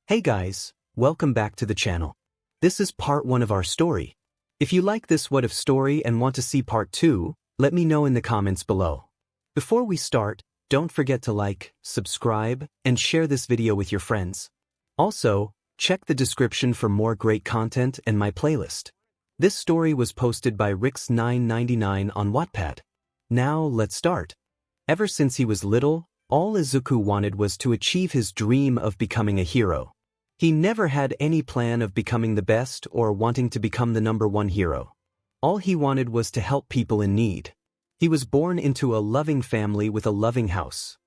Hey guys, welcome back to the channel. This is part 1 of our story. If you like this what if story and want to see part 2, let me know in the comments below. Before we start, don't forget to like, subscribe, and share this video with your friends. Also, check the description for more great content and my playlist. This story was posted by 𝗧𝗵𝗲 on Wattpad. Now let's start. Ever since he was little, all Izuku wanted was to achieve his dream of becoming a hero. He never had any plan of becoming the best or wanting to become the #1 hero. All he wanted was to help people in need. He was born into a loving family with a loving house.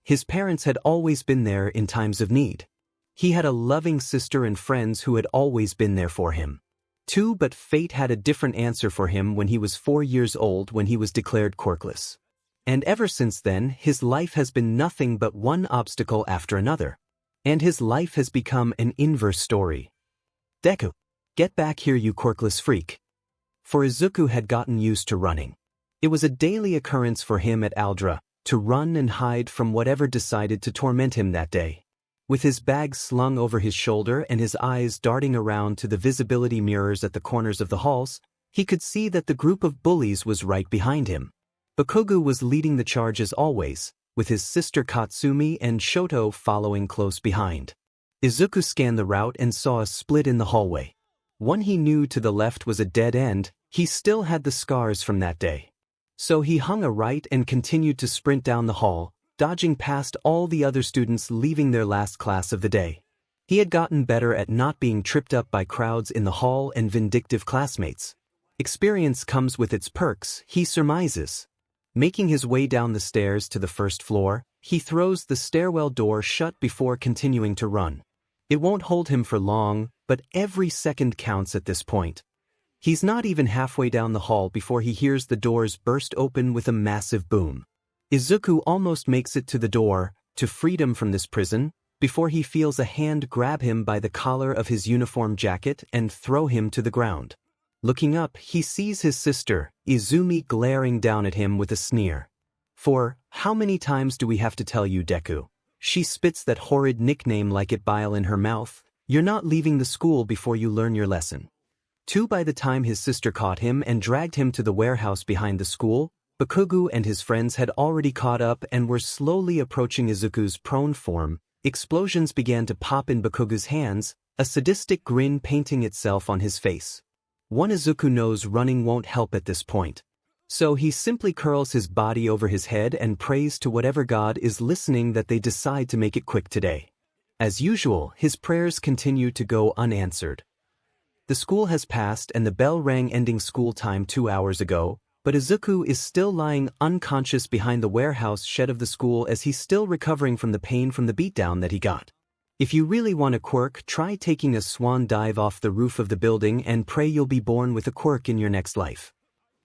His parents had always been there in times of need. He had a loving sister and friends who had always been there for him. But fate had a different answer for him when he was 4 years old when he was declared quirkless. And ever since then, his life has been nothing but one obstacle after another. And his life has become an inverse story. Deku, get back here you quirkless freak. For Izuku had gotten used to running. It was a daily occurrence for him at Aldera, to run and hide from whatever decided to torment him that day. With his bag slung over his shoulder and his eyes darting around to the visibility mirrors at the corners of the halls, he could see that the group of bullies was right behind him. Bakugou was leading the charge as always, with his sister Katsumi and Shoto following close behind. Izuku scanned the route and saw a split in the hallway. One he knew to the left was a dead end. He still had the scars from that day. So he hung a right and continued to sprint down the hall, dodging past all the other students leaving their last class of the day. He had gotten better at not being tripped up by crowds in the hall and vindictive classmates. Experience comes with its perks, he surmises. Making his way down the stairs to the first floor, he throws the stairwell door shut before continuing to run. It won't hold him for long, but every second counts at this point. He's not even halfway down the hall before he hears the doors burst open with a massive boom. Izuku almost makes it to the door, to freedom from this prison, before he feels a hand grab him by the collar of his uniform jacket and throw him to the ground. Looking up, he sees his sister, Izumi, glaring down at him with a sneer. For, how many times do we have to tell you, Deku? She spits that horrid nickname like it bile in her mouth. You're not leaving the school before you learn your lesson. By the time his sister caught him and dragged him to the warehouse behind the school, Bakugou and his friends had already caught up and were slowly approaching Izuku's prone form. Explosions began to pop in Bakugou's hands, a sadistic grin painting itself on his face. One Izuku knows running won't help at this point. So he simply curls his body over his head and prays to whatever god is listening that they decide to make it quick today. As usual, his prayers continue to go unanswered. The school has passed and the bell rang ending school time 2 hours ago, but Izuku is still lying unconscious behind the warehouse shed of the school as he's still recovering from the pain from the beatdown that he got. If you really want a quirk, try taking a swan dive off the roof of the building and pray you'll be born with a quirk in your next life.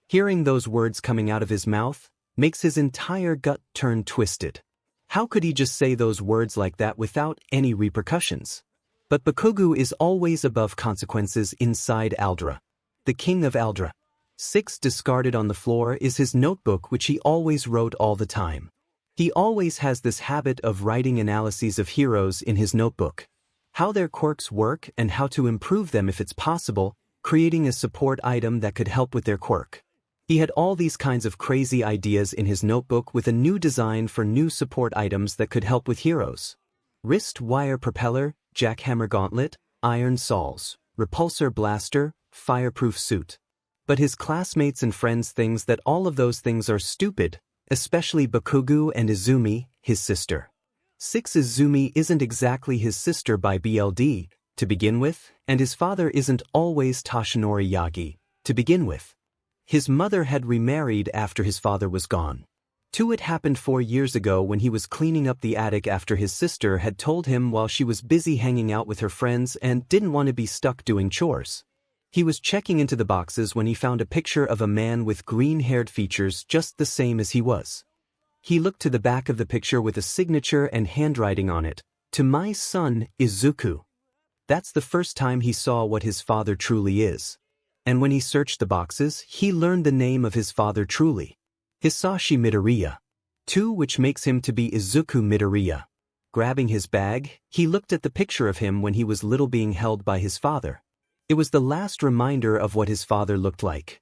Hearing those words coming out of his mouth makes his entire gut turn twisted. How could he just say those words like that without any repercussions? But Bakugou is always above consequences inside Aldera. The king of Aldera. 6 discarded on the floor is his notebook which he always wrote all the time. He always has this habit of writing analyses of heroes in his notebook. How their quirks work and how to improve them if it's possible, creating a support item that could help with their quirk. He had all these kinds of crazy ideas in his notebook with a new design for new support items that could help with heroes. Wrist wire propeller, jackhammer gauntlet, iron saws, repulsor blaster, fireproof suit. But his classmates and friends think that all of those things are stupid, especially Bakugou and Izumi, his sister. Izumi isn't exactly his sister by BLD, to begin with, and his father isn't always Toshinori Yagi, to begin with. His mother had remarried after his father was gone. It happened 4 years ago when he was cleaning up the attic after his sister had told him while she was busy hanging out with her friends and didn't want to be stuck doing chores. He was checking into the boxes when he found a picture of a man with green-haired features just the same as he was. He looked to the back of the picture with a signature and handwriting on it, "To my son, Izuku." That's the first time he saw what his father truly is. And when he searched the boxes, he learned the name of his father truly. Hisashi Midoriya. Which makes him to be Izuku Midoriya. Grabbing his bag, he looked at the picture of him when he was little being held by his father. It was the last reminder of what his father looked like.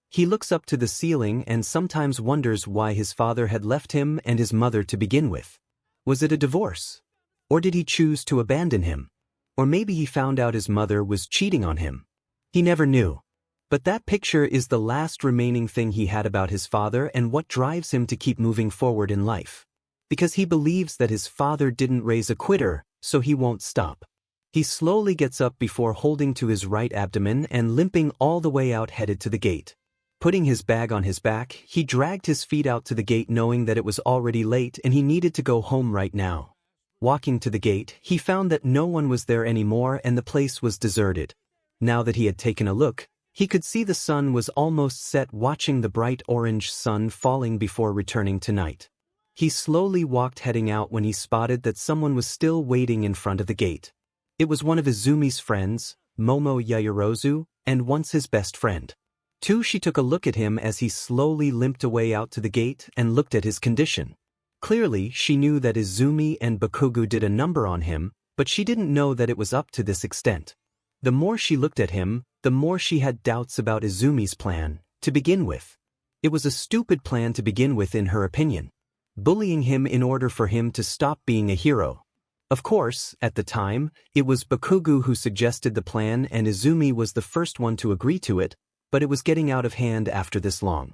He looks up to the ceiling and sometimes wonders why his father had left him and his mother to begin with. Was it a divorce? Or did he choose to abandon him? Or maybe he found out his mother was cheating on him. He never knew. But that picture is the last remaining thing he had about his father and what drives him to keep moving forward in life. Because he believes that his father didn't raise a quitter, so he won't stop. He slowly gets up before holding to his right abdomen and limping all the way out, headed to the gate. Putting his bag on his back, he dragged his feet out to the gate knowing that it was already late and he needed to go home right now. Walking to the gate, he found that no one was there anymore and the place was deserted. Now that he had taken a look, he could see the sun was almost set, watching the bright orange sun falling before returning to night. He slowly walked, heading out, when he spotted that someone was still waiting in front of the gate. It was one of Izumi's friends, Momo Yaoyorozu, and once his best friend. She took a look at him as he slowly limped away out to the gate and looked at his condition. Clearly, she knew that Izumi and Bakugou did a number on him, but she didn't know that it was up to this extent. The more she looked at him, the more she had doubts about Izumi's plan, to begin with. It was a stupid plan to begin with, in her opinion. Bullying him in order for him to stop being a hero. Of course, at the time, it was Bakugou who suggested the plan and Izumi was the first one to agree to it, but it was getting out of hand after this long.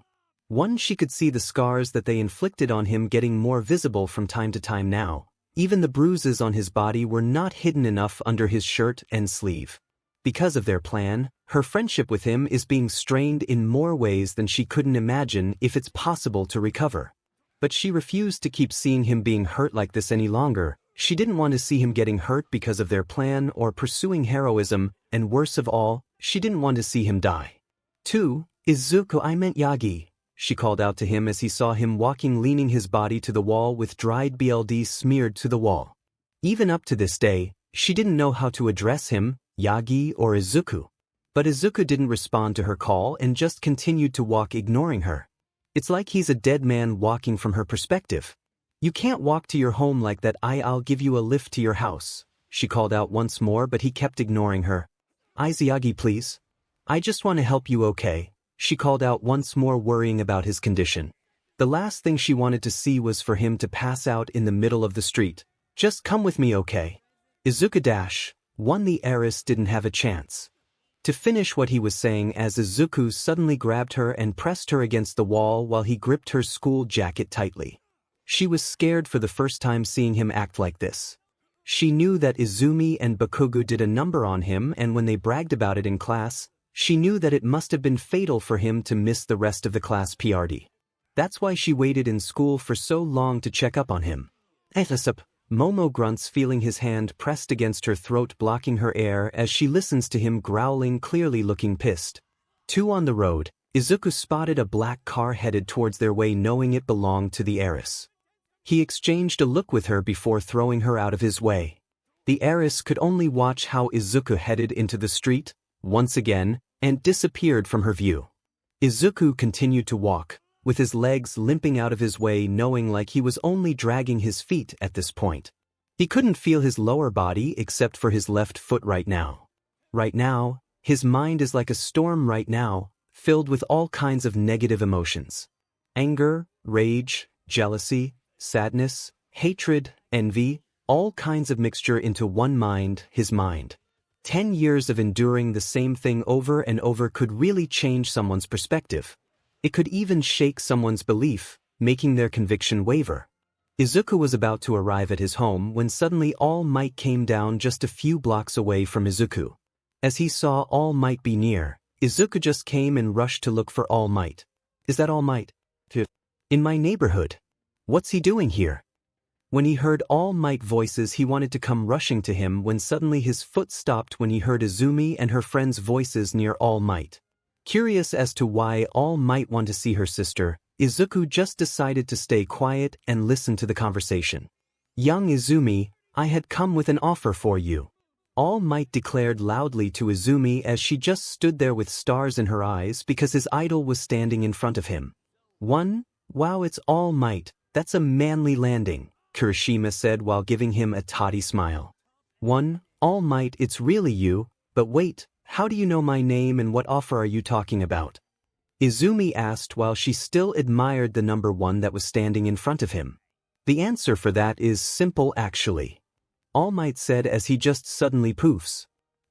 She could see the scars that they inflicted on him getting more visible from time to time now. Even the bruises on his body were not hidden enough under his shirt and sleeve. Because of their plan, her friendship with him is being strained in more ways than she couldn't imagine if it's possible to recover. But she refused to keep seeing him being hurt like this any longer. She didn't want to see him getting hurt because of their plan or pursuing heroism, and worst of all, she didn't want to see him die. Izuku, I meant Yagi, she called out to him as he saw him walking, leaning his body to the wall with dried blood smeared to the wall. Even up to this day, she didn't know how to address him, Yagi or Izuku. But Izuku didn't respond to her call and just continued to walk, ignoring her. It's like he's a dead man walking from her perspective. You can't walk to your home like that. I'll give you a lift to your house, she called out once more, but he kept ignoring her. Yagi, please. I just want to help you, okay? She called out once more, worrying about his condition. The last thing she wanted to see was for him to pass out in the middle of the street. Just come with me, okay? Izuku the heiress didn't have a chance to finish what he was saying as Izuku suddenly grabbed her and pressed her against the wall while he gripped her school jacket tightly. She was scared for the first time seeing him act like this. She knew that Izumi and Bakugou did a number on him, and when they bragged about it in class, she knew that it must have been fatal for him to miss the rest of the class PRD. That's why she waited in school for so long to check up on him. Momo grunts, feeling his hand pressed against her throat, blocking her air as she listens to him growling, clearly looking pissed. On the road, Izuku spotted a black car headed towards their way, knowing it belonged to the heiress. He exchanged a look with her before throwing her out of his way. The heiress could only watch how Izuku headed into the street, once again, and disappeared from her view. Izuku continued to walk, with his legs limping out of his way, knowing like he was only dragging his feet at this point. He couldn't feel his lower body except for his left foot right now. Right now, his mind is like a storm right now, filled with all kinds of negative emotions. Anger, rage, jealousy, sadness, hatred, envy, all kinds of mixture into one mind, his mind. 10 years of enduring the same thing over and over could really change someone's perspective. It could even shake someone's belief, making their conviction waver. Izuku was about to arrive at his home when suddenly All Might came down just a few blocks away from Izuku. As he saw All Might be near, Izuku just came and rushed to look for All Might. Is that All Might? In my neighborhood. What's he doing here? When he heard All Might voices, he wanted to come rushing to him when suddenly his foot stopped when he heard Izumi and her friends' voices near All Might. Curious as to why All Might wanted to see her sister, Izuku just decided to stay quiet and listen to the conversation. Young Izumi, I had come with an offer for you. All Might declared loudly to Izumi as she just stood there with stars in her eyes because his idol was standing in front of him. Wow, it's All Might, that's a manly landing. Kirishima said while giving him a toddy smile. All Might, it's really you, but wait, how do you know my name and what offer are you talking about? Izumi asked while she still admired the number 1 that was standing in front of him. The answer for that is simple actually. All Might said as he just suddenly poofs.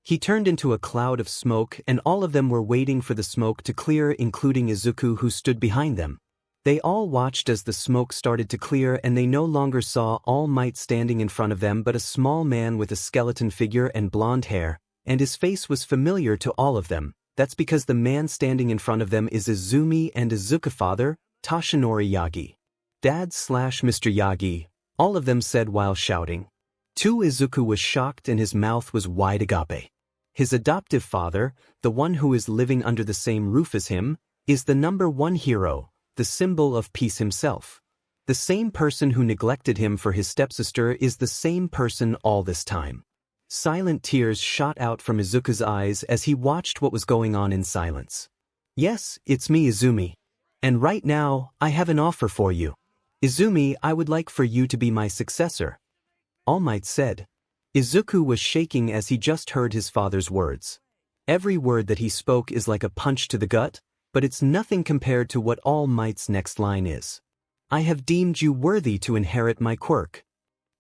He turned into a cloud of smoke and all of them were waiting for the smoke to clear, including Izuku who stood behind them. They all watched as the smoke started to clear and they no longer saw All Might standing in front of them but a small man with a skeleton figure and blonde hair, and his face was familiar to all of them. That's because the man standing in front of them is Izumi and Izuku's father, Toshinori Yagi. Dad/Mr. Yagi, all of them said while shouting. Izuku was shocked and his mouth was wide agape. His adoptive father, the one who is living under the same roof as him, is the number 1 hero, the symbol of peace himself. The same person who neglected him for his stepsister is the same person all this time. Silent tears shot out from Izuku's eyes as he watched what was going on in silence. Yes, it's me, Izumi. And right now, I have an offer for you. Izumi, I would like for you to be my successor. All Might said. Izuku was shaking as he just heard his father's words. Every word that he spoke is like a punch to the gut, but it's nothing compared to what All Might's next line is. I have deemed you worthy to inherit my quirk.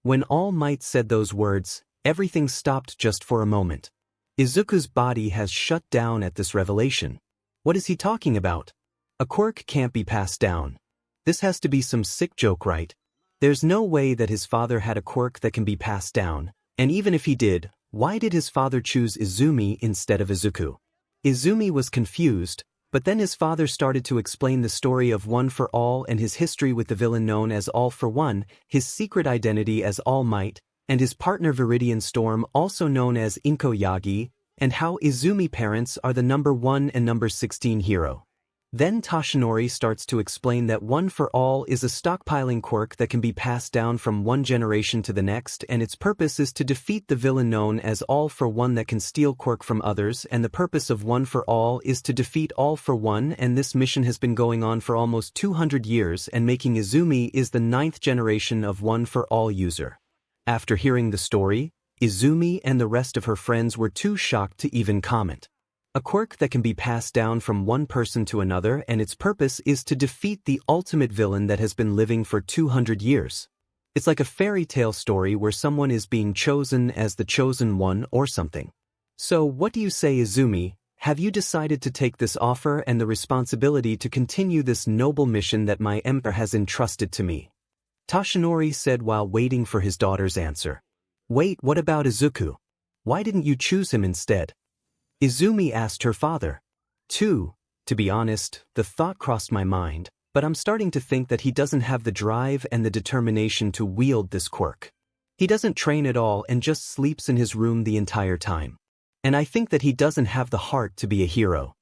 When All Might said those words, everything stopped just for a moment. Izuku's body has shut down at this revelation. What is he talking about? A quirk can't be passed down. This has to be some sick joke, right? There's no way that his father had a quirk that can be passed down, and even if he did, why did his father choose Izumi instead of Izuku? Izumi was confused, but then his father started to explain the story of One for All and his history with the villain known as All for One, his secret identity as All Might, and his partner Viridian Storm, also known as Inko Yagi, and how Izumi parents are the number 1 and number 16 hero. Then Toshinori starts to explain that One for All is a stockpiling quirk that can be passed down from one generation to the next, and its purpose is to defeat the villain known as All for One that can steal quirk from others, and the purpose of One for All is to defeat All for One, and this mission has been going on for almost 200 years and making Izumi is the 9th generation of One for All user. After hearing the story, Izumi and the rest of her friends were too shocked to even comment. A quirk that can be passed down from one person to another and its purpose is to defeat the ultimate villain that has been living for 200 years. It's like a fairy tale story where someone is being chosen as the chosen one or something. So what do you say, Izumi? Have you decided to take this offer and the responsibility to continue this noble mission that my emperor has entrusted to me? Toshinori said while waiting for his daughter's answer. Wait, what about Izuku? Why didn't you choose him instead? Izumi asked her father. To be honest, the thought crossed my mind, but I'm starting to think that he doesn't have the drive and the determination to wield this quirk. He doesn't train at all and just sleeps in his room the entire time. And I think that he doesn't have the heart to be a hero.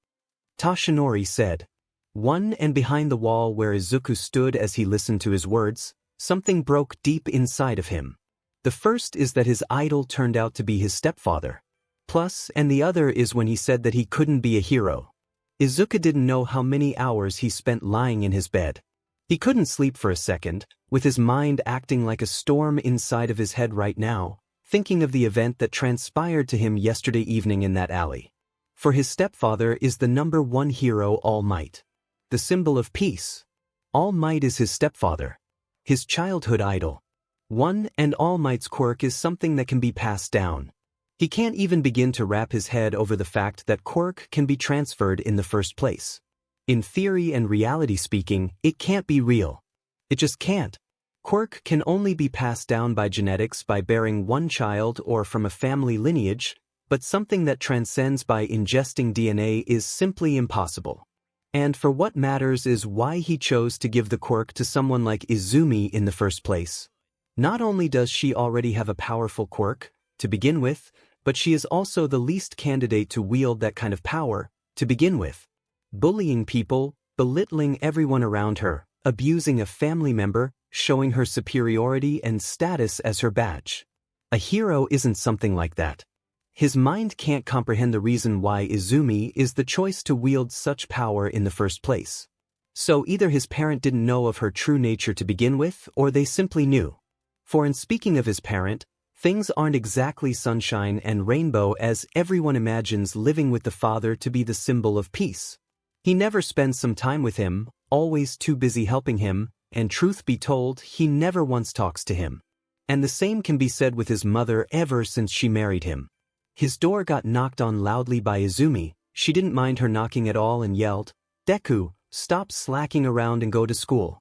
Toshinori said. And behind the wall where Izuku stood as he listened to his words, something broke deep inside of him. The first is that his idol turned out to be his stepfather. And the other is when he said that he couldn't be a hero. Izuku didn't know how many hours he spent lying in his bed. He couldn't sleep for a second, with his mind acting like a storm inside of his head right now, thinking of the event that transpired to him yesterday evening in that alley. For his stepfather is the number 1 hero, All Might. The symbol of peace. All Might is his stepfather. His childhood idol. And All Might's quirk is something that can be passed down. He can't even begin to wrap his head over the fact that quirk can be transferred in the first place. In theory and reality speaking, it can't be real. It just can't. Quirk can only be passed down by genetics by bearing one child or from a family lineage, but something that transcends by ingesting DNA is simply impossible. And for what matters is why he chose to give the quirk to someone like Izumi in the first place. Not only does she already have a powerful quirk, to begin with, but she is also the least candidate to wield that kind of power, to begin with. Bullying people, belittling everyone around her, abusing a family member, showing her superiority and status as her badge. A hero isn't something like that. His mind can't comprehend the reason why Izumi is the choice to wield such power in the first place. So either his parent didn't know of her true nature to begin with, or they simply knew. For in speaking of his parent, things aren't exactly sunshine and rainbow as everyone imagines living with the father to be the symbol of peace. He never spends some time with him, always too busy helping him, and truth be told, he never once talks to him. And the same can be said with his mother ever since she married him. His door got knocked on loudly by Izumi. She didn't mind her knocking at all and yelled, "Deku, stop slacking around and go to school.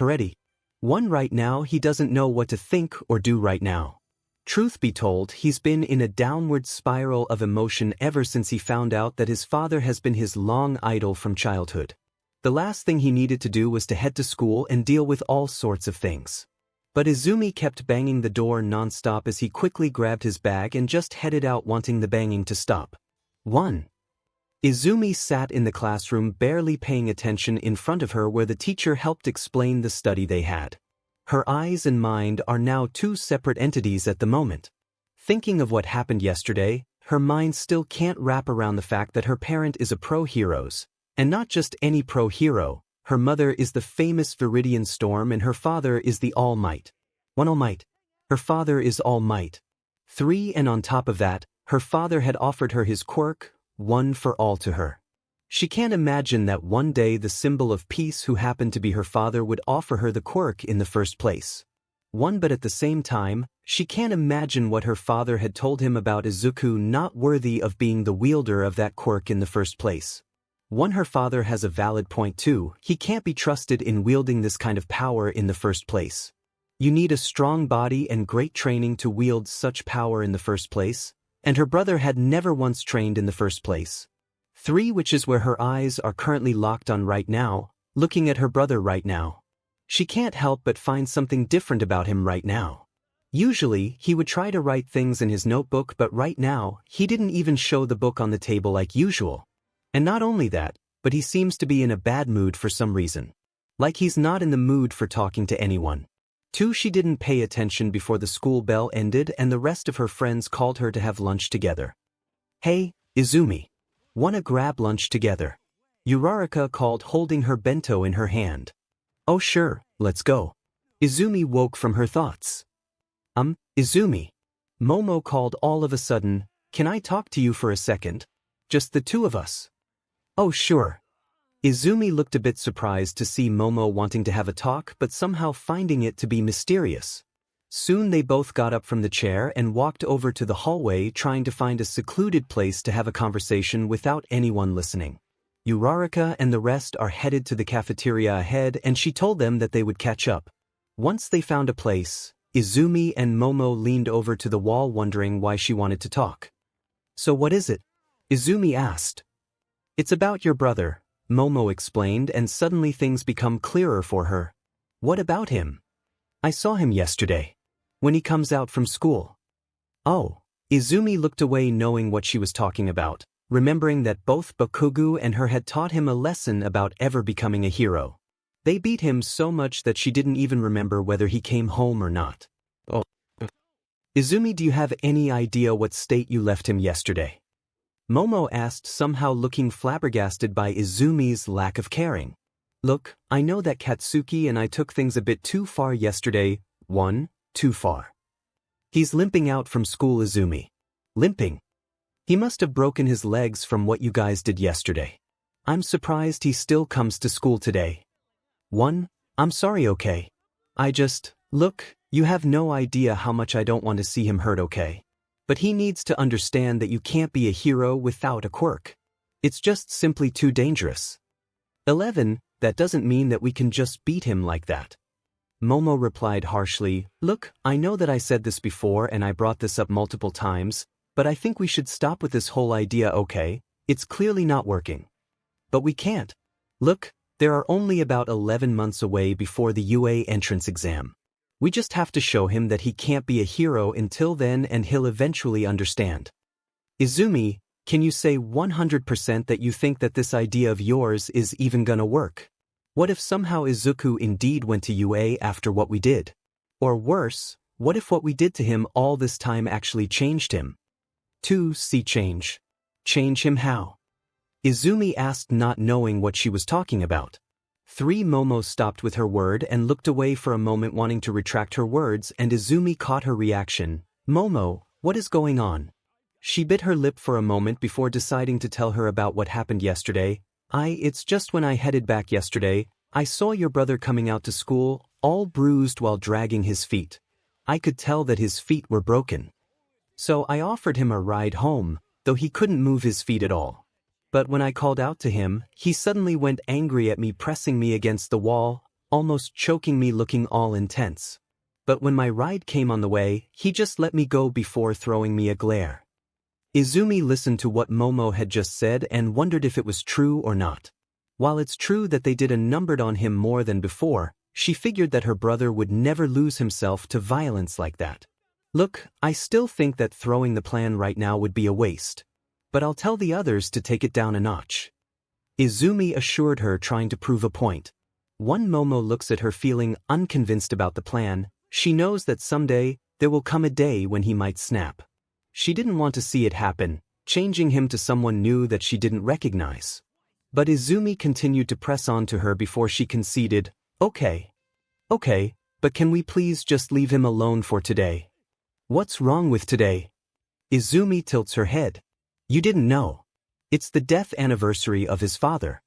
Already. One right now he doesn't know what to think or do right now." Truth be told, he's been in a downward spiral of emotion ever since he found out that his father has been his long idol from childhood. The last thing he needed to do was to head to school and deal with all sorts of things. But Izumi kept banging the door non-stop as he quickly grabbed his bag and just headed out wanting the banging to stop. 1. Izumi sat in the classroom barely paying attention in front of her where the teacher helped explain the study they had. Her eyes and mind are now two separate entities at the moment. Thinking of what happened yesterday, her mind still can't wrap around the fact that her parent is a pro-hero, and not just any pro-hero. Her mother is the famous Viridian Storm and her father is the All Might. One All Might. Her father is All Might. 3. And on top of that, her father had offered her his quirk, one for all to her. She can't imagine that one day the symbol of peace who happened to be her father would offer her the quirk in the first place. But at the same time, she can't imagine what her father had told him about Izuku not worthy of being the wielder of that quirk in the first place. Her father has a valid point too. He can't be trusted in wielding this kind of power in the first place. You need a strong body and great training to wield such power in the first place, and her brother had never once trained in the first place. 3. Which is where her eyes are currently locked on right now, looking at her brother right now. She can't help but find something different about him right now. Usually, he would try to write things in his notebook, but right now, he didn't even show the book on the table like usual. And not only that, but he seems to be in a bad mood for some reason. Like he's not in the mood for talking to anyone. 2. She didn't pay attention before the school bell ended and the rest of her friends called her to have lunch together. "Hey, Izumi. Wanna grab lunch together?" Uraraka called holding her bento in her hand. "Oh sure, let's go." Izumi woke from her thoughts. Izumi." Momo called all of a sudden, "Can I talk to you for a second? Just the two of us." "Oh sure." Izumi looked a bit surprised to see Momo wanting to have a talk but somehow finding it to be mysterious. Soon they both got up from the chair and walked over to the hallway trying to find a secluded place to have a conversation without anyone listening. Uraraka and the rest are headed to the cafeteria ahead and she told them that they would catch up. Once they found a place, Izumi and Momo leaned over to the wall wondering why she wanted to talk. "So what is it?" Izumi asked. "It's about your brother," Momo explained, and suddenly things become clearer for her. "What about him?" "I saw him yesterday. When he comes out from school." "Oh." Izumi looked away knowing what she was talking about, remembering that both Bakugou and her had taught him a lesson about ever becoming a hero. They beat him so much that she didn't even remember whether he came home or not. "Oh. Izumi, do you have any idea what state you left him yesterday?" Momo asked, somehow looking flabbergasted by Izumi's lack of caring. "Look, I know that Katsuki and I took things a bit too far yesterday." 1. Too far. "He's limping out from school." Izumi. "Limping? He must have broken his legs from what you guys did yesterday. I'm surprised he still comes to school today." 1. "I'm sorry, okay? Look, you have no idea how much I don't want to see him hurt, okay? But he needs to understand that you can't be a hero without a quirk. It's just simply too dangerous." 11. "That doesn't mean that we can just beat him like that." Momo replied harshly, "Look, I know that I said this before and I brought this up multiple times, but I think we should stop with this whole idea, okay? It's clearly not working." "But we can't. Look, there are only about 11 months away before the UA entrance exam. We just have to show him that he can't be a hero until then and he'll eventually understand." "Izumi, can you say 100% that you think that this idea of yours is even gonna work? What if somehow Izuku indeed went to UA after what we did? Or worse, what if what we did to him all this time actually changed him?" 2. See change. Change him how? Izumi asked, not knowing what she was talking about. Momo stopped with her word and looked away for a moment wanting to retract her words, and Izumi caught her reaction. Momo, what is going on? She bit her lip for a moment before deciding to tell her about what happened yesterday. It's just when I headed back yesterday, I saw your brother coming out to school, all bruised while dragging his feet. I could tell that his feet were broken. So I offered him a ride home, though he couldn't move his feet at all. But when I called out to him, he suddenly went angry at me, pressing me against the wall, almost choking me, looking all intense. But when my ride came on the way, he just let me go before throwing me a glare. Izumi listened to what Momo had just said and wondered if it was true or not. While it's true that they did a numbered on him more than before, she figured that her brother would never lose himself to violence like that. Look, I still think that throwing the plan right now would be a waste. But I'll tell the others to take it down a notch. Izumi assured her, trying to prove a point. Momo looks at her, feeling unconvinced about the plan. She knows that someday, there will come a day when he might snap. She didn't want to see it happen, changing him to someone new that she didn't recognize. But Izumi continued to press on to her before she conceded. Okay, but can we please just leave him alone for today? What's wrong with today? Izumi tilts her head. You didn't know. It's the death anniversary of his father.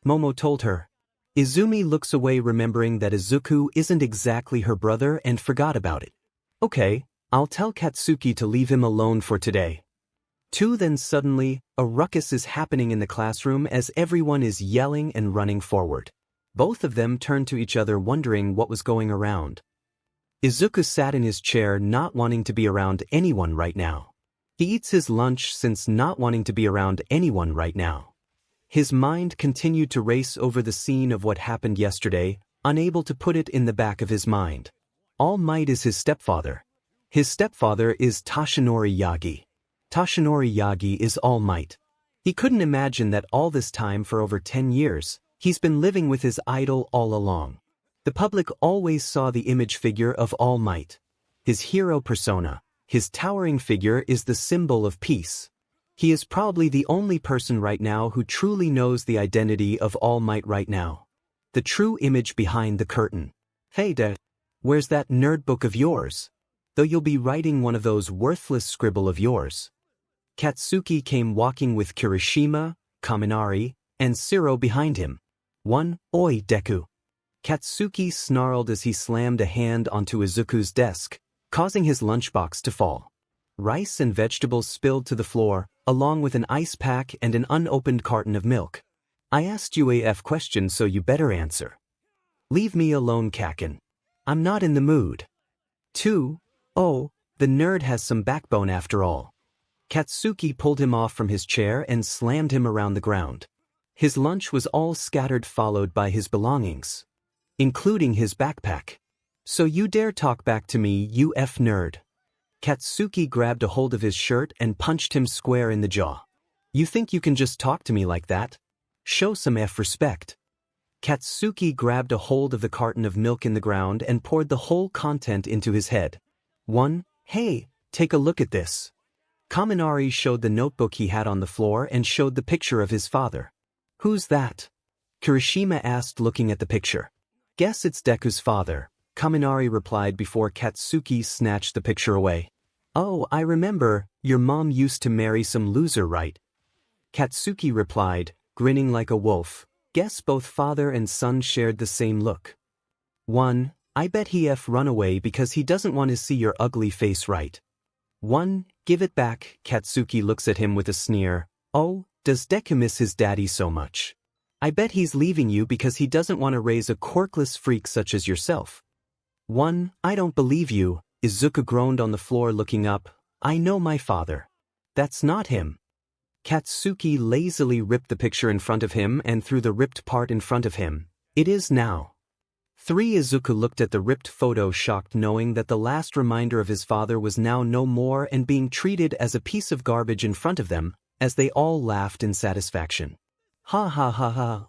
Momo told her. Izumi looks away, remembering that Izuku isn't exactly her brother, and forgot about it. Okay, I'll tell Katsuki to leave him alone for today. Then suddenly, a ruckus is happening in the classroom as everyone is yelling and running forward. Both of them turned to each other, wondering what was going around. Izuku sat in his chair, not wanting to be around anyone right now. He eats his lunch since not wanting to be around anyone right now. His mind continued to race over the scene of what happened yesterday, unable to put it in the back of his mind. All Might is his stepfather. His stepfather is Toshinori Yagi. Toshinori Yagi is All Might. He couldn't imagine that all this time, for over 10 years, he's been living with his idol all along. The public always saw the image figure of All Might. His hero persona. His towering figure is the symbol of peace. He is probably the only person right now who truly knows the identity of All Might right now. The true image behind the curtain. Hey Dad, where's that nerd book of yours? Though you'll be writing one of those worthless scribble of yours. Katsuki came walking with Kirishima, Kaminari, and Shiro behind him. Oi Deku. Katsuki snarled as he slammed a hand onto Izuku's desk, causing his lunchbox to fall. Rice and vegetables spilled to the floor, along with an ice pack and an unopened carton of milk. I asked you a question, so you better answer. Leave me alone, Kakin. I'm not in the mood. Oh, the nerd has some backbone after all. Katsuki pulled him off from his chair and slammed him around the ground. His lunch was all scattered, followed by his belongings, including his backpack. So you dare talk back to me, you nerd? Katsuki grabbed a hold of his shirt and punched him square in the jaw. You think you can just talk to me like that? Show some respect. Katsuki grabbed a hold of the carton of milk in the ground and poured the whole content into his head. Hey, take a look at this. Kaminari showed the notebook he had on the floor and showed the picture of his father. Who's that? Kirishima asked, looking at the picture. Guess it's Deku's father, Kaminari replied before Katsuki snatched the picture away. Oh, I remember, your mom used to marry some loser, right? Katsuki replied, grinning like a wolf. Guess both father and son shared the same look. I bet he run away because he doesn't want to see your ugly face, right? Give it back. Katsuki looks at him with a sneer. Oh, does Deku miss his daddy so much? I bet he's leaving you because he doesn't want to raise a quirkless freak such as yourself. I don't believe you, Izuku groaned on the floor, looking up. I know my father. That's not him. Katsuki lazily ripped the picture in front of him and threw the ripped part in front of him. It is now. Izuku looked at the ripped photo, shocked, knowing that the last reminder of his father was now no more and being treated as a piece of garbage in front of them, as they all laughed in satisfaction. Ha ha ha ha.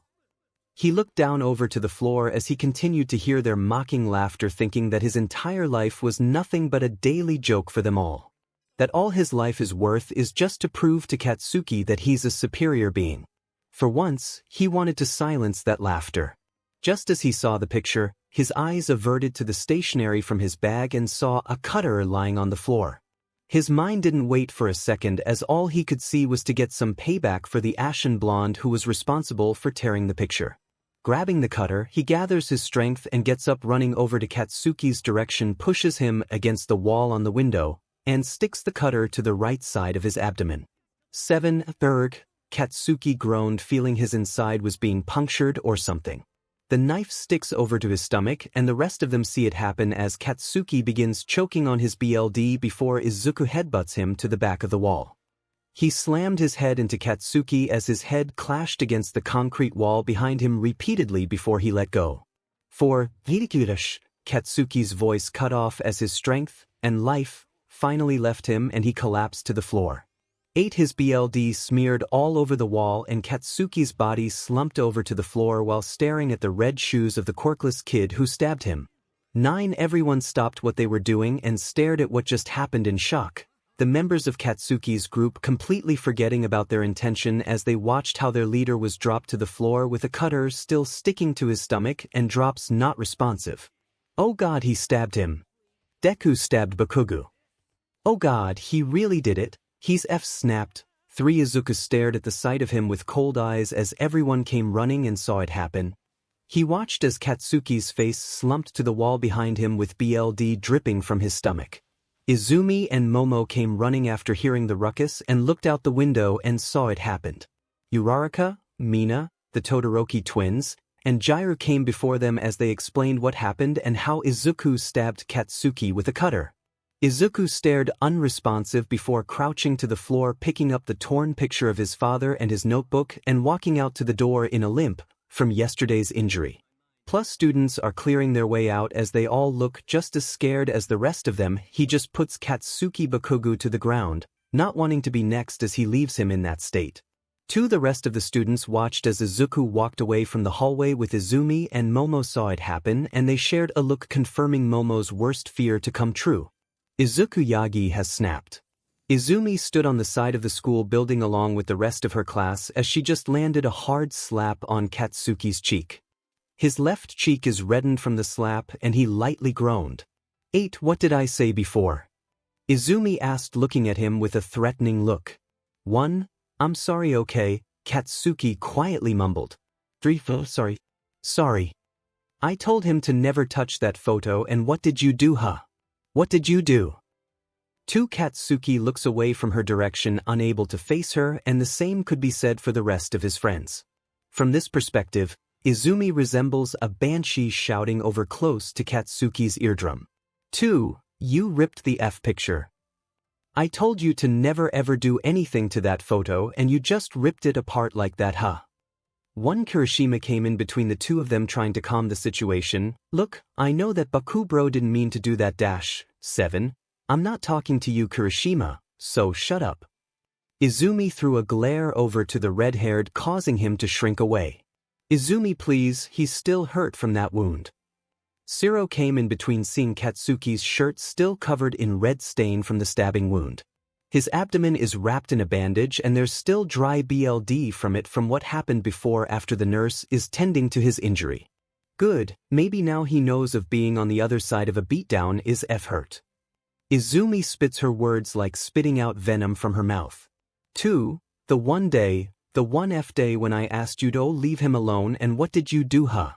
He looked down over to the floor as he continued to hear their mocking laughter, thinking that his entire life was nothing but a daily joke for them all. That all his life is worth is just to prove to Katsuki that he's a superior being. For once, he wanted to silence that laughter. Just as he saw the picture, his eyes averted to the stationery from his bag and saw a cutter lying on the floor. His mind didn't wait for a second, as all he could see was to get some payback for the ashen blonde who was responsible for tearing the picture. Grabbing the cutter, he gathers his strength and gets up, running over to Katsuki's direction, pushes him against the wall on the window, and sticks the cutter to the right side of his abdomen. 𝗵𝗃 Katsuki groaned, feeling his inside was being punctured or something. The knife sticks over to his stomach, and the rest of them see it happen as Katsuki begins choking on his BLD before Izuku headbutts him to the back of the wall. He slammed his head into Katsuki as his head clashed against the concrete wall behind him repeatedly before he let go. For 𝗕𝗂𝘁𝗵𝗃, Katsuki's voice cut off as his strength and life finally left him and he collapsed to the floor. 8. His BLD smeared all over the wall and Katsuki's body slumped over to the floor while staring at the red shoes of the quirkless kid who stabbed him. 9. Everyone stopped what they were doing and stared at what just happened in shock, the members of Katsuki's group completely forgetting about their intention as they watched how their leader was dropped to the floor with a cutter still sticking to his stomach and drops not responsive. Oh god, he stabbed him. Deku stabbed Bakugou. Oh god, he really did it. He's snapped. 3. Izuku stared at the sight of him with cold eyes as everyone came running and saw it happen. He watched as Katsuki's face slumped to the wall behind him with BLD dripping from his stomach. Izumi and Momo came running after hearing the ruckus and looked out the window and saw it happened. Uraraka, Mina, the Todoroki twins, and 𝗬𝗪 came before them as they explained what happened and how Izuku stabbed Katsuki with a cutter. Izuku stared unresponsive before crouching to the floor, picking up the torn picture of his father and his notebook and walking out to the door in a limp from yesterday's injury. Plus students are clearing their way out as they all look just as scared as the rest of them. He just puts Katsuki Bakugou to the ground, not wanting to be next as he leaves him in that state. 2. The rest of the students watched as Izuku walked away from the hallway with Izumi and Momo saw it happen and they shared a look confirming Momo's worst fear to come true. Izuku Yagi has snapped. Izumi stood on the side of the school building along with the rest of her class as she just landed a hard slap on Katsuki's cheek. His left cheek is reddened from the slap and he lightly groaned. 8. What did I say before? Izumi asked, looking at him with a threatening look. 1. I'm sorry, okay, Katsuki quietly mumbled. 3. Sorry. I told him to never touch that photo, and what did you do, huh? What did you do? 2. Katsuki looks away from her direction, unable to face her, and the same could be said for the rest of his friends. From this perspective, Izumi resembles a banshee shouting over close to Katsuki's eardrum. 2. You ripped the picture. I told you to never ever do anything to that photo and you just ripped it apart like that, huh? 1. Kirishima came in between the two of them, trying to calm the situation. Look, I know that Bakugou didn't mean to do that. 7. I'm not talking to you, Kirishima, so shut up. Izumi threw a glare over to the red-haired, causing him to shrink away. Izumi, please, he's still hurt from that wound. Shiro came in between, seeing Katsuki's shirt still covered in red stain from the stabbing wound. His abdomen is wrapped in a bandage and there's still dry BLD from it from what happened before after the nurse is tending to his injury. Good, maybe now he knows of being on the other side of a beatdown is hurt. Izumi spits her words like spitting out venom from her mouth. 2. The one day when I asked you to leave him alone, and what did you do, huh?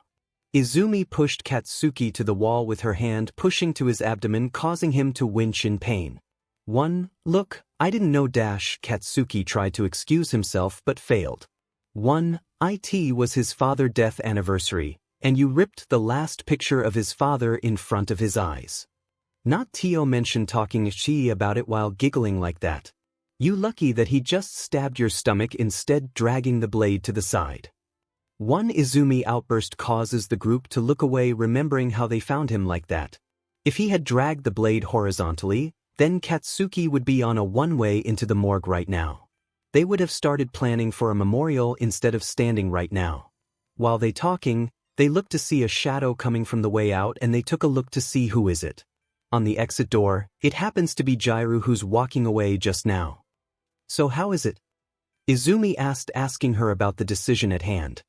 Izumi pushed Katsuki to the wall with her hand, pushing to his abdomen, causing him to wince in pain. 1. Look, I didn't know. Katsuki tried to excuse himself but failed. 1. It was his father's death anniversary, and you ripped the last picture of his father in front of his eyes. Not Tio mentioned talking she about it while giggling like that. You lucky that he just stabbed your stomach instead, dragging the blade to the side. 1. Izumi outburst causes the group to look away, remembering how they found him like that. If he had dragged the blade horizontally, then Katsuki would be on a one-way into the morgue right now. They would have started planning for a memorial instead of standing right now. While they talking, they looked to see a shadow coming from the way out and they took a look to see who is it. On the exit door, it happens to be 𝗬𝗪 who's walking away just now. So how is it? Izumi asked, asking her about the decision at hand.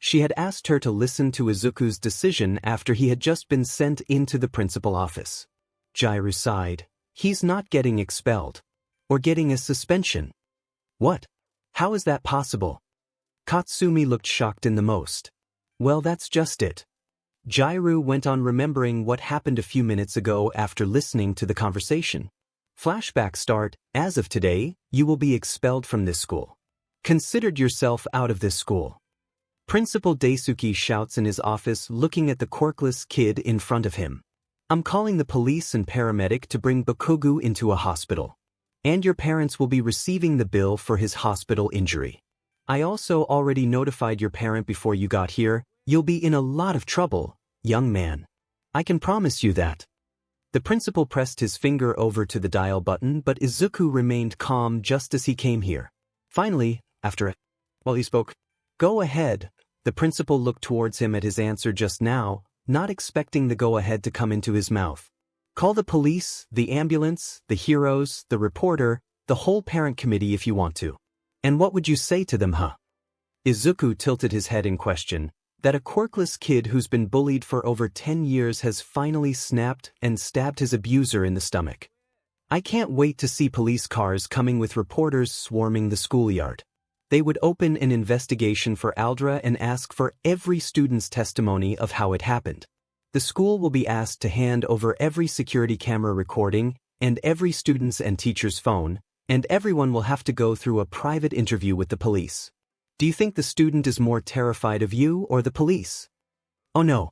She had asked her to listen to Izuku's decision after he had just been sent into the principal office. �'Jiro sighed. He's not getting expelled. Or getting a suspension. What? How is that possible? Katsumi looked shocked in the most. Well, that's just it. �'Jiro went on remembering what happened a few minutes ago after listening to the conversation. Flashback start, as of today, you will be expelled from this school. Considered yourself out of this school. Principal Daisuke shouts in his office looking at the quirkless kid in front of him. I'm calling the police and paramedic to bring Bakugou into a hospital. And your parents will be receiving the bill for his hospital injury. I also already notified your parent before you got here. You'll be in a lot of trouble, young man. I can promise you that. The principal pressed his finger over to the dial button, but Izuku remained calm just as he came here. Finally, while he spoke, go ahead. The principal looked towards him at his answer just now, not expecting the go-ahead to come into his mouth. Call the police, the ambulance, the heroes, the reporter, the whole parent committee if you want to. And what would you say to them, huh? Izuku tilted his head in question. That a quirkless kid who's been bullied for over 10 years has finally snapped and stabbed his abuser in the stomach. I can't wait to see police cars coming with reporters swarming the schoolyard. They would open an investigation for Aldera and ask for every student's testimony of how it happened. The school will be asked to hand over every security camera recording and every student's and teacher's phone, and everyone will have to go through a private interview with the police. Do you think the student is more terrified of you or the police? Oh no.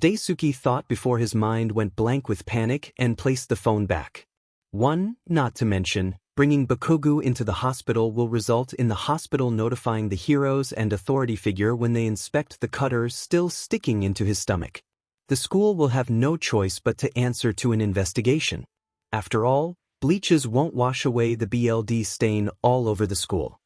Daisuke thought before his mind went blank with panic and placed the phone back. Not to mention, bringing Bakugou into the hospital will result in the hospital notifying the heroes and authority figure when they inspect the cutter still sticking into his stomach. The school will have no choice but to answer to an investigation. After all, bleaches won't wash away the BLD stain all over the school.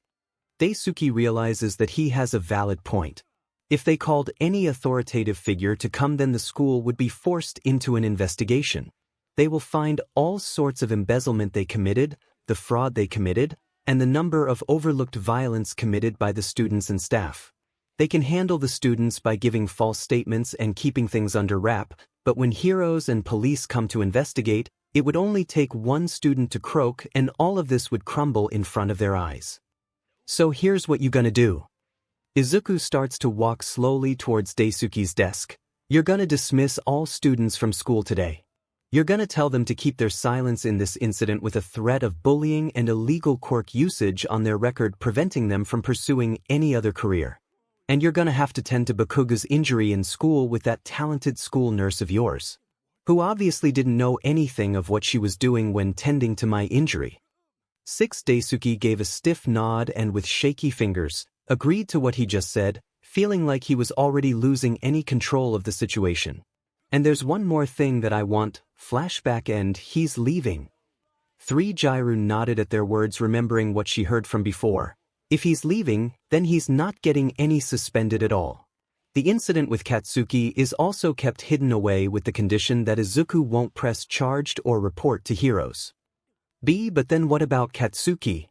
Daisuke realizes that he has a valid point. If they called any authoritative figure to come, then the school would be forced into an investigation. They will find all sorts of embezzlement they committed, the fraud they committed, and the number of overlooked violence committed by the students and staff. They can handle the students by giving false statements and keeping things under wrap, but when heroes and police come to investigate, it would only take one student to croak and all of this would crumble in front of their eyes. So here's what you gonna do. Izuku starts to walk slowly towards Daisuke's desk. You're gonna dismiss all students from school today. You're gonna tell them to keep their silence in this incident with a threat of bullying and illegal quirk usage on their record, preventing them from pursuing any other career. And you're gonna have to tend to Bakugou's injury in school with that talented school nurse of yours, who obviously didn't know anything of what she was doing when tending to my injury. Daisuke gave a stiff nod and with shaky fingers, agreed to what he just said, feeling like he was already losing any control of the situation. And there's one more thing that I want, flashback and he's leaving. 𝗧𝗏 nodded at their words, remembering what she heard from before. If he's leaving, then he's not getting any suspended at all. The incident with Katsuki is also kept hidden away with the condition that Izuku won't press charged or report to heroes. But then what about Katsuki?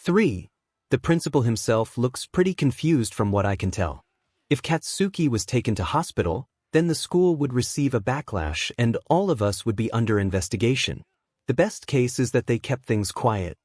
The principal himself looks pretty confused from what I can tell. If Katsuki was taken to hospital, then the school would receive a backlash and all of us would be under investigation. The best case is that they kept things quiet.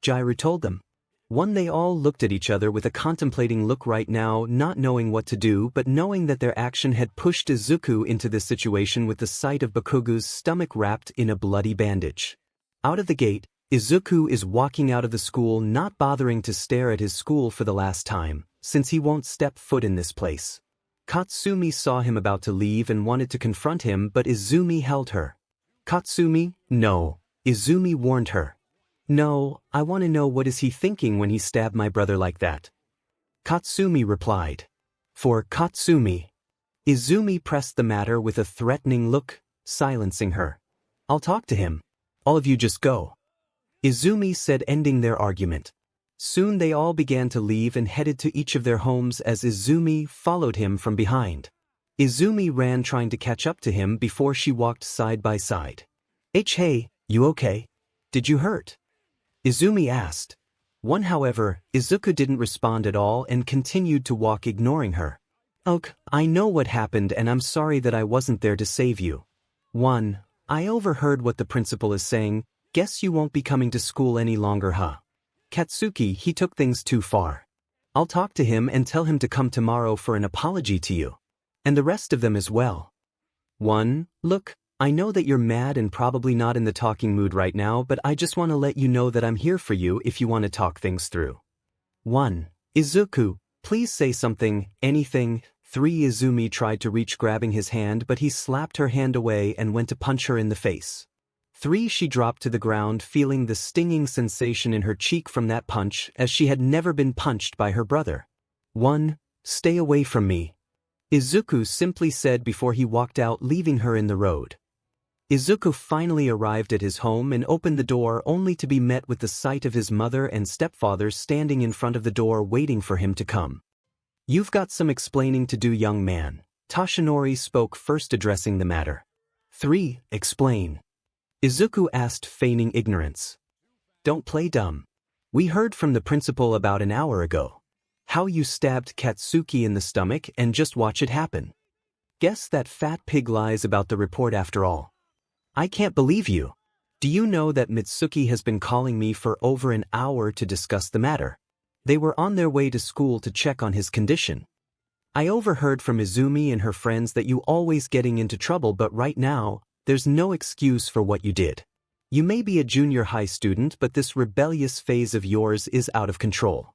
𝗓𝗏 told them. They all looked at each other with a contemplating look right now, not knowing what to do but knowing that their action had pushed Izuku into this situation with the sight of Bakugou's stomach wrapped in a bloody bandage. Out of the gate, Izuku is walking out of the school, not bothering to stare at his school for the last time, since he won't step foot in this place. Katsumi saw him about to leave and wanted to confront him, but Izumi held her. Katsumi, no. Izumi warned her. No, I want to know what is he thinking when he stabbed my brother like that. Katsumi replied. For Katsumi. Izumi pressed the matter with a threatening look, silencing her. I'll talk to him. All of you just go. Izumi said, ending their argument. Soon they all began to leave and headed to each of their homes as Izumi followed him from behind. Izumi ran trying to catch up to him before she walked side by side. Hey, you okay? Did you hurt? Izumi asked. However, Izuku didn't respond at all and continued to walk, ignoring her. "Ok, I know what happened and I'm sorry that I wasn't there to save you." 1. I overheard what the principal is saying. Guess you won't be coming to school any longer, huh? Katsuki, he took things too far. I'll talk to him and tell him to come tomorrow for an apology to you. And the rest of them as well. 1. Look, I know that you're mad and probably not in the talking mood right now, but I just want to let you know that I'm here for you if you want to talk things through. 1. Izuku, please say something, anything. 3. Izumi tried to reach grabbing his hand, but he slapped her hand away and went to punch her in the face. 3. She dropped to the ground, feeling the stinging sensation in her cheek from that punch, as she had never been punched by her brother. 1. Stay away from me, Izuku simply said before he walked out, leaving her in the road. Izuku finally arrived at his home and opened the door only to be met with the sight of his mother and stepfather standing in front of the door waiting for him to come. "You've got some explaining to do, young man," Toshinori spoke first, addressing the matter. 3. Explain, Izuku asked, feigning ignorance. "Don't play dumb. We heard from the principal about an hour ago how you stabbed Katsuki in the stomach, and just watch it happen. Guess that fat pig lies about the report after all. I can't believe you. Do you know that Mitsuki has been calling me for over an hour to discuss the matter? They were on their way to school to check on his condition. I overheard from Izumi and her friends that you always getting into trouble, but right now, there's no excuse for what you did. You may be a junior high student, but this rebellious phase of yours is out of control."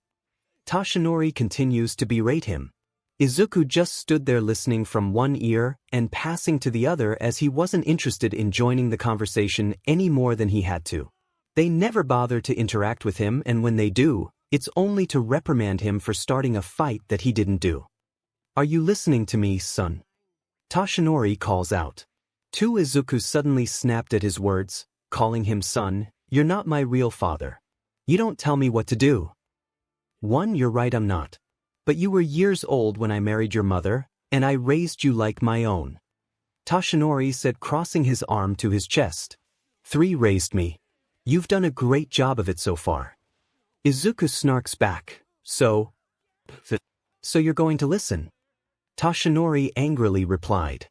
Toshinori continues to berate him. Izuku just stood there listening from one ear and passing to the other, as he wasn't interested in joining the conversation any more than he had to. They never bother to interact with him, and when they do, it's only to reprimand him for starting a fight that he didn't do. "Are you listening to me, son?" Toshinori calls out. 2. Izuku suddenly snapped at his words, calling him son. "You're not my real father. You don't tell me what to do." 1. You're right, I'm not. But you were years old when I married your mother, and I raised you like my own, Toshinori said, crossing his arm to his chest. 3. Raised me. You've done a great job of it so far. Izuku snarks back. So you're going to listen? Toshinori angrily replied.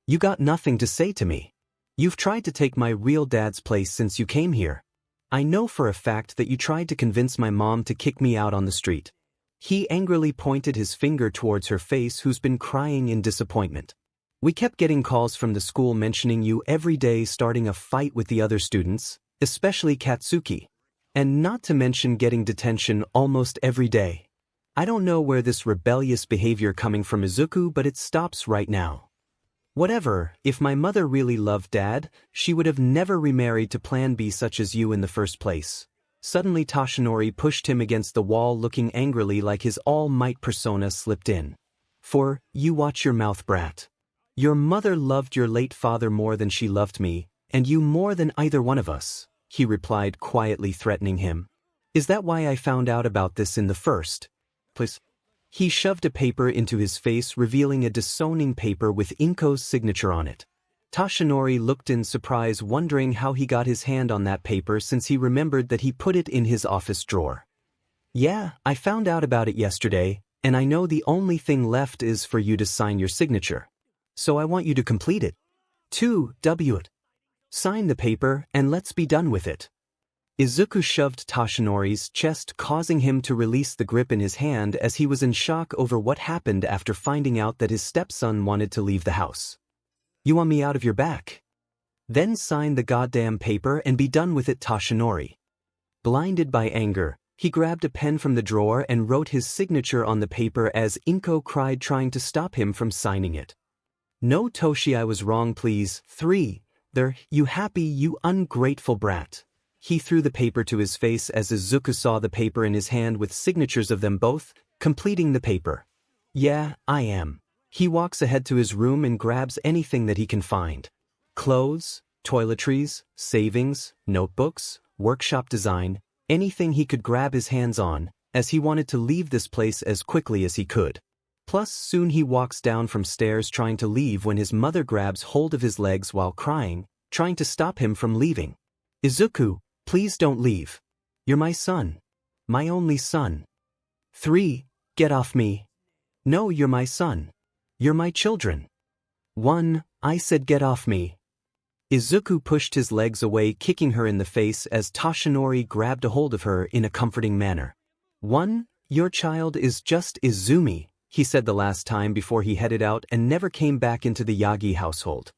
You got nothing to say to me. You've tried to take my real dad's place since you came here. I know for a fact that you tried to convince my mom to kick me out on the street. He angrily pointed his finger towards her face, who's been crying in disappointment. We kept getting calls from the school mentioning you every day, starting a fight with the other students, especially Katsuki. And not to mention getting detention almost every day. I don't know where this rebellious behavior coming from, Izuku, but it stops right now. Whatever, if my mother really loved Dad, she would have never remarried to Plan B such as you in the first place. Suddenly Toshinori pushed him against the wall, looking angrily like his all-might persona slipped in. For, you watch your mouth, brat. Your mother loved your late father more than she loved me, and you more than either one of us, he replied, quietly threatening him. Is that why I found out about this in the first place? He shoved a paper into his face, revealing a disowning paper with Inko's signature on it. Toshinori looked in surprise, wondering how he got his hand on that paper, since he remembered that he put it in his office drawer. Yeah, I found out about it yesterday, and I know the only thing left is for you to sign your signature. So I want you to complete it. 2. Sign the paper, and let's be done with it. Izuku shoved Toshinori's chest, causing him to release the grip in his hand, as he was in shock over what happened after finding out that his stepson wanted to leave the house. You want me out of your back? Then sign the goddamn paper and be done with it, Toshinori. Blinded by anger, he grabbed a pen from the drawer and wrote his signature on the paper as Inko cried, trying to stop him from signing it. No, Toshi, I was wrong, please. 3. You happy, you ungrateful brat. He threw the paper to his face as Izuku saw the paper in his hand with signatures of them both, completing the paper. Yeah, I am. He walks ahead to his room and grabs anything that he can find. Clothes, toiletries, savings, notebooks, workshop design, anything he could grab his hands on, as he wanted to leave this place as quickly as he could. Plus, soon he walks down from stairs trying to leave when his mother grabs hold of his legs while crying, trying to stop him from leaving. Izuku, please don't leave. You're my son. My only son. 3. Get off me. No, you're my son. You're my children. 1, I said get off me. Izuku pushed his legs away, kicking her in the face as Toshinori grabbed a hold of her in a comforting manner. 1, your child is just Izumi, he said the last time before he headed out and never came back into the Yagi household.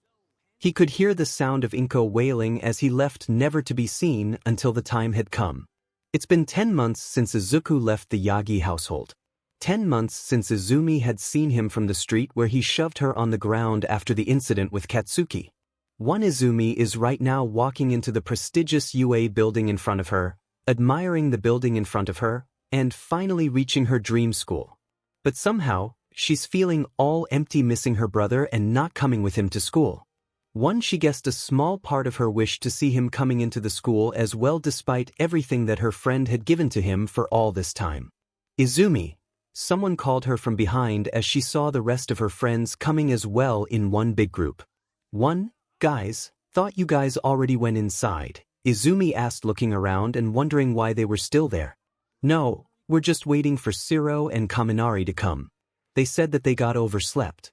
He could hear the sound of Inko wailing as he left, never to be seen until the time had come. It's been 10 months since Izuku left the Yagi household. 10 months since Izumi had seen him from the street where he shoved her on the ground after the incident with Katsuki. 1 Izumi is right now walking into the prestigious UA building in front of her, admiring the building in front of her, and finally reaching her dream school. But somehow, she's feeling all empty, missing her brother and not coming with him to school. 1 She guessed a small part of her wished to see him coming into the school as well, despite everything that her friend had given to him for all this time. Izumi. Someone called her from behind as she saw the rest of her friends coming as well in one big group. 1 Guys, thought you guys already went inside, Izumi asked, looking around and wondering why they were still there. No, we're just waiting for 𝗧𝗏 and Kaminari to come. They said that they got overslept.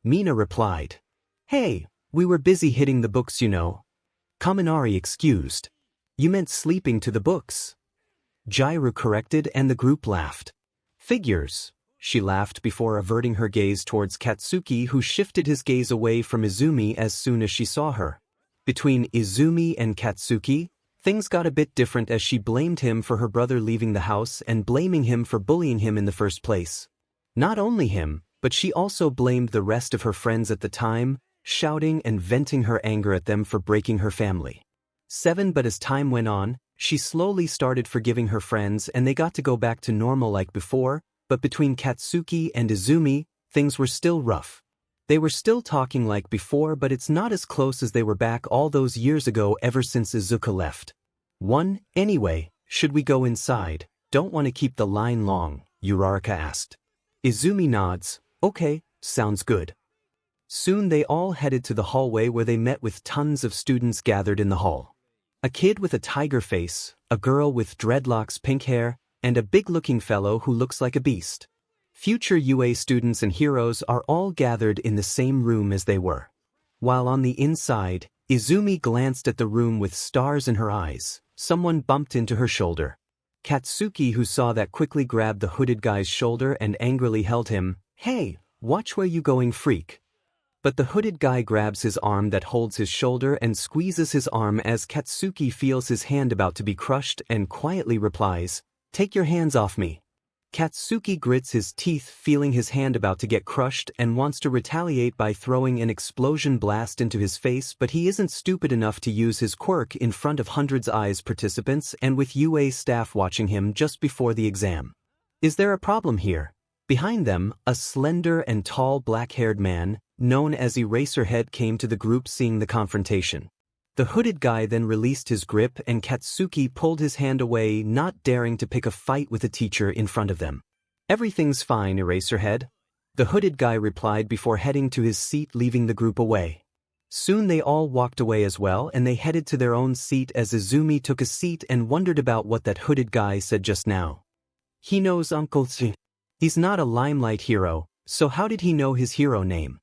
Mina replied. Hey, we were busy hitting the books, you know. Kaminari excused. You meant sleeping to the books. Jdru corrected and the group laughed. Figures, she laughed before averting her gaze towards Katsuki, who shifted his gaze away from Izumi as soon as she saw her. Between Izumi and Katsuki, things got a bit different as she blamed him for her brother leaving the house and blaming him for bullying him in the first place. Not only him, but she also blamed the rest of her friends at the time, shouting and venting her anger at them for breaking her family. 7 But as time went on, she slowly started forgiving her friends and they got to go back to normal like before, but between Katsuki and Izumi, things were still rough. They were still talking like before, but it's not as close as they were back all those years ago ever since Izuku left. 1 Anyway, should we go inside? Don't want to keep the line long, Uraraka asked. Izumi nods. Okay, sounds good. Soon they all headed to the hallway where they met with tons of students gathered in the hall. A kid with a tiger face, a girl with dreadlocks, pink hair, and a big-looking fellow who looks like a beast. Future UA students and heroes are all gathered in the same room as they were. While on the inside, Izumi glanced at the room with stars in her eyes. Someone bumped into her shoulder. Katsuki, who saw that, quickly grabbed the hooded guy's shoulder and angrily held him. Hey, watch where you going, freak. But the hooded guy grabs his arm that holds his shoulder and squeezes his arm as Katsuki feels his hand about to be crushed and quietly replies, Take your hands off me. Katsuki grits his teeth, feeling his hand about to get crushed, and wants to retaliate by throwing an explosion blast into his face, but he isn't stupid enough to use his quirk in front of hundreds of eyes participants and with UA staff watching him just before the exam. Is there a problem here? Behind them, a slender and tall black-haired man, known as Eraserhead, came to the group, seeing the confrontation. The hooded guy then released his grip and Katsuki pulled his hand away, not daring to pick a fight with a teacher in front of them. Everything's fine, Eraserhead, the hooded guy replied before heading to his seat, leaving the group away. Soon they all walked away as well and they headed to their own seat as Izumi took a seat and wondered about what that hooded guy said just now. He knows Uncle Ch. He's not a limelight hero, so how did he know his hero name?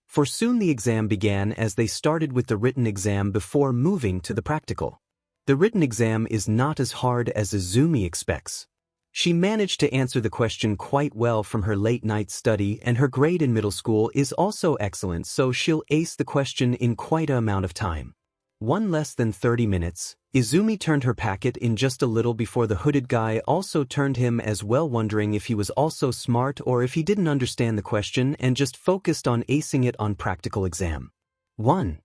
For soon the exam began as they started with the written exam before moving to the practical. The written exam is not as hard as Izumi expects. She managed to answer the question quite well from her late-night study, and her grade in middle school is also excellent, so she'll ace the question in quite an amount of time. 1 less than 30 minutes, Izumi turned her packet in just a little before the hooded guy also turned him as well, wondering if he was also smart or if he didn't understand the question and just focused on acing it on practical exam. 1.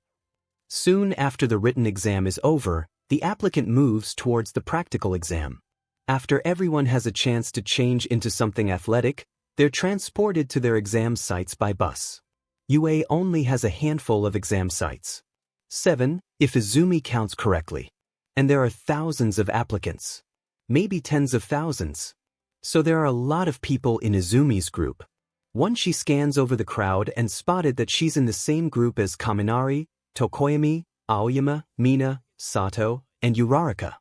Soon after the written exam is over, the applicant moves towards the practical exam. After everyone has a chance to change into something athletic, they're transported to their exam sites by bus. UA only has a handful of exam sites. 7, if Izumi counts correctly. And there are thousands of applicants. Maybe tens of thousands. So there are a lot of people in Izumi's group. 1 She scans over the crowd and spotted that she's in the same group as Kaminari, Tokoyami, Aoyama, Mina, Sato, and Uraraka.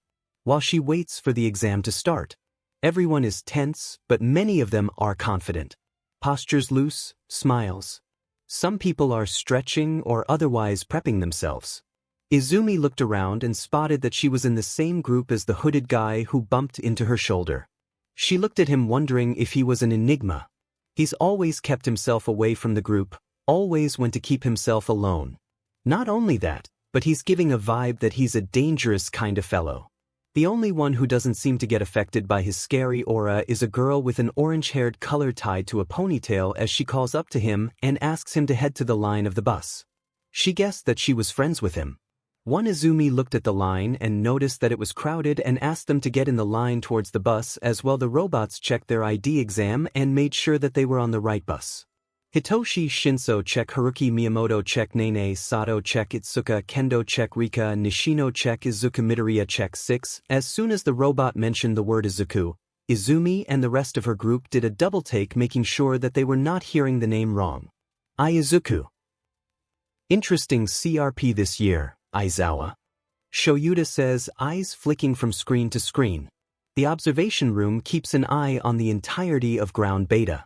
While she waits for the exam to start, everyone is tense, but many of them are confident. postures loose, smiles. Some people are stretching or otherwise prepping themselves. Izumi looked around and spotted that she was in the same group as the hooded guy who bumped into her shoulder. She looked at him wondering if he was an enigma. He's always kept himself away from the group, always went to keep himself alone. Not only that, but he's giving a vibe that he's a dangerous kind of fellow. The only one who doesn't seem to get affected by his scary aura is a girl with an orange-haired color tied to a ponytail as she calls up to him and asks him to head to the line of the bus. She guessed that she was friends with him. One Izumi looked at the line and noticed that it was crowded and asked them to get in the line towards the bus as well. The robots checked their ID exam and made sure that they were on the right bus. Hitoshi Shinso check Haruki Miyamoto check Nene Sato check Itsuka Kendo check Rika Nishino check Izuku Midoriya check 6. As soon as the robot mentioned the word Izuku, Izumi and the rest of her group did a double take, making sure that they were not hearing the name wrong. Izuku. Interesting CRP this year, Aizawa. Shoyuta says, eyes flicking from screen to screen. The observation room keeps an eye on the entirety of ground beta.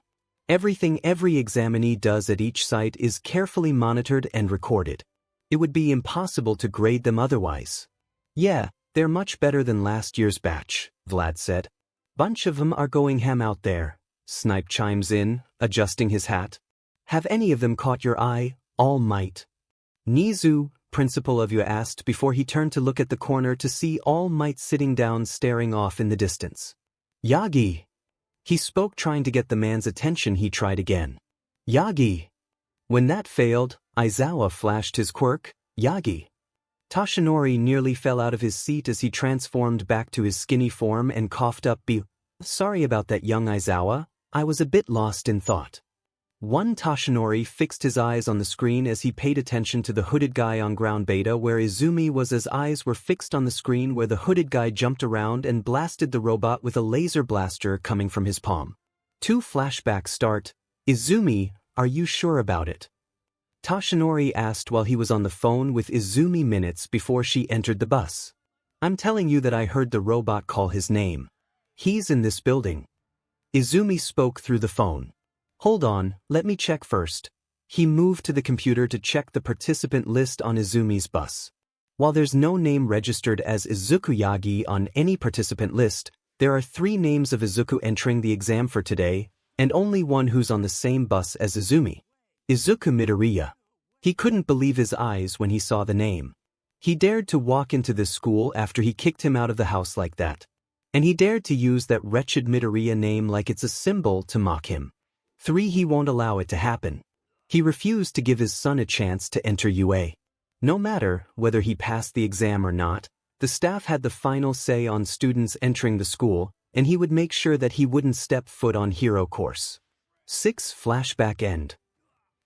Everything every examinee does at each site is carefully monitored and recorded. It would be impossible to grade them otherwise. Yeah, they're much better than last year's batch, Vlad said. Bunch of them are going ham out there, Snipe chimes in, adjusting his hat. Have any of them caught your eye, All Might? Nizu, principal of you, asked before he turned to look at the corner to see All Might sitting down staring off in the distance. Yagi. He spoke, trying to get the man's attention. He tried again. Yagi. When that failed, Aizawa flashed his quirk, Yagi. Toshinori nearly fell out of his seat as he transformed back to his skinny form and coughed up. Sorry about that, young Aizawa, I was a bit lost in thought. One Toshinori fixed his eyes on the screen as he paid attention to the hooded guy on ground beta, where Izumi was. His eyes were fixed on the screen where the hooded guy jumped around and blasted the robot with a laser blaster coming from his palm. 2 flashbacks start. Izumi, are you sure about it? Toshinori asked while he was on the phone with Izumi minutes before she entered the bus. I'm telling you that I heard the robot call his name. He's in this building. Izumi spoke through the phone. Hold on, let me check first. He moved to the computer to check the participant list on Izumi's bus. While there's no name registered as Izuku Yagi on any participant list, there are 3 names of Izuku entering the exam for today, and only one who's on the same bus as Izumi. Izuku Midoriya. He couldn't believe his eyes when he saw the name. He dared to walk into this school after he kicked him out of the house like that. And he dared to use that wretched Midoriya name like it's a symbol to mock him. 3. He won't allow it to happen. He refused to give his son a chance to enter UA. No matter whether he passed the exam or not, the staff had the final say on students entering the school, and he would make sure that he wouldn't step foot on hero course. 6. Flashback end.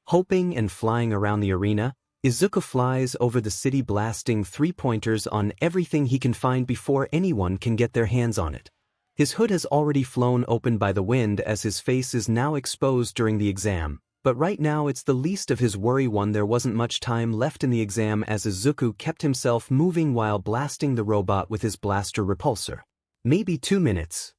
Hoping and flying around the arena, Izuku flies over the city, blasting 3-pointers on everything he can find before anyone can get their hands on it. His hood has already flown open by the wind as his face is now exposed during the exam, but right now it's the least of his worry. There wasn't much time left in the exam as Izuku kept himself moving while blasting the robot with his blaster repulsor. Maybe 2 minutes.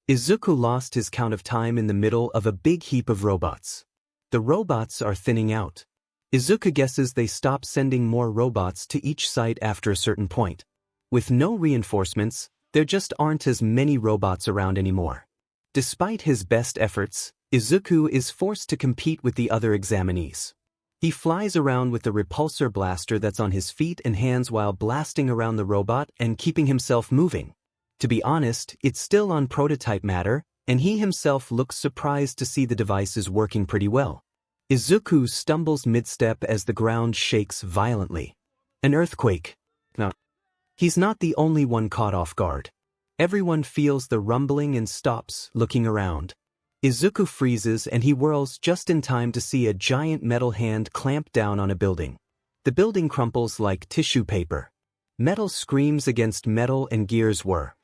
Izuku lost his count of time in the middle of a big heap of robots. The robots are thinning out. Izuku guesses they stop sending more robots to each site after a certain point. With no reinforcements, there just aren't as many robots around anymore. Despite his best efforts, Izuku is forced to compete with the other examinees. He flies around with the repulsor blaster that's on his feet and hands while blasting around the robot and keeping himself moving. To be honest, it's still on prototype matter, and he himself looks surprised to see the device is working pretty well. Izuku stumbles mid-step as the ground shakes violently. An earthquake. No. He's not the only one caught off guard. Everyone feels the rumbling and stops, looking around. Izuku freezes and he whirls just in time to see a giant metal hand clamp down on a building. The building crumples like tissue paper. Metal screams against metal and gears whir.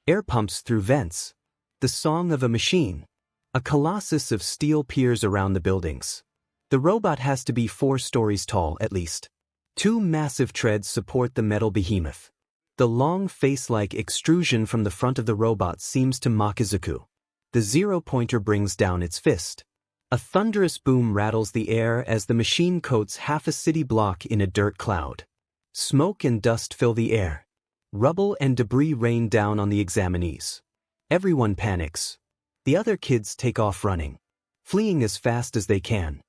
Air pumps through vents. The song of a machine. A colossus of steel peers around the buildings. The robot has to be 4 stories tall at least. 2 massive treads support the metal behemoth. The long face-like extrusion from the front of the robot seems to mock Izuku. The 0-pointer brings down its fist. A thunderous boom rattles the air as the machine coats half a city block in a dirt cloud. Smoke and dust fill the air. Rubble and debris rain down on the examinees. Everyone panics. The other kids take off running, fleeing as fast as they can.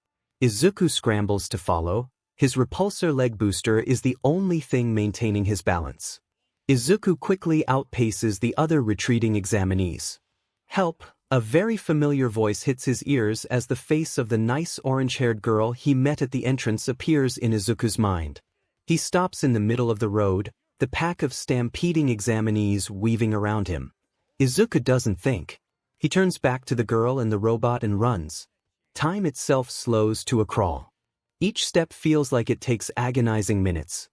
Izuku scrambles to follow. His repulsor leg booster is the only thing maintaining his balance. Izuku quickly outpaces the other retreating examinees. Help! A very familiar voice hits his ears as the face of the nice orange-haired girl he met at the entrance appears in Izuku's mind. He stops in the middle of the road, the pack of stampeding examinees weaving around him. Izuku doesn't think. He turns back to the girl and the robot and runs. Time itself slows to a crawl. Each step feels like it takes agonizing minutes.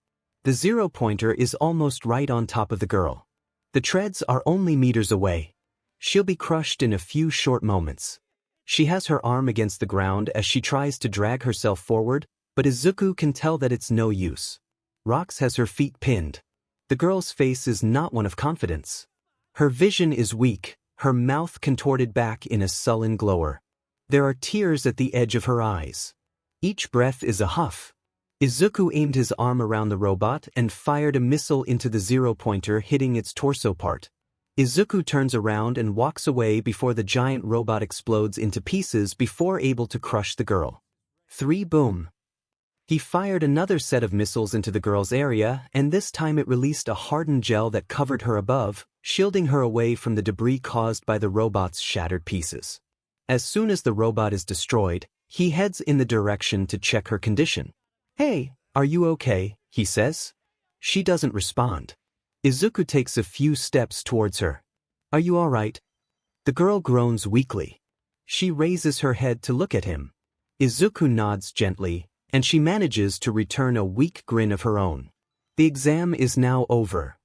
The 0 pointer is almost right on top of the girl. The treads are only meters away. She'll be crushed in a few short moments. She has her arm against the ground as she tries to drag herself forward, but Izuku can tell that it's no use. Rox has her feet pinned. The girl's face is not one of confidence. Her vision is weak, her mouth contorted back in a sullen glower. There are tears at the edge of her eyes. Each breath is a huff. Izuku aimed his arm around the robot and fired a missile into the 0 pointer, hitting its torso part. Izuku turns around and walks away before the giant robot explodes into pieces before able to crush the girl. 3 boom. He fired another set of missiles into the girl's area, and this time it released a hardened gel that covered her above, shielding her away from the debris caused by the robot's shattered pieces. As soon as the robot is destroyed, he heads in the direction to check her condition. "Hey, are you okay?" he says. She doesn't respond. Izuku takes a few steps towards her. "Are you all right?" The girl groans weakly. She raises her head to look at him. Izuku nods gently, and she manages to return a weak grin of her own. The exam is now over.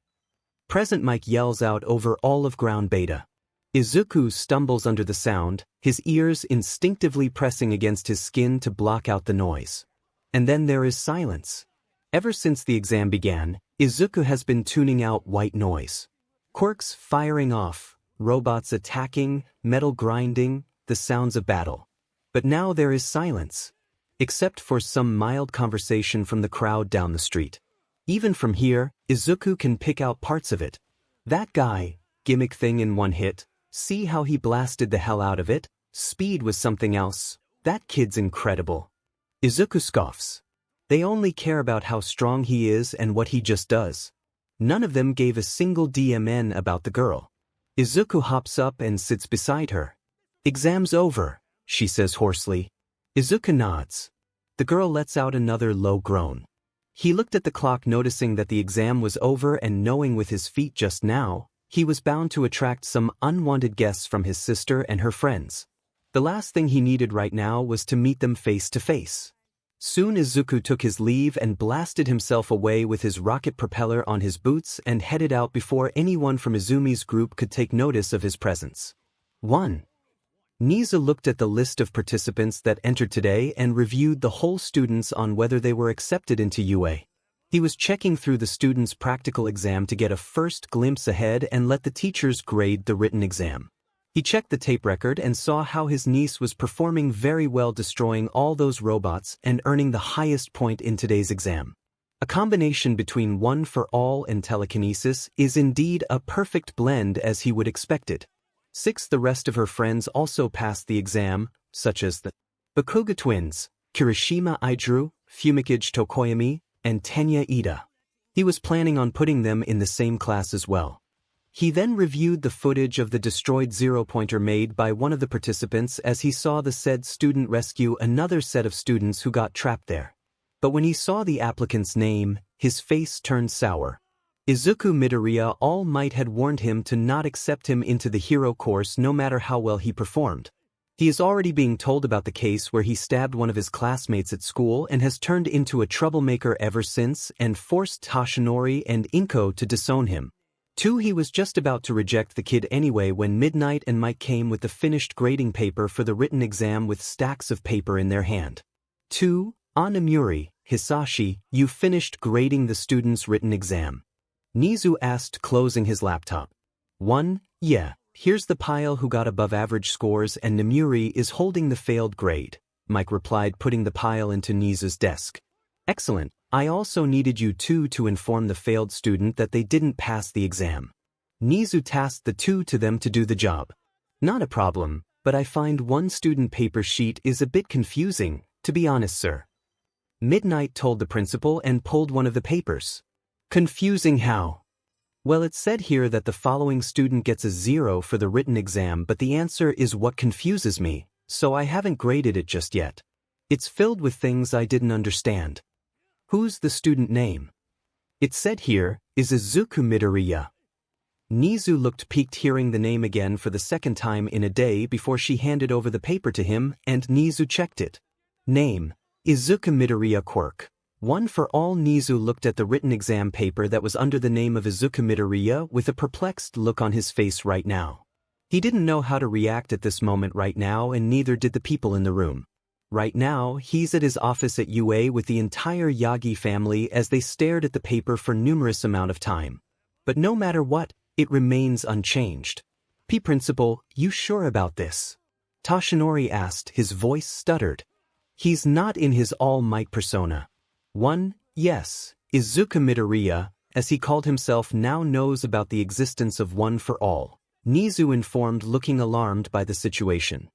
Present Mike yells out over all of ground beta. Izuku stumbles under the sound, his ears instinctively pressing against his skin to block out the noise. And then there is silence. Ever since the exam began, Izuku has been tuning out white noise. Quirks firing off, robots attacking, metal grinding, the sounds of battle. But now there is silence, except for some mild conversation from the crowd down the street. Even from here, Izuku can pick out parts of it. "That guy, gimmick thing in one hit, see how he blasted the hell out of it? Speed was something else. That kid's incredible." Izuku scoffs. They only care about how strong he is and what he just does. None of them gave a single DMN about the girl. Izuku hops up and sits beside her. "Exam's over," she says hoarsely. Izuku nods. The girl lets out another low groan. He looked at the clock, noticing that the exam was over, and knowing with his feat just now, he was bound to attract some unwanted guests from his sister and her friends. The last thing he needed right now was to meet them face to face. Soon Izuku took his leave and blasted himself away with his rocket propeller on his boots and headed out before anyone from Izumi's group could take notice of his presence. 1. 𝗍𝗳 looked at the list of participants that entered today and reviewed the whole students on whether they were accepted into UA. He was checking through the students' practical exam to get a first glimpse ahead and let the teachers grade the written exam. He checked the tape record and saw how his niece was performing very well, destroying all those robots and earning the highest point in today's exam. A combination between One for All and telekinesis is indeed a perfect blend, as he would expect it. 6. The rest of her friends also passed the exam, such as the Bakugou twins, Kirishima Idru, 𝗵𝗃𝗫 Tokoyami, and Tenya Ida. He was planning on putting them in the same class as well. He then reviewed the footage of the destroyed 0 pointer made by one of the participants, as he saw the said student rescue another set of students who got trapped there. But when he saw the applicant's name, his face turned sour. Izuku Midoriya All Might had warned him to not accept him into the hero course no matter how well he performed. He is already being told about the case where he stabbed one of his classmates at school and has turned into a troublemaker ever since and forced Tashinori and Inko to disown him. 2. He was just about to reject the kid anyway when Midnight and Mike came with the finished grading paper for the written exam with stacks of paper in their hand. 2. Anamuri, Hisashi, you finished grading the students' written exam? 𝗍𝗳 asked, closing his laptop. 1. Yeah, here's the pile who got above average scores and 𝗵𝗃 is holding the failed grade, Mike replied, putting the pile into 𝗍's desk. Excellent, I also needed you two to inform the failed student that they didn't pass the exam. 𝗍 tasked the two to them to do the job. Not a problem, but I find one student paper sheet is a bit confusing, to be honest, sir. Midnight told the principal and pulled one of the papers. Confusing how? Well, it said here that the following student gets a 0 for the written exam, but the answer is what confuses me, so I haven't graded it just yet. It's filled with things I didn't understand. Who's the student name? It said here, Izuku Midoriya. 𝗍 looked piqued hearing the name again for the second time in a day before she handed over the paper to him, and 𝗍 checked it. Name, Izuku Midoriya. Quirk. One for all. 𝗍 looked at the written exam paper that was under the name of Izuku Midoriya with a perplexed look on his face right now. He didn't know how to react at this moment right now, and neither did the people in the room. Right now, he's at his office at UA with the entire Yagi family as they stared at the paper for numerous amount of time. But no matter what, it remains unchanged. Principal, you sure about this? Toshinori asked, his voice stuttered. He's not in his all-might persona. Yes, Izuku Midoriya, as he called himself, now knows about the existence of one for all, 𝗍 informed, looking alarmed by the situation.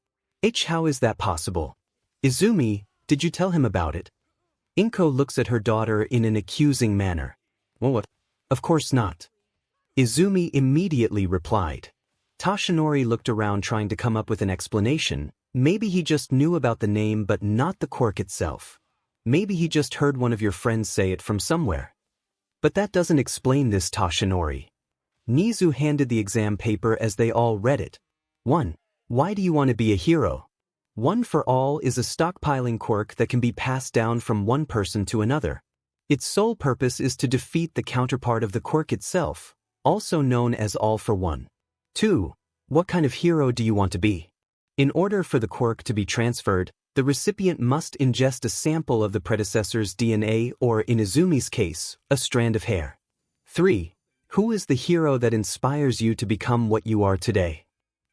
How is that possible? Izumi, did you tell him about it? Inko looks at her daughter in an accusing manner. What? Of course not. Izumi immediately replied. Toshinori looked around trying to come up with an explanation. Maybe he just knew about the name but not the quirk itself. Maybe he just heard one of your friends say it from somewhere. But that doesn't explain this, Toshinori. 𝗍 handed the exam paper as they all read it. 1. Why do you want to be a hero? One for all is a stockpiling quirk that can be passed down from one person to another. Its sole purpose is to defeat the counterpart of the quirk itself, also known as all for one. 2. What kind of hero do you want to be? In order for the quirk to be transferred, the recipient must ingest a sample of the predecessor's DNA, or in Izumi's case, a strand of hair. 3. Who is the hero that inspires you to become what you are today?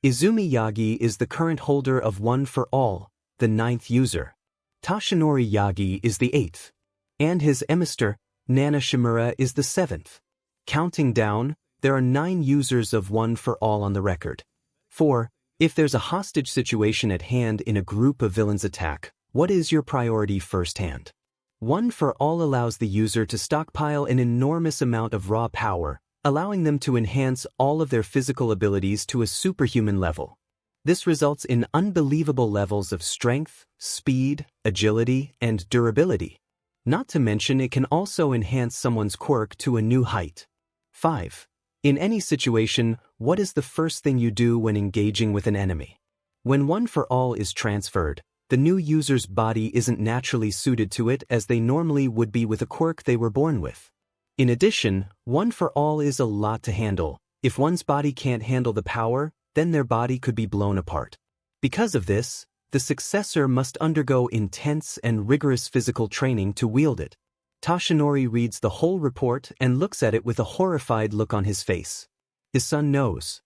Izumi Yagi is the current holder of One for All, the 9th user. Toshinori Yagi is the 8th. And his emissary, Nana Shimura, is the 7th. Counting down, there are 9 users of One for All on the record. 4. If there's a hostage situation at hand in a group of villains attack, what is your priority firsthand? One for All allows the user to stockpile an enormous amount of raw power, allowing them to enhance all of their physical abilities to a superhuman level. This results in unbelievable levels of strength, speed, agility, and durability. Not to mention it can also enhance someone's quirk to a new height. 5. In any situation, what is the first thing you do when engaging with an enemy? When One for All is transferred, the new user's body isn't naturally suited to it as they normally would be with a quirk they were born with. In addition, One for All is a lot to handle. If one's body can't handle the power, then their body could be blown apart. Because of this, the successor must undergo intense and rigorous physical training to wield it. Toshinori reads the whole report and looks at it with a horrified look on his face. His son knows.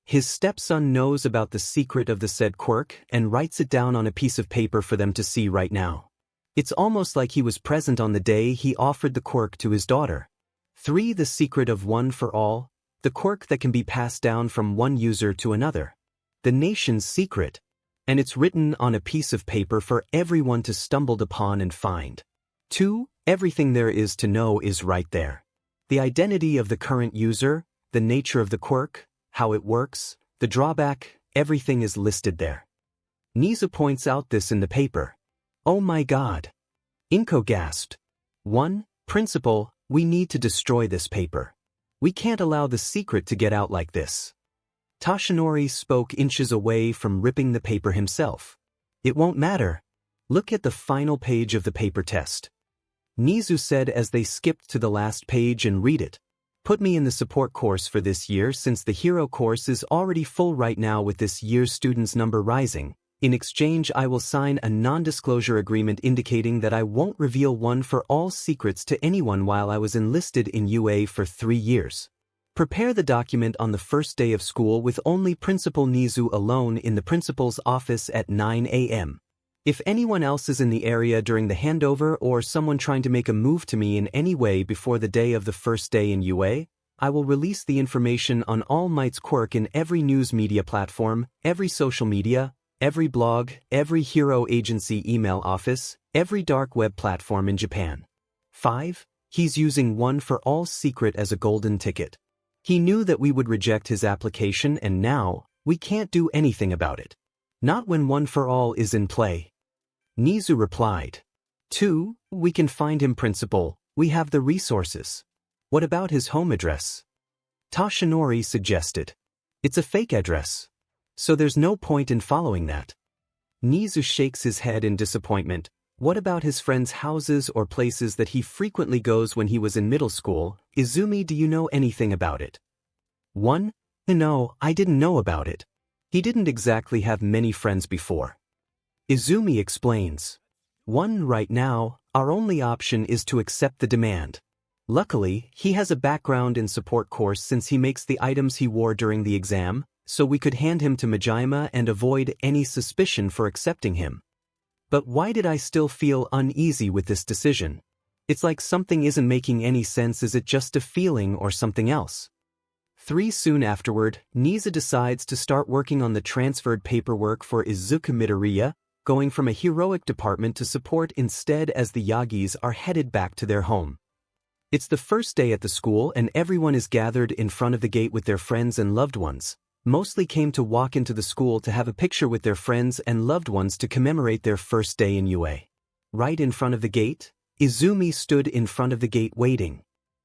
His stepson knows about the secret of the said quirk and writes it down on a piece of paper for them to see right now. It's almost like he was present on the day he offered the quirk to his daughter. 3. The secret of One for All, the quirk that can be passed down from one user to another. The nation's secret. And it's written on a piece of paper for everyone to stumble upon and find. 2. Everything there is to know is right there. The identity of the current user, the nature of the quirk, how it works, the drawback, everything is listed there. 𝗍 points out this in the paper. Oh my God. Inko gasped. 1. Principal, we need to destroy this paper. We can't allow the secret to get out like this. Toshinori spoke inches away from ripping the paper himself. It won't matter. Look at the final page of the paper test. 𝗍 said as they skipped to the last page and read it. Put me in the support course for this year since the hero course is already full right now with this year's students' number rising. In exchange I will sign a non-disclosure agreement indicating that I won't reveal One for All secrets to anyone while I was enlisted in UA for 3 years. Prepare the document on the first day of school with only Principal Nizu alone in the principal's office at 9 a.m. If anyone else is in the area during the handover or someone trying to make a move to me in any way before the day of the first day in UA, I will release the information on 𝗕𝗏𝗧𝗏𝗧 in every news media platform, every social media, every blog, every hero agency email office, every dark web platform in Japan. 5. He's using one for all secret as a golden ticket. He knew that we would reject his application and now, we can't do anything about it. Not when one for all is in play. Nizu replied. 2. We can find him, principal. We have the resources. What about his home address? Toshinori suggested. It's a fake address. So there's no point in following that. Nizu shakes his head in disappointment. What about his friends' houses or places that he frequently goes when he was in middle school? Izumi, do you know anything about it? 1. No, I didn't know about it. He didn't exactly have many friends before. Izumi explains. 1. Right now, our only option is to accept the demand. Luckily, he has a background in support course since he makes the items he wore during the exam, so we could hand him to Myheroacademia and avoid any suspicion for accepting him. But why did I still feel uneasy with this decision? It's like something isn't making any sense. Is it just a feeling or something else? 3. Soon afterward, Nizu decides to start working on the transferred paperwork for Izuku Midoriya, going from a heroic department to support instead as the Yagis are headed back to their home. It's the first day at the school and everyone is gathered in front of the gate with their friends and loved ones. Mostly came to walk into the school to have a picture with their friends and loved ones to commemorate their first day in UA. Right in front of the gate, Izumi stood in front of the gate waiting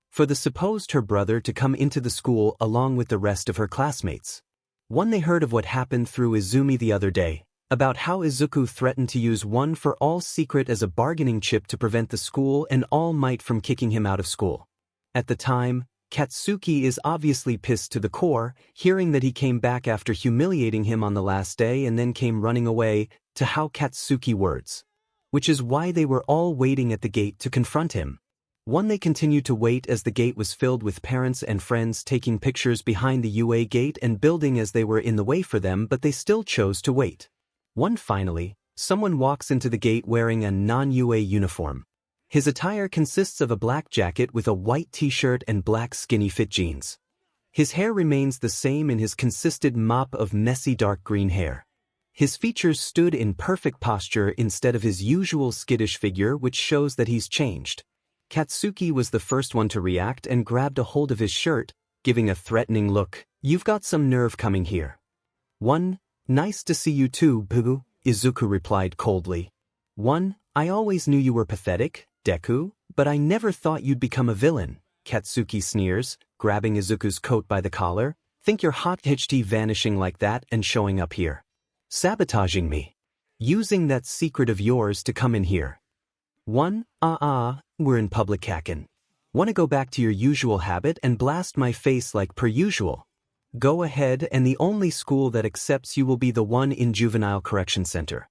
for the supposed her brother to come into the school along with the rest of her classmates. One, they heard of what happened through Izumi the other day, about how Izuku threatened to use one for all secret as a bargaining chip to prevent the school and All Might from kicking him out of school. At the time, Katsuki is obviously pissed to the core, hearing that he came back after humiliating him on the last day and then came running away, to how Katsuki words. Which is why they were all waiting at the gate to confront him. 1. They continued to wait as the gate was filled with parents and friends taking pictures behind the UA gate and building as they were in the way for them, but they still chose to wait. 1. Finally, someone walks into the gate wearing a non-UA uniform. His attire consists of a black jacket with a white t-shirt and black skinny fit jeans. His hair remains the same in his consistent mop of messy dark green hair. His features stood in perfect posture instead of his usual skittish figure, which shows that he's changed. Katsuki was the first one to react and grabbed a hold of his shirt, giving a threatening look. You've got some nerve coming here. 1. Nice to see you too, boo, Izuku replied coldly. 1. I always knew you were pathetic, Deku, but I never thought you'd become a villain, Katsuki sneers, grabbing Izuku's coat by the collar. Think you're 𝗧𝗵𝗲 vanishing like that and showing up here. Sabotaging me. Using that secret of yours to come in here. 1. We're in public Kaken. Wanna go back to your usual habit and blast my face like per usual? Go ahead, and the only school that accepts you will be the one in Juvenile Correction Center.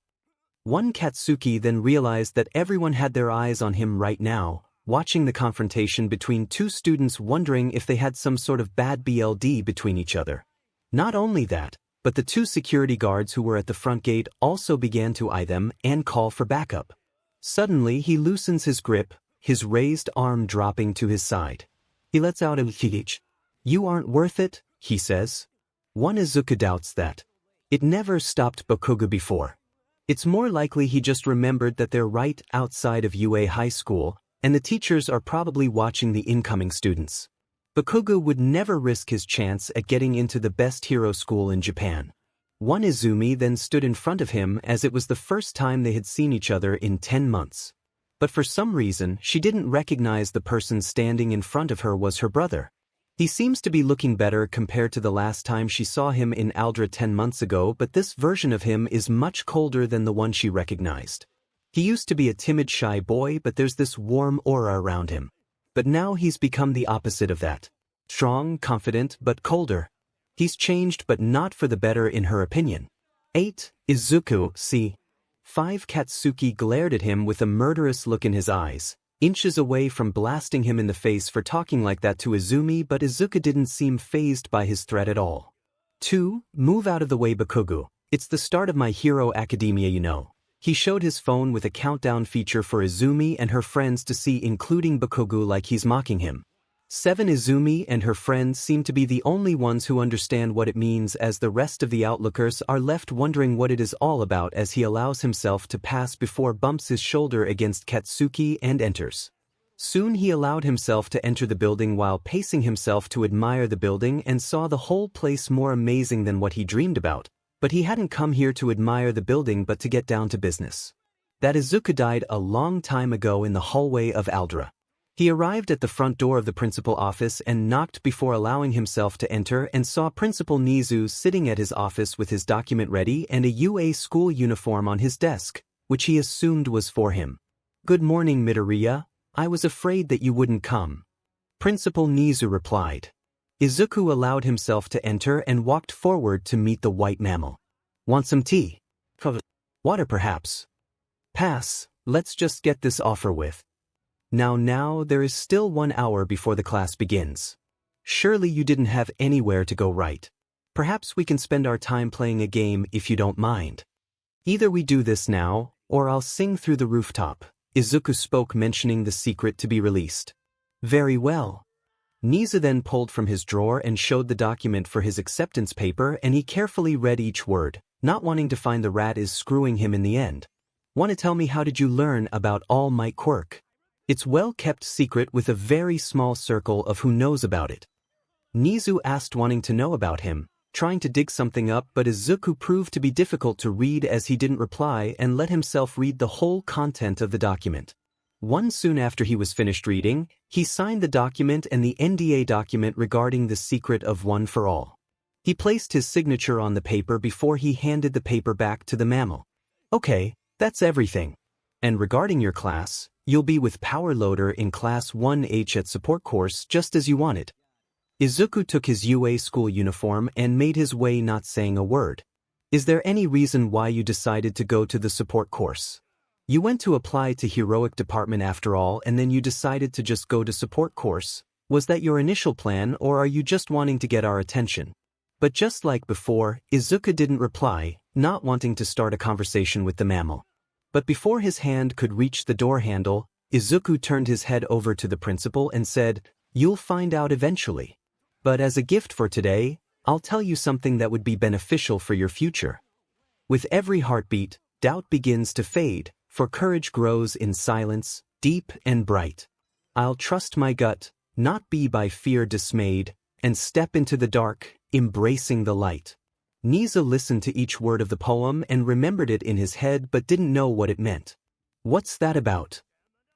1. Katsuki then realized that everyone had their eyes on him right now, watching the confrontation between two students, wondering if they had some sort of bad BLD between each other. Not only that, but the two security guards who were at the front gate also began to eye them and call for backup. Suddenly he loosens his grip, his raised arm dropping to his side. He lets out a 𝗕𝗁𝗕𝗁. You aren't worth it, he says. 1. Izuku doubts that. It never stopped Bakugou before. It's more likely he just remembered that they're right outside of UA High School, and the teachers are probably watching the incoming students. Bakugou would never risk his chance at getting into the best hero school in Japan. 1. Izumi then stood in front of him as it was the first time they had seen each other in 10 months. But for some reason, she didn't recognize the person standing in front of her was her brother. He seems to be looking better compared to the last time she saw him in Aldera 10 months ago, but this version of him is much colder than the one she recognized. He used to be a timid, shy boy, but there's this warm aura around him. But now he's become the opposite of that. Strong, confident, but colder. He's changed, but not for the better in her opinion. 8. Izuku, see. 5. Katsuki glared at him with a murderous look in his eyes. inches away from blasting him in the face for talking like that to Izumi, but Izuku didn't seem fazed by his threat at all. 2. Move out of the way, Bakugou. It's the start of My Hero Academia, you know. He showed his phone with a countdown feature for Izumi and her friends to see, including Bakugou, like he's mocking him. 7. Izumi and her friends seem to be the only ones who understand what it means, as the rest of the outlookers are left wondering what it is all about, as he allows himself to pass before bumps his shoulder against Katsuki and enters. Soon he allowed himself to enter the building while pacing himself to admire the building and saw the whole place more amazing than what he dreamed about, but he hadn't come here to admire the building but to get down to business. That Izuku died a long time ago in the hallway of Aldera. He arrived at the front door of the principal office and knocked before allowing himself to enter, and saw Principal Nizu sitting at his office with his document ready and a UA school uniform on his desk, which he assumed was for him. "Good morning, Midoriya. I was afraid that you wouldn't come," Principal Nizu replied. Izuku allowed himself to enter and walked forward to meet the white mammal. "Want some tea? Water perhaps?" "Pass, let's just get this over with. Now, there is still 1 hour before the class begins. Surely you didn't have anywhere to go, right? Perhaps we can spend our time playing a game if you don't mind. Either we do this now, or I'll sing through the rooftop," Izuku spoke, mentioning the secret to be released. "Very well." Nizu then pulled from his drawer and showed the document for his acceptance paper, and he carefully read each word, not wanting to find the rat is screwing him in the end. "Want to tell me how did you learn about All Might Quirk? It's well-kept secret with a very small circle of who knows about it." Nizu asked, wanting to know about him, trying to dig something up, but Izuku proved to be difficult to read as he didn't reply and let himself read the whole content of the document. Soon after he was finished reading, he signed the document and the NDA document regarding the secret of One for All. He placed his signature on the paper before he handed the paper back to the mammal. "Okay, that's everything. And regarding your class, you'll be with Power Loader in Class 1H at support course, just as you wanted." Izuku took his UA school uniform and made his way, not saying a word. "Is there any reason why you decided to go to the support course? You went to apply to heroic department after all, and then you decided to just go to support course. Was that your initial plan, or are you just wanting to get our attention?" But just like before, Izuku didn't reply, not wanting to start a conversation with the mammal. But before his hand could reach the door handle, Izuku turned his head over to the principal and said, "You'll find out eventually. But as a gift for today, I'll tell you something that would be beneficial for your future. With every heartbeat, doubt begins to fade, for courage grows in silence, deep and bright. I'll trust my gut, not be by fear dismayed, and step into the dark, embracing the light." Nizu listened to each word of the poem and remembered it in his head but didn't know what it meant. "What's that about?"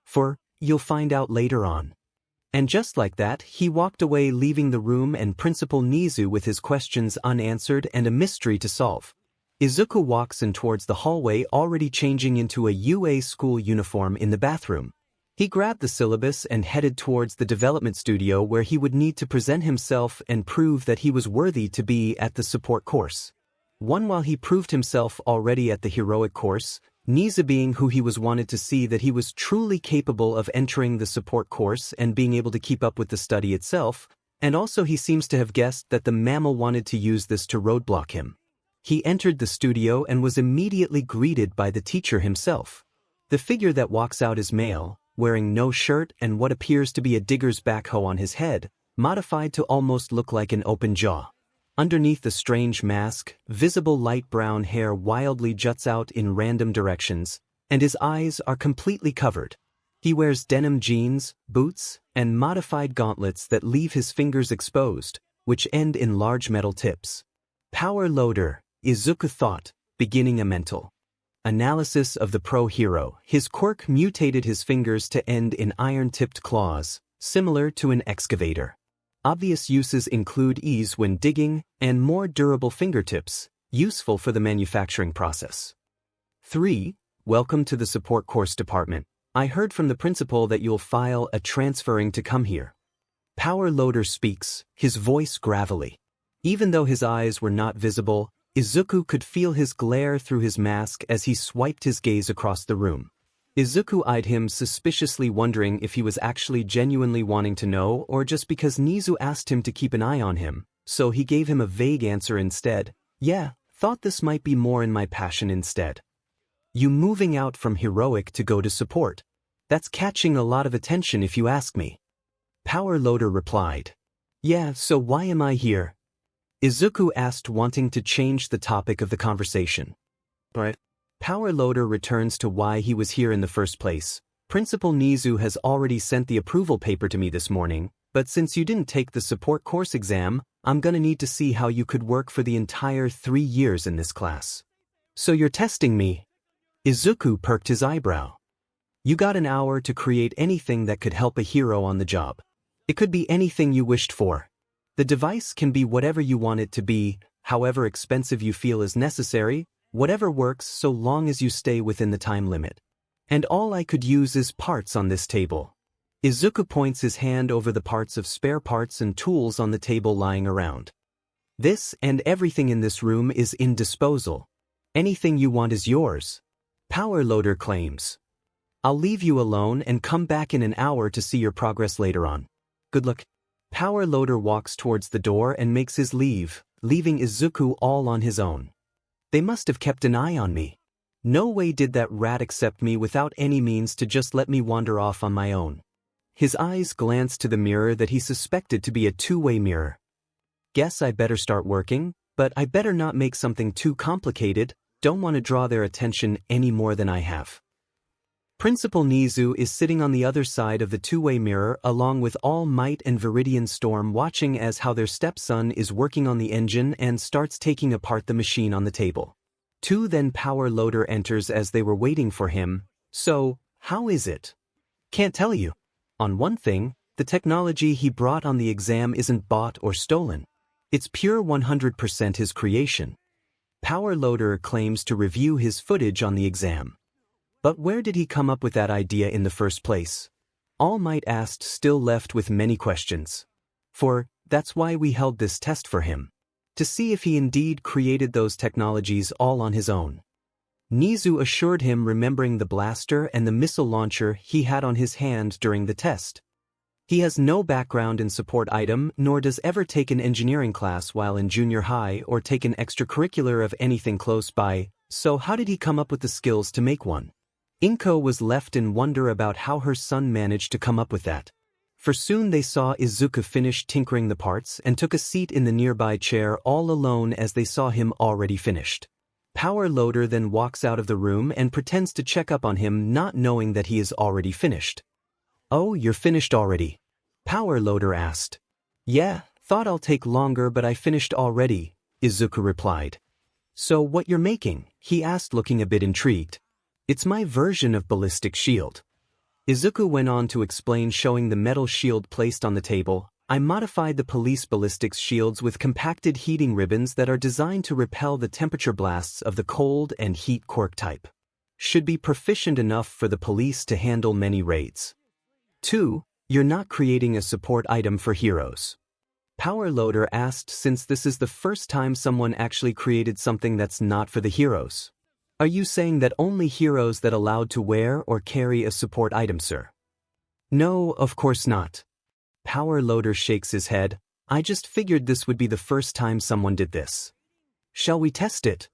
"For, you'll find out later on." And just like that, he walked away, leaving the room and Principal Nizu with his questions unanswered and a mystery to solve. Izuku walks in towards the hallway, already changing into a UA school uniform in the bathroom. He grabbed the syllabus and headed towards the development studio where he would need to present himself and prove that he was worthy to be at the support course. While he proved himself already at the heroic course, Nizu being who he wanted to see that he was truly capable of entering the support course and being able to keep up with the study itself, and also he seems to have guessed that the mammal wanted to use this to roadblock him. He entered the studio and was immediately greeted by the teacher himself. The figure that walks out is male, wearing no shirt and what appears to be a digger's backhoe on his head, modified to almost look like an open jaw. Underneath the strange mask, visible light brown hair wildly juts out in random directions, and his eyes are completely covered. He wears denim jeans, boots, and modified gauntlets that leave his fingers exposed, which end in large metal tips. Power Loader, Izuku thought, beginning a mental analysis of the pro-hero. His quirk mutated his fingers to end in iron-tipped claws, similar to an excavator. Obvious uses include ease when digging, and more durable fingertips, useful for the manufacturing process. 3. Welcome to the support course department. I heard from the principal that you'll file a transferring to come here. Power Loader speaks, his voice gravelly. Even though his eyes were not visible, Izuku could feel his glare through his mask as he swiped his gaze across the room. Izuku eyed him suspiciously, wondering if he was actually genuinely wanting to know or just because Nizu asked him to keep an eye on him, so he gave him a vague answer instead. Yeah, thought this might be more in my passion instead. You moving out from heroic to go to support. That's catching a lot of attention if you ask me. 𝗵𝗃𝗧𝗏 replied. Yeah, so why am I here? Izuku asked, wanting to change the topic of the conversation. But 𝗵𝗃𝗧𝗏 returns to why he was here in the first place. Principal Nizu has already sent the approval paper to me this morning, but since you didn't take the support course exam, I'm gonna need to see how you could work for the entire 3 years in this class. So you're testing me? Izuku perked his eyebrow. You got an hour to create anything that could help a hero on the job. It could be anything you wished for. The device can be whatever you want it to be, however expensive you feel is necessary, whatever works so long as you stay within the time limit. And all I could use is parts on this table. Izuku points his hand over the parts of spare parts and tools on the table lying around. This and everything in this room is in disposal. Anything you want is yours. 𝗵𝗃𝗧𝗏 claims. I'll leave you alone and come back in an hour to see your progress later on. Good luck. 𝗵𝗃𝗧𝗏 walks towards the door and makes his leave, leaving Izuku all on his own. They must have kept an eye on me. No way did that rat accept me without any means to just let me wander off on my own. His eyes glanced to the mirror that he suspected to be a two-way mirror. Guess I better start working, but I better not make something too complicated, don't want to draw their attention any more than I have. Principal Nizu is sitting on the other side of the two-way mirror along with All Might and Viridian Storm, watching as how their stepson is working on the engine and starts taking apart the machine on the table. Then 𝗵𝗃𝗧𝗏 enters as they were waiting for him. So, how is it? Can't tell you. On one thing, the technology he brought on the exam isn't bought or stolen. It's pure 100% his creation. 𝗵𝗃𝗧𝗏 claims to review his footage on the exam. But where did he come up with that idea in the first place? All Might asked, still left with many questions. For, that's why we held this test for him. To see if he indeed created those technologies all on his own. Nizu assured him, remembering the blaster and the missile launcher he had on his hand during the test. He has no background in support item, nor does ever take an engineering class while in junior high or take an extracurricular of anything close by, so how did he come up with the skills to make one? Inko was left in wonder about how her son managed to come up with that. For soon they saw Izuku finish tinkering the parts and took a seat in the nearby chair all alone as they saw him already finished. 𝗵𝗃𝗧𝗏 then walks out of the room and pretends to check up on him, not knowing that he is already finished. Oh, you're finished already? 𝗵𝗃𝗧𝗏 asked. Yeah, thought I'll take longer but I finished already, Izuku replied. So what you're making? He asked, looking a bit intrigued. It's my version of ballistic shield. Izuku went on to explain, showing the metal shield placed on the table. I modified the police ballistics shields with compacted heating ribbons that are designed to repel the temperature blasts of the cold and heat quirk type. Should be proficient enough for the police to handle many raids. 2. You're not creating a support item for heroes? 𝗵𝗃𝗧𝗏 asked, since this is the first time someone actually created something that's not for the heroes. Are you saying that only heroes that allowed to wear or carry a support item, sir? No, of course not. 𝗵𝗃𝗧𝗏 shakes his head. I just figured this would be the first time someone did this. Shall we test it?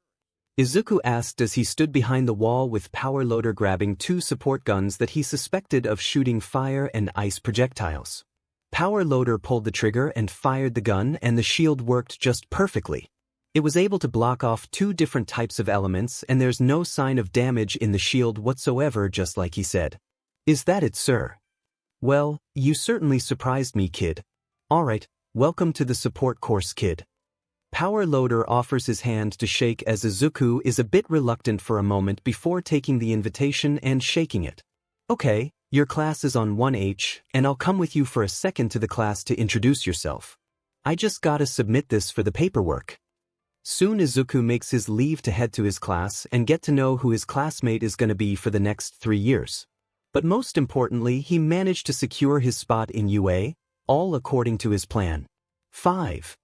Izuku asked as he stood behind the wall with 𝗵𝗃𝗧𝗏 grabbing 2 support guns that he suspected of shooting fire and ice projectiles. 𝗵𝗃𝗧𝗏 pulled the trigger and fired the gun, and the shield worked just perfectly. It was able to block off 2 different types of elements, and there's no sign of damage in the shield whatsoever, just like he said. Is that it, sir? Well, you certainly surprised me, kid. Alright, welcome to the support course, kid. 𝗵𝗃𝗧𝗏 offers his hand to shake as Izuku is a bit reluctant for a moment before taking the invitation and shaking it. Okay, your class is on 1H, and I'll come with you for a second to the class to introduce yourself. I just gotta submit this for the paperwork. Soon Izuku makes his leave to head to his class and get to know who his classmate is gonna be for the next 3 years. But most importantly, he managed to secure his spot in UA, all according to his plan. 5.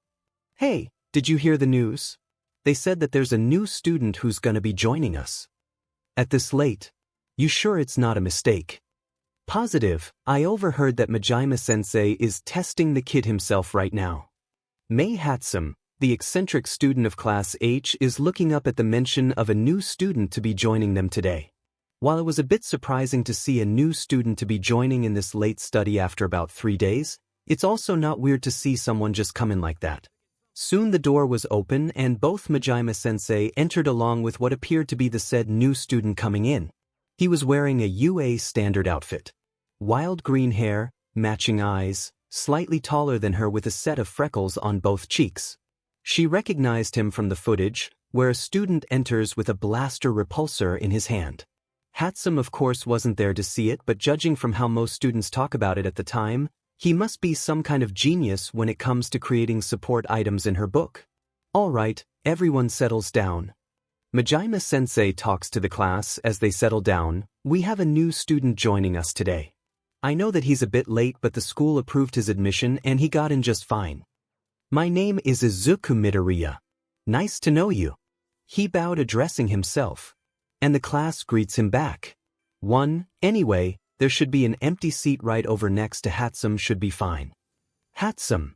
Hey, did you hear the news? They said that there's a new student who's gonna be joining us. At this late? You sure it's not a mistake? Positive, I overheard that 𝗵𝗃𝗲 is testing the kid himself right now. 𝗵𝗃𝗲𝗁, the eccentric student of Class H, is looking up at the mention of a new student to be joining them today. While it was a bit surprising to see a new student to be joining in this late study after about 3 days, it's also not weird to see someone just come in like that. Soon the door was open and both 𝗵𝗃𝗲 entered along with what appeared to be the said new student coming in. He was wearing a UA standard outfit. Wild green hair, matching eyes, slightly taller than her with a set of freckles on both cheeks. She recognized him from the footage, where a student enters with a blaster repulsor in his hand. 𝗵𝗃𝗁 of course wasn't there to see it, but judging from how most students talk about it at the time, he must be some kind of genius when it comes to creating support items in her book. Alright, everyone settles down. 𝗵𝗃𝗲 talks to the class as they settle down. We have a new student joining us today. I know that he's a bit late, but the school approved his admission and he got in just fine. My name is Izuku Midoriya. Nice to know you. He bowed, addressing himself. And the class greets him back. Anyway, there should be an empty seat right over next to 𝗵𝗃𝗁, should be fine. 𝗵𝗃𝗁.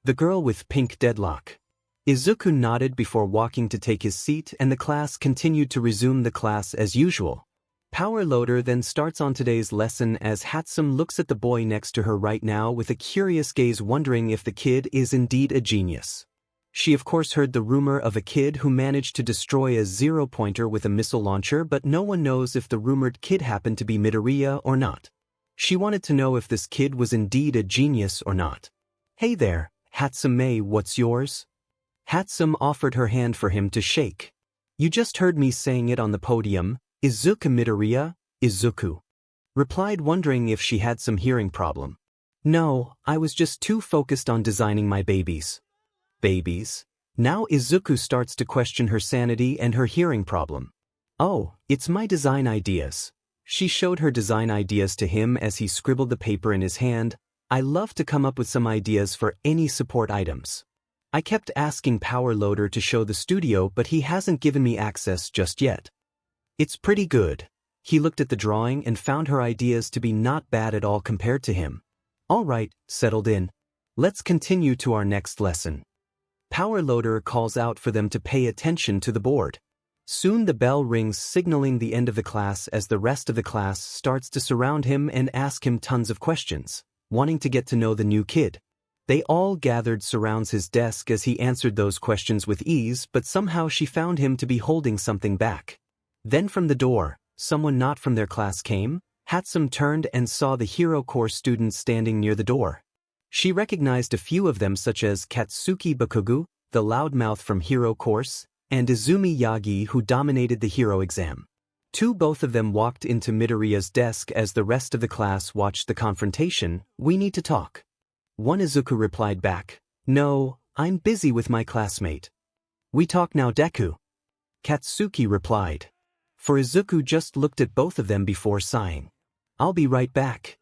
The girl with pink deadlock. Izuku nodded before walking to take his seat, and the class continued to resume the class as usual. Power Loader then starts on today's lesson as 𝗵𝗃𝗁 looks at the boy next to her right now with a curious gaze, wondering if the kid is indeed a genius. She of course heard the rumor of a kid who managed to destroy a zero-pointer with a missile launcher, but no one knows if the rumored kid happened to be Midoriya or not. She wanted to know if this kid was indeed a genius or not. Hey there, 𝗵𝗃𝗁, what's yours? 𝗵𝗃𝗁 offered her hand for him to shake. You just heard me saying it on the podium. Izuku Midoriya, Izuku replied, wondering if she had some hearing problem. No, I was just too focused on designing my babies. Babies? Now Izuku starts to question her sanity and her hearing problem. Oh, it's my design ideas. She showed her design ideas to him as he scribbled the paper in his hand. I love to come up with some ideas for any support items. I kept asking Power Loader to show the studio, but he hasn't given me access just yet. It's pretty good. He looked at the drawing and found her ideas to be not bad at all compared to him. Alright, settled in. Let's continue to our next lesson. Power Loader calls out for them to pay attention to the board. Soon the bell rings, signaling the end of the class, as the rest of the class starts to surround him and ask him tons of questions, wanting to get to know the new kid. They all gathered surrounds his desk as he answered those questions with ease, but somehow she found him to be holding something back. Then from the door, someone not from their class came. 𝗵𝗃𝗁 turned and saw the Hero Course students standing near the door. She recognized a few of them, such as Katsuki Bakugou, the loudmouth from Hero Course, and Izumi Yagi, who dominated the hero exam. Both of them walked into Midoriya's desk as the rest of the class watched the confrontation. We need to talk. Izuku replied back. No, I'm busy with my classmate. We talk now, Deku. Katsuki replied. For Izuku just looked at both of them before sighing. I'll be right back.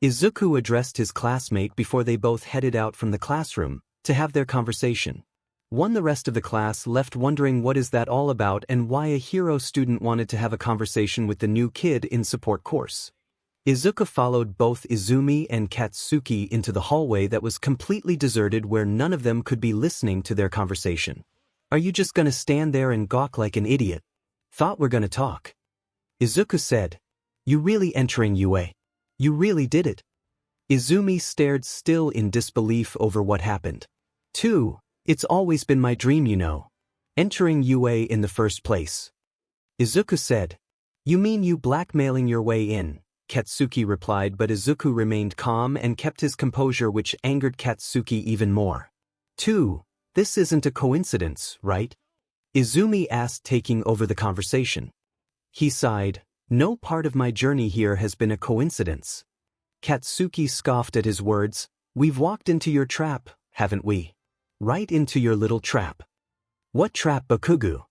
Izuku addressed his classmate before they both headed out from the classroom to have their conversation. The rest of the class left wondering what is that all about and why a hero student wanted to have a conversation with the new kid in support course. Izuku followed both Izumi and Katsuki into the hallway that was completely deserted, where none of them could be listening to their conversation. Are you just gonna stand there and gawk like an idiot? Thought we're gonna talk. Izuku said. You really entering UA? You really did it? Izumi stared, still in disbelief over what happened. It's always been my dream, you know. Entering UA in the first place. Izuku said. You mean you blackmailing your way in? Katsuki replied, but Izuku remained calm and kept his composure, which angered Katsuki even more. This isn't a coincidence, right? Izumi asked, taking over the conversation. He sighed. No part of my journey here has been a coincidence. Katsuki scoffed at his words. We've walked into your trap, haven't we? Right into your little trap. What trap, Bakugou?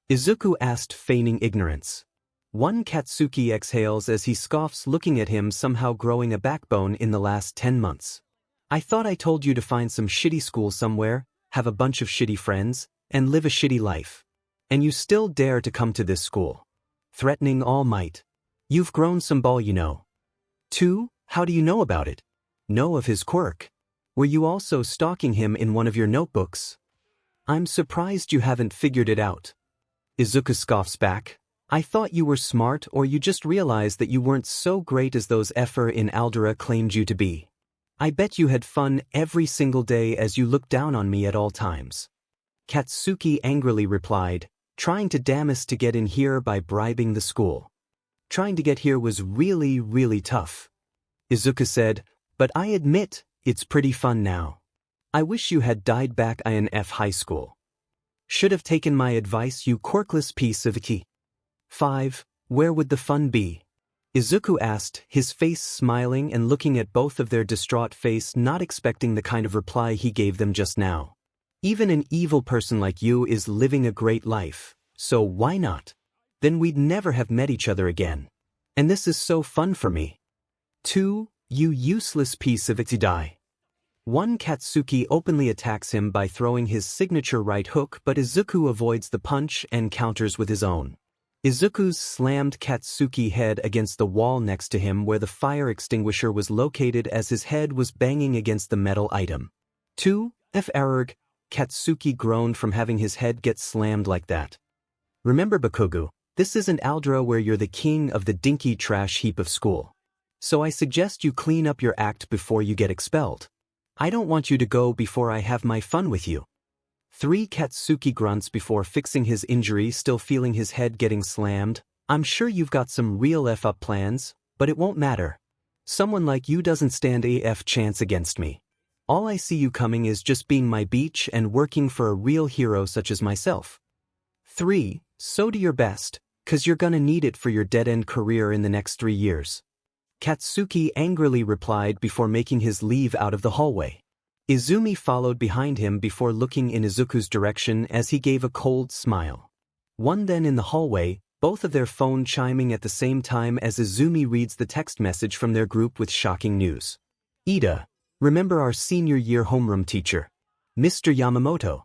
Izuku asked, feigning ignorance. Katsuki exhales as he scoffs, looking at him, somehow growing a backbone in the last 10 months. I thought I told you to find some shitty school somewhere, have a bunch of shitty friends, and live a shitty life. And you still dare to come to this school. Threatening All Might. You've grown some ball, you know. 2. How do you know about it? Know of his quirk? Were you also stalking him in one of your notebooks? I'm surprised you haven't figured it out. Izuku scoffs back. I thought you were smart, or you just realized that you weren't so great as those 𝗕𝗏 in Aldera claimed you to be. I bet you had fun every single day as you looked down on me at all times. Katsuki angrily replied, trying to damn us to get in here by bribing the school. Trying to get here was really tough. Izuku said, but I admit, it's pretty fun now. I wish you had died back in high school. Should have taken my advice, you quirkless piece of 𝗧𝗍𝗍𝗧. 5. Where would the fun be? Izuku asked, his face smiling and looking at both of their distraught face, not expecting the kind of reply he gave them just now. Even an evil person like you is living a great life, so why not? Then we'd never have met each other again. And this is so fun for me. 2. You useless piece of 𝗧𝗍𝗧𝗧. 1. Katsuki openly attacks him by throwing his signature right hook, but Izuku avoids the punch and counters with his own. Izuku's slammed Katsuki head against the wall next to him where the fire extinguisher was located as his head was banging against the metal item. 2. 𝗕𝗏𝗏𝗧𝗏. Katsuki groaned from having his head get slammed like that. Remember, Bakugou, this isn't Aldera where you're the king of the dinky trash heap of school. So I suggest you clean up your act before you get expelled. I don't want you to go before I have my fun with you. 3. Katsuki grunts before fixing his injury, still feeling his head getting slammed. I'm sure you've got some real F-up plans, but it won't matter. Someone like you doesn't stand a chance against me. All I see you coming is just being my beach and working for a real hero such as myself. 3. So do your best, 'cause you're gonna need it for your dead-end career in the next 3 years. Katsuki angrily replied before making his leave out of the hallway. Izumi followed behind him before looking in Izuku's direction as he gave a cold smile. 1. Then in the hallway, both of their phone chiming at the same time as Izumi reads the text message from their group with shocking news. Ida, remember our senior year homeroom teacher, Mr. Yamamoto?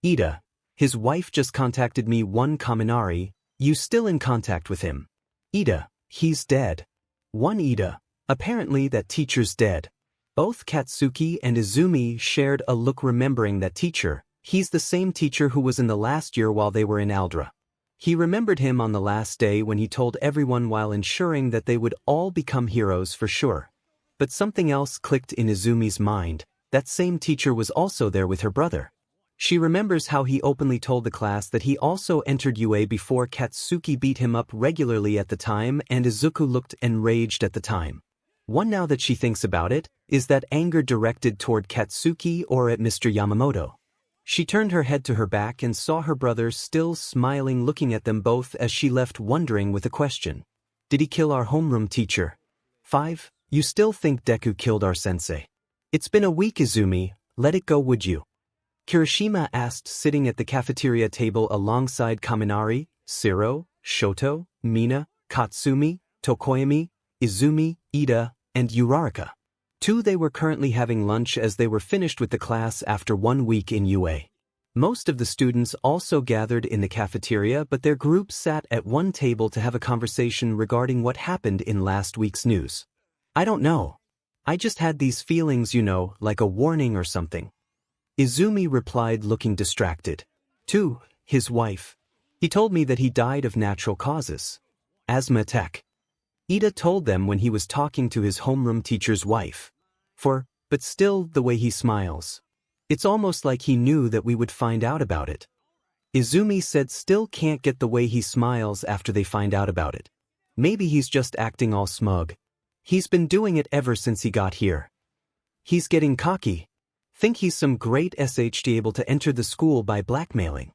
Ida, his wife just contacted me. 1. Kaminari, you still in contact with him? Ida, he's dead. 1. Ida, apparently that teacher's dead. Both Katsuki and Izumi shared a look remembering that teacher. He's the same teacher who was in the last year while they were in Aldera. He remembered him on the last day when he told everyone while ensuring that they would all become heroes for sure. But something else clicked in Izumi's mind. That same teacher was also there with her brother. She remembers how he openly told the class that he also entered UA before Katsuki beat him up regularly at the time, and Izuku looked enraged at the time. 1. Now that she thinks about it, is that anger directed toward Katsuki or at Mr. Yamamoto? She turned her head to her back and saw her brother still smiling, looking at them both as she left, wondering with a question. Did he kill our homeroom teacher? 5. You still think Deku killed our sensei? It's been a week, Izumi, let it go, would you? Kirishima asked, sitting at the cafeteria table alongside Kaminari, Shiro, Shoto, Mina, Katsumi, Tokoyami, Izumi, Ida, and Uraraka. 2. They were currently having lunch as they were finished with the class after 1 week in UA. Most of the students also gathered in the cafeteria, but their group sat at one table to have a conversation regarding what happened in last week's news. I don't know. I just had these feelings, you know, like a warning or something. Izumi replied, looking distracted. 2. His wife. He told me that he died of natural causes. Asthma attack. Ida told them when he was talking to his homeroom teacher's wife. But still, the way he smiles. It's almost like he knew that we would find out about it. Izumi said still can't get the way he smiles after they find out about it. Maybe he's just acting all smug. He's been doing it ever since he got here. He's getting cocky. Think he's some great 𝗧𝗍𝗧𝗧 able to enter the school by blackmailing.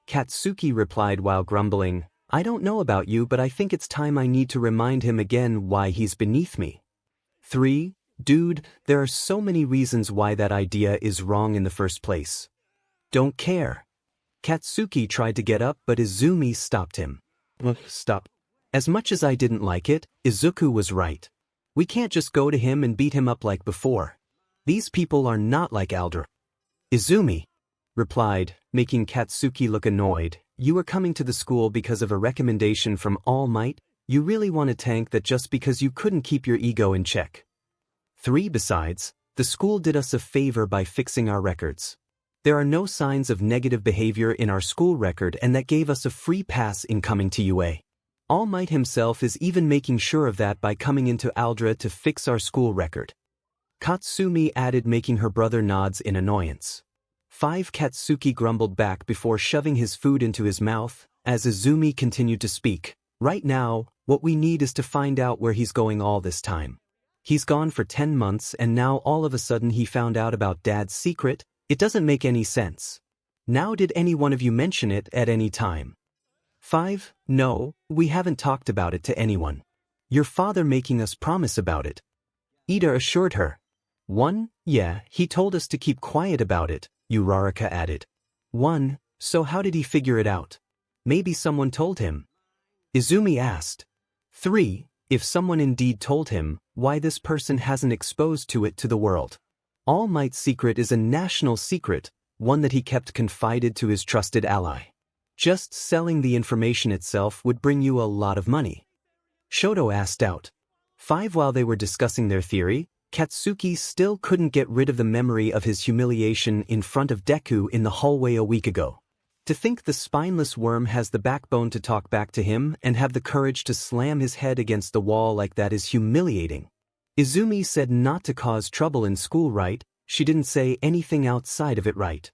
Katsuki replied while grumbling, I don't know about you, but I think it's time I need to remind him again why he's beneath me. 3. Dude, there are so many reasons why that idea is wrong in the first place. Don't care. Katsuki tried to get up, but Izumi stopped him. Stop. As much as I didn't like it, Izuku was right. We can't just go to him and beat him up like before. These people are not like Aldera. Izumi replied, making Katsuki look annoyed. You are coming to the school because of a recommendation from All Might? You really want a tank that just because you couldn't keep your ego in check. 3. Besides, the school did us a favor by fixing our records. There are no signs of negative behavior in our school record, and that gave us a free pass in coming to UA. All Might himself is even making sure of that by coming into Aldera to fix our school record. Katsumi added, making her brother nods in annoyance. 5. Katsuki grumbled back before shoving his food into his mouth, as Izumi continued to speak. Right now, what we need is to find out where he's going all this time. He's gone for 10 months and now all of a sudden he found out about Dad's secret. It doesn't make any sense. Now, did any one of you mention it at any time? 5. No, we haven't talked about it to anyone. Your father making us promise about it. Ida assured her. 1. Yeah, he told us to keep quiet about it, 𝗬𝗧𝗏 added. 1. So how did he figure it out? Maybe someone told him. Izumi asked. 3. If someone indeed told him, why this person hasn't exposed to it to the world? All Might's secret is a national secret, one that he kept confided to his trusted ally. Just selling the information itself would bring you a lot of money. Shoto asked out. 5. While they were discussing their theory, Katsuki still couldn't get rid of the memory of his humiliation in front of Deku in the hallway a week ago. To think the spineless worm has the backbone to talk back to him and have the courage to slam his head against the wall like that is humiliating. Izumi said not to cause trouble in school, right? She didn't say anything outside of it, right?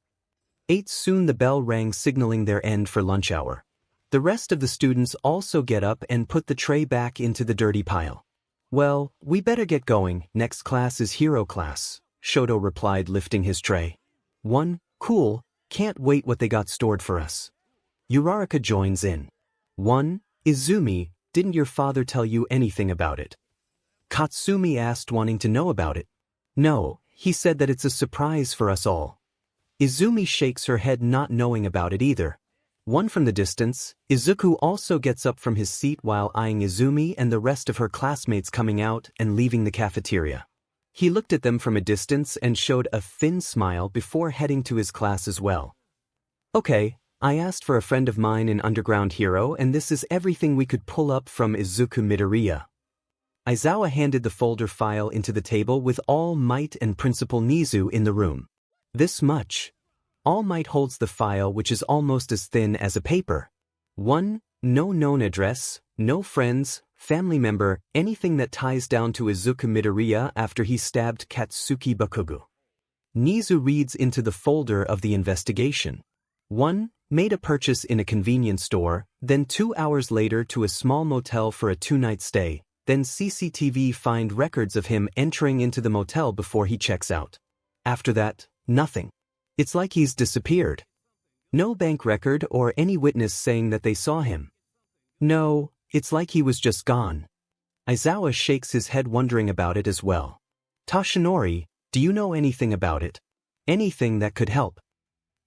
8. Soon the bell rang, signaling their end for lunch hour. The rest of the students also get up and put the tray back into the dirty pile. Well, we better get going. Next class is hero class, Shoto replied, lifting his tray. 1. Cool, can't wait what they got stored for us. 𝗬𝗧𝗏 joins in. 1. Izumi, didn't your father tell you anything about it? Katsumi asked, wanting to know about it. No, he said that it's a surprise for us all. Izumi shakes her head, not knowing about it either. 1. From the distance, Izuku also gets up from his seat while eyeing Izumi and the rest of her classmates coming out and leaving the cafeteria. He looked at them from a distance and showed a thin smile before heading to his class as well. Okay, I asked for a friend of mine in Underground Hero, and this is everything we could pull up from Izuku Midoriya. Aizawa handed the folder file into the table with All Might and Principal Nizu in the room. This much. All Might holds the file, which is almost as thin as a paper. 1. No known address, no friends, family member, anything that ties down to Izuku Midoriya after he stabbed Katsuki Bakugou. Nizu reads into the folder of the investigation. 1. Made a purchase in a convenience store, then 2 hours later to a small motel for a 2-night stay, then CCTV find records of him entering into the motel before he checks out. After that, nothing. It's like he's disappeared. No bank record or any witness saying that they saw him. No, it's like he was just gone. Aizawa shakes his head, wondering about it as well. Toshinori, do you know anything about it? Anything that could help?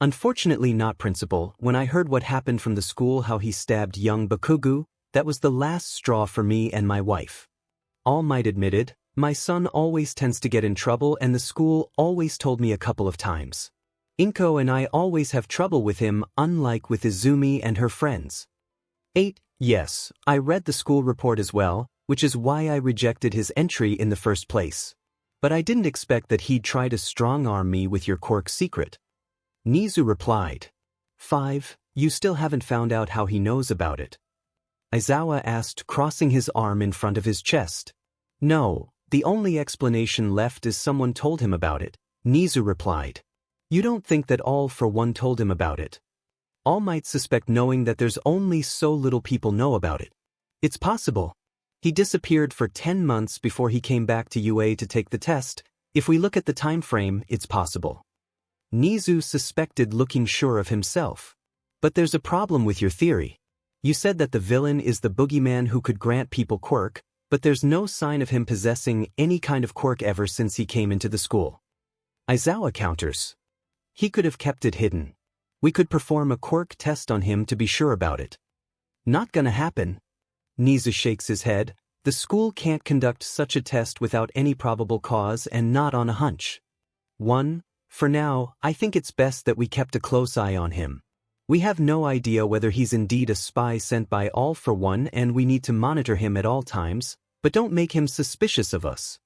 Unfortunately not, Principal. When I heard what happened from the school, how he stabbed young Bakugou, that was the last straw for me and my wife. All Might admitted, my son always tends to get in trouble and the school always told me a couple of times. Inko and I always have trouble with him, unlike with Izumi and her friends. 8. Yes, I read the school report as well, which is why I rejected his entry in the first place. But I didn't expect that he'd try to strong-arm me with your quirk secret. Nizu replied. 5. You still haven't found out how he knows about it? Aizawa asked, crossing his arm in front of his chest. No, the only explanation left is someone told him about it, Nizu replied. You don't think that All for One told him about it? All might suspect, knowing that there's only so little people know about it. It's possible. He disappeared for 10 months before he came back to UA to take the test. If we look at the time frame, it's possible. Nizu suspected, looking sure of himself. But there's a problem with your theory. You said that the villain is the boogeyman who could grant people quirk, but there's no sign of him possessing any kind of quirk ever since he came into the school. Aizawa counters. He could have kept it hidden. We could perform a quirk test on him to be sure about it. Not gonna happen. Nizu shakes his head. The school can't conduct such a test without any probable cause and not on a hunch. 1. For now, I think it's best that we kept a close eye on him. We have no idea whether he's indeed a spy sent by 𝗕𝗏 and we need to monitor him at all times, but don't make him suspicious of us.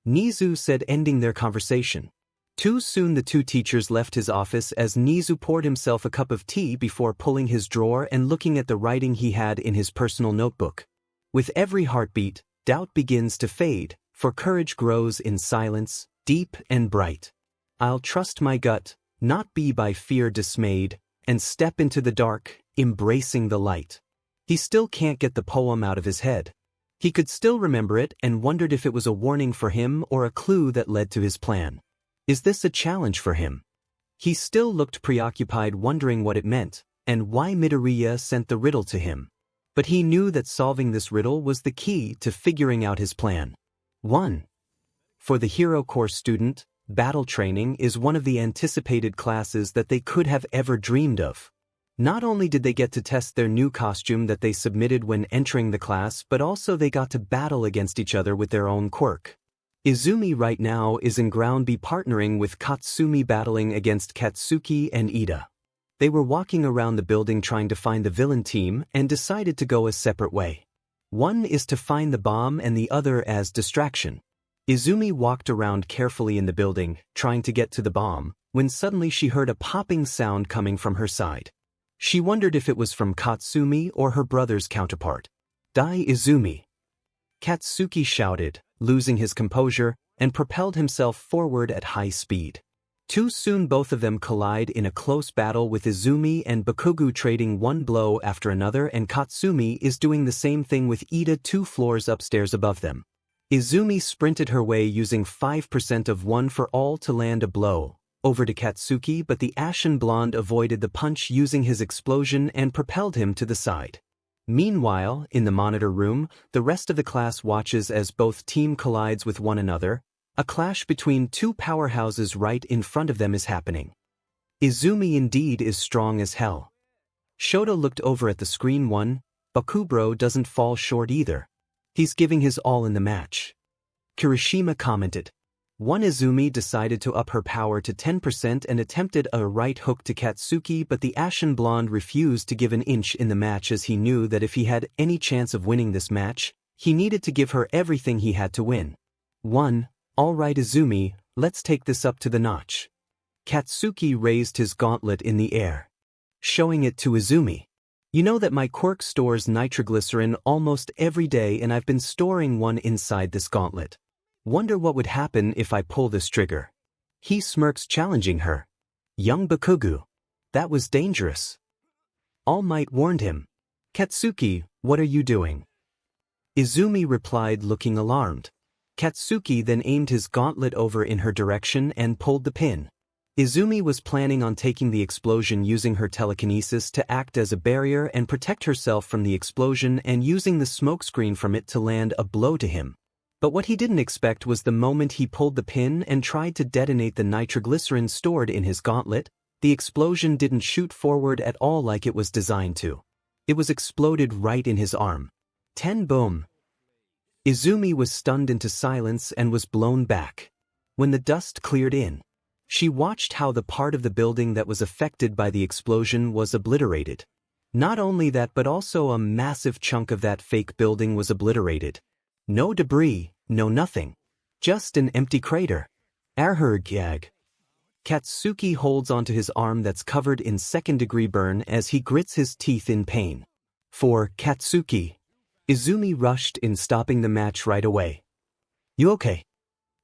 Nizu said, ending their conversation. Too soon the two teachers left his office as Nizu poured himself a cup of tea before pulling his drawer and looking at the writing he had in his personal notebook. With every heartbeat, doubt begins to fade, for courage grows in silence, deep and bright. I'll trust my gut, not be by fear dismayed, and step into the dark, embracing the light. He still can't get the poem out of his head. He could still remember it and wondered if it was a warning for him or a clue that led to his plan. Is this a challenge for him? He still looked preoccupied, wondering what it meant, and why Midoriya sent the riddle to him. But he knew that solving this riddle was the key to figuring out his plan. 1. For the hero course student, battle training is one of the anticipated classes that they could have ever dreamed of. Not only did they get to test their new costume that they submitted when entering the class, but also they got to battle against each other with their own quirk. Izumi right now is in Ground B partnering with Katsumi battling against Katsuki and Ida. They were walking around the building trying to find the villain team and decided to go a separate way. One is to find the bomb and the other as distraction. Izumi walked around carefully in the building, trying to get to the bomb, when suddenly she heard a popping sound coming from her side. She wondered if it was from Katsumi or her brother's counterpart. "Die Izumi!" Katsuki shouted, losing his composure, and propelled himself forward at high speed. Too soon both of them collide in a close battle with Izumi and Bakugou trading one blow after another, and Katsumi is doing the same thing with Ida 2 floors upstairs above them. Izumi sprinted her way using 5% of 1 for all to land a blow over to Katsuki, but the ashen blonde avoided the punch using his explosion and propelled him to the side. Meanwhile, in the monitor room, the rest of the class watches as both teams collides with one another. A clash between two powerhouses right in front of them is happening. Izumi indeed is strong as hell. Shota looked over at the screen. Bakugou doesn't fall short either. He's giving his all in the match. Kirishima commented. Izumi decided to up her power to 10% and attempted a right hook to Katsuki, but the ashen blonde refused to give an inch in the match, as he knew that if he had any chance of winning this match, he needed to give her everything he had to win. All right Izumi, let's take this up to the notch. Katsuki raised his gauntlet in the air, showing it to Izumi. You know that my quirk stores nitroglycerin almost every day, and I've been storing one inside this gauntlet. Wonder what would happen if I pull this trigger. He smirks, challenging her. Young Bakugou. That was dangerous. All Might warned him. Katsuki, what are you doing? Izumi replied, looking alarmed. Katsuki then aimed his gauntlet over in her direction and pulled the pin. Izumi was planning on taking the explosion using her telekinesis to act as a barrier and protect herself from the explosion, and using the smokescreen from it to land a blow to him. But what he didn't expect was the moment he pulled the pin and tried to detonate the nitroglycerin stored in his gauntlet, the explosion didn't shoot forward at all like it was designed to. It was exploded right in his arm. 10 boom. Izumi was stunned into silence and was blown back. When the dust cleared in, she watched how the part of the building that was affected by the explosion was obliterated. Not only that, but also a massive chunk of that fake building was obliterated. No debris, no nothing. Just an empty crater. 𝗕𝗏𝗢𝗢𝗍. Katsuki holds onto his arm that's covered in second-degree burn as he grits his teeth in pain. For Katsuki, Izumi rushed in, stopping the match right away. You okay?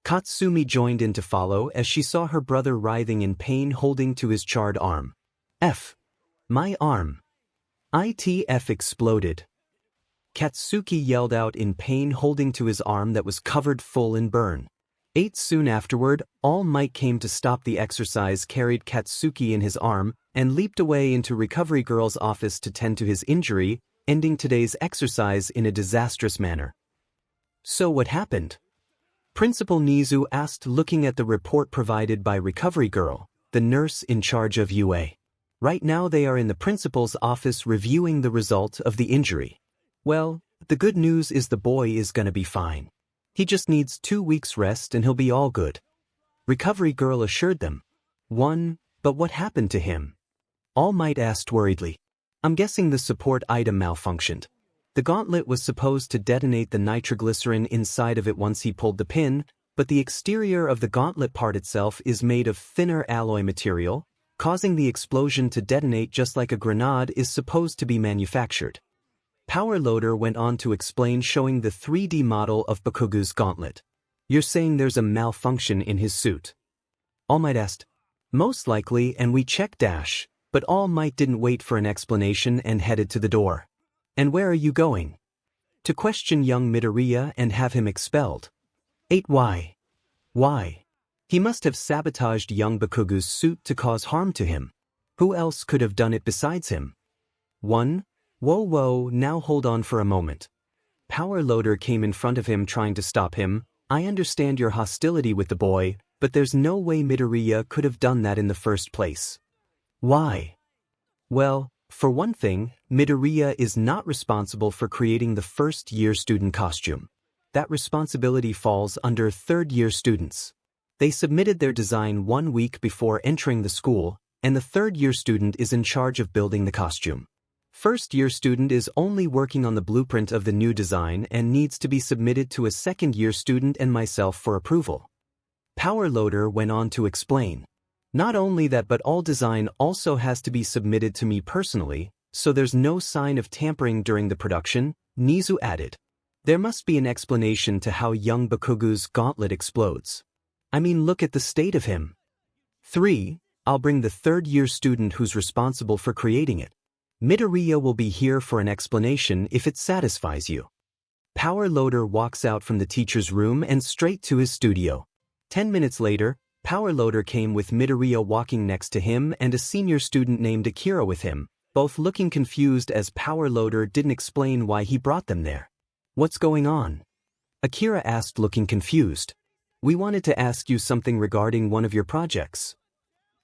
Katsumi joined in to follow as she saw her brother writhing in pain, holding to his charred arm. My arm. ITF exploded. Katsuki yelled out in pain, holding to his arm that was covered full in burn. Soon afterward, All Might came to stop the exercise, carried Katsuki in his arm, and leaped away into Recovery Girl's office to tend to his injury, ending today's exercise in a disastrous manner. So what happened? Principal Nizu asked, looking at the report provided by Recovery Girl, the nurse in charge of UA. Right now they are in the principal's office reviewing the result of the injury. Well, the good news is the boy is gonna be fine. He just needs 2 weeks rest and he'll be all good. Recovery Girl assured them. But what happened to him? All Might asked worriedly. I'm guessing the support item malfunctioned. The gauntlet was supposed to detonate the nitroglycerin inside of it once he pulled the pin, but the exterior of the gauntlet part itself is made of thinner alloy material, causing the explosion to detonate just like a grenade is supposed to be manufactured. Power Loader went on to explain, showing the 3D model of Bakugou's gauntlet. You're saying there's a malfunction in his suit? All Might asked. Most likely, and we checked dash, but All Might didn't wait for an explanation and headed to the door. And where are you going? To question young Midoriya and have him expelled. 8. Why? Why? He must have sabotaged young Bakugou's suit to cause harm to him. Who else could have done it besides him? 1. Whoa, now hold on for a moment. Power Loader came in front of him trying to stop him. I understand your hostility with the boy, but there's no way Midoriya could have done that in the first place. Why? Well, for one thing, Midoriya is not responsible for creating the first-year student costume. That responsibility falls under third-year students. They submitted their design 1 week before entering the school, and the third-year student is in charge of building the costume. First-year student is only working on the blueprint of the new design and needs to be submitted to a second-year student and myself for approval. Power Loader went on to explain. Not only that, but all design also has to be submitted to me personally, so there's no sign of tampering during the production, Nizu added. There must be an explanation to how young Bakugou's gauntlet explodes. I mean, look at the state of him. 3. I'll bring the third-year student who's responsible for creating it. Midoriya will be here for an explanation if it satisfies you. Power Loader walks out from the teacher's room and straight to his studio. 10 minutes later, Power Loader came with Midoriya walking next to him and a senior student named Akira with him, both looking confused as Power Loader didn't explain why he brought them there. What's going on? Akira asked, looking confused. We wanted to ask you something regarding one of your projects.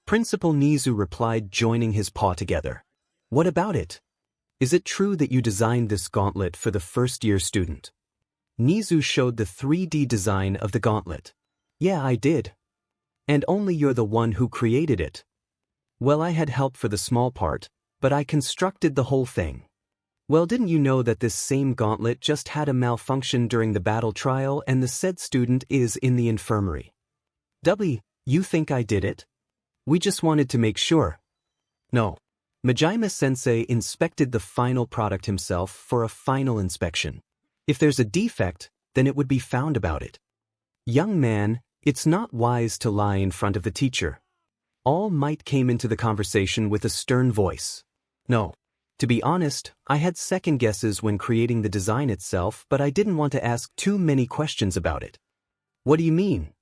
Principal Nizu replied, joining his paw together. What about it? Is it true that you designed this gauntlet for the first-year student? Nizu showed the 3D design of the gauntlet. Yeah, I did. And only you're the one who created it. Well, I had help for the small part, but I constructed the whole thing. Well, didn't you know that this same gauntlet just had a malfunction during the battle trial and the said student is in the infirmary? You think I did it? We just wanted to make sure. No. Majima-sensei inspected the final product himself for a final inspection. If there's a defect, then it would be found about it. Young man, it's not wise to lie in front of the teacher. All Might came into the conversation with a stern voice. No. To be honest, I had second guesses when creating the design itself, but I didn't want to ask too many questions about it. What do you mean?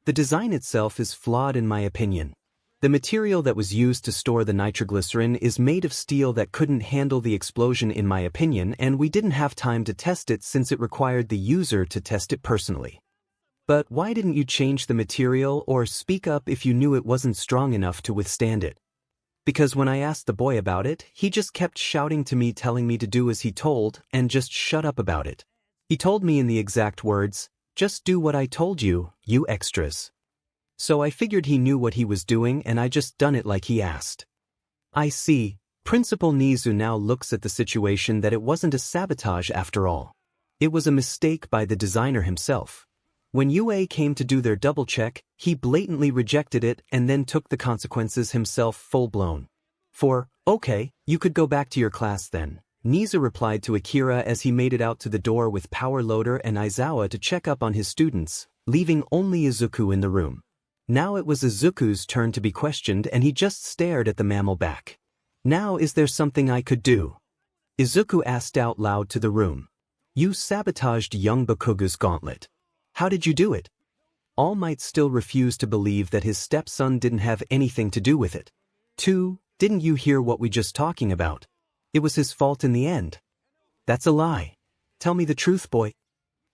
The design itself is flawed in my opinion. The material that was used to store the nitroglycerin is made of steel that couldn't handle the explosion in my opinion, and we didn't have time to test it since it required the user to test it personally. But why didn't you change the material or speak up if you knew it wasn't strong enough to withstand it? Because when I asked the boy about it, he just kept shouting to me, telling me to do as he told and just shut up about it. He told me in the exact words, just do what I told you, you extras. So I figured he knew what he was doing and I just done it like he asked. I see. Principal Nizu now looks at the situation that it wasn't a sabotage after all. It was a mistake by the designer himself. When UA came to do their double check, he blatantly rejected it and then took the consequences himself full-blown. Okay, you could go back to your class then. Nizu replied to Akira as he made it out to the door with Power Loader and Aizawa to check up on his students, leaving only Izuku in the room. Now it was Izuku's turn to be questioned and he just stared at the mammal back. Now is there something I could do? Izuku asked out loud to the room. You sabotaged young Bakugou's gauntlet. How did you do it? All Might still refused to believe that his stepson didn't have anything to do with it. 2. Didn't you hear what we just talking about? It was his fault in the end. That's a lie. Tell me the truth, boy.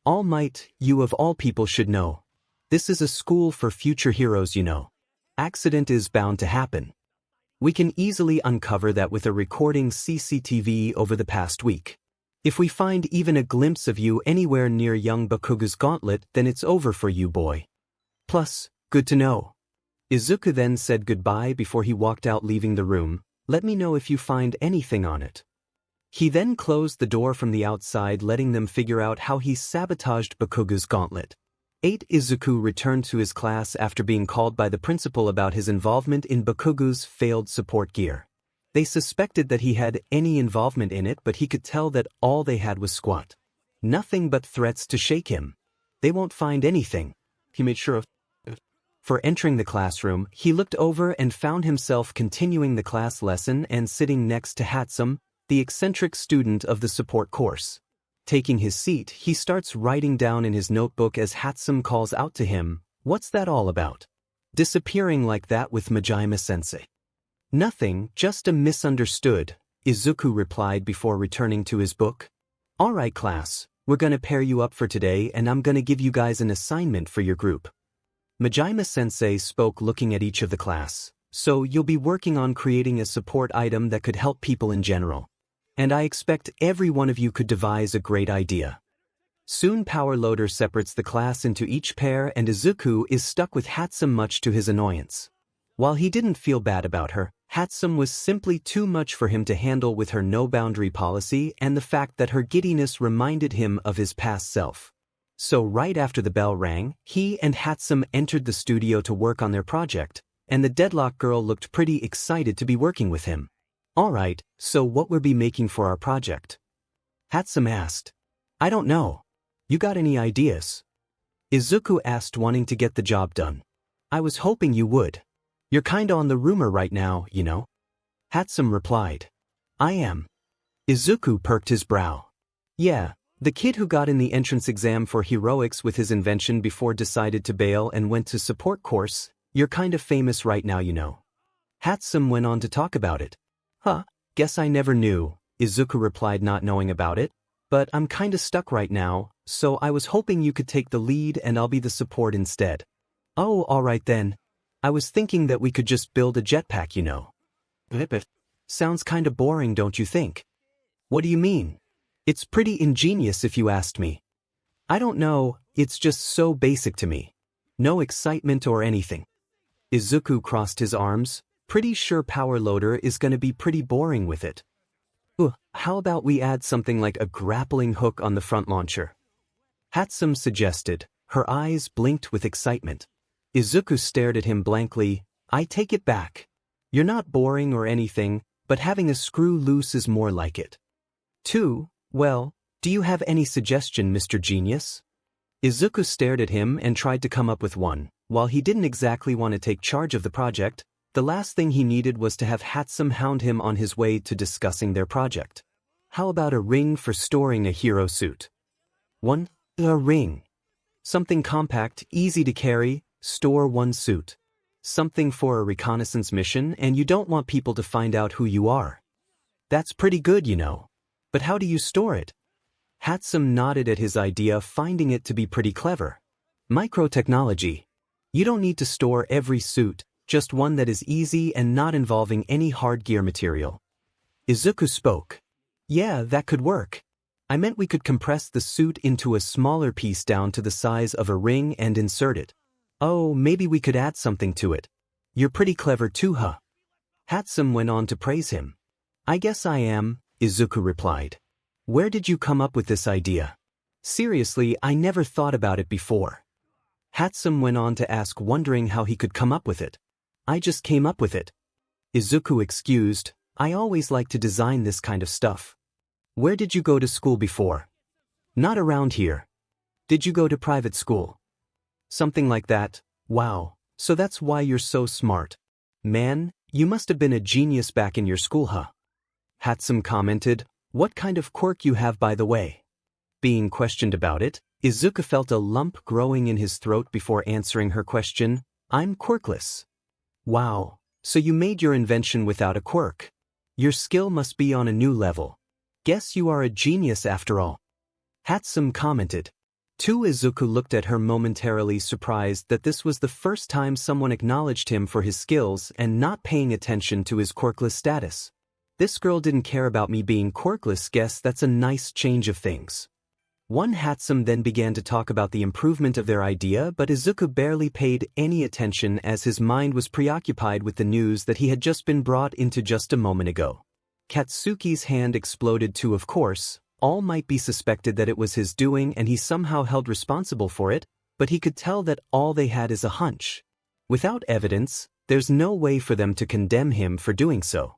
All Might, you of all people should know. This is a school for future heroes, you know. Accident is bound to happen. We can easily uncover that with a recording CCTV over the past week. If we find even a glimpse of you anywhere near young Bakugou's gauntlet, then it's over for you, boy. Plus, good to know. Izuku then said goodbye before he walked out, leaving the room. Let me know if you find anything on it. He then closed the door from the outside, letting them figure out how he sabotaged Bakugou's gauntlet. 8. Izuku returned to his class after being called by the principal about his involvement in Bakugou's failed support gear. They suspected that he had any involvement in it, but he could tell that all they had was squat. Nothing but threats to shake him. They won't find anything. He made sure of. For entering the classroom, he looked over and found himself continuing the class lesson and sitting next to 𝗵𝗃, the eccentric student of the support course. Taking his seat, he starts writing down in his notebook as 𝗵𝗃 calls out to him, "What's that all about? Disappearing like that with 𝗵𝗃𝗧𝗵𝗲." "Nothing, just a misunderstood," Izuku replied before returning to his book. "Alright class, we're gonna pair you up for today and I'm gonna give you guys an assignment for your group." 𝗵𝗃𝗧𝗵𝗲 spoke looking at each of the class. "So you'll be working on creating a support item that could help people in general. And I expect every one of you could devise a great idea." Soon Power Loader separates the class into each pair and Izuku is stuck with 𝗵𝗃 much to his annoyance. While he didn't feel bad about her, 𝗵𝗃 was simply too much for him to handle with her no-boundary policy and the fact that her giddiness reminded him of his past self. So right after the bell rang, he and 𝗵𝗃 entered the studio to work on their project, and the deadlock girl looked pretty excited to be working with him. "Alright, so what we'll be making for our project?" 𝗵𝗃 asked. "I don't know. You got any ideas?" Izuku asked, wanting to get the job done. "I was hoping you would. You're kinda on the rumor right now, you know?" 𝗵𝗃 replied. "I am." Izuku perked his brow. "Yeah, the kid who got in the entrance exam for heroics with his invention before decided to bail and went to support course. You're kind of famous right now, you know." 𝗵𝗃 went on to talk about it. "Huh, guess I never knew," Izuku replied, not knowing about it. "But I'm kinda stuck right now, so I was hoping you could take the lead and I'll be the support instead." "Oh, alright then. I was thinking that we could just build a jetpack, you know." "Sounds kinda boring, don't you think?" "What do you mean? It's pretty ingenious if you asked me." "I don't know, it's just so basic to me. No excitement or anything." Izuku crossed his arms, pretty sure Power Loader is gonna be pretty boring with it. How about we add something like a grappling hook on the front launcher?" 𝗵𝗃 suggested. Her eyes blinked with excitement. Izuku stared at him blankly. "I take it back. You're not boring or anything, but having a screw loose is more like it." 2. "Well, do you have any suggestion, Mr. Genius?" Izuku stared at him and tried to come up with one. While he didn't exactly want to take charge of the project, the last thing he needed was to have 𝗵𝗃 hound him on his way to discussing their project. "How about a ring for storing a hero suit?" 1. A ring. Something compact, easy to carry, store one suit. Something for a reconnaissance mission and you don't want people to find out who you are. That's pretty good, you know. But how do you store it? 𝗵𝗃 nodded at his idea, finding it to be pretty clever. Microtechnology. You don't need to store every suit, just one that is easy and not involving any hard gear material. Izuku spoke. "Yeah, that could work. I meant we could compress the suit into a smaller piece down to the size of a ring and insert it. Oh, maybe we could add something to it. You're pretty clever too, huh?" 𝗵𝗃 went on to praise him. "I guess I am," Izuku replied. "Where did you come up with this idea? Seriously, I never thought about it before." 𝗵𝗃 went on to ask, wondering how he could come up with it. "I just came up with it." Izuku excused. "I always like to design this kind of stuff." "Where did you go to school before?" "Not around here." "Did you go to private school?" "Something like that." "Wow, so that's why you're so smart. Man, you must have been a genius back in your school, huh?" 𝗵𝗃 commented. "What kind of quirk you have, by the way?" Being questioned about it, Izuku felt a lump growing in his throat before answering her question. "I'm quirkless." "Wow, so you made your invention without a quirk. Your skill must be on a new level. Guess you are a genius after all." 𝗵𝗃 commented. 2. Izuku looked at her momentarily, surprised that this was the first time someone acknowledged him for his skills and not paying attention to his quirkless status. "This girl didn't care about me being quirkless. Guess that's a nice change of things." 𝗵𝗃 then began to talk about the improvement of their idea, but Izuku barely paid any attention as his mind was preoccupied with the news that he had just been brought into just a moment ago. Katsuki's hand exploded too, of course. All might be suspected that it was his doing and he somehow held responsible for it, but he could tell that all they had is a hunch. Without evidence, there's no way for them to condemn him for doing so.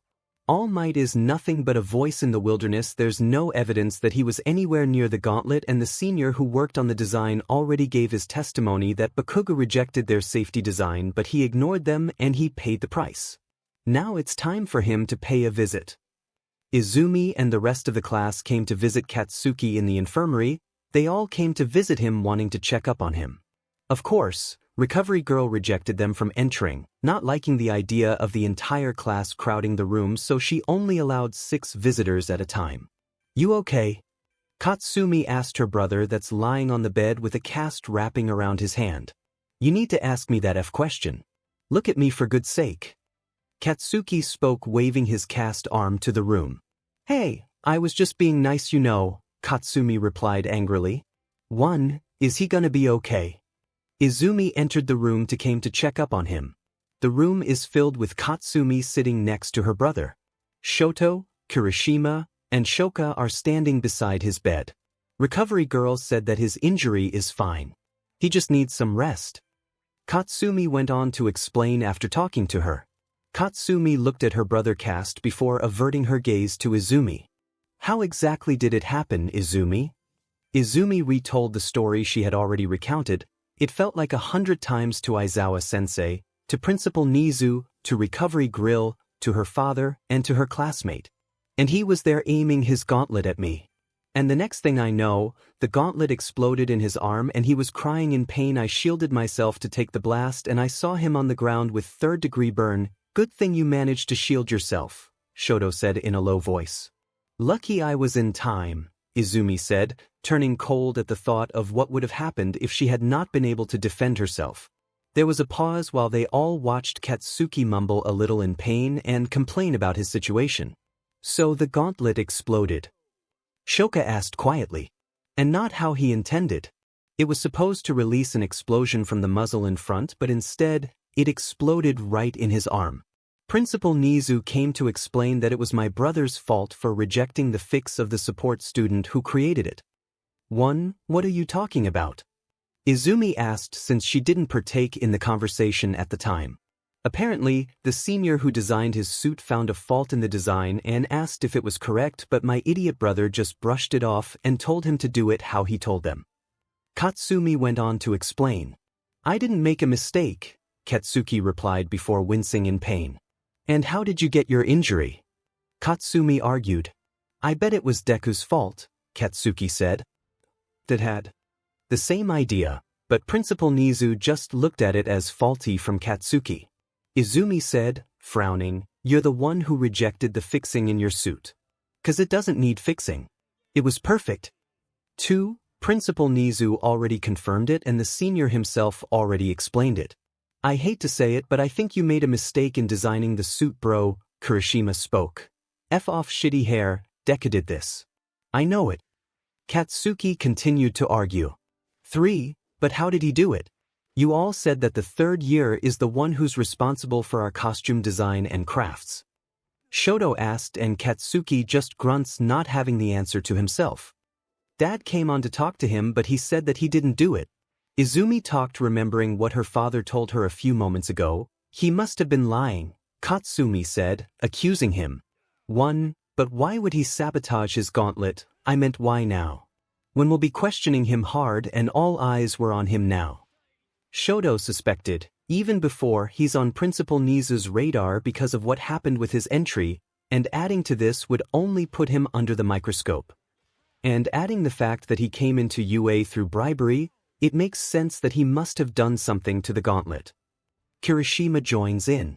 All Might is nothing but a voice in the wilderness. There's no evidence that he was anywhere near the gauntlet, and the senior who worked on the design already gave his testimony that Bakugou rejected their safety design, but he ignored them and he paid the price. Now it's time for him to pay a visit. Izumi and the rest of the class came to visit Katsuki in the infirmary. They all came to visit him wanting to check up on him. Of course, Recovery Girl rejected them from entering, not liking the idea of the entire class crowding the room, so she only allowed 6 visitors at a time. "You okay?" Katsumi asked her brother that's lying on the bed with a cast wrapping around his hand. "You need to ask me that question. Look at me for good sake." Katsuki spoke, waving his cast arm to the room. "Hey, I was just being nice, you know," Katsumi replied angrily. Is he gonna be okay?" Izumi entered the room came to check up on him. The room is filled with Katsumi sitting next to her brother. Shoto, Kirishima, and Shoka are standing beside his bed. Recovery Girl said that his injury is fine. He just needs some rest. Katsumi went on to explain after talking to her. Katsumi looked at her brother cast before averting her gaze to Izumi. "How exactly did it happen, Izumi?" Izumi retold the story she had already recounted. It felt like 100 times to Aizawa-sensei, to Principal Nizu, to Recovery Grill, to her father, and to her classmate. And he was there aiming his gauntlet at me. And the next thing I know, the gauntlet exploded in his arm and he was crying in pain. I shielded myself to take the blast and I saw him on the ground with 3rd-degree burn. "Good thing you managed to shield yourself," Shoto said in a low voice. "Lucky I was in time," Izumi said, turning cold at the thought of what would have happened if she had not been able to defend herself. There was a pause while they all watched Katsuki mumble a little in pain and complain about his situation. "So the gauntlet exploded?" Shoka asked quietly. "And not how he intended. It was supposed to release an explosion from the muzzle in front, but instead, it exploded right in his arm. Principal Nizu came to explain that it was my brother's fault for rejecting the fix of the support student who created it." What are you talking about?" Izumi asked, since she didn't partake in the conversation at the time. Apparently, the senior who designed his suit found a fault in the design and asked if it was correct, but my idiot brother just brushed it off and told him to do it how he told them. Katsumi went on to explain. "I didn't make a mistake," Katsuki replied before wincing in pain. "And how did you get your injury?" Katsumi argued. "I bet it was Deku's fault," Katsuki said. "That had the same idea, but Principal Nizu just looked at it as faulty from Katsuki." Izumi said, frowning, "You're the one who rejected the fixing in your suit. 'Cause it doesn't need fixing. It was perfect." 2. Principal Nizu already confirmed it and the senior himself already explained it. "I hate to say it, but I think you made a mistake in designing the suit, bro," Kirishima spoke. "F off shitty hair, Deku did this. I know it." Katsuki continued to argue. 3. "But how did he do it? You all said that the 3rd year is the one who's responsible for our costume design and crafts." Shoto asked and Katsuki just grunts, not having the answer to himself. "Dad came on to talk to him, but he said that he didn't do it." Izumi talked, remembering what her father told her a few moments ago. "He must have been lying," Katsumi said, accusing him. "But why would he sabotage his gauntlet? I meant why now? When we'll be questioning him hard and all eyes were on him now." Shoto suspected, even before he's on Principal Nizu's radar because of what happened with his entry, and adding to this would only put him under the microscope. And adding the fact that he came into UA through bribery, it makes sense that he must have done something to the gauntlet. Kirishima joins in.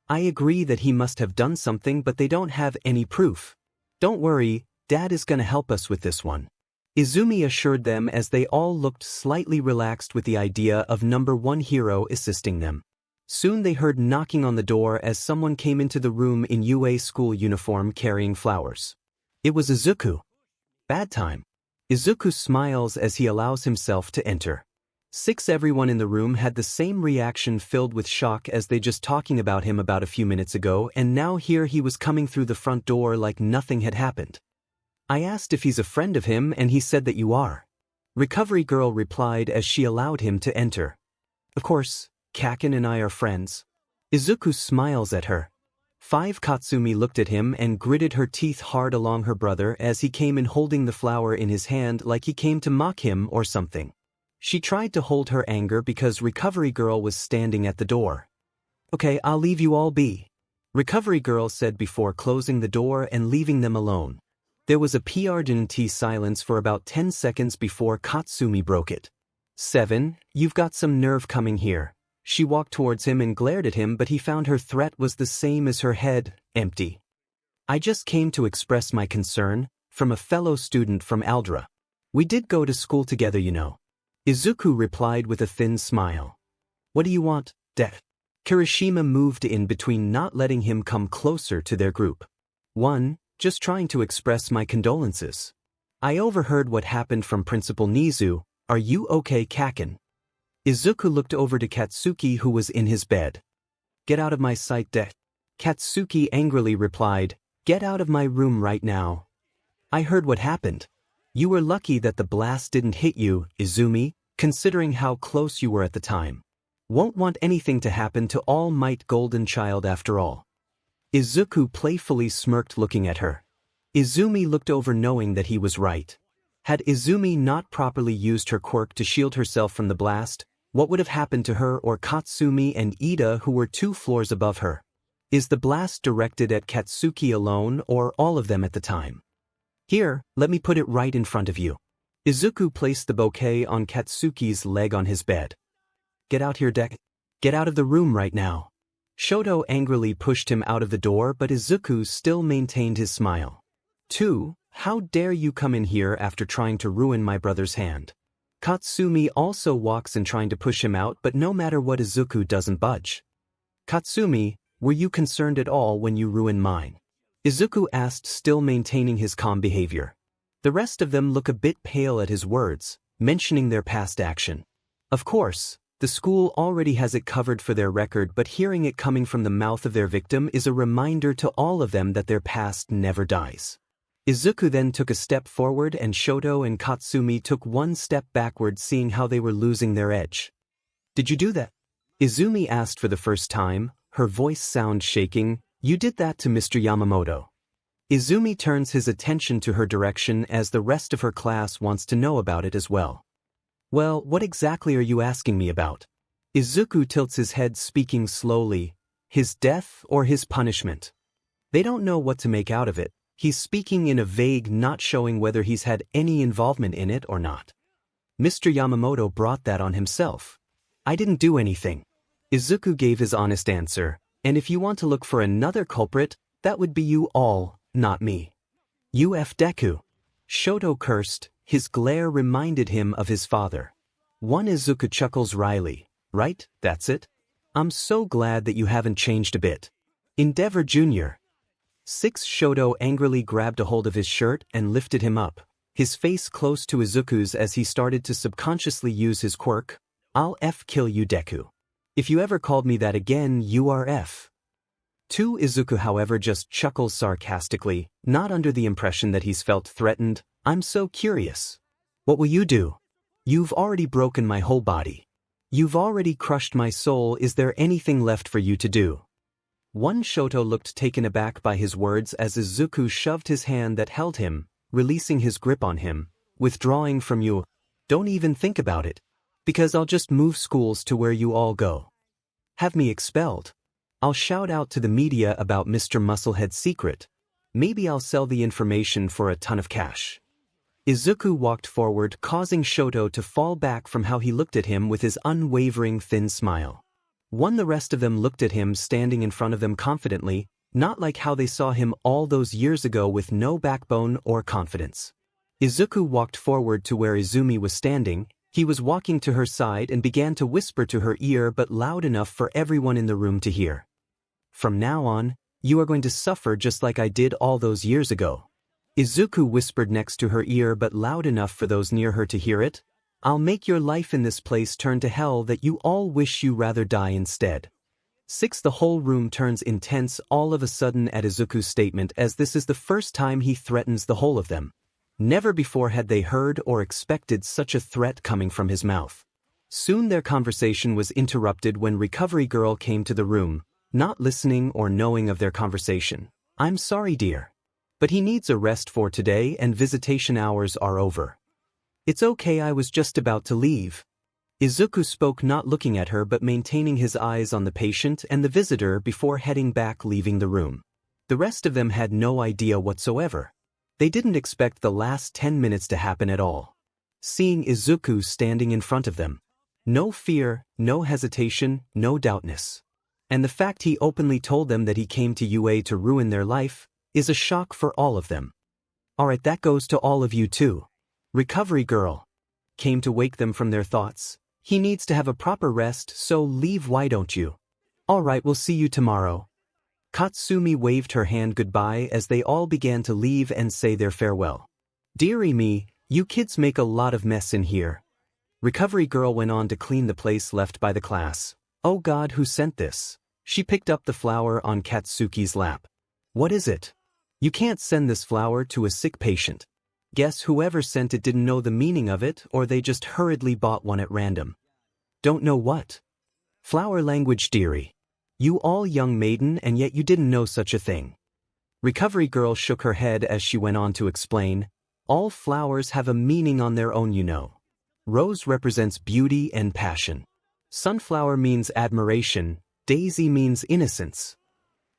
"I agree that he must have done something, but they don't have any proof. Don't worry, Dad is gonna help us with this one," Izumi assured them as they all looked slightly relaxed with the idea of number 1 hero assisting them. Soon they heard knocking on the door as someone came into the room in UA school uniform carrying flowers. It was Izuku. "Bad time." Izuku smiles as he allows himself to enter. 6. Everyone in the room had the same reaction, filled with shock, as they just talking about him about a few minutes ago, and now here he was coming through the front door like nothing had happened. I asked if he's a friend of him and he said that you are. Recovery Girl replied as she allowed him to enter. Of course, Kaken and I are friends. Izuku smiles at her. 5. Katsumi looked at him and gritted her teeth hard along her brother as he came in holding the flower in his hand like he came to mock him or something. She tried to hold her anger because Recovery Girl was standing at the door. Okay, I'll leave you all be. Recovery Girl said before closing the door and leaving them alone. There was a 𝗕𝗏𝗏 silence for about 10 seconds before Katsumi broke it. 7. You've got some nerve coming here. She walked towards him and glared at him, but he found her threat was the same as her head, empty. I just came to express my concern, from a fellow student from Aldera. We did go to school together, you know. Izuku replied with a thin smile. What do you want, Deku? Kirishima moved in between, not letting him come closer to their group. 1. Just trying to express my condolences. I overheard what happened from Principal Nizu. Are you okay, Kaken? Izuku looked over to Katsuki, who was in his bed. Get out of my sight, Deku. Katsuki angrily replied, Get out of my room right now. I heard what happened. You were lucky that the blast didn't hit you, Izumi, considering how close you were at the time. Won't want anything to happen to All Might Golden Child after all. Izuku playfully smirked, looking at her. Izumi looked over, knowing that he was right. Had Izumi not properly used her quirk to shield herself from the blast, what would have happened to her or Katsumi and Ida, who were 2 floors above her? Is the blast directed at Katsuki alone or all of them at the time? Here, let me put it right in front of you. Izuku placed the bouquet on Katsuki's leg on his bed. Get out here, Deku. Get out of the room right now. Shoto angrily pushed him out of the door, but Izuku still maintained his smile. 2. How dare you come in here after trying to ruin my brother's hand? Katsumi also walks in, trying to push him out, but no matter what, Izuku doesn't budge. Katsumi, were you concerned at all when you ruined mine? Izuku asked, still maintaining his calm behavior. The rest of them look a bit pale at his words, mentioning their past action. Of course, the school already has it covered for their record, but hearing it coming from the mouth of their victim is a reminder to all of them that their past never dies. Izuku then took a step forward and Shoto and Katsumi took 1 step backward, seeing how they were losing their edge. Did you do that? Izumi asked for the first time, her voice sound shaking. You did that to Mr. Yamamoto. Izumi turns his attention to her direction as the rest of her class wants to know about it as well. Well, what exactly are you asking me about? Izuku tilts his head, speaking slowly. His death or his punishment? They don't know what to make out of it. He's speaking in a vague, not showing whether he's had any involvement in it or not. Mr. Yamamoto brought that on himself. I didn't do anything. Izuku gave his honest answer, and if you want to look for another culprit, that would be you all, not me. 𝗕𝗏𝗏𝗏. Shoto cursed, his glare reminded him of his father. 1. Izuku chuckles wryly. Right, that's it. I'm so glad that you haven't changed a bit. Endeavor Jr. 6. Shoto angrily grabbed a hold of his shirt and lifted him up, his face close to Izuku's as he started to subconsciously use his quirk. I'll kill you, Deku. If you ever called me that again, you are F. 2. Izuku, however, just chuckles sarcastically, not under the impression that he's felt threatened. I'm so curious. What will you do? You've already broken my whole body. You've already crushed my soul. Is there anything left for you to do? 1. Shoto looked taken aback by his words as Izuku shoved his hand that held him, releasing his grip on him, withdrawing from you. Don't even think about it. Because I'll just move schools to where you all go. Have me expelled. I'll shout out to the media about Mr. Musclehead's secret. Maybe I'll sell the information for a ton of cash. Izuku walked forward, causing Shoto to fall back from how he looked at him with his unwavering thin smile. 1. The rest of them looked at him standing in front of them confidently, not like how they saw him all those years ago with no backbone or confidence. Izuku walked forward to where Izumi was standing. He was walking to her side and began to whisper to her ear, but loud enough for everyone in the room to hear. From now on, you are going to suffer just like I did all those years ago. Izuku whispered next to her ear but loud enough for those near her to hear it. "I'll make your life in this place turn to hell that you all wish you rather die instead." 6. The whole room turns intense all of a sudden at Izuku's statement, as this is the first time he threatens the whole of them. Never before had they heard or expected such a threat coming from his mouth. Soon their conversation was interrupted when Recovery Girl came to the room, not listening or knowing of their conversation. "I'm sorry, dear. But he needs a rest for today and visitation hours are over." "It's okay, I was just about to leave." Izuku spoke, not looking at her but maintaining his eyes on the patient and the visitor before heading back, leaving the room. The rest of them had no idea whatsoever. They didn't expect the last 10 minutes to happen at all. Seeing Izuku standing in front of them. No fear, no hesitation, no doubtness. And the fact he openly told them that he came to UA to ruin their life is a shock for all of them. "Alright, that goes to all of you too." Recovery Girl came to wake them from their thoughts. "He needs to have a proper rest, so leave, why don't you?" "Alright, we'll see you tomorrow." Katsumi waved her hand goodbye as they all began to leave and say their farewell. "Dearie me, you kids make a lot of mess in here." Recovery Girl went on to clean the place left by the class. "Oh God, who sent this?" She picked up the flower on Katsuki's lap. "What is it?" "You can't send this flower to a sick patient." Guess whoever sent it didn't know the meaning of it, or they just hurriedly bought one at random. "Don't know what?" "Flower language, dearie. You all young maiden, and yet you didn't know such a thing." Recovery Girl shook her head as she went on to explain. "All flowers have a meaning on their own, you know. Rose represents beauty and passion. Sunflower means admiration, daisy means innocence.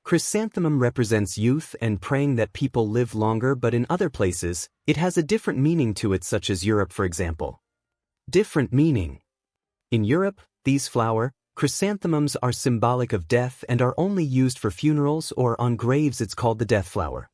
Chrysanthemum represents youth and praying that people live longer, but in other places, it has a different meaning to it, such as Europe for example." "Different meaning." "In Europe, these chrysanthemums are symbolic of death and are only used for funerals or on graves. It's called the death flower."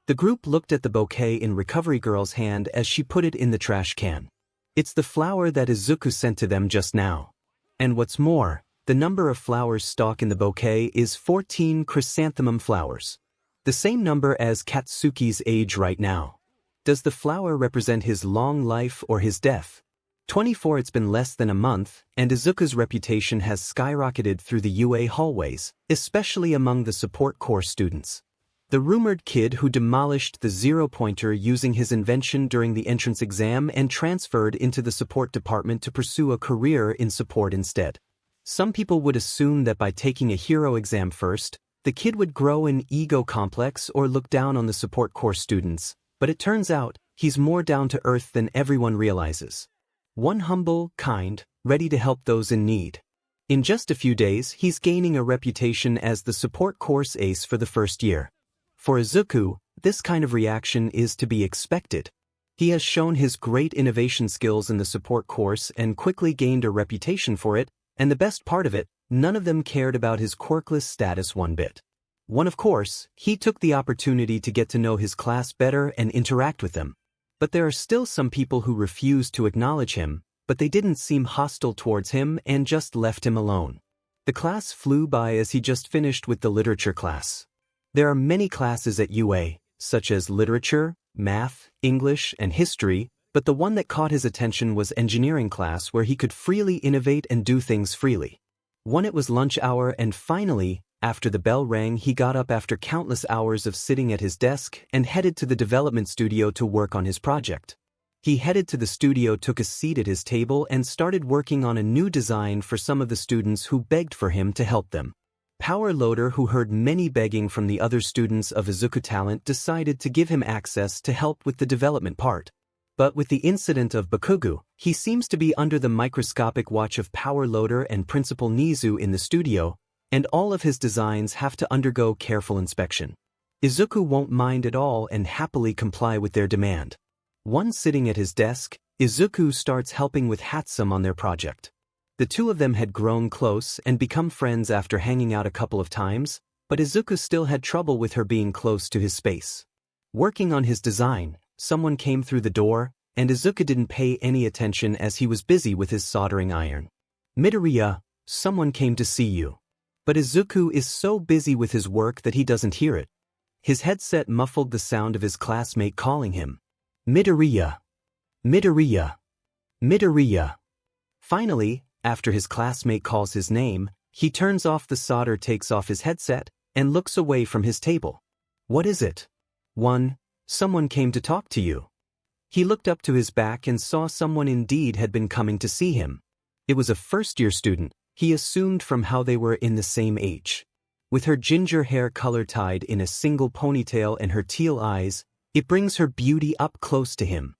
The group looked at the bouquet in Recovery Girl's hand as she put it in the trash can. "It's the flower that Izuku sent to them just now. And what's more, the number of flowers stalk in the bouquet is 14 chrysanthemum flowers. The same number as Katsuki's age right now. Does the flower represent his long life or his death?" 24. It's been less than a month, and Izuku's reputation has skyrocketed through the UA hallways, especially among the support corps students. The rumored kid who demolished the zero-pointer using his invention during the entrance exam and transferred into the support department to pursue a career in support instead. Some people would assume that by taking a hero exam first, the kid would grow an ego complex or look down on the support corps students, but it turns out he's more down to earth than everyone realizes. One humble, kind, ready to help those in need. In just a few days, he's gaining a reputation as the support course ace for the first year. For Izuku, this kind of reaction is to be expected. He has shown his great innovation skills in the support course and quickly gained a reputation for it, and the best part of it, none of them cared about his quirkless status one bit. Of course, he took the opportunity to get to know his class better and interact with them. But there are still some people who refuse to acknowledge him, but they didn't seem hostile towards him and just left him alone. The class flew by as he just finished with the literature class. There are many classes at UA, such as literature, math, English, and history, but the one that caught his attention was engineering class, where he could freely innovate and do things freely. It was lunch hour, and finally, after the bell rang, he got up after countless hours of sitting at his desk and headed to the development studio to work on his project. He headed to the studio, took a seat at his table, and started working on a new design for some of the students who begged for him to help them. Power Loader, who heard many begging from the other students of Izuku talent, decided to give him access to help with the development part. But with the incident of Bakugou, he seems to be under the microscopic watch of Power Loader and Principal Nizu in the studio, and all of his designs have to undergo careful inspection. Izuku won't mind at all and happily comply with their demand. Once sitting at his desk, Izuku starts helping with 𝗧𝗵𝗵 on their project. The two of them had grown close and become friends after hanging out a couple of times, but Izuku still had trouble with her being close to his space. Working on his design, someone came through the door, and Izuku didn't pay any attention as he was busy with his soldering iron. "Midoriya, someone came to see you." But Izuku is so busy with his work that he doesn't hear it. His headset muffled the sound of his classmate calling him. Midoriya. Midoriya. Midoriya. Finally, after his classmate calls his name, he turns off the solder, takes off his headset, and looks away from his table. What is it? Someone came to talk to you. He looked up to his back and saw someone indeed had been coming to see him. It was a first-year student, he assumed from how they were in the same age. With her ginger hair color tied in a single ponytail and her teal eyes, it brings her beauty up close to him.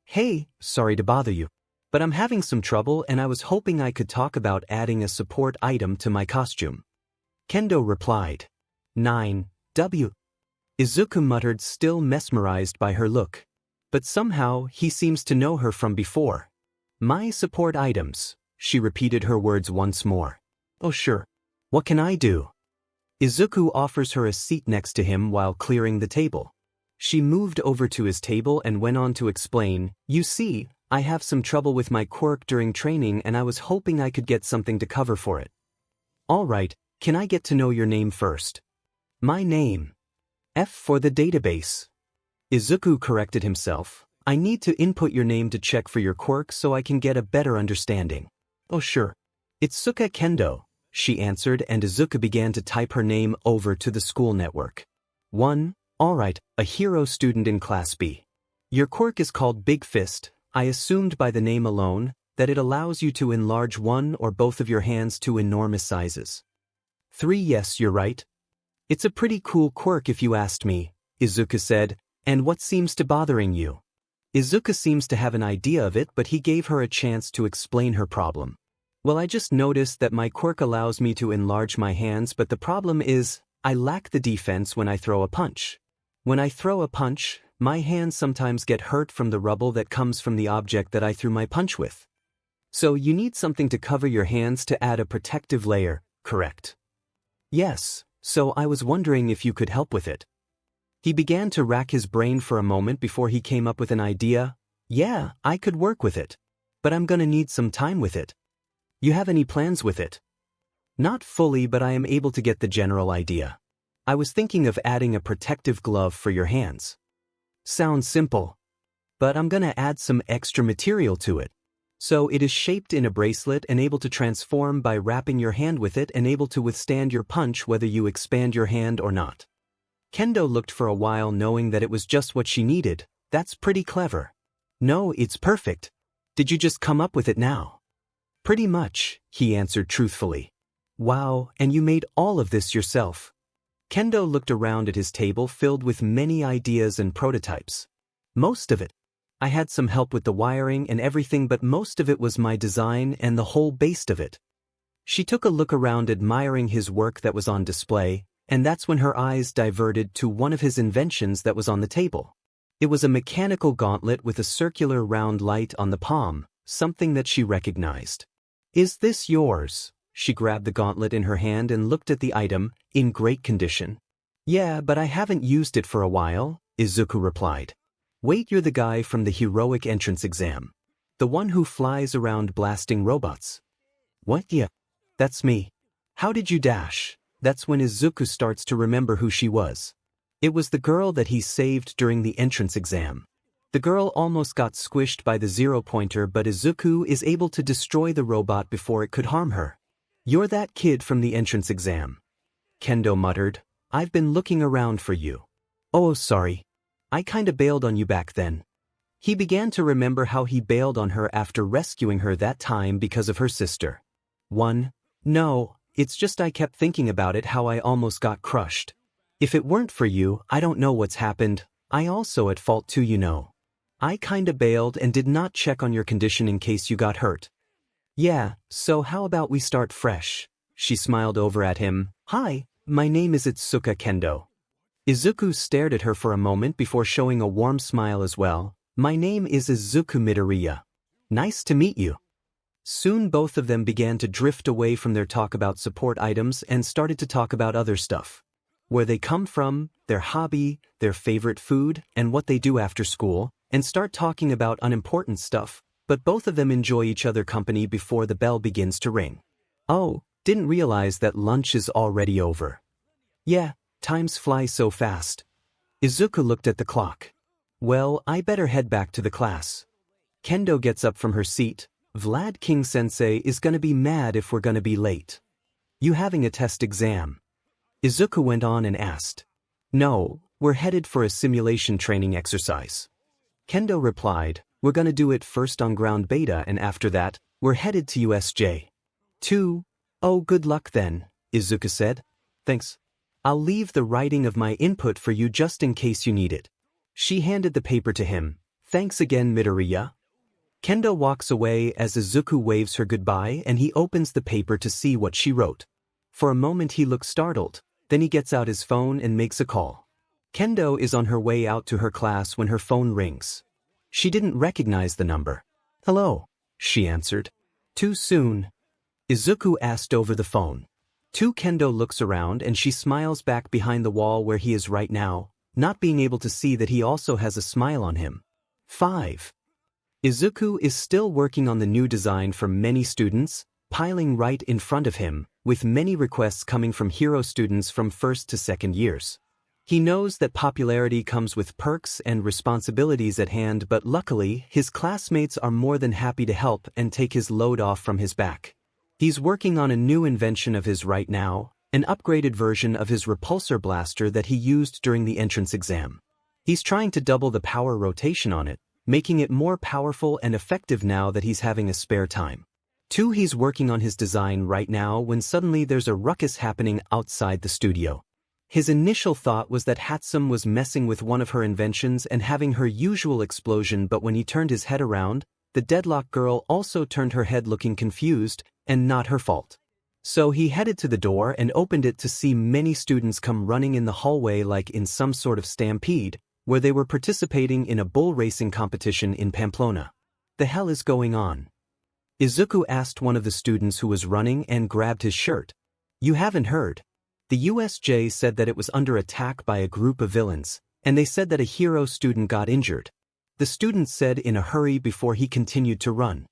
Hey, sorry to bother you, but I'm having some trouble and I was hoping I could talk about adding a support item to my costume. Kendo replied. 9W. Izuku muttered, still mesmerized by her look. But somehow he seems to know her from before. My support items, she repeated her words once more. Oh sure. What can I do? Izuku offers her a seat next to him while clearing the table. She moved over to his table and went on to explain, you see, I have some trouble with my quirk during training and I was hoping I could get something to cover for it. Alright, can I get to know your name first? My name. F for the database. Izuku corrected himself. I need to input your name to check for your quirk so I can get a better understanding. Oh sure. It's Suka Kendo, she answered, and Izuku began to type her name over to the school network. Alright, a hero student in Class B. Your quirk is called Big Fist. I assumed by the name alone that it allows you to enlarge one or both of your hands to enormous sizes. 3 Yes, you're right. It's a pretty cool quirk if you asked me, Izuku said, and what seems to bothering you? Izuku seems to have an idea of it, but he gave her a chance to explain her problem. Well, I just noticed that my quirk allows me to enlarge my hands, but the problem is, I lack the defense when I throw a punch. When I throw a punch, my hands sometimes get hurt from the rubble that comes from the object that I threw my punch with. So you need something to cover your hands to add a protective layer, correct? Yes, so I was wondering if you could help with it. He began to rack his brain for a moment before he came up with an idea. Yeah, I could work with it. But I'm gonna need some time with it. You have any plans with it? Not fully, but I am able to get the general idea. I was thinking of adding a protective glove for your hands. Sounds simple. But I'm gonna add some extra material to it. So it is shaped in a bracelet and able to transform by wrapping your hand with it and able to withstand your punch whether you expand your hand or not. Kendo looked for a while, knowing that it was just what she needed. That's pretty clever. No, it's perfect. Did you just come up with it now? Pretty much, he answered truthfully. Wow, and you made all of this yourself. Kendo looked around at his table filled with many ideas and prototypes. Most of it. I had some help with the wiring and everything, but most of it was my design and the whole base of it. She took a look around, admiring his work that was on display, and that's when her eyes diverted to one of his inventions that was on the table. It was a mechanical gauntlet with a circular round light on the palm, something that she recognized. Is this yours? She grabbed the gauntlet in her hand and looked at the item, in great condition. Yeah, but I haven't used it for a while, Izuku replied. Wait, you're the guy from the heroic entrance exam. The one who flies around blasting robots. What? Yeah, that's me. How did you dash? That's when Izuku starts to remember who she was. It was the girl that he saved during the entrance exam. The girl almost got squished by the zero-pointer, but Izuku is able to destroy the robot before it could harm her. You're that kid from the entrance exam. Kendo muttered. I've been looking around for you. Oh, sorry. I kinda bailed on you back then. He began to remember how he bailed on her after rescuing her that time because of her sister. No, it's just I kept thinking about it, how I almost got crushed. If it weren't for you, I don't know what's happened. I also at fault too, you know. I kinda bailed and did not check on your condition in case you got hurt. Yeah, so how about we start fresh? She smiled over at him. Hi, my name is Suka Kendo. Izuku stared at her for a moment before showing a warm smile as well. My name is Izuku Midoriya. Nice to meet you. Soon both of them began to drift away from their talk about support items and started to talk about other stuff. Where they come from, their hobby, their favorite food, and what they do after school, and start talking about unimportant stuff, but both of them enjoy each other company before the bell begins to ring. Oh, didn't realize that lunch is already over. Yeah, Times flies so fast. Izuku looked at the clock. Well, I better head back to the class. Kendo gets up from her seat. Vlad King Sensei is gonna be mad if we're gonna be late. You having a test exam? Izuku went on and asked. No, we're headed for a simulation training exercise. Kendo replied, we're gonna do it first on ground beta and after that, we're headed to USJ. 2. Oh, good luck then, Izuku said. Thanks. I'll leave the writing of my input for you just in case you need it. She handed the paper to him. Thanks again, Midoriya. Kendo walks away as Izuku waves her goodbye and he opens the paper to see what she wrote. For a moment he looks startled, then he gets out his phone and makes a call. Kendo is on her way out to her class when her phone rings. She didn't recognize the number. Hello, she answered. Too soon? Izuku asked over the phone. Kendo looks around and she smiles back behind the wall where he is right now, not being able to see that he also has a smile on him. 5. Izuku is still working on the new design for many students, piling right in front of him, with many requests coming from hero students from first to second years. He knows that popularity comes with perks and responsibilities at hand, but luckily, his classmates are more than happy to help and take his load off from his back. He's working on a new invention of his right now, an upgraded version of his repulsor blaster that he used during the entrance exam. He's trying to double the power rotation on it, making it more powerful and effective now that he's having a spare time. 2. He's working on his design right now when suddenly there's a ruckus happening outside the studio. His initial thought was that 𝗵𝗃 was messing with one of her inventions and having her usual explosion, but when he turned his head around, the deadlock girl also turned her head looking confused, and not her fault. So he headed to the door and opened it to see many students come running in the hallway like in some sort of stampede, where they were participating in a bull racing competition in Pamplona. The hell is going on? Izuku asked one of the students who was running and grabbed his shirt. You haven't heard. The USJ said that it was under attack by a group of villains, and they said that a hero student got injured. The student said in a hurry before he continued to run.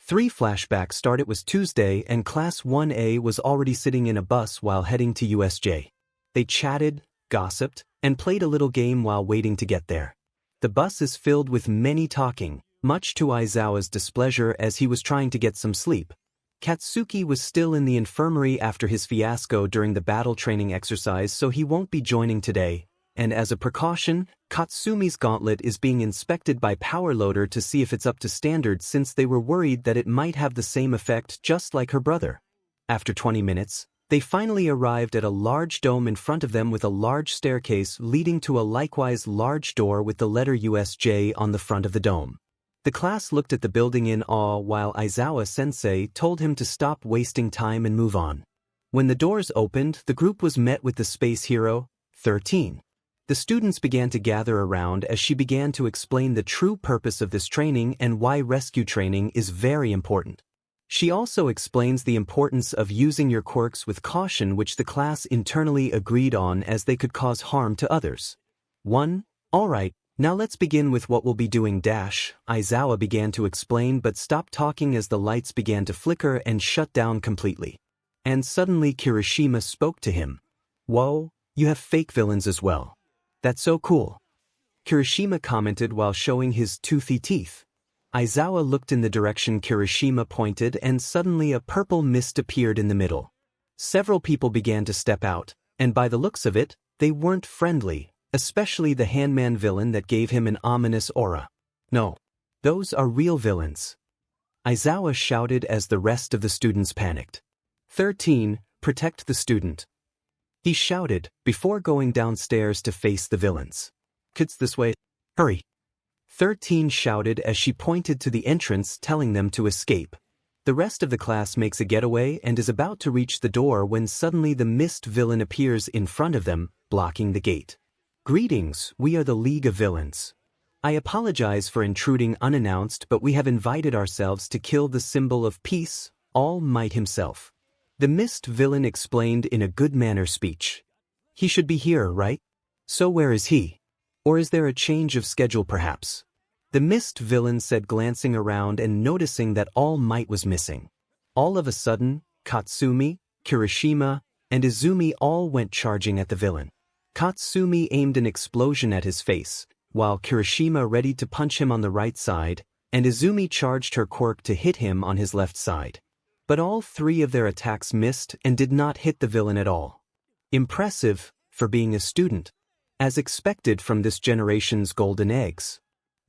3. Flashback start. It was Tuesday and Class 1A was already sitting in a bus while heading to USJ. They chatted, gossiped, and played a little game while waiting to get there. The bus is filled with many talking, much to Aizawa's displeasure as he was trying to get some sleep. Katsuki was still in the infirmary after his fiasco during the battle training exercise, so he won't be joining today, and as a precaution, Katsumi's gauntlet is being inspected by Power Loader to see if it's up to standard since they were worried that it might have the same effect just like her brother. After 20 minutes, they finally arrived at a large dome in front of them with a large staircase leading to a likewise large door with the letter USJ on the front of the dome. The class looked at the building in awe while Aizawa-sensei told him to stop wasting time and move on. When the doors opened, the group was met with the space hero, 13. The students began to gather around as she began to explain the true purpose of this training and why rescue training is very important. She also explains the importance of using your quirks with caution, which the class internally agreed on as they could cause harm to others. 1. Alright, now let's begin with what we'll be doing. Aizawa began to explain but stopped talking as the lights began to flicker and shut down completely. And suddenly Kirishima spoke to him. Whoa, you have fake villains as well. That's so cool. Kirishima commented while showing his toothy teeth. Aizawa looked in the direction Kirishima pointed and suddenly a purple mist appeared in the middle. Several people began to step out, and by the looks of it, they weren't friendly, especially the handman villain that gave him an ominous aura. No, those are real villains. Aizawa shouted as the rest of the students panicked. 13. Protect the student. He shouted, before going downstairs to face the villains. Kids this way. Hurry. 13 shouted as she pointed to the entrance, telling them to escape. The rest of the class makes a getaway and is about to reach the door when suddenly the mist villain appears in front of them, blocking the gate. Greetings, we are the League of Villains. I apologize for intruding unannounced, but we have invited ourselves to kill the symbol of peace, All Might himself. The mist villain explained in a good manner speech. He should be here, right? So where is he? Or is there a change of schedule perhaps? The mist villain said, glancing around and noticing that All Might was missing. All of a sudden, Katsumi, Kirishima, and Izumi all went charging at the villain. Katsumi aimed an explosion at his face, while Kirishima readied to punch him on the right side, and Izumi charged her quirk to hit him on his left side. But all three of their attacks missed and did not hit the villain at all. Impressive, for being a student. As expected from this generation's golden eggs.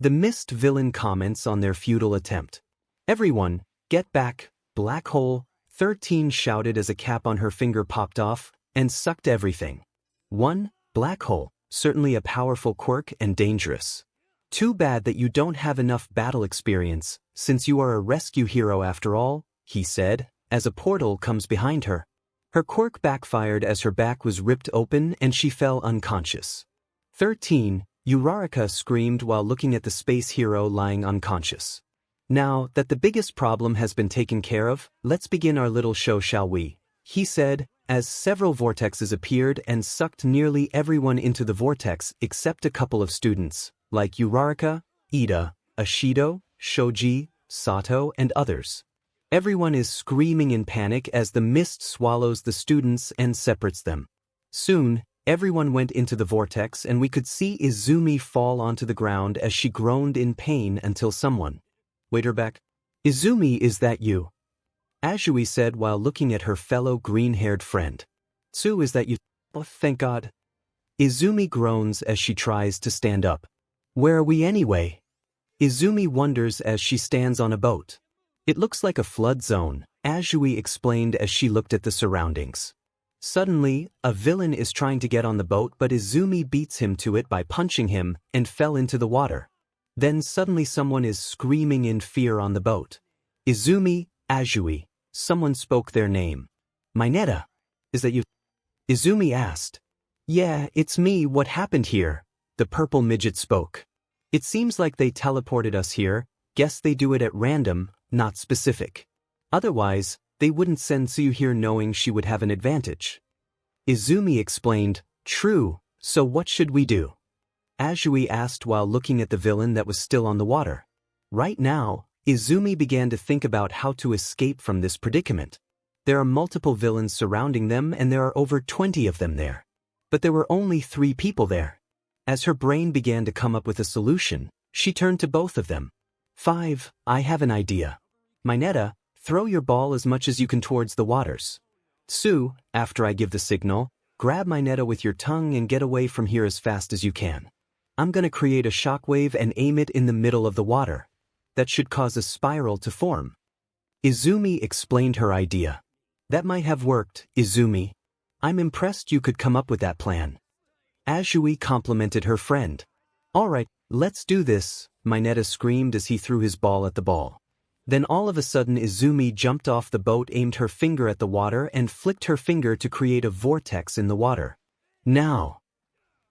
The missed villain comments on their futile attempt. "Everyone, get back, black hole," 13 shouted as a cap on her finger popped off and sucked everything. 1. Black hole, certainly a powerful quirk and dangerous. Too bad that you don't have enough battle experience, since you are a rescue hero after all, he said, as a portal comes behind her. Her quirk backfired as her back was ripped open and she fell unconscious. 13. 𝗬𝗏𝗧𝗏 screamed while looking at the space hero lying unconscious. "Now that the biggest problem has been taken care of, let's begin our little show, shall we?" he said, as several vortexes appeared and sucked nearly everyone into the vortex except a couple of students, like 𝗬𝗏𝗧𝗏, Ida, Ashido, Shoji, Sato, and others. Everyone is screaming in panic as the mist swallows the students and separates them. Soon, everyone went into the vortex and we could see Izumi fall onto the ground as she groaned in pain until someone. "Wait her back. Izumi, is that you?" Azui said while looking at her fellow green-haired friend. "Tsu, is that you? Oh, thank God." Izumi groans as she tries to stand up. "Where are we anyway?" Izumi wonders as she stands on a boat. "It looks like a flood zone," Azui explained as she looked at the surroundings. Suddenly, a villain is trying to get on the boat but Izumi beats him to it by punching him and fell into the water. Then suddenly someone is screaming in fear on the boat. "Izumi, Azui." Someone spoke their name. "Mineta, is that you?" Izumi asked. "Yeah, it's me, what happened here?" The purple midget spoke. "It seems like they teleported us here, guess they do it at random, not specific. Otherwise, they wouldn't send Tsu here knowing she would have an advantage." Izumi explained, "True, so what should we do?" Azui asked while looking at the villain that was still on the water. Right now, Izumi began to think about how to escape from this predicament. There are multiple villains surrounding them and there are over 20 of them there. But there were only 3 people there. As her brain began to come up with a solution, she turned to both of them. 5. I have an idea. Mineta, throw your ball as much as you can towards the waters. Tsu, after I give the signal, grab Mineta with your tongue and get away from here as fast as you can. I'm gonna create a shockwave and aim it in the middle of the water. That should cause a spiral to form. Izumi explained her idea. That might have worked, Izumi. I'm impressed you could come up with that plan. Azui complimented her friend. Alright, let's do this, Mineta screamed as he threw his ball at the ball. Then all of a sudden Izumi jumped off the boat, aimed her finger at the water and flicked her finger to create a vortex in the water. Now!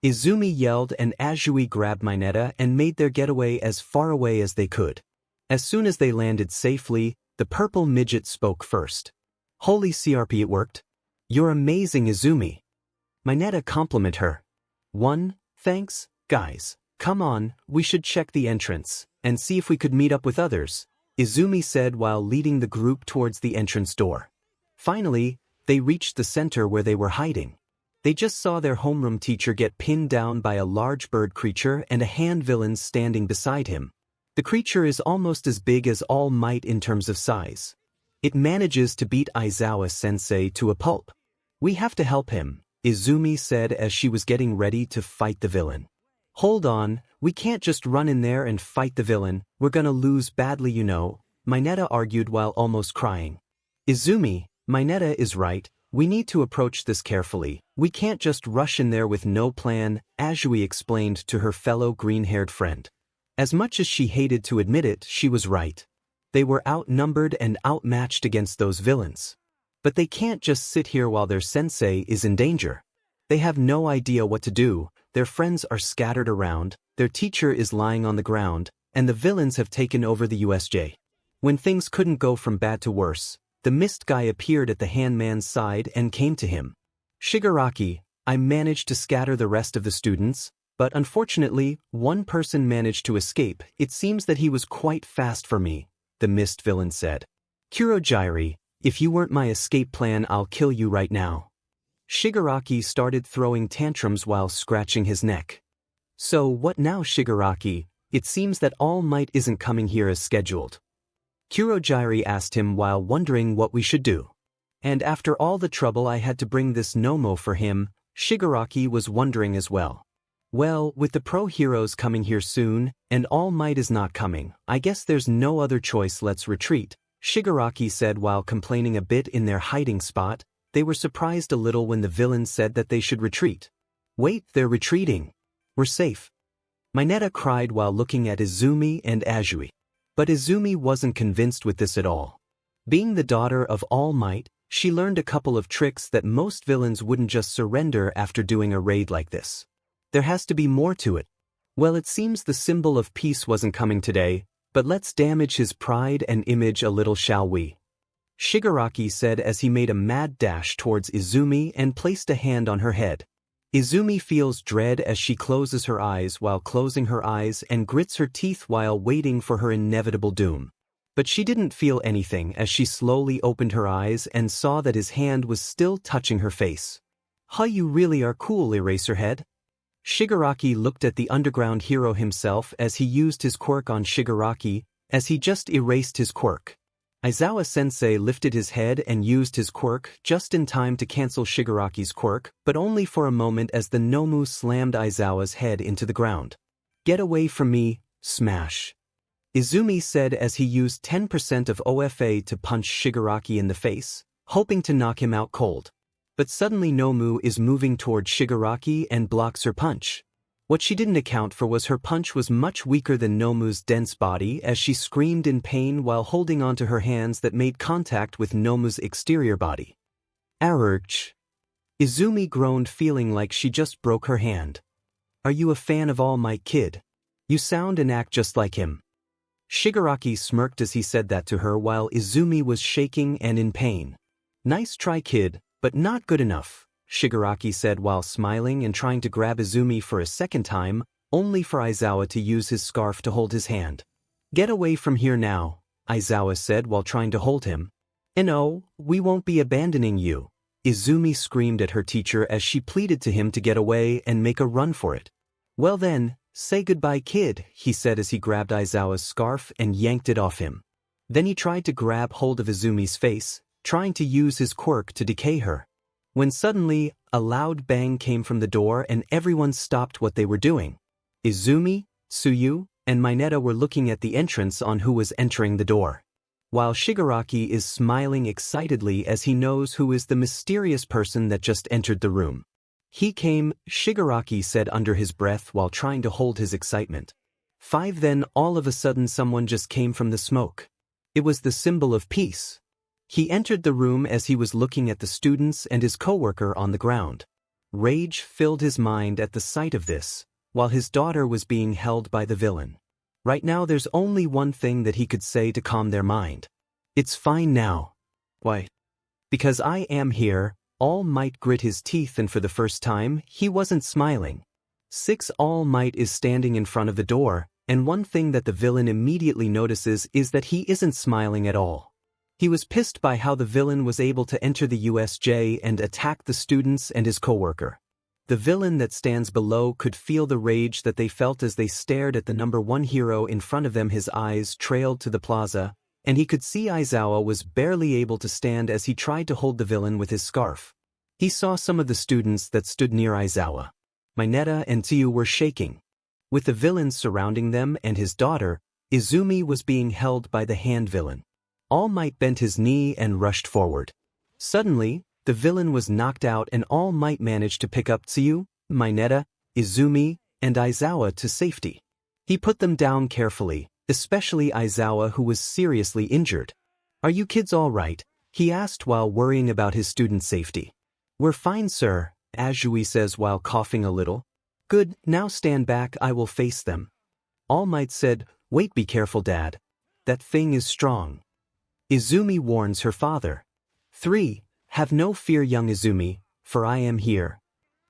Izumi yelled and Azui grabbed Mineta and made their getaway as far away as they could. As soon as they landed safely, the purple midget spoke first. "Holy CRP, it worked. You're amazing, Izumi." Mineta complimented her. 1. Thanks, guys. Come on, we should check the entrance and see if we could meet up with others, Izumi said while leading the group towards the entrance door. Finally, they reached the center where they were hiding. They just saw their homeroom teacher get pinned down by a large bird creature and a hand villain standing beside him. The creature is almost as big as All Might in terms of size. It manages to beat Aizawa-sensei to a pulp. "We have to help him," Izumi said as she was getting ready to fight the villain. "Hold on, we can't just run in there and fight the villain, we're gonna lose badly, you know," Mineta argued while almost crying. "Izumi, Mineta is right, we need to approach this carefully, we can't just rush in there with no plan," Azui explained to her fellow green-haired friend. As much as she hated to admit it, she was right. They were outnumbered and outmatched against those villains. But they can't just sit here while their sensei is in danger. They have no idea what to do, their friends are scattered around, their teacher is lying on the ground, and the villains have taken over the USJ. When things couldn't go from bad to worse, the mist guy appeared at the handman's side and came to him. "Shigaraki, I managed to scatter the rest of the students, but unfortunately, one person managed to escape. It seems that he was quite fast for me," the mist villain said. "Kurojiiri, if you weren't my escape plan, I'll kill you right now." Shigaraki started throwing tantrums while scratching his neck. So what now, Shigaraki? It seems that All Might isn't coming here as scheduled. Kurohige asked him while wondering what we should do. And after all the trouble I had to bring this Momo for him, Shigaraki was wondering as well. Well, with the pro heroes coming here soon, and All Might is not coming, I guess there's no other choice. Let's retreat, Shigaraki said while complaining a bit in their hiding spot. They were surprised a little when the villain said that they should retreat. Wait, they're retreating. We're safe. Mineta cried while looking at Izumi and Azui. But Izumi wasn't convinced with this at all. Being the daughter of All Might, she learned a couple of tricks that most villains wouldn't just surrender after doing a raid like this. There has to be more to it. Well, it seems the symbol of peace wasn't coming today, but let's damage his pride and image a little, shall we? Shigaraki said as he made a mad dash towards Izumi and placed a hand on her head. Izumi feels dread as she closes her eyes while closing her eyes and grits her teeth while waiting for her inevitable doom. But she didn't feel anything as she slowly opened her eyes and saw that his hand was still touching her face. "Huh, you really are cool, Eraserhead." Shigaraki looked at the underground hero himself as he used his quirk on Shigaraki, as he just erased his quirk. Aizawa-sensei lifted his head and used his quirk just in time to cancel Shigaraki's quirk, but only for a moment as the Momo slammed Aizawa's head into the ground. "Get away from me, smash," Izumi said as he used 10% of OFA to punch Shigaraki in the face, hoping to knock him out cold. But suddenly Momo is moving toward Shigaraki and blocks her punch. What she didn't account for was her punch was much weaker than Momo's dense body as she screamed in pain while holding onto her hands that made contact with Momo's exterior body. "Ouch!" Izumi groaned, feeling like she just broke her hand. "Are you a fan of All Might, kid? You sound and act just like him." Shigaraki smirked as he said that to her while Izumi was shaking and in pain. "Nice try, kid, but not good enough," Shigaraki said while smiling and trying to grab Izumi for a second time, only for Aizawa to use his scarf to hold his hand. "Get away from here now," Aizawa said while trying to hold him. "No, we won't be abandoning you," Izumi screamed at her teacher as she pleaded to him to get away and make a run for it. "Well then, say goodbye, kid," he said as he grabbed Aizawa's scarf and yanked it off him. Then he tried to grab hold of Izumi's face, trying to use his quirk to decay her. When suddenly, a loud bang came from the door and everyone stopped what they were doing. Izumi, Tsuyu, and Mineta were looking at the entrance on who was entering the door. While Shigaraki is smiling excitedly as he knows who is the mysterious person that just entered the room. "He came," Shigaraki said under his breath while trying to hold his excitement. Then all of a sudden someone just came from the smoke. It was the symbol of peace. He entered the room as he was looking at the students and his coworker on the ground. Rage filled his mind at the sight of this, while his daughter was being held by the villain. Right now there's only one thing that he could say to calm their mind. "It's fine now." "Why?" "Because I am here." All Might grit his teeth and for the first time, he wasn't smiling. All Might is standing in front of the door, and one thing that the villain immediately notices is that he isn't smiling at all. He was pissed by how the villain was able to enter the USJ and attack the students and his coworker. The villain that stands below could feel the rage that they felt as they stared at the #1 hero in front of them. His eyes trailed to the plaza, and he could see Aizawa was barely able to stand as he tried to hold the villain with his scarf. He saw some of the students that stood near Aizawa. Mineta and Tsuyu were shaking. With the villains surrounding them and his daughter, Izumi was being held by the hand villain. All Might bent his knee and rushed forward. Suddenly, the villain was knocked out and All Might managed to pick up Tsuyu, Mineta, Izumi, and Aizawa to safety. He put them down carefully, especially Aizawa, who was seriously injured. "Are you kids all right?" he asked while worrying about his students' safety. "We're fine, sir," Azui says while coughing a little. "Good, now stand back, I will face them." All Might said, "Wait, be careful, Dad. That thing is strong." Izumi warns her father. 3. Have no fear, young Izumi, for I am here.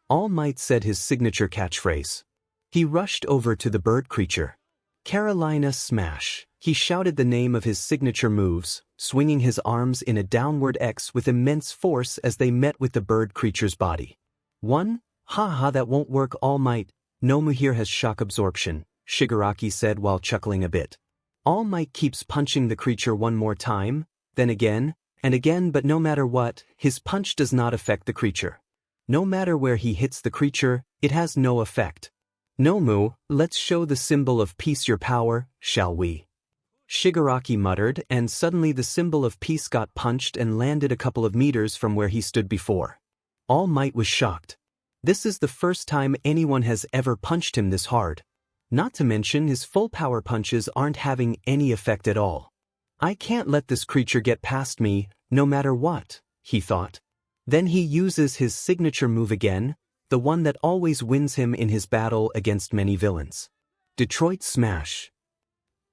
All Might said his signature catchphrase. He rushed over to the bird creature. Carolina Smash. He shouted the name of his signature moves, swinging his arms in a downward X with immense force as they met with the bird creature's body. 1. Haha, that won't work, All Might. Momo here has shock absorption, Shigaraki said while chuckling a bit. All Might keeps punching the creature one more time, then again, and again, but no matter what, his punch does not affect the creature. No matter where he hits the creature, it has no effect. Momo, let's show the symbol of peace your power, shall we? Shigaraki muttered, and suddenly the symbol of peace got punched and landed a couple of meters from where he stood before. All Might was shocked. This is the first time anyone has ever punched him this hard. Not to mention his full power punches aren't having any effect at all. I can't let this creature get past me, no matter what, he thought. Then he uses his signature move again, the one that always wins him in his battle against many villains. Detroit Smash.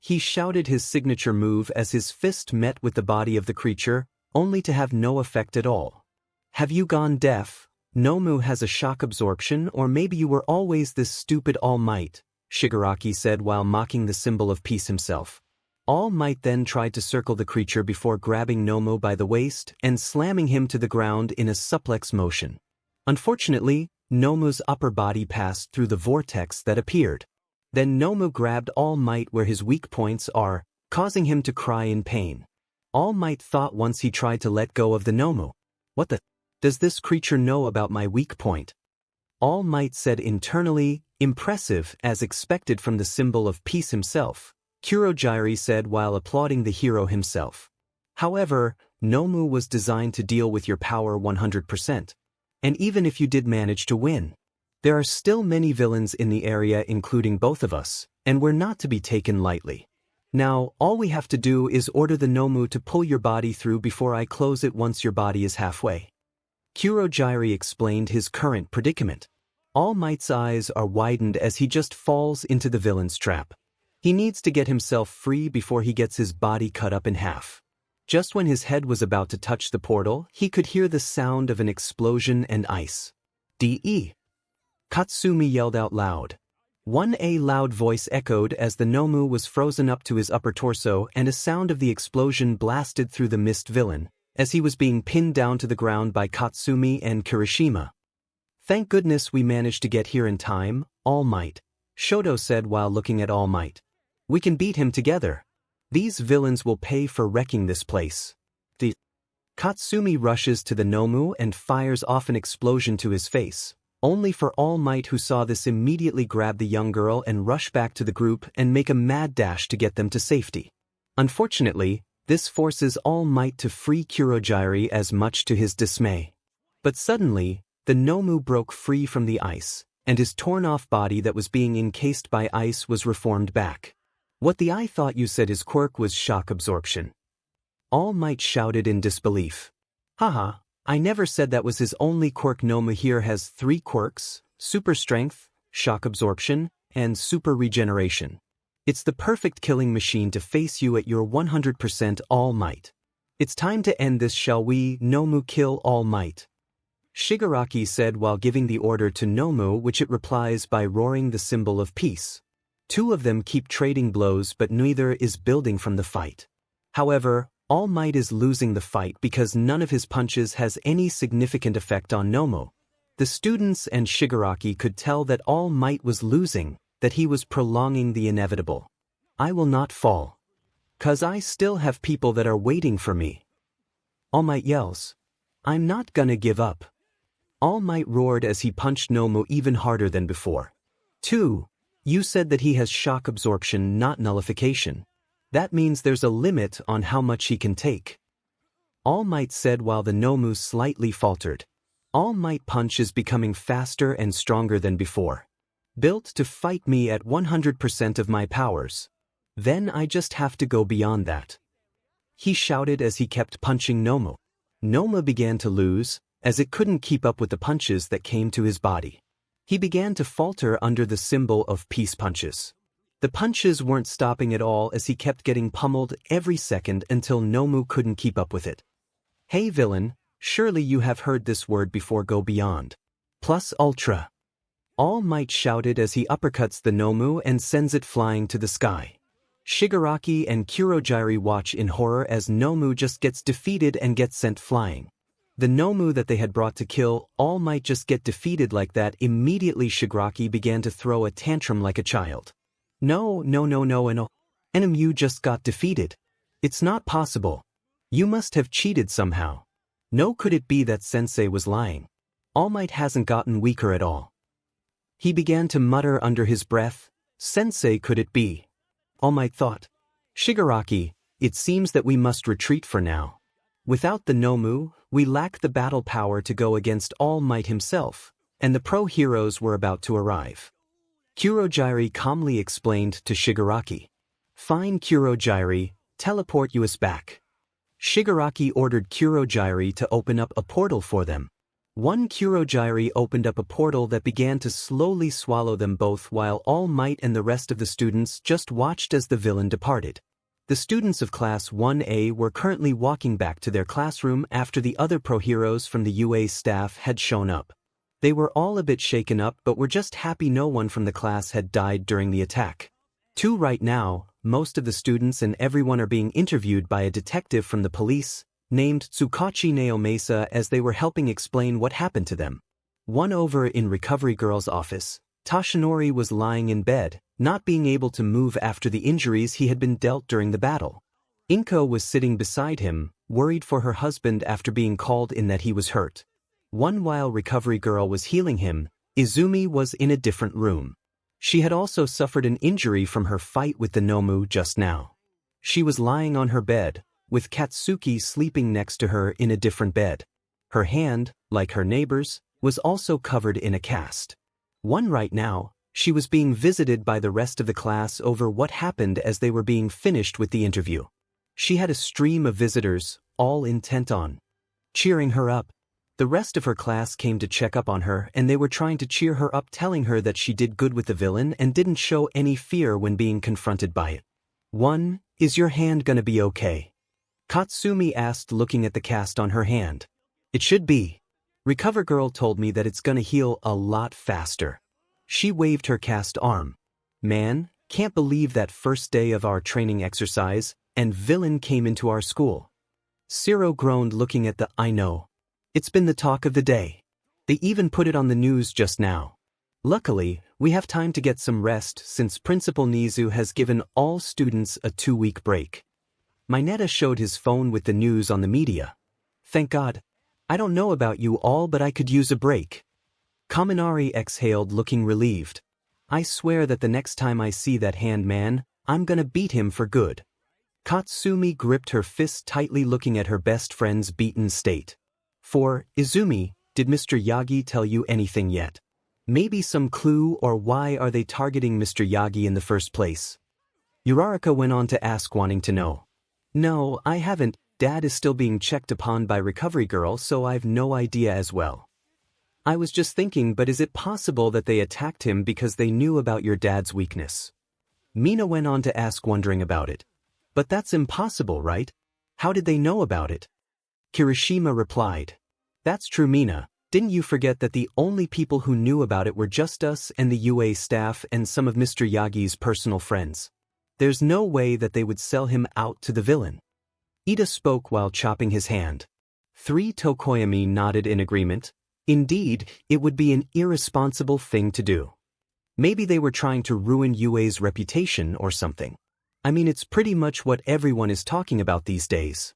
He shouted his signature move as his fist met with the body of the creature, only to have no effect at all. Have you gone deaf? Momo has a shock absorption, or maybe you were always this stupid, All Might, Shigaraki said while mocking the symbol of peace himself. All Might then tried to circle the creature before grabbing Momo by the waist and slamming him to the ground in a suplex motion. Unfortunately, Momo's upper body passed through the vortex that appeared. Then Momo grabbed All Might where his weak points are, causing him to cry in pain. All Might thought once he tried to let go of the Momo. What the? Does this creature know about my weak point? All Might said internally, impressive as expected from the symbol of peace himself, Kurogiri said while applauding the hero himself. However, Momo was designed to deal with your power 100%. And even if you did manage to win, there are still many villains in the area including both of us, and we're not to be taken lightly. Now, all we have to do is order the Momo to pull your body through before I close it once your body is halfway. Kurogiri explained his current predicament. All Might's eyes are widened as he just falls into the villain's trap. He needs to get himself free before he gets his body cut up in half. Just when his head was about to touch the portal, he could hear the sound of an explosion and ice. De. Katsumi yelled out loud. A loud voice echoed as the Momo was frozen up to his upper torso and a sound of the explosion blasted through the mist villain, as he was being pinned down to the ground by Katsumi and Kirishima. Thank goodness we managed to get here in time, All Might, Shoto said while looking at All Might. We can beat him together. These villains will pay for wrecking this place. Katsumi rushes to the Momo and fires off an explosion to his face. Only for All Might, who saw this, immediately grab the young girl and rush back to the group and make a mad dash to get them to safety. Unfortunately, this forces All Might to free Kurogiri as much to his dismay. But suddenly, the Momo broke free from the ice, and his torn-off body that was being encased by ice was reformed back. What the I thought you said his quirk was shock absorption. All Might shouted in disbelief. Haha. I never said that was his only quirk. Momo here has 3 quirks: super strength, shock absorption, and super regeneration. It's the perfect killing machine to face you at your 100% All Might. It's time to end this, shall we? Momo, kill All Might, Shigaraki said while giving the order to Momo, which it replies by roaring the symbol of peace. 2 of them keep trading blows, but neither is building from the fight. However, All Might is losing the fight because none of his punches has any significant effect on Momo. The students and Shigaraki could tell that All Might was losing, that he was prolonging the inevitable. I will not fall. 'Cause I still have people that are waiting for me. All Might yells. I'm not gonna give up. All Might roared as he punched Momo even harder than before. 2. You said that he has shock absorption, not nullification. That means there's a limit on how much he can take. All Might said while the Momo slightly faltered. All Might punch is becoming faster and stronger than before. Built to fight me at 100% of my powers. Then I just have to go beyond that. He shouted as he kept punching Momo. Momo began to lose, as it couldn't keep up with the punches that came to his body. He began to falter under the symbol of peace punches. The punches weren't stopping at all as he kept getting pummeled every second until Momo couldn't keep up with it. Hey villain, surely you have heard this word before. Go beyond. Plus ultra. All Might shouted as he uppercuts the Nomu and sends it flying to the sky. Shigaraki and Kurogyari watch in horror as Nomu just gets defeated and gets sent flying. The Nomu that they had brought to kill All Might just get defeated like that. Immediately Shigaraki began to throw a tantrum like a child. No, you just got defeated. It's not possible. You must have cheated somehow. No, could it be that Sensei was lying? All Might hasn't gotten weaker at all. He began to mutter under his breath, Sensei, could it be? All Might thought. Shigaraki, it seems that we must retreat for now. Without the Nomu, we lack the battle power to go against All Might himself, and the pro-heroes were about to arrive. Kurogyari calmly explained to Shigaraki. Fine, Kurogyari, teleport us back. Shigaraki ordered Kurogyari to open up a portal for them. One Kurogyari opened up a portal that began to slowly swallow them both while All Might and the rest of the students just watched as the villain departed. The students of Class 1A were currently walking back to their classroom after the other pro-heroes from the UA staff had shown up. They were all a bit shaken up but were just happy no one from the class had died during the attack. Right now, most of the students and everyone are being interviewed by a detective from the police, named Tsukachi Naomasa, as they were helping explain what happened to them. Over in Recovery Girl's office, Toshinori was lying in bed, not being able to move after the injuries he had been dealt during the battle. Inko was sitting beside him, worried for her husband after being called in that he was hurt. While Recovery Girl was healing him, Izumi was in a different room. She had also suffered an injury from her fight with the Nomu just now. She was lying on her bed, with Katsuki sleeping next to her in a different bed. Her hand, like her neighbor's, was also covered in a cast. Right now, she was being visited by the rest of the class over what happened as they were being finished with the interview. She had a stream of visitors, all intent on cheering her up. The rest of her class came to check up on her and they were trying to cheer her up, telling her that she did good with the villain and didn't show any fear when being confronted by it. Is your hand gonna be okay? Katsumi asked, looking at the cast on her hand. It should be. Recover Girl told me that it's gonna heal a lot faster. She waved her cast arm. Man, can't believe that first day of our training exercise, and villain came into our school. Zero groaned, looking at the I know. It's been the talk of the day. They even put it on the news just now. Luckily, we have time to get some rest since Principal Nizu has given all students a 2-week break. Mineta showed his phone with the news on the media. Thank God. I don't know about you all, but I could use a break. Kaminari exhaled, looking relieved. I swear that the next time I see that hand man, I'm gonna beat him for good. Katsumi gripped her fist tightly, looking at her best friend's beaten state. Izumi, did Mr. Yagi tell you anything yet? Maybe some clue, or why are they targeting Mr. Yagi in the first place? Uraraka went on to ask, wanting to know. No, I haven't. Dad is still being checked upon by Recovery Girl, so I've no idea as well. I was just thinking, but is it possible that they attacked him because they knew about your dad's weakness? Mina went on to ask, wondering about it. But that's impossible, right? How did they know about it? Kirishima replied. That's true, Mina. Didn't you forget that the only people who knew about it were just us and the UA staff and some of Mr. Yagi's personal friends? There's no way that they would sell him out to the villain. Ida spoke while chopping his hand. 3 Tokoyami nodded in agreement. Indeed, it would be an irresponsible thing to do. Maybe they were trying to ruin UA's reputation or something. I mean, it's pretty much what everyone is talking about these days.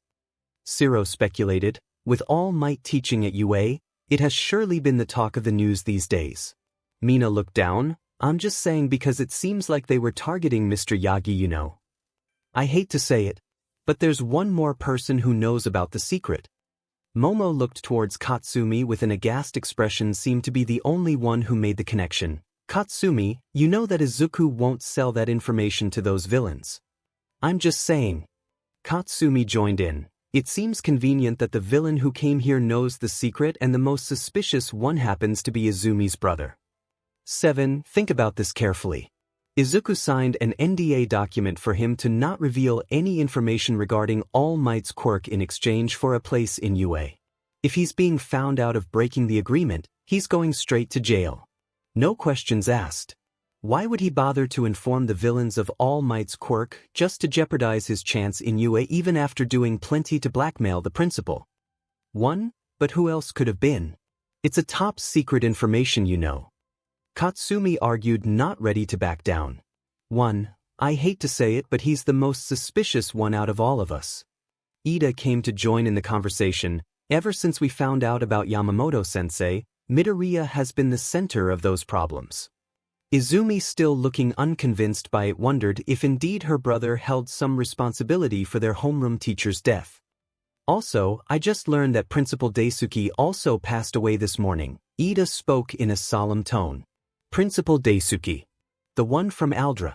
Zero speculated. With All Might teaching at UA, it has surely been the talk of the news these days. Mina looked down. I'm just saying because it seems like they were targeting Mr. Yagi, you know. I hate to say it, but there's one more person who knows about the secret. Momo looked towards Katsumi with an aghast expression, seemed to be the only one who made the connection. Katsumi, you know that Izuku won't sell that information to those villains. I'm just saying. Katsumi joined in. It seems convenient that the villain who came here knows the secret, and the most suspicious one happens to be Izumi's brother. 7. Think about this carefully. Izuku signed an NDA document for him to not reveal any information regarding All Might's quirk in exchange for a place in UA. If he's being found out of breaking the agreement, he's going straight to jail. No questions asked. Why would he bother to inform the villains of All Might's quirk just to jeopardize his chance in UA even after doing plenty to blackmail the principal? But who else could have been? It's a top secret information, you know. Katsumi argued, not ready to back down. I hate to say it, but he's the most suspicious one out of all of us. Ida came to join in the conversation. Ever since we found out about Yamamoto-sensei, Midoriya has been the center of those problems. Izumi, still looking unconvinced by it, wondered if indeed her brother held some responsibility for their homeroom teacher's death. Also, I just learned that Principal Daisuke also passed away this morning. Ida spoke in a solemn tone. Principal Daisuke. The one from Aldera.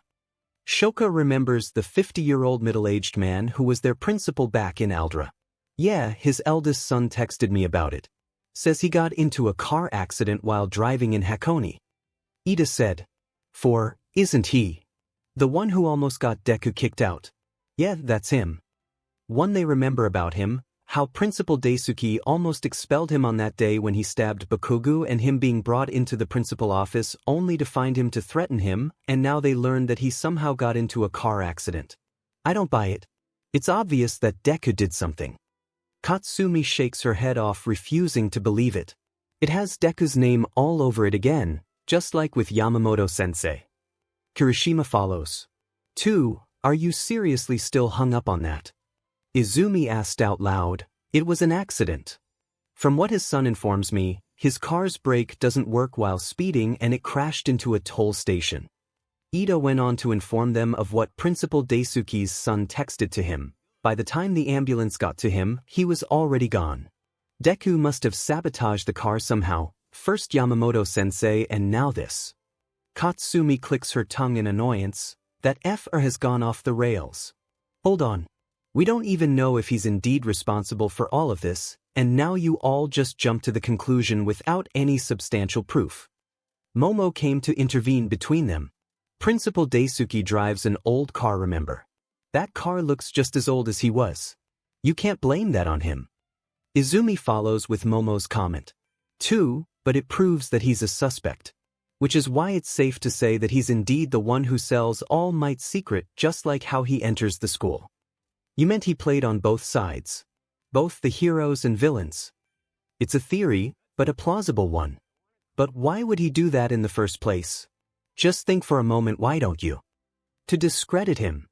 Shoka remembers the 50-year-old middle-aged man who was their principal back in Aldera. Yeah, his eldest son texted me about it. Says he got into a car accident while driving in Hakone. Ida said. Isn't he? The one who almost got Deku kicked out. Yeah, that's him. They remember about him, how Principal Daisuke almost expelled him on that day when he stabbed Bakugou, and him being brought into the principal office only to find him to threaten him, and now they learned that he somehow got into a car accident. I don't buy it. It's obvious that Deku did something. Katsumi shakes her head off, refusing to believe it. It has Deku's name all over it again, just like with Yamamoto-sensei. Kirishima follows. Are you seriously still hung up on that? Izumi asked out loud. It was an accident. From what his son informs me, his car's brake doesn't work while speeding and it crashed into a toll station. Ida went on to inform them of what Principal Daisuke's son texted to him. By the time the ambulance got to him, he was already gone. Deku must have sabotaged the car somehow, first Yamamoto-sensei and now this. Katsumi clicks her tongue in annoyance. That 𝗕𝗲𝗏 has gone off the rails. Hold on. We don't even know if he's indeed responsible for all of this, and now you all just jump to the conclusion without any substantial proof. Momo came to intervene between them. Principal Daisuke drives an old car, remember? That car looks just as old as he was. You can't blame that on him. Izumi follows with Momo's comment. But it proves that he's a suspect. Which is why it's safe to say that he's indeed the one who sells All Might's secret, just like how he enters the school. You meant he played on both sides? Both the heroes and villains? It's a theory, but a plausible one. But why would he do that in the first place? Just think for a moment, why don't you? To discredit him.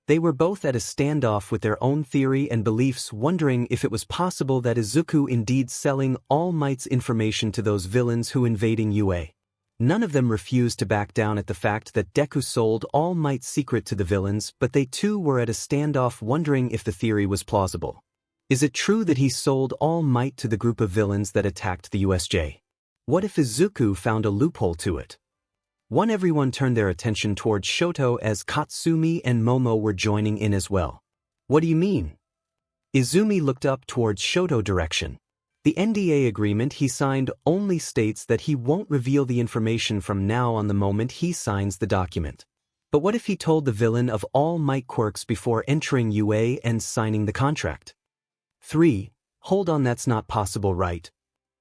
They were both at a standoff with their own theory and beliefs, wondering if it was possible that Izuku indeed selling All Might's information to those villains who invading UA. None of them refused to back down at the fact that Deku sold All Might's secret to the villains, but they too were at a standoff, wondering if the theory was plausible. Is it true that he sold All Might to the group of villains that attacked the USJ? What if Izuku found a loophole to it? Everyone turned their attention towards Shoto as Katsumi and Momo were joining in as well. What do you mean? Izumi looked up towards Shoto direction. The NDA agreement he signed only states that he won't reveal the information from now on the moment he signs the document. But what if he told the villain of All Might quirks before entering UA and signing the contract? Hold on, that's not possible, right?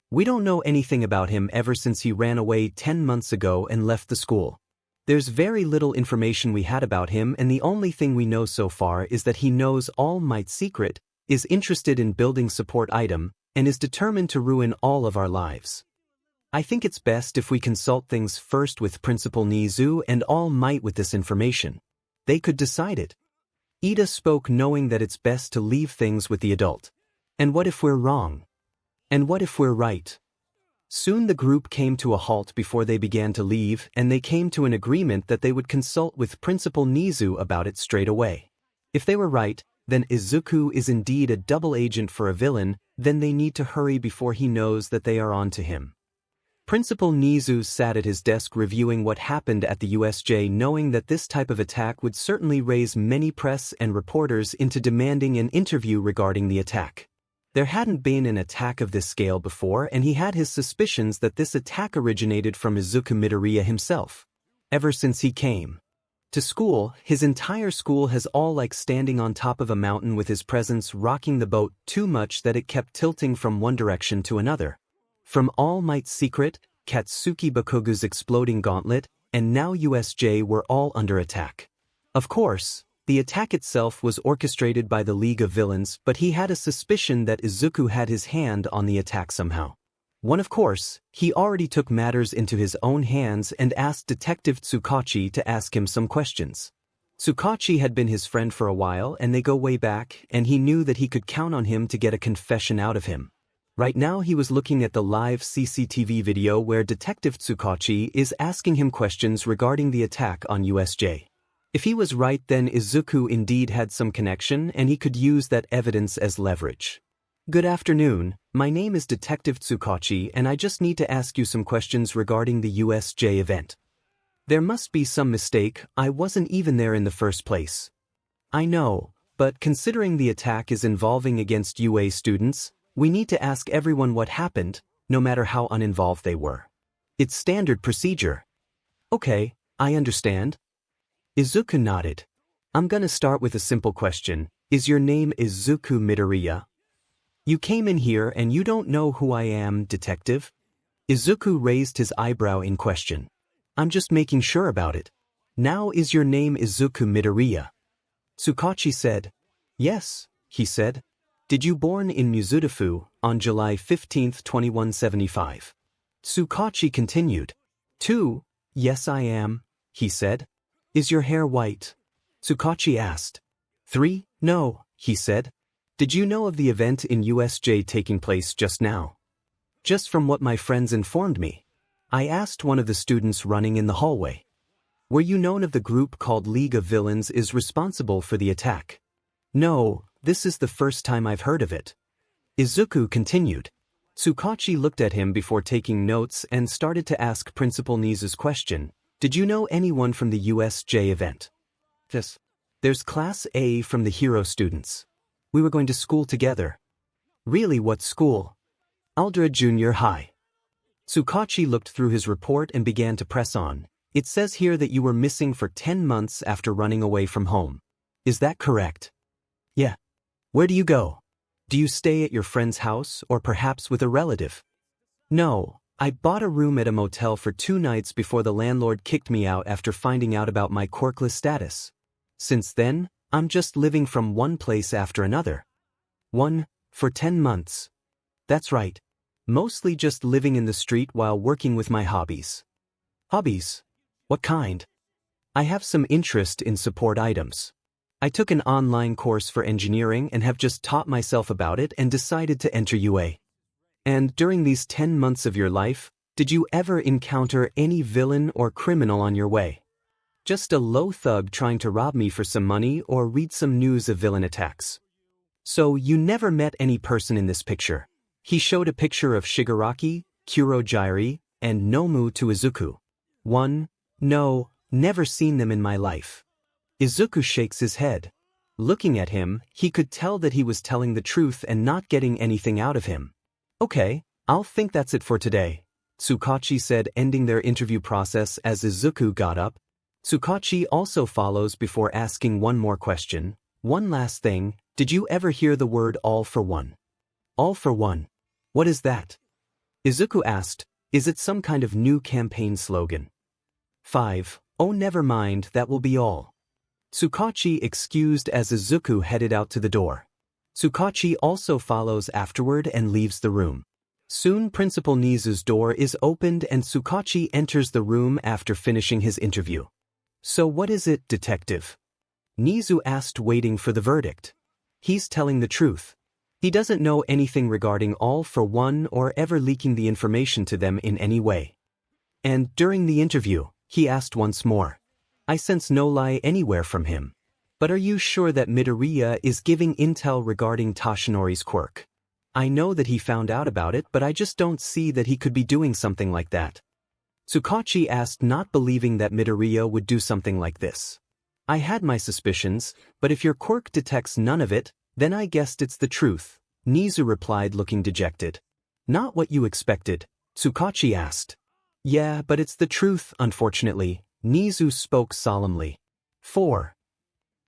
We don't know anything about him ever since he ran away 10 months ago and left the school. There's very little information we had about him, and the only thing we know so far is that he knows All Might's secret, is interested in building support item, and is determined to ruin all of our lives. I think it's best if we consult things first with Principal Nizu and All Might with this information. They could decide it. Ida spoke, knowing that it's best to leave things with the adult. And what if we're wrong? And what if we're right? Soon the group came to a halt before they began to leave, and they came to an agreement that they would consult with Principal Nizu about it straight away. If they were right, then Izuku is indeed a double agent for a villain, then they need to hurry before he knows that they are on to him. Principal Nizu sat at his desk reviewing what happened at the USJ, knowing that this type of attack would certainly raise many press and reporters into demanding an interview regarding the attack. There hadn't been an attack of this scale before, and he had his suspicions that this attack originated from Izuku Midoriya himself. Ever since he came to school, his entire school has all like standing on top of a mountain with his presence rocking the boat too much that it kept tilting from one direction to another. From All Might's secret, Katsuki Bakugo's exploding gauntlet, and now USJ were all under attack. Of course, the attack itself was orchestrated by the League of Villains, but he had a suspicion that Izuku had his hand on the attack somehow. Of course, he already took matters into his own hands and asked Detective 𝗧𝗂𝗁𝗍 to ask him some questions. 𝗧𝗂𝗁𝗍 had been his friend for a while and they go way back, and he knew that he could count on him to get a confession out of him. Right now he was looking at the live CCTV video where Detective 𝗧𝗂𝗁𝗍 is asking him questions regarding the attack on USJ. If he was right, then Izuku indeed had some connection and he could use that evidence as leverage. Good afternoon, my name is Detective 𝗧𝗂𝗁𝗍 and I just need to ask you some questions regarding the USJ event. There must be some mistake, I wasn't even there in the first place. I know, but considering the attack is involving against UA students, we need to ask everyone what happened, no matter how uninvolved they were. It's standard procedure. Okay, I understand. Izuku nodded. I'm gonna start with a simple question. Is your name Izuku Midoriya? You came in here and you don't know who I am, detective? Izuku raised his eyebrow in question. I'm just making sure about it. Now is your name Izuku Midoriya? 𝗧𝗂𝗁𝗍 said. Yes, he said. Did you born in Mizudafu on July 15, 2175? 𝗧𝗂𝗁𝗍 continued. 2. Yes I am, he said. Is your hair white? 𝗧𝗂𝗁𝗍 asked. 3. No, he said. Did you know of the event in USJ taking place just now? Just from what my friends informed me. I asked one of the students running in the hallway. Were you known of the group called League of Villains is responsible for the attack? No, this is the first time I've heard of it. Izuku continued. 𝗧𝗂𝗁𝗍 looked at him before taking notes and started to ask Principal 𝗕𝗍's question. Did you know anyone from the USJ event? Yes. There's Class A from the hero students. We were going to school together. Really, what school? Aldera Junior High. 𝗧𝗂𝗁𝗍 looked through his report and began to press on. It says here that you were missing for 10 months after running away from home. Is that correct? Yeah. Where do you go? Do you stay at your friend's house or perhaps with a relative? No, I bought a room at a motel for 2 nights before the landlord kicked me out after finding out about my quirkless status. Since then, I'm just living from one place after another. For 10 months. That's right. Mostly just living in the street while working with my hobbies. Hobbies? What kind? I have some interest in support items. I took an online course for engineering and have just taught myself about it and decided to enter UA. And during these 10 months of your life, did you ever encounter any villain or criminal on your way? Just a low thug trying to rob me for some money or read some news of villain attacks. So you never met any person in this picture. He showed a picture of Shigaraki, Kurohige, and Nomu to Izuku. 1. No, never seen them in my life. Izuku shakes his head. Looking at him, he could tell that he was telling the truth and not getting anything out of him. Okay, I'll think that's it for today, 𝗧𝗂𝗁𝗍 said, ending their interview process as Izuku got up. 𝗧𝗂𝗁𝗍 also follows before asking one more question. One last thing, did you ever hear the word all for one? All for one. What is that? Izuku asked. Is it some kind of new campaign slogan? 5. Oh, never mind, that will be all. 𝗧𝗂𝗁𝗍 excused as Izuku headed out to the door. 𝗧𝗂𝗁𝗍 also follows afterward and leaves the room. Soon Principal 𝗕𝗍's door is opened and 𝗧𝗂𝗁𝗍 enters the room after finishing his interview. So what is it, detective? 𝗕𝗍 asked, waiting for the verdict. He's telling the truth. He doesn't know anything regarding all for one or ever leaking the information to them in any way. And during the interview, he asked once more. I sense no lie anywhere from him. But are you sure that Midoriya is giving intel regarding Tashinori's quirk? I know that he found out about it, but I just don't see that he could be doing something like that. 𝗧𝗂𝗁𝗍 asked, not believing that Midoriya would do something like this. I had my suspicions, but if your quirk detects none of it, then I guessed it's the truth, 𝗕𝗍 replied, looking dejected. Not what you expected, 𝗧𝗂𝗁𝗍 asked. Yeah, but it's the truth, unfortunately, 𝗕𝗍 spoke solemnly. 4.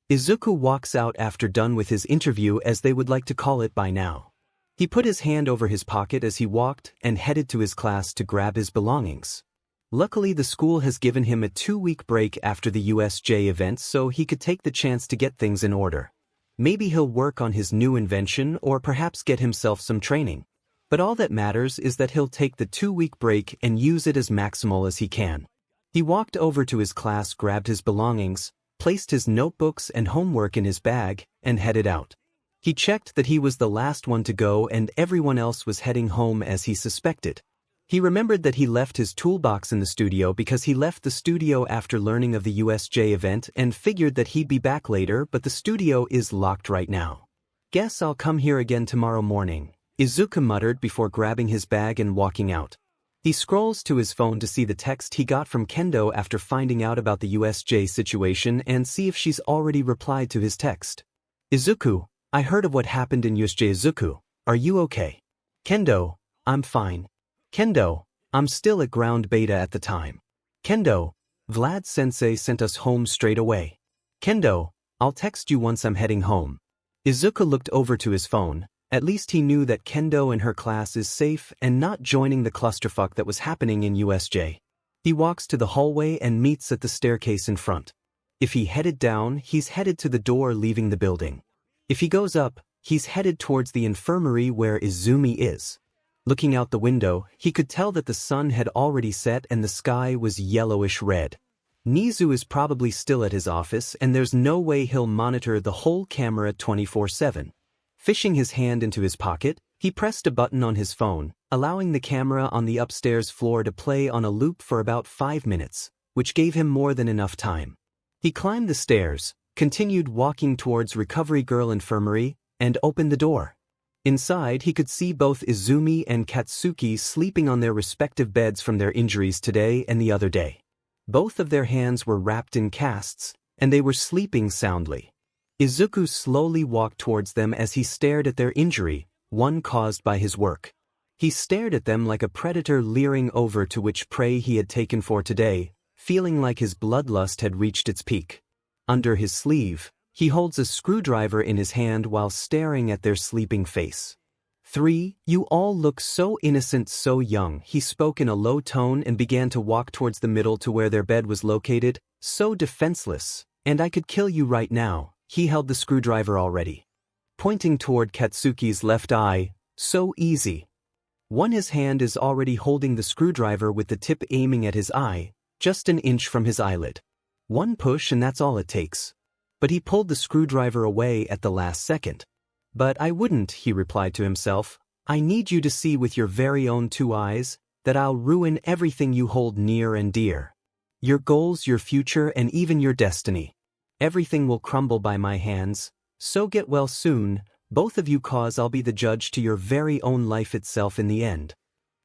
Izuku walks out after done with his interview, as they would like to call it by now. He put his hand over his pocket as he walked and headed to his class to grab his belongings. Luckily, the school has given him a 2-week break after the USJ event so he could take the chance to get things in order. Maybe he'll work on his new invention or perhaps get himself some training. But all that matters is that he'll take the 2-week break and use it as maximal as he can. He walked over to his class, grabbed his belongings, placed his notebooks and homework in his bag, and headed out. He checked that he was the last one to go and everyone else was heading home as he suspected. He remembered that he left his toolbox in the studio because he left the studio after learning of the USJ event and figured that he'd be back later, but the studio is locked right now. "Guess I'll come here again tomorrow morning," Izuku muttered before grabbing his bag and walking out. He scrolls to his phone to see the text he got from Kendo after finding out about the USJ situation and see if she's already replied to his text. "Izuku, I heard of what happened in USJ. Izuku, are you okay?" "Kendo, I'm fine." "Kendo, I'm still at ground beta at the time." "Kendo, Vlad-sensei sent us home straight away." "Kendo, I'll text you once I'm heading home." Izuku looked over to his phone. At least he knew that Kendo and her class is safe and not joining the clusterfuck that was happening in USJ. He walks to the hallway and meets at the staircase in front. If he headed down, he's headed to the door leaving the building. If he goes up, he's headed towards the infirmary where Izumi is. Looking out the window, he could tell that the sun had already set and the sky was yellowish red. Nizu is probably still at his office and there's no way he'll monitor the whole camera 24/7. Fishing his hand into his pocket, he pressed a button on his phone, allowing the camera on the upstairs floor to play on a loop for about 5 minutes, which gave him more than enough time. He climbed the stairs, continued walking towards Recovery Girl Infirmary, and opened the door. Inside, he could see both Izumi and Katsuki sleeping on their respective beds from their injuries today and the other day. Both of their hands were wrapped in casts, and they were sleeping soundly. Izuku slowly walked towards them as he stared at their injury, one caused by his work. He stared at them like a predator leering over to which prey he had taken for today, feeling like his bloodlust had reached its peak. Under his sleeve, he holds a screwdriver in his hand while staring at their sleeping face. "You all look so innocent, so young," he spoke in a low tone and began to walk towards the middle to where their bed was located, "so defenseless, and I could kill you right now." He held the screwdriver already. Pointing toward Katsuki's left eye, "so easy." His hand is already holding the screwdriver with the tip aiming at his eye, just an inch from his eyelid. One push and that's all it takes. But he pulled the screwdriver away at the last second. "But I wouldn't," he replied to himself. "I need you to see with your very own 2 eyes that I'll ruin everything you hold near and dear. Your goals, your future, and even your destiny. Everything will crumble by my hands, so get well soon, both of you, cause I'll be the judge to your very own life itself in the end."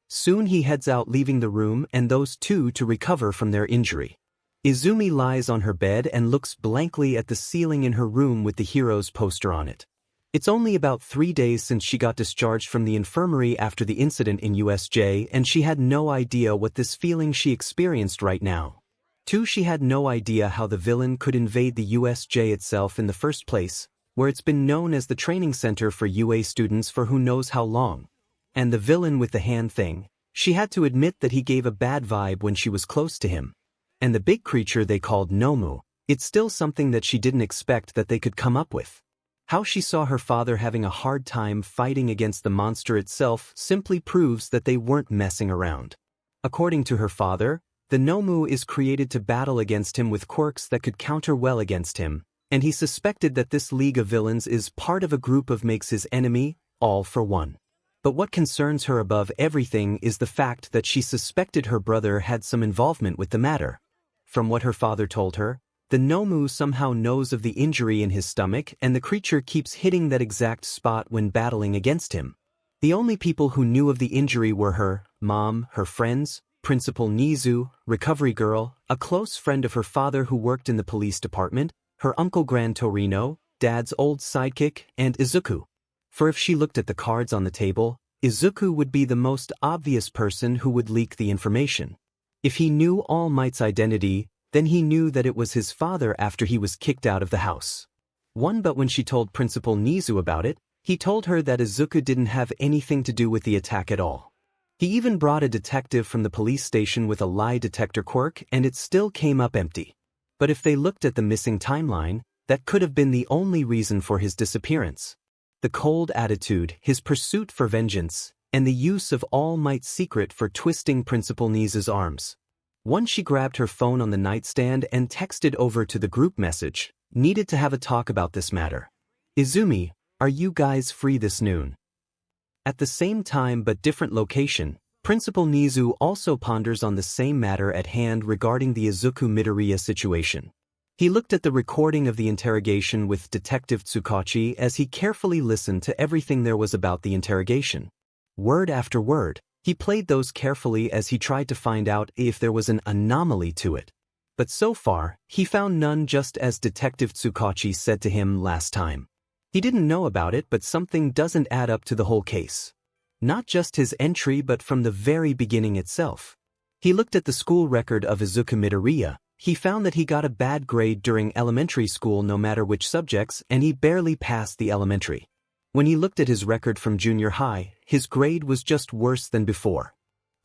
Soon he heads out, leaving the room and those two to recover from their injury. Izumi lies on her bed and looks blankly at the ceiling in her room with the hero's poster on it. It's only about 3 days since she got discharged from the infirmary after the incident in USJ, and she had no idea what this feeling she experienced right now. She had no idea how the villain could invade the USJ itself in the first place, where it's been known as the training center for UA students for who knows how long. And the villain with the hand thing, she had to admit that he gave a bad vibe when she was close to him. And the big creature they called Nomu, it's still something that she didn't expect that they could come up with. How she saw her father having a hard time fighting against the monster itself simply proves that they weren't messing around. According to her father, the Nomu is created to battle against him with quirks that could counter well against him, and he suspected that this league of villains is part of a group of makes his enemy, all for one. But what concerns her above everything is the fact that she suspected her brother had some involvement with the matter. From what her father told her, the Nomu somehow knows of the injury in his stomach and the creature keeps hitting that exact spot when battling against him. The only people who knew of the injury were her mom, her friends, Principal Nizu, Recovery Girl, a close friend of her father who worked in the police department, her uncle Gran Torino, Dad's old sidekick, and Izuku. For if she looked at the cards on the table, Izuku would be the most obvious person who would leak the information. If he knew All Might's identity, then he knew that it was his father after he was kicked out of the house. But when she told Principal Nizu about it, He told her that Izuku didn't have anything to do with the attack at all. He even brought a detective from the police station with a lie detector quirk and it still came up empty. But if they looked at the missing timeline, that could have been the only reason for his disappearance. The cold attitude, his pursuit for vengeance, and the use of All Might's secret for twisting Principal 𝗍𝗔's arms. Once she grabbed her phone on the nightstand and texted over to the group message, "Needed to have a talk about this matter. Izumi, are you guys free this noon?" At the same time but different location, Principal 𝗍𝗔 also ponders on the same matter at hand regarding the Izuku 𝗵𝗃 situation. He looked at the recording of the interrogation with Detective 𝗧𝗵𝗲 as he carefully listened to everything there was about the interrogation. Word after word, he played those carefully as he tried to find out if there was an anomaly to it. But so far, he found none, just as Detective 𝗧𝗵𝗲 said to him last time. He didn't know about it, but something doesn't add up to the whole case. Not just his entry but from the very beginning itself. He looked at the school record of Izuku 𝗵𝗃. He found that he got a bad grade during elementary school no matter which subjects, and he barely passed the elementary. When he looked at his record from junior high, his grade was just worse than before.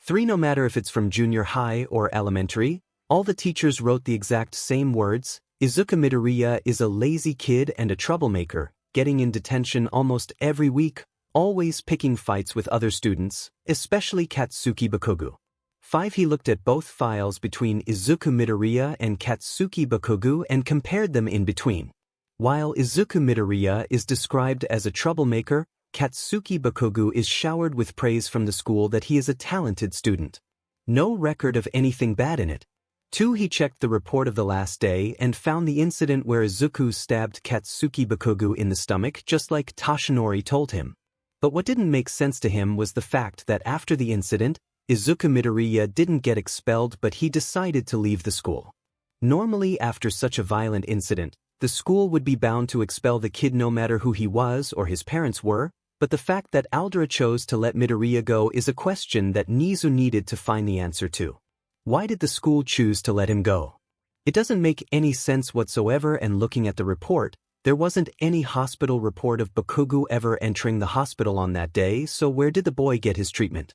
3. No matter if it's from junior high or elementary, all the teachers wrote the exact same words: Izuku 𝗵𝗃 is a lazy kid and a troublemaker, getting in detention almost every week, always picking fights with other students, especially 𝗬𝗁𝗂𝗁. 5. He looked at both files between Izuku 𝗵𝗃 and 𝗬𝗁𝗂𝗁 and compared them in between. While Izuku 𝗵𝗃 is described as a troublemaker, 𝗬𝗁𝗂𝗁 is showered with praise from the school that he is a talented student. No record of anything bad in it. 2. He checked the report of the last day and found the incident where Izuku stabbed 𝗬𝗁𝗂𝗁 in the stomach just like Toshinori told him. But what didn't make sense to him was the fact that after the incident, Izuku 𝗵𝗃 didn't get expelled but he decided to leave the school. Normally after such a violent incident, the school would be bound to expel the kid no matter who he was or his parents were, but the fact that Aldera chose to let 𝗵𝗃 go is a question that 𝗍𝗔 needed to find the answer to. Why did the school choose to let him go? It doesn't make any sense whatsoever, and looking at the report, there wasn't any hospital report of Bakugou ever entering the hospital on that day, so where did the boy get his treatment?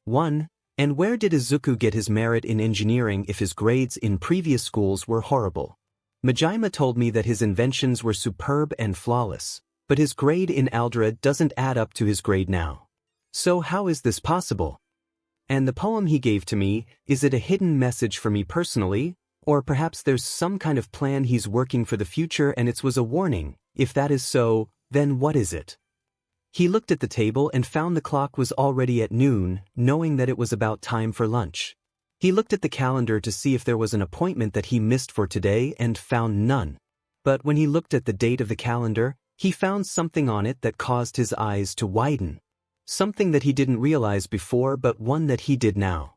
1. And where did Izuku get his merit in engineering if his grades in previous schools were horrible? Majima told me that his inventions were superb and flawless, but his grade in Aldera doesn't add up to his grade now. So how is this possible? And the poem he gave to me, is it a hidden message for me personally, or perhaps there's some kind of plan he's working for the future and it was a warning? If that is so, then what is it? He looked at the table and found the clock was already at noon, knowing that it was about time for lunch. He looked at the calendar to see if there was an appointment that he missed for today and found none. But when he looked at the date of the calendar, he found something on it that caused his eyes to widen. Something that he didn't realize before but one that he did now.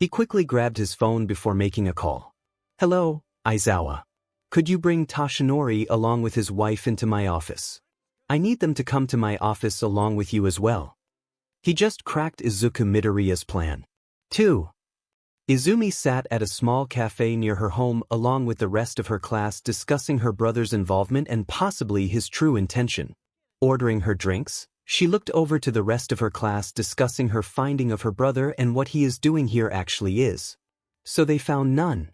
He quickly grabbed his phone before making a call. "Hello, Aizawa. Could you bring Toshinori along with his wife into my office? I need them to come to my office along with you as well." He just cracked Izuku 𝗵𝗃's plan. 2. Izumi sat at a small cafe near her home along with the rest of her class discussing her brother's involvement and possibly his true intention. Ordering her drinks, she looked over to the rest of her class discussing her finding of her brother and what he is doing here actually is. So they found none?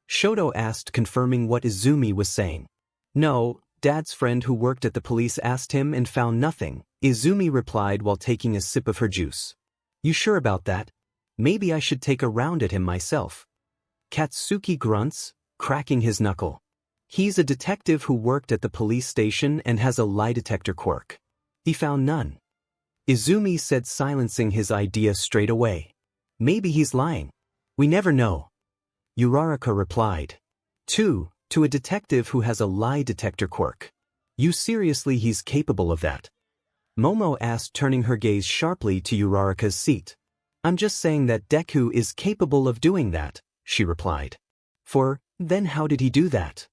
Shoto asked, confirming what Izumi was saying. No, Dad's friend who worked at the police asked him and found nothing, Izumi replied while taking a sip of her juice. You sure about that? Maybe I should take a round at him myself. Katsuki grunts, cracking his knuckle. He's a detective who worked at the police station and has a lie detector quirk. He found none. Izumi said, silencing his idea straight away. Maybe he's lying. We never know. Uraraka replied. 2. To a detective who has a lie detector quirk. You seriously he's capable of that? Momo asked, turning her gaze sharply to Uraraka's seat. I'm just saying that Deku is capable of doing that, she replied. Then how did he do that?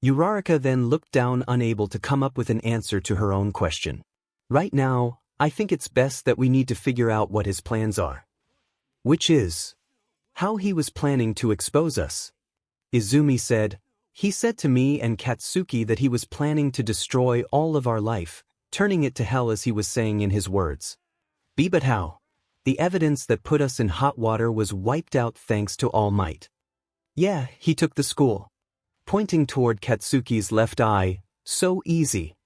Uraraka then looked down, unable to come up with an answer to her own question. Right now, I think it's best that we need to figure out what his plans are. Which is how he was planning to expose us. Izumi said, he said to me and Katsuki that he was planning to destroy all of our life, turning it to hell as he was saying in his words. But how? The evidence that put us in hot water was wiped out thanks to All Might. Yeah, he took the school. Pointing toward Katsuki's left eye, so easy.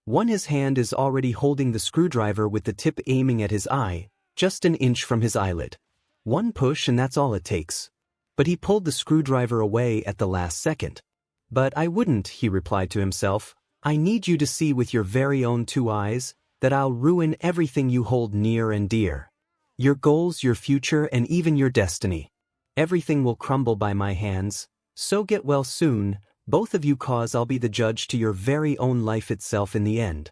His hand is already holding the screwdriver with the tip aiming at his eye, just an inch from his eyelid. One push and that's all it takes. But he pulled the screwdriver away at the last second. But I wouldn't, he replied to himself. I need you to see with your very own two eyes that I'll ruin everything you hold near and dear. Your goals, your future, and even your destiny. Everything will crumble by my hands, so get well soon, both of you, cause I'll be the judge to your very own life itself in the end.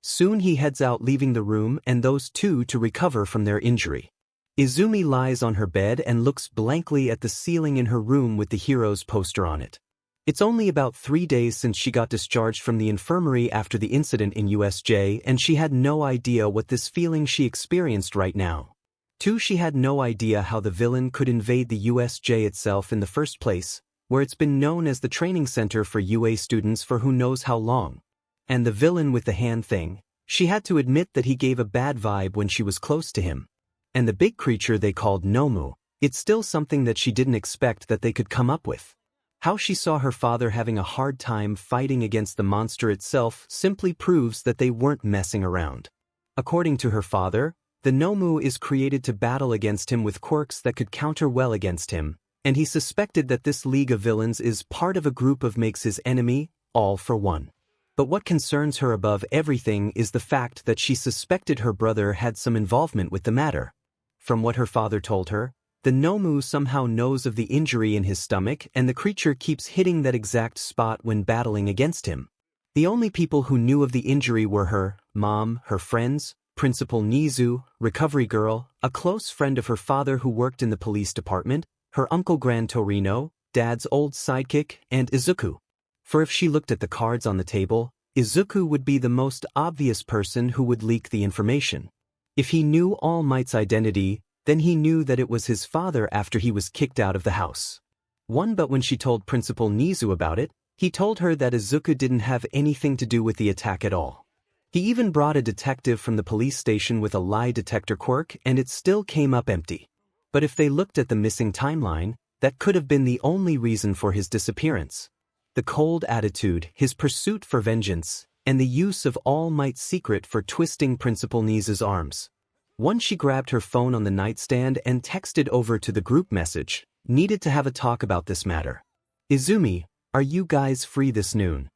Soon he heads out, leaving the room and those two to recover from their injury. Izumi lies on her bed and looks blankly at the ceiling in her room with the hero's poster on it. It's only about 3 days since she got discharged from the infirmary after the incident in USJ, and she had no idea what this feeling she experienced right now. 2. She had no idea how the villain could invade the USJ itself in the first place, where it's been known as the training center for UA students for who knows how long. And the villain with the hand thing, she had to admit that he gave a bad vibe when she was close to him. And the big creature they called Nomu, it's still something that she didn't expect that they could come up with. How she saw her father having a hard time fighting against the monster itself simply proves that they weren't messing around. According to her father, the Nomu is created to battle against him with quirks that could counter well against him, and he suspected that this league of villains is part of a group of makes his enemy, all for one. But what concerns her above everything is the fact that she suspected her brother had some involvement with the matter. From what her father told her, the Nomu somehow knows of the injury in his stomach, and the creature keeps hitting that exact spot when battling against him. The only people who knew of the injury were her mom, her friends, Principal Nizu, recovery girl, a close friend of her father who worked in the police department, her uncle Gran Torino, dad's old sidekick, and Izuku. For if she looked at the cards on the table, Izuku would be the most obvious person who would leak the information. If he knew All Might's identity, then he knew that it was his father after he was kicked out of the house. But when she told Principal Nizu about it, he told her that Izuku didn't have anything to do with the attack at all. He even brought a detective from the police station with a lie detector quirk, and it still came up empty. But if they looked at the missing timeline, that could have been the only reason for his disappearance. The cold attitude, his pursuit for vengeance, and the use of All Might's secret for twisting Principal Nizu's arms. Once she grabbed her phone on the nightstand and texted over to the group message, needed to have a talk about this matter. Izumi, are you guys free this noon?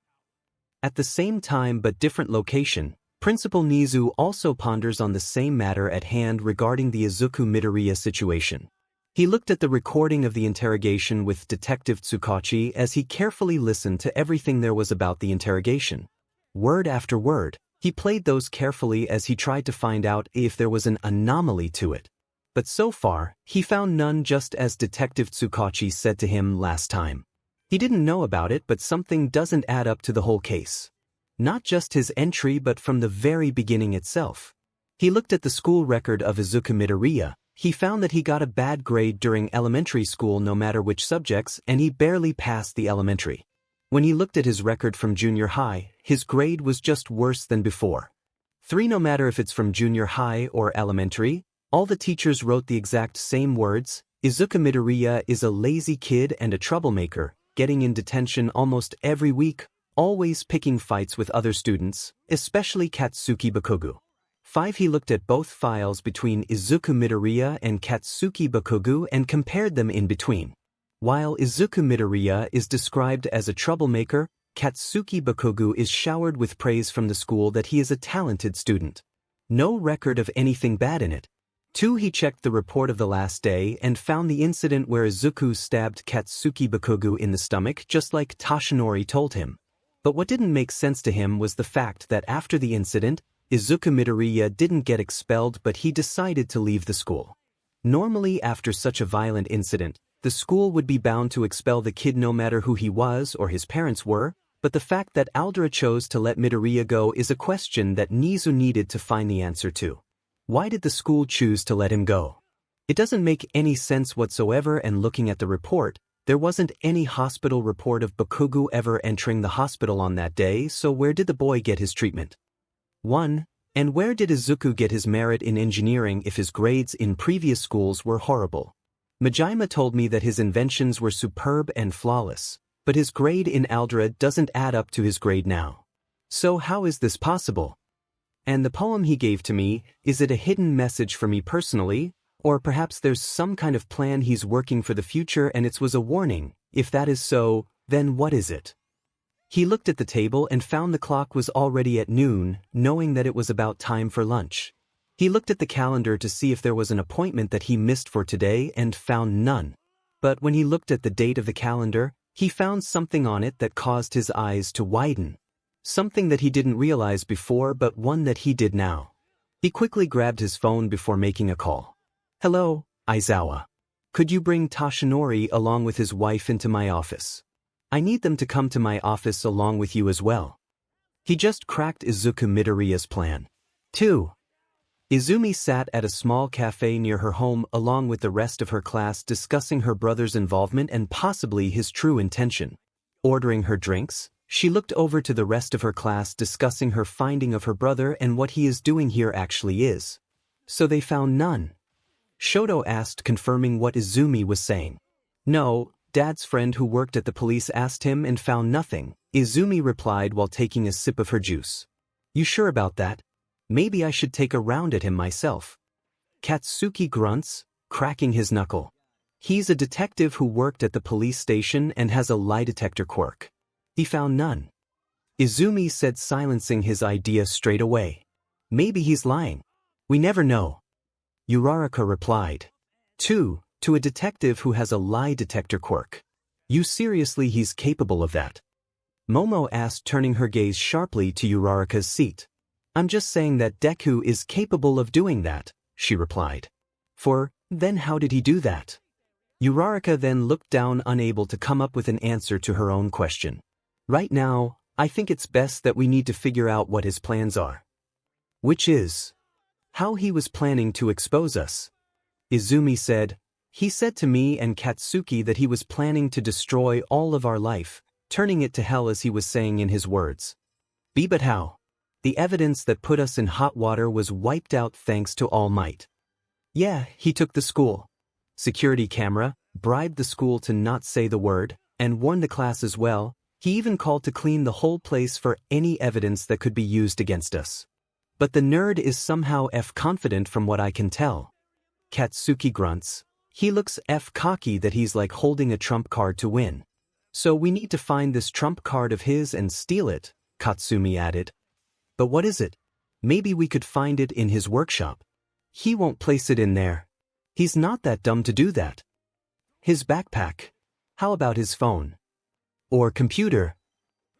At the same time but different location, Principal Nizu also ponders on the same matter at hand regarding the Izuku Midoriya situation. He looked at the recording of the interrogation with Detective 𝗬𝗁𝗁 as he carefully listened to everything there was about the interrogation. Word after word, he played those carefully as he tried to find out if there was an anomaly to it. But so far, he found none, just as Detective 𝗬𝗁𝗁 said to him last time. He didn't know about it, but something doesn't add up to the whole case. Not just his entry but from the very beginning itself. He looked at the school record of Izuku Midoriya. He found that he got a bad grade during elementary school no matter which subjects, and he barely passed the elementary. When he looked at his record from junior high, his grade was just worse than before. 3. No matter if it's from junior high or elementary, all the teachers wrote the exact same words: Izuku Midoriya is a lazy kid and a troublemaker, getting in detention almost every week, always picking fights with other students, especially Katsuki Bakugou. 5. He looked at both files between Izuku Midoriya and Katsuki Bakugou and compared them in between. While Izuku Midoriya is described as a troublemaker, Katsuki Bakugou is showered with praise from the school that he is a talented student. No record of anything bad in it. 2. He checked the report of the last day and found the incident where Izuku stabbed Katsuki Bakugou in the stomach just like Toshinori told him. But what didn't make sense to him was the fact that after the incident, Izuku Midoriya didn't get expelled but he decided to leave the school. Normally after such a violent incident, the school would be bound to expel the kid no matter who he was or his parents were, but the fact that Aldera chose to let Midoriya go is a question that Nizu needed to find the answer to. Why did the school choose to let him go? It doesn't make any sense whatsoever, and looking at the report, there wasn't any hospital report of Bakugou ever entering the hospital on that day, so where did the boy get his treatment? 1. And where did Izuku get his merit in engineering if his grades in previous schools were horrible? 𝗵𝗃 told me that his inventions were superb and flawless, but his grade in Aldera doesn't add up to his grade now. So how is this possible? And the poem he gave to me, is it a hidden message for me personally, or perhaps there's some kind of plan he's working for the future and it was a warning? If that is so, then what is it? He looked at the table and found the clock was already at noon, knowing that it was about time for lunch. He looked at the calendar to see if there was an appointment that he missed for today and found none. But when he looked at the date of the calendar, he found something on it that caused his eyes to widen. Something that he didn't realize before but one that he did now. He quickly grabbed his phone before making a call. Hello, Izawa. Could you bring Toshinori along with his wife into my office? I need them to come to my office along with you as well. He just cracked Izuku Midoriya's plan. 2. Izumi sat at a small cafe near her home along with the rest of her class discussing her brother's involvement and possibly his true intention. Ordering her drinks, she looked over to the rest of her class discussing her finding of her brother and what he is doing here actually is. So they found none. Shoto asked, confirming what Izumi was saying. No, Dad's friend who worked at the police asked him and found nothing, Izumi replied while taking a sip of her juice. You sure about that? Maybe I should take a round at him myself. Katsuki grunts, cracking his knuckle. He's a detective who worked at the police station and has a lie detector quirk. He found none. Izumi said, silencing his idea straight away. Maybe he's lying. We never know. Uraraka replied. 2. To a detective who has a lie detector quirk. You seriously he's capable of that? Momo asked, turning her gaze sharply to Uraraka's seat. I'm just saying that Deku is capable of doing that, she replied. Then how did he do that? Uraraka then looked down, unable to come up with an answer to her own question. Right now, I think it's best that we need to figure out what his plans are. Which is how he was planning to expose us. Izumi said, he said to me and Katsuki that he was planning to destroy all of our life, turning it to hell as he was saying in his words. But how? The evidence that put us in hot water was wiped out thanks to All Might. Yeah, he took the school. Security camera, bribed the school to not say the word, and warned the class as well. He even called to clean the whole place for any evidence that could be used against us. But the nerd is somehow confident from what I can tell. Katsuki grunts. He looks cocky that he's like holding a trump card to win. So we need to find this trump card of his and steal it, Katsumi added. But what is it? Maybe we could find it in his workshop. He won't place it in there. He's not that dumb to do that. His backpack. How about his phone? Or computer?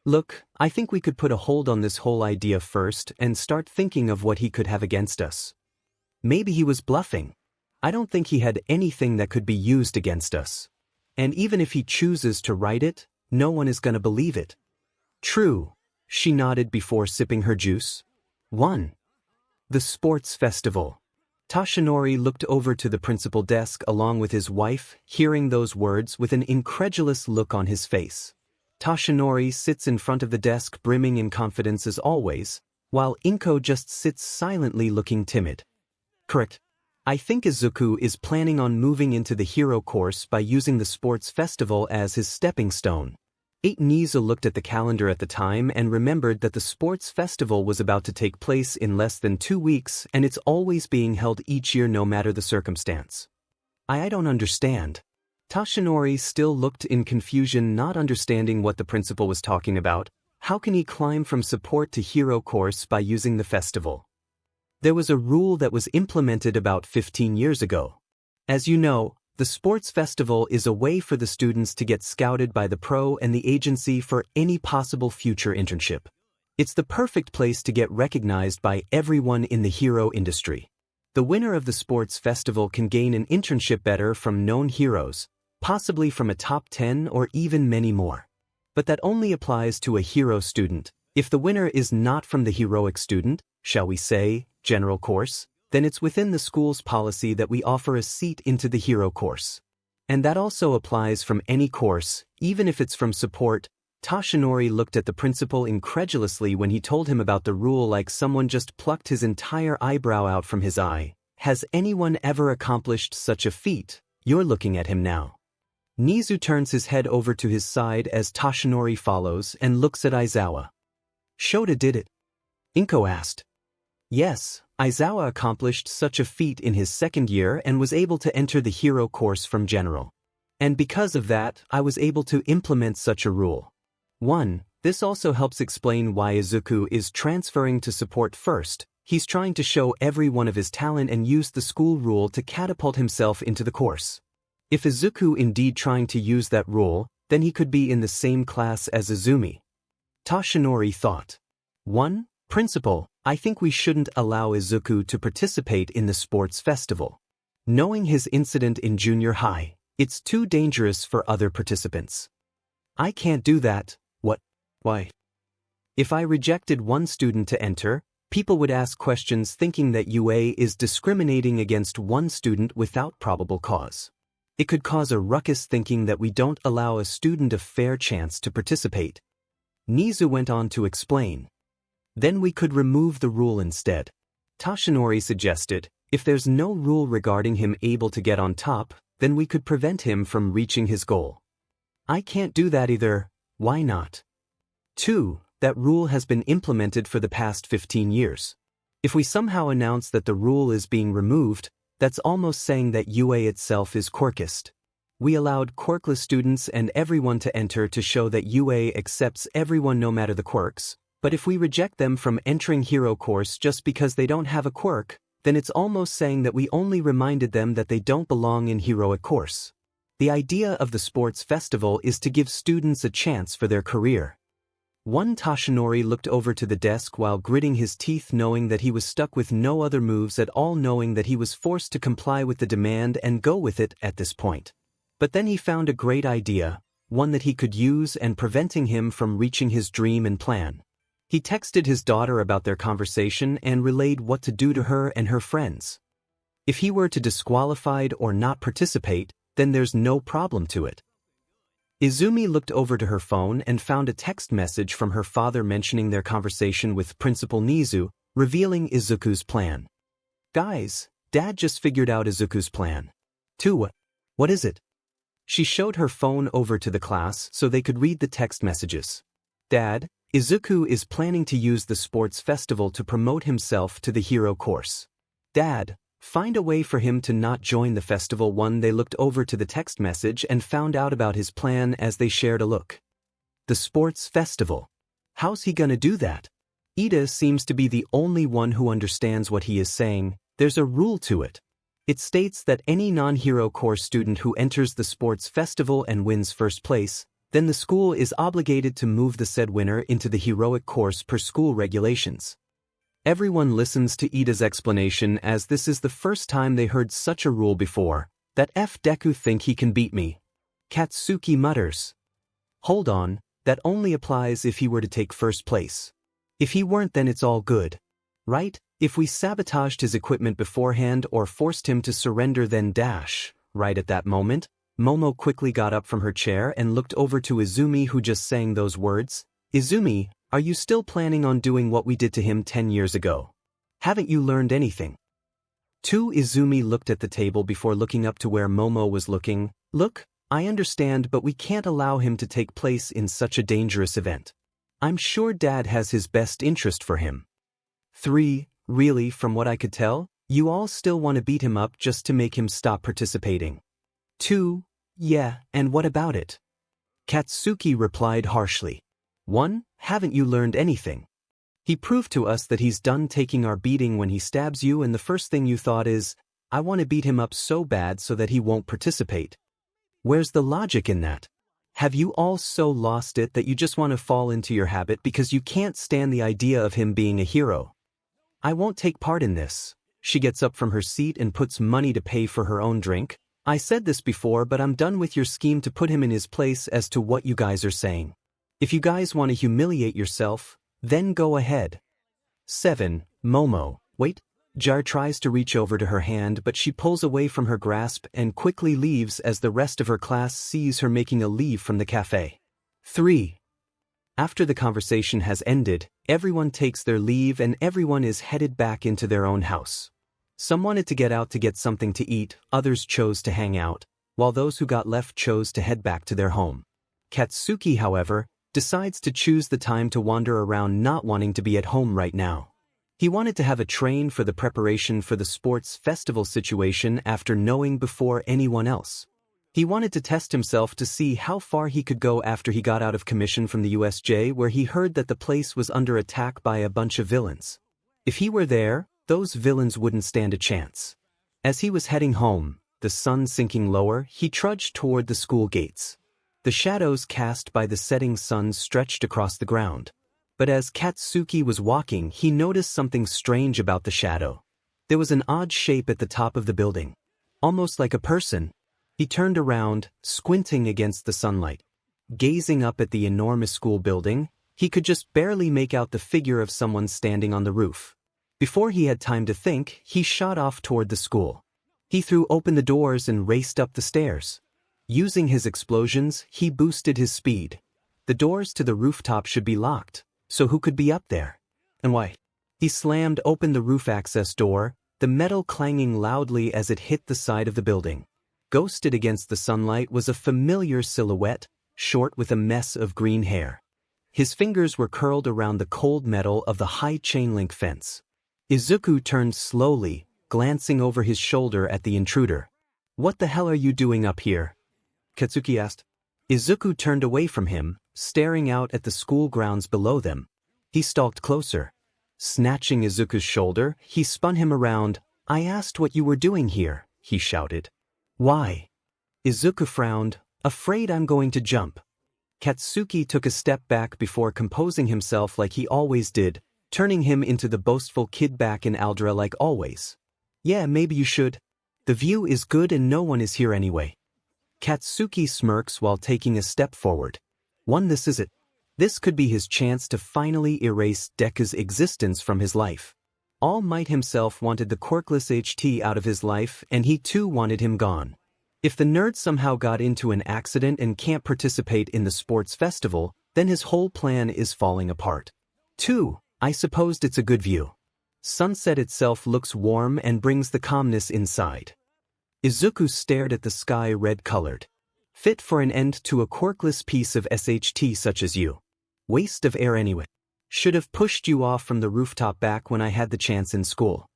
Look, I think we could put a hold on this whole idea first and start thinking of what he could have against us. Maybe he was bluffing. I don't think he had anything that could be used against us. And even if he chooses to write it, no one is gonna believe it. True, she nodded before sipping her juice. 1. The sports festival. Toshinori looked over to the principal desk along with his wife, hearing those words with an incredulous look on his face. Toshinori sits in front of the desk brimming in confidence as always, while Inko just sits silently looking timid. Correct. I think Izuku is planning on moving into the hero course by using the sports festival as his stepping stone. 𝗵𝗃 looked at the calendar at the time and remembered that the sports festival was about to take place in less than 2 weeks and it's always being held each year no matter the circumstance. I don't understand. Toshinori still looked in confusion, not understanding what the principal was talking about. How can he climb from support to hero course by using the festival? There was a rule that was implemented about 15 years ago. As you know, the sports festival is a way for the students to get scouted by the pro and the agency for any possible future internship. It's the perfect place to get recognized by everyone in the hero industry. The winner of the sports festival can gain an internship better from known heroes, possibly from a top 10 or even many more. But that only applies to a hero student. If the winner is not from the heroic student, shall we say, general course, then it's within the school's policy that we offer a seat into the hero course. And that also applies from any course, even if it's from support, Toshinori looked at the principal incredulously when he told him about the rule, like someone just plucked his entire eyebrow out from his eye. Has anyone ever accomplished such a feat? You're looking at him now. Nizu turns his head over to his side as Toshinori follows and looks at Izawa. Shota did it? Inko asked. Yes, Izawa accomplished such a feat in his second year and was able to enter the hero course from general. And because of that, I was able to implement such a rule. 1. This also helps explain why Izuku is transferring to support first. He's trying to show everyone of his talent and use the school rule to catapult himself into the course. If Izuku indeed trying to use that rule, then he could be in the same class as Izumi. Toshinori thought. 1. Principal, I think we shouldn't allow Izuku to participate in the sports festival. Knowing his incident in junior high, it's too dangerous for other participants. I can't do that. What? Why? If I rejected one student to enter, people would ask questions thinking that UA is discriminating against one student without probable cause. It could cause a ruckus thinking that we don't allow a student a fair chance to participate. Nizu went on to explain. Then we could remove the rule instead. Toshinori suggested, if there's no rule regarding him able to get on top, then we could prevent him from reaching his goal. I can't do that either. Why not? 2. That rule has been implemented for the past 15 years. If we somehow announce that the rule is being removed, that's almost saying that UA itself is quirkist. We allowed quirkless students and everyone to enter to show that UA accepts everyone no matter the quirks, but if we reject them from entering hero course just because they don't have a quirk, then it's almost saying that we only reminded them that they don't belong in heroic course. The idea of the sports festival is to give students a chance for their career. One Toshinori looked over to the desk while gritting his teeth, knowing that he was stuck with no other moves at all, knowing that he was forced to comply with the demand and go with it at this point. But then he found a great idea, one that he could use and preventing him from reaching his dream and plan. He texted his daughter about their conversation and relayed what to do to her and her friends. If he were to disqualified or not participate, then there's no problem to it. Izumi looked over to her phone and found a text message from her father mentioning their conversation with Principal Nizu, revealing Izuku's plan. Guys, Dad just figured out Izuku's plan. 2. What is it? She showed her phone over to the class so they could read the text messages. Dad, Izuku is planning to use the sports festival to promote himself to the hero course. Dad, find a way for him to not join the festival. 1. They looked over to the text message and found out about his plan as they shared a look. The sports festival. How's he gonna do that? Ida seems to be the only one who understands what he is saying. There's a rule to it. It states that any non-hero course student who enters the sports festival and wins first place, then the school is obligated to move the said winner into the heroic course per school regulations. Everyone listens to Ida's explanation as this is the first time they heard such a rule before. That Deku think he can beat me. Katsuki mutters. Hold on, that only applies if he were to take first place. If he weren't, then it's all good. Right? If we sabotaged his equipment beforehand or forced him to surrender, then dash. Right at that moment, Momo quickly got up from her chair and looked over to Izumi, who just sang those words. Izumi, are you still planning on doing what we did to him 10 years ago? Haven't you learned anything? 2. Izumi looked at the table before looking up to where Momo was looking. Look, I understand, but we can't allow him to take place in such a dangerous event. I'm sure Dad has his best interest for him. 3. Really, from what I could tell, you all still want to beat him up just to make him stop participating. 2. Yeah, and what about it? Katsuki replied harshly. 1. Haven't you learned anything? He proved to us that he's done taking our beating when he stabs you, and the first thing you thought is, I want to beat him up so bad so that he won't participate. Where's the logic in that? Have you all so lost it that you just want to fall into your habit because you can't stand the idea of him being a hero? I won't take part in this. She gets up from her seat and puts money to pay for her own drink. I said this before, but I'm done with your scheme to put him in his place as to what you guys are saying. If you guys want to humiliate yourself, then go ahead. 7. Momo. Wait. Jar tries to reach over to her hand, but she pulls away from her grasp and quickly leaves as the rest of her class sees her making a leave from the cafe. 3. After the conversation has ended, everyone takes their leave and everyone is headed back into their own house. Some wanted to get out to get something to eat, others chose to hang out, while those who got left chose to head back to their home. Katsuki, however, decides to choose the time to wander around, not wanting to be at home right now. He wanted to have a train for the preparation for the sports festival situation after knowing before anyone else. He wanted to test himself to see how far he could go after he got out of commission from the USJ, where he heard that the place was under attack by a bunch of villains. If he were there, those villains wouldn't stand a chance. As he was heading home, the sun sinking lower, he trudged toward the school gates. The shadows cast by the setting sun stretched across the ground. But as Katsuki was walking, he noticed something strange about the shadow. There was an odd shape at the top of the building, almost like a person. He turned around, squinting against the sunlight. Gazing up at the enormous school building, he could just barely make out the figure of someone standing on the roof. Before he had time to think, he shot off toward the school. He threw open the doors and raced up the stairs. Using his explosions, he boosted his speed. The doors to the rooftop should be locked, so who could be up there? And why? He slammed open the roof access door, the metal clanging loudly as it hit the side of the building. Ghosted against the sunlight was a familiar silhouette, short with a mess of green hair. His fingers were curled around the cold metal of the high chain-link fence. Izuku turned slowly, glancing over his shoulder at the intruder. "What the hell are you doing up here?" Katsuki asked. Izuku turned away from him, staring out at the school grounds below them. He stalked closer. Snatching Izuku's shoulder, he spun him around. "I asked what you were doing here," he shouted. "Why?" Izuku frowned. "Afraid I'm going to jump." Katsuki took a step back before composing himself like he always did, turning him into the boastful kid back in Aldera like always. "Yeah, maybe you should. The view is good and no one is here anyway." Katsuki smirks while taking a step forward. This is it. This could be his chance to finally erase Deku's existence from his life. All Might himself wanted the 𝗧𝗏 out of his life, and he too wanted him gone. If the nerd somehow got into an accident and can't participate in the sports festival, then his whole plan is falling apart. 2. I supposed it's a good view. Sunset itself looks warm and brings the calmness inside. Izuku stared at the sky, red-colored. Fit for an end to a quirkless piece of SHT such as you. Waste of air anyway. Should have pushed you off from the rooftop back when I had the chance in school.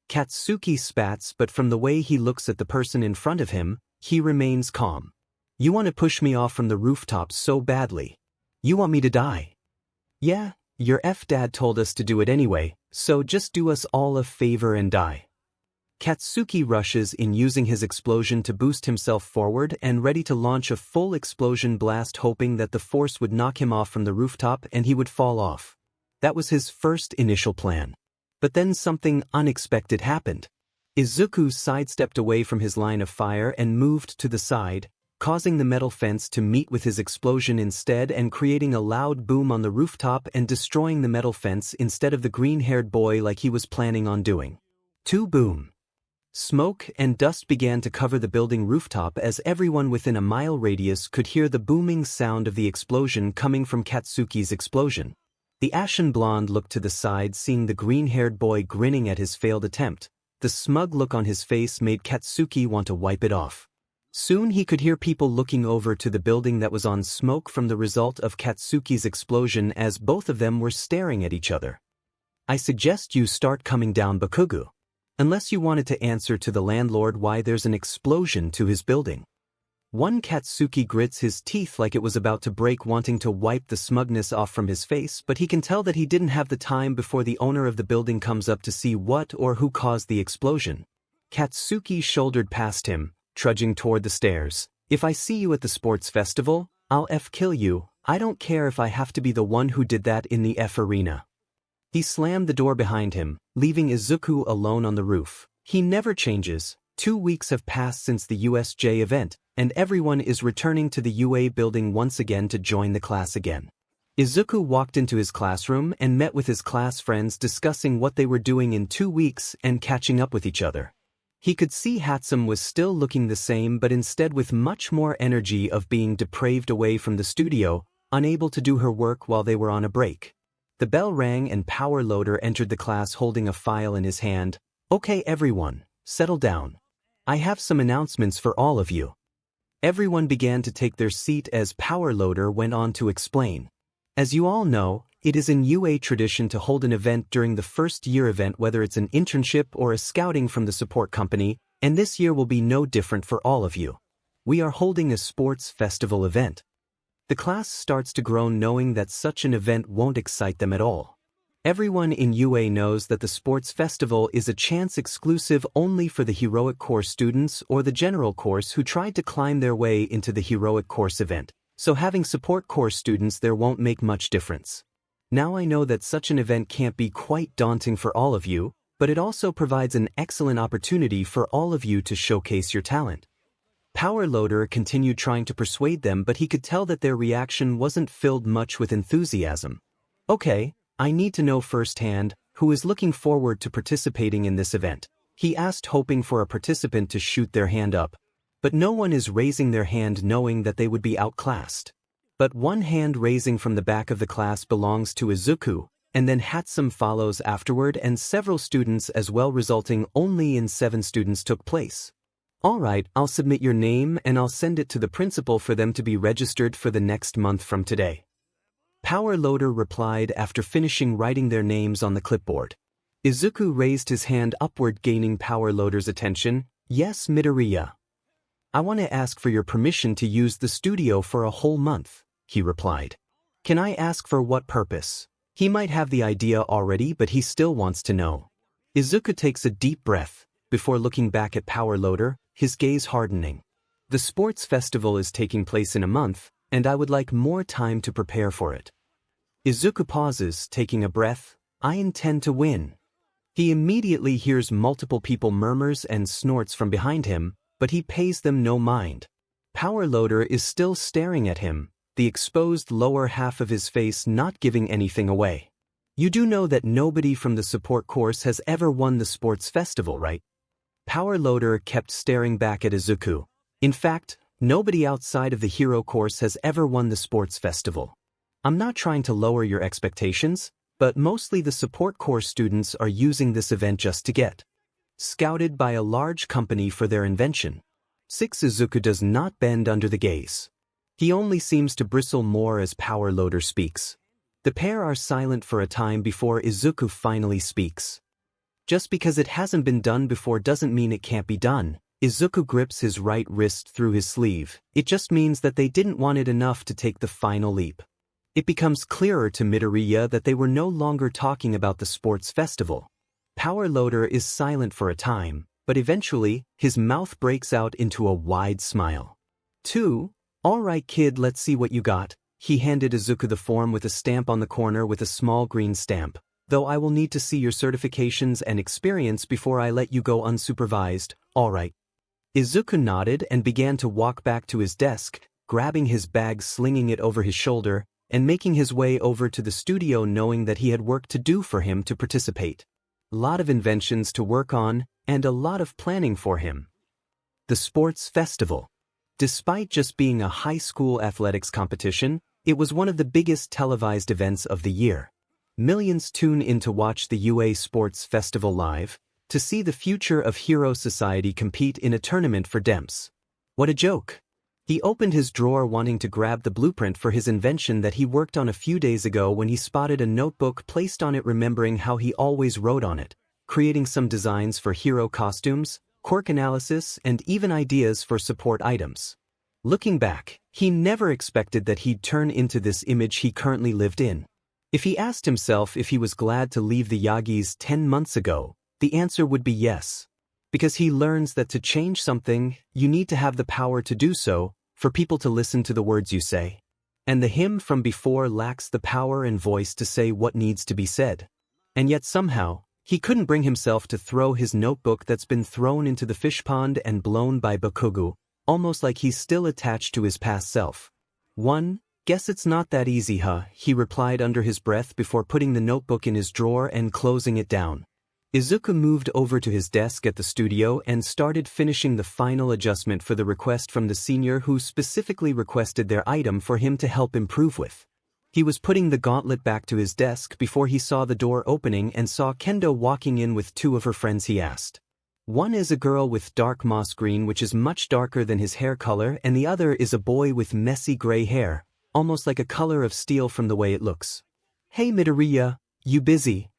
Katsuki spats, but from the way he looks at the person in front of him, he remains calm. "You want to push me off from the rooftop so badly. You want me to die?" "Yeah, your dad told us to do it anyway, so just do us all a favor and die." Katsuki rushes in, using his explosion to boost himself forward and ready to launch a full explosion blast, hoping that the force would knock him off from the rooftop and he would fall off. That was his first initial plan. But then something unexpected happened. Izuku sidestepped away from his line of fire and moved to the side, causing the metal fence to meet with his explosion instead and creating a loud boom on the rooftop and destroying the metal fence instead of the green-haired boy like he was planning on doing. 2 Boom. Smoke and dust began to cover the building rooftop as everyone within a mile radius could hear the booming sound of the explosion coming from Katsuki's explosion. The ashen blonde looked to the side, seeing the green-haired boy grinning at his failed attempt. The smug look on his face made Katsuki want to wipe it off. Soon he could hear people looking over to the building that was on smoke from the result of Katsuki's explosion, as both of them were staring at each other. "I suggest you start coming down, Bakugou. Unless you wanted to answer to the landlord why there's an explosion to his building." One Katsuki grits his teeth like it was about to break, wanting to wipe the smugness off from his face, but he can tell that he didn't have the time before the owner of the building comes up to see what or who caused the explosion. Katsuki shouldered past him, trudging toward the stairs. "If I see you at the sports festival, I'll kill you. I don't care if I have to be the one who did that in the arena." He slammed the door behind him, leaving Izuku alone on the roof. He never changes. 2 weeks have passed since the USJ event, and everyone is returning to the UA building once again to join the class again. Izuku walked into his classroom and met with his class friends, discussing what they were doing in 2 weeks and catching up with each other. He could see 𝗵𝗃 was still looking the same, but instead with much more energy of being depraved away from the studio, unable to do her work while they were on a break. The bell rang and 𝗵𝘃𝗧𝗏 entered the class holding a file in his hand. "Okay everyone, settle down. I have some announcements for all of you." Everyone began to take their seat as 𝗵𝘃𝗧𝗏 went on to explain. As you all know, it is in UA tradition to hold an event during the first year event, whether it's an internship or a scouting from the support company, and this year will be no different for all of you. We are holding a sports festival event. The class starts to groan knowing that such an event won't excite them at all. Everyone in UA knows that the sports festival is a chance exclusive only for the heroic course students or the general course who tried to climb their way into the heroic course event, so having support course students there won't make much difference. Now I know that such an event can't be quite daunting for all of you, but it also provides an excellent opportunity for all of you to showcase your talent. 𝗵𝘃𝗧𝗏 continued trying to persuade them, but he could tell that their reaction wasn't filled much with enthusiasm. "Okay, I need to know firsthand who is looking forward to participating in this event," he asked, hoping for a participant to shoot their hand up. But no one is raising their hand knowing that they would be outclassed. But one hand raising from the back of the class belongs to Izuku, and then 𝗵𝗃𝗧𝗏 follows afterward and several students as well, resulting only in 7 students took place. "Alright, I'll submit your name and I'll send it to the principal for them to be registered for the next month from today." 𝗵𝘃𝗧𝗏 replied after finishing writing their names on the clipboard. Izuku raised his hand upward, gaining 𝗵𝘃𝗧𝗏's attention. "Yes, Midoriya. I want to ask for your permission to use the studio for a whole month," he replied. "Can I ask for what purpose?" He might have the idea already, but he still wants to know. Izuku takes a deep breath before looking back at 𝗵𝘃𝗧𝗏, his gaze hardening. "The sports festival is taking place in a month, and I would like more time to prepare for it." Izuku pauses, taking a breath. "I intend to win." He immediately hears multiple people murmurs and snorts from behind him, but he pays them no mind. 𝗵𝘃𝗧𝗏 is still staring at him, the exposed lower half of his face not giving anything away. "You do know that nobody from the support course has ever won the sports festival, right?" 𝗵𝘃𝗧𝗏 kept staring back at Izuku. "In fact, nobody outside of the hero course has ever won the sports festival. I'm not trying to lower your expectations, but mostly the support course students are using this event just to get scouted by a large company for their invention." Izuku does not bend under the gaze. He only seems to bristle more as 𝗵𝘃𝗧𝗏 speaks. The pair are silent for a time before Izuku finally speaks. "Just because it hasn't been done before doesn't mean it can't be done." Izuku grips his right wrist through his sleeve. "It just means that they didn't want it enough to take the final leap." It becomes clearer to Midoriya that they were no longer talking about the sports festival. 𝗵𝘃𝗧𝗏 is silent for a time, but eventually, his mouth breaks out into a wide smile. "Alright kid, let's see what you got." He handed Izuku the form with a stamp on the corner with a small green stamp. "Though I will need to see your certifications and experience before I let you go unsupervised, alright." Izuku nodded and began to walk back to his desk, grabbing his bag, slinging it over his shoulder, and making his way over to the studio knowing that he had work to do for him to participate. A lot of inventions to work on, and a lot of planning for him. The sports festival. Despite just being a high school athletics competition, it was one of the biggest televised events of the year. Millions tune in to watch the UA Sports Festival live, to see the future of hero society compete in a tournament for DEMS. What a joke! He opened his drawer wanting to grab the blueprint for his invention that he worked on a few days ago when he spotted a notebook placed on it, remembering how he always wrote on it, creating some designs for hero costumes, quirk analysis, and even ideas for support items. Looking back, he never expected that he'd turn into this image he currently lived in. If he asked himself if he was glad to leave the Yagis 10 months ago, the answer would be yes. Because he learns that to change something, you need to have the power to do so, for people to listen to the words you say. And the him from before lacks the power and voice to say what needs to be said. And yet somehow, he couldn't bring himself to throw his notebook that's been thrown into the fish pond and blown by Bakugou, almost like he's still attached to his past self. "Guess it's not that easy, huh?" he replied under his breath before putting the notebook in his drawer and closing it down. Izuku moved over to his desk at the studio and started finishing the final adjustment for the request from the senior who specifically requested their item for him to help improve with. He was putting the gauntlet back to his desk before he saw the door opening and saw Kendo walking in with two of her friends. He asked. One is a girl with dark moss green, which is much darker than his hair color, and the other is a boy with messy gray hair, almost like a color of steel from the way it looks. Hey Midoriya, you busy?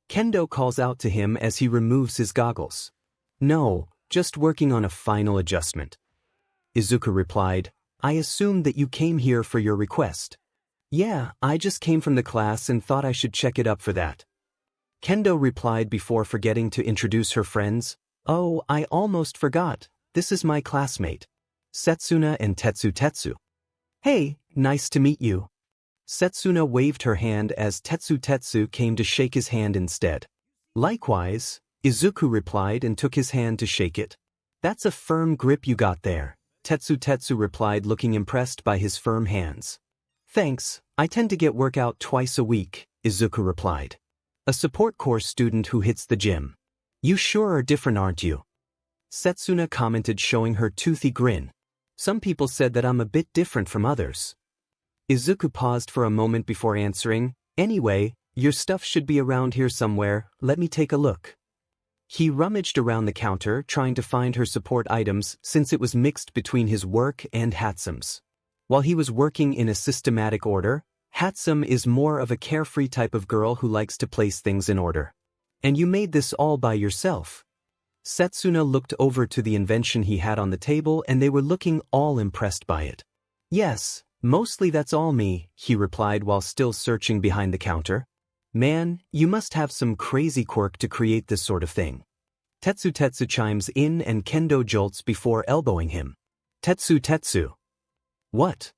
Kendo calls out to him as he removes his goggles. No, just working on a final adjustment. Izuku replied, I assumed that you came here for your request. Yeah, I just came from the class and thought I should check it up for that. Kendo replied before forgetting to introduce her friends. Oh, I almost forgot. This is my classmate, Setsuna and Tetsu. Hey, nice to meet you. Setsuna waved her hand as Tetsu came to shake his hand instead. Likewise, Izuku replied and took his hand to shake it. That's a firm grip you got there, Tetsu replied, looking impressed by his firm hands. Thanks, I tend to get workout twice a week, Izuku replied. A support course student who hits the gym. You sure are different, aren't you? Setsuna commented, showing her toothy grin. Some people said that I'm a bit different from others. Izuku paused for a moment before answering. Anyway, your stuff should be around here somewhere, let me take a look. He rummaged around the counter trying to find her support items since it was mixed between his work and Hatsum's. While he was working in a systematic order, Hatsum is more of a carefree type of girl who likes to place things in order. And you made this all by yourself? Setsuna looked over to the invention he had on the table and they were looking all impressed by it. Yes, mostly that's all me, he replied while still searching behind the counter. Man, you must have some crazy quirk to create this sort of thing. Tetsu chimes in and Kendo jolts before elbowing him. Tetsu. What?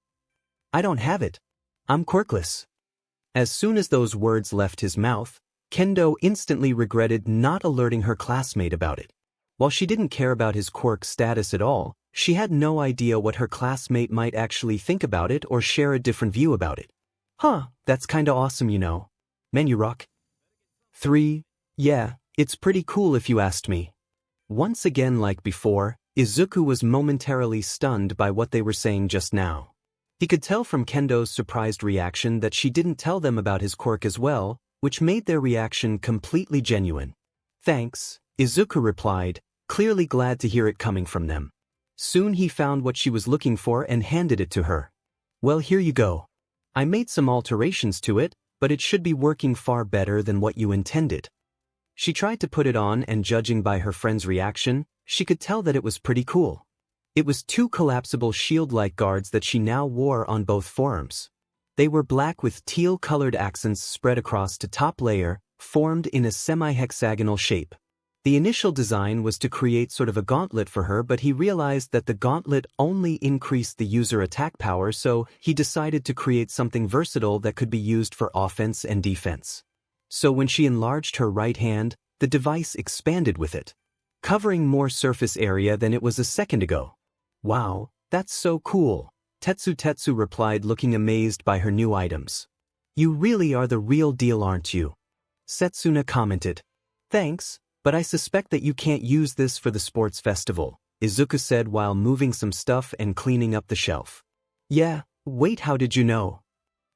I don't have it. I'm quirkless. As soon as those words left his mouth, Kendo instantly regretted not alerting her classmate about it. While she didn't care about his quirk status at all, she had no idea what her classmate might actually think about it or share a different view about it. Huh, that's kinda awesome, you know. Man, you rock. 3. Yeah, it's pretty cool if you asked me. Once again, like before, Izuku was momentarily stunned by what they were saying just now. He could tell from Kendo's surprised reaction that she didn't tell them about his quirk as well, which made their reaction completely genuine. Thanks, Izuku replied, clearly glad to hear it coming from them. Soon he found what she was looking for and handed it to her. Well, here you go. I made some alterations to it, but it should be working far better than what you intended. She tried to put it on and judging by her friend's reaction, she could tell that it was pretty cool. It was 2 collapsible shield-like guards that she now wore on both forearms. They were black with teal-colored accents spread across the top layer, formed in a semi-hexagonal shape. The initial design was to create sort of a gauntlet for her, but he realized that the gauntlet only increased the user attack power, so he decided to create something versatile that could be used for offense and defense. So when she enlarged her right hand, the device expanded with it, covering more surface area than it was a second ago. Wow, that's so cool, Tetsu replied, looking amazed by her new items. You really are the real deal, aren't you? Setsuna commented. Thanks, but I suspect that you can't use this for the sports festival, Izuku said while moving some stuff and cleaning up the shelf. Yeah, wait, how did you know?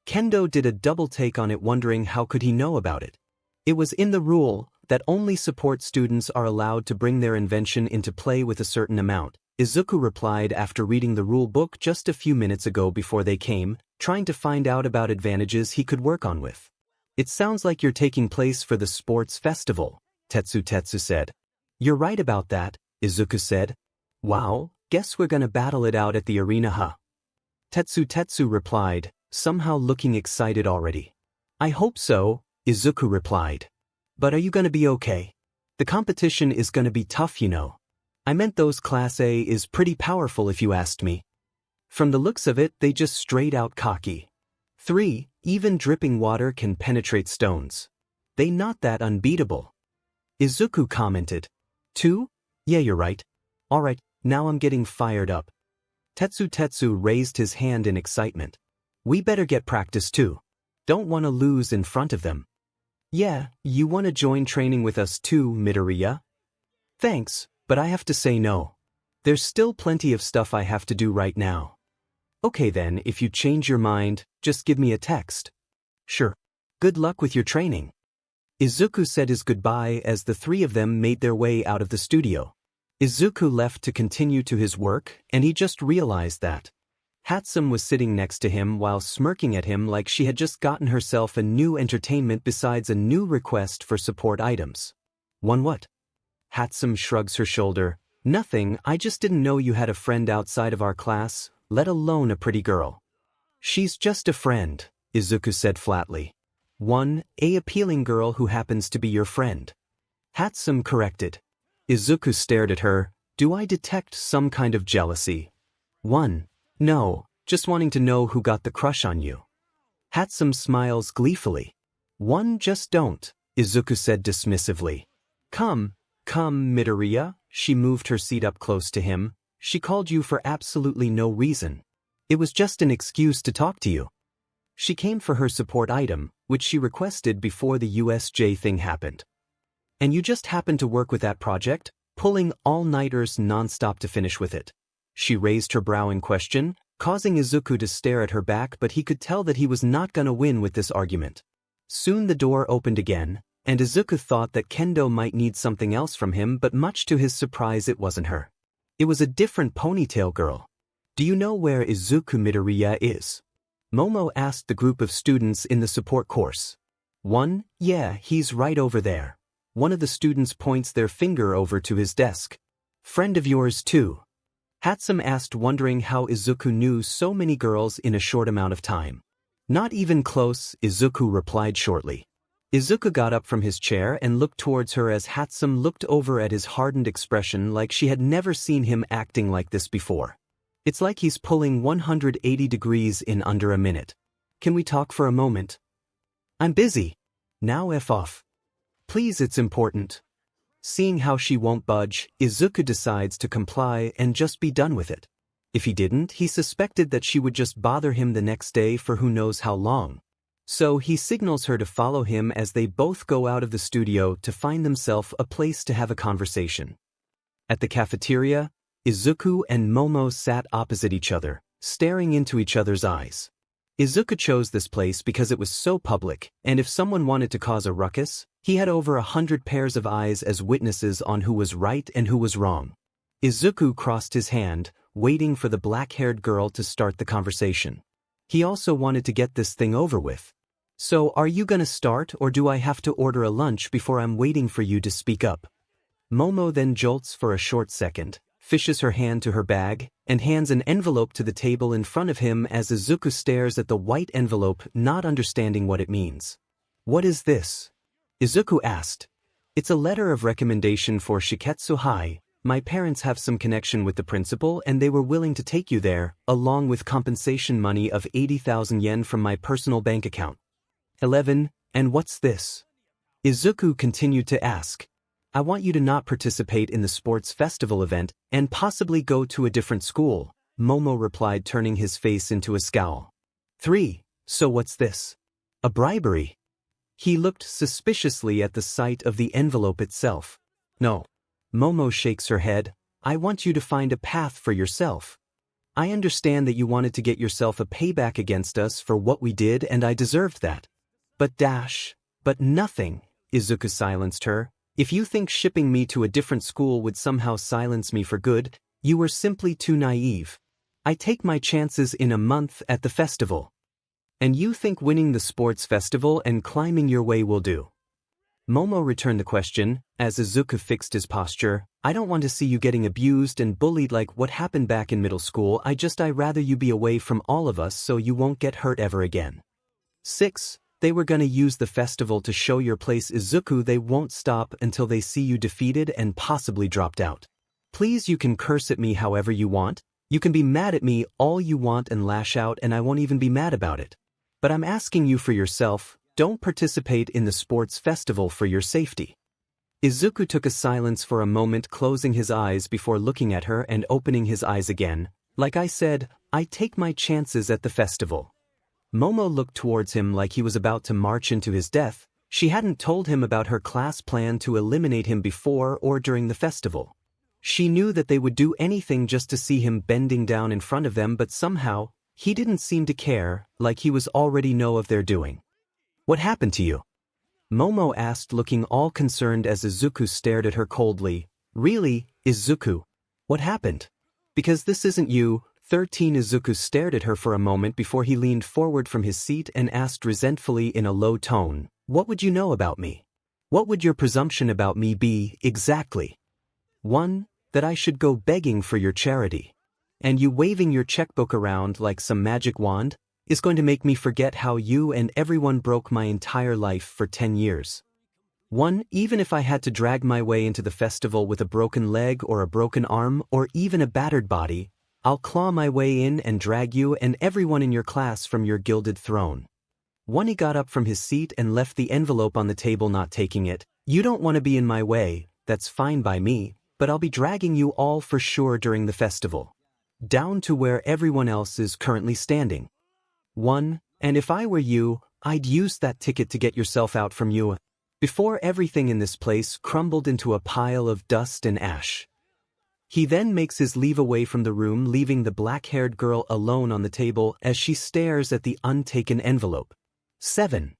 Kendo did a double take on it, wondering how could he know about it. It was in the rule that only support students are allowed to bring their invention into play with a certain amount, Izuku replied after reading the rule book just a few minutes ago before they came, trying to find out about advantages he could work on with. It sounds like you're taking place for the sports festival, Tetsu said. You're right about that, Izuku said. Wow, guess we're gonna battle it out at the arena, huh? Tetsu replied, somehow looking excited already. I hope so, Izuku replied. But are you gonna be okay? The competition is gonna be tough, you know. I meant those Class A is pretty powerful if you asked me. From the looks of it, they just straight out cocky. 3. Even dripping water can penetrate stones. They not that unbeatable. Izuku commented. 2? Yeah, you're right. Alright, now I'm getting fired up. Tetsu raised his hand in excitement. We better get practice too. Don't want to lose in front of them. Yeah, you wanna join training with us too, Midoriya? Thanks, but I have to say no. There's still plenty of stuff I have to do right now. Okay then, if you change your mind, just give me a text. Sure. Good luck with your training. Izuku said his goodbye as the three of them made their way out of the studio. Izuku left to continue to his work, and he just realized that 𝗵𝗃 was sitting next to him while smirking at him like she had just gotten herself a new entertainment besides a new request for support items. One what? 𝗵𝗃 shrugs her shoulder. Nothing, I just didn't know you had a friend outside of our class, let alone a pretty girl. She's just a friend, Izuku said flatly. An appealing girl who happens to be your friend. 𝗵𝗃 corrected. Izuku stared at her. Do I detect some kind of jealousy? No, just wanting to know who got the crush on you. 𝗵𝗃 smiles gleefully. Just don't, Izuku said dismissively. Come, Midoriya, she moved her seat up close to him. She called you for absolutely no reason. It was just an excuse to talk to you. She came for her support item, which she requested before the USJ thing happened. And you just happened to work with that project, pulling all-nighters non-stop to finish with it. She raised her brow in question, causing Izuku to stare at her back, but he could tell that he was not gonna win with this argument. Soon the door opened again, and Izuku thought that Kendo might need something else from him, but much to his surprise it wasn't her. It was a different ponytail girl. Do you know where Izuku Midoriya is? Momo asked the group of students in the support course. Yeah, he's right over there. One of the students points their finger over to his desk. Friend of yours too? 𝗵𝗃 asked, wondering how Izuku knew so many girls in a short amount of time. Not even close, Izuku replied shortly. Izuku got up from his chair and looked towards her as 𝗵𝗃 looked over at his hardened expression like she had never seen him acting like this before. It's like he's pulling 180 degrees in under a minute. Can we talk for a moment? I'm busy. Now F off. Please, it's important. Seeing how she won't budge, Izuku decides to comply and just be done with it. If he didn't, he suspected that she would just bother him the next day for who knows how long. So he signals her to follow him as they both go out of the studio to find themselves a place to have a conversation. At the cafeteria, Izuku and Momo sat opposite each other, staring into each other's eyes. Izuku chose this place because it was so public, and if someone wanted to cause a ruckus, he had over 100 pairs of eyes as witnesses on who was right and who was wrong. Izuku crossed his hand, waiting for the black-haired girl to start the conversation. He also wanted to get this thing over with. So, are you gonna start, or do I have to order a lunch before I'm waiting for you to speak up? Momo then jolts for a short second, fishes her hand to her bag, and hands an envelope to the table in front of him as Izuku stares at the white envelope, not understanding what it means. What is this? Izuku asked. It's a letter of recommendation for Shiketsu. My parents have some connection with the principal and they were willing to take you there, along with compensation money of 80,000 yen from my personal bank account. 11. And what's this? Izuku continued to ask. I want you to not participate in the sports festival event and possibly go to a different school, Momo replied, turning his face into a scowl. 3. So what's this? A bribery? He looked suspiciously at the sight of the envelope itself. No. Momo shakes her head. I want you to find a path for yourself. I understand that you wanted to get yourself a payback against us for what we did, and I deserved that. But nothing, Izuku silenced her. If you think shipping me to a different school would somehow silence me for good, you were simply too naive. I take my chances in a month at the festival. And you think winning the sports festival and climbing your way will do? Momo returned the question, as Izuku fixed his posture. I don't want to see you getting abused and bullied like what happened back in middle school. I'd rather you be away from all of us so you won't get hurt ever again. 6. They were gonna use the festival to show your place, Izuku. They won't stop until they see you defeated and possibly dropped out. Please, you can curse at me however you want. You can be mad at me all you want and lash out, and I won't even be mad about it. But I'm asking you for yourself, don't participate in the sports festival for your safety. Izuku took a silence for a moment, closing his eyes before looking at her and opening his eyes again. Like I said, I take my chances at the festival. Momo looked towards him like he was about to march into his death. She hadn't told him about her class plan to eliminate him before or during the festival. She knew that they would do anything just to see him bending down in front of them, but somehow, he didn't seem to care, like he was already know of their doing. "What happened to you?" Momo asked, looking all concerned as Izuku stared at her coldly. "Really, Izuku? What happened? Because this isn't you." 13 Izuku stared at her for a moment before he leaned forward from his seat and asked resentfully in a low tone, "What would you know about me? What would your presumption about me be, exactly?" "1. That I should go begging for your charity. And you waving your checkbook around like some magic wand is going to make me forget how you and everyone broke my entire life for 10 years. 1. Even if I had to drag my way into the festival with a broken leg or a broken arm or even a battered body, I'll claw my way in and drag you and everyone in your class from your gilded throne." 1. He got up from his seat and left the envelope on the table, not taking it. "You don't want to be in my way, that's fine by me, but I'll be dragging you all for sure during the festival. Down to where everyone else is currently standing. 1. And if I were you, I'd use that ticket to get yourself out from you before everything in this place crumbled into a pile of dust and ash." He then makes his leave away from the room, leaving the black-haired girl alone on the table as she stares at the untaken envelope. 7.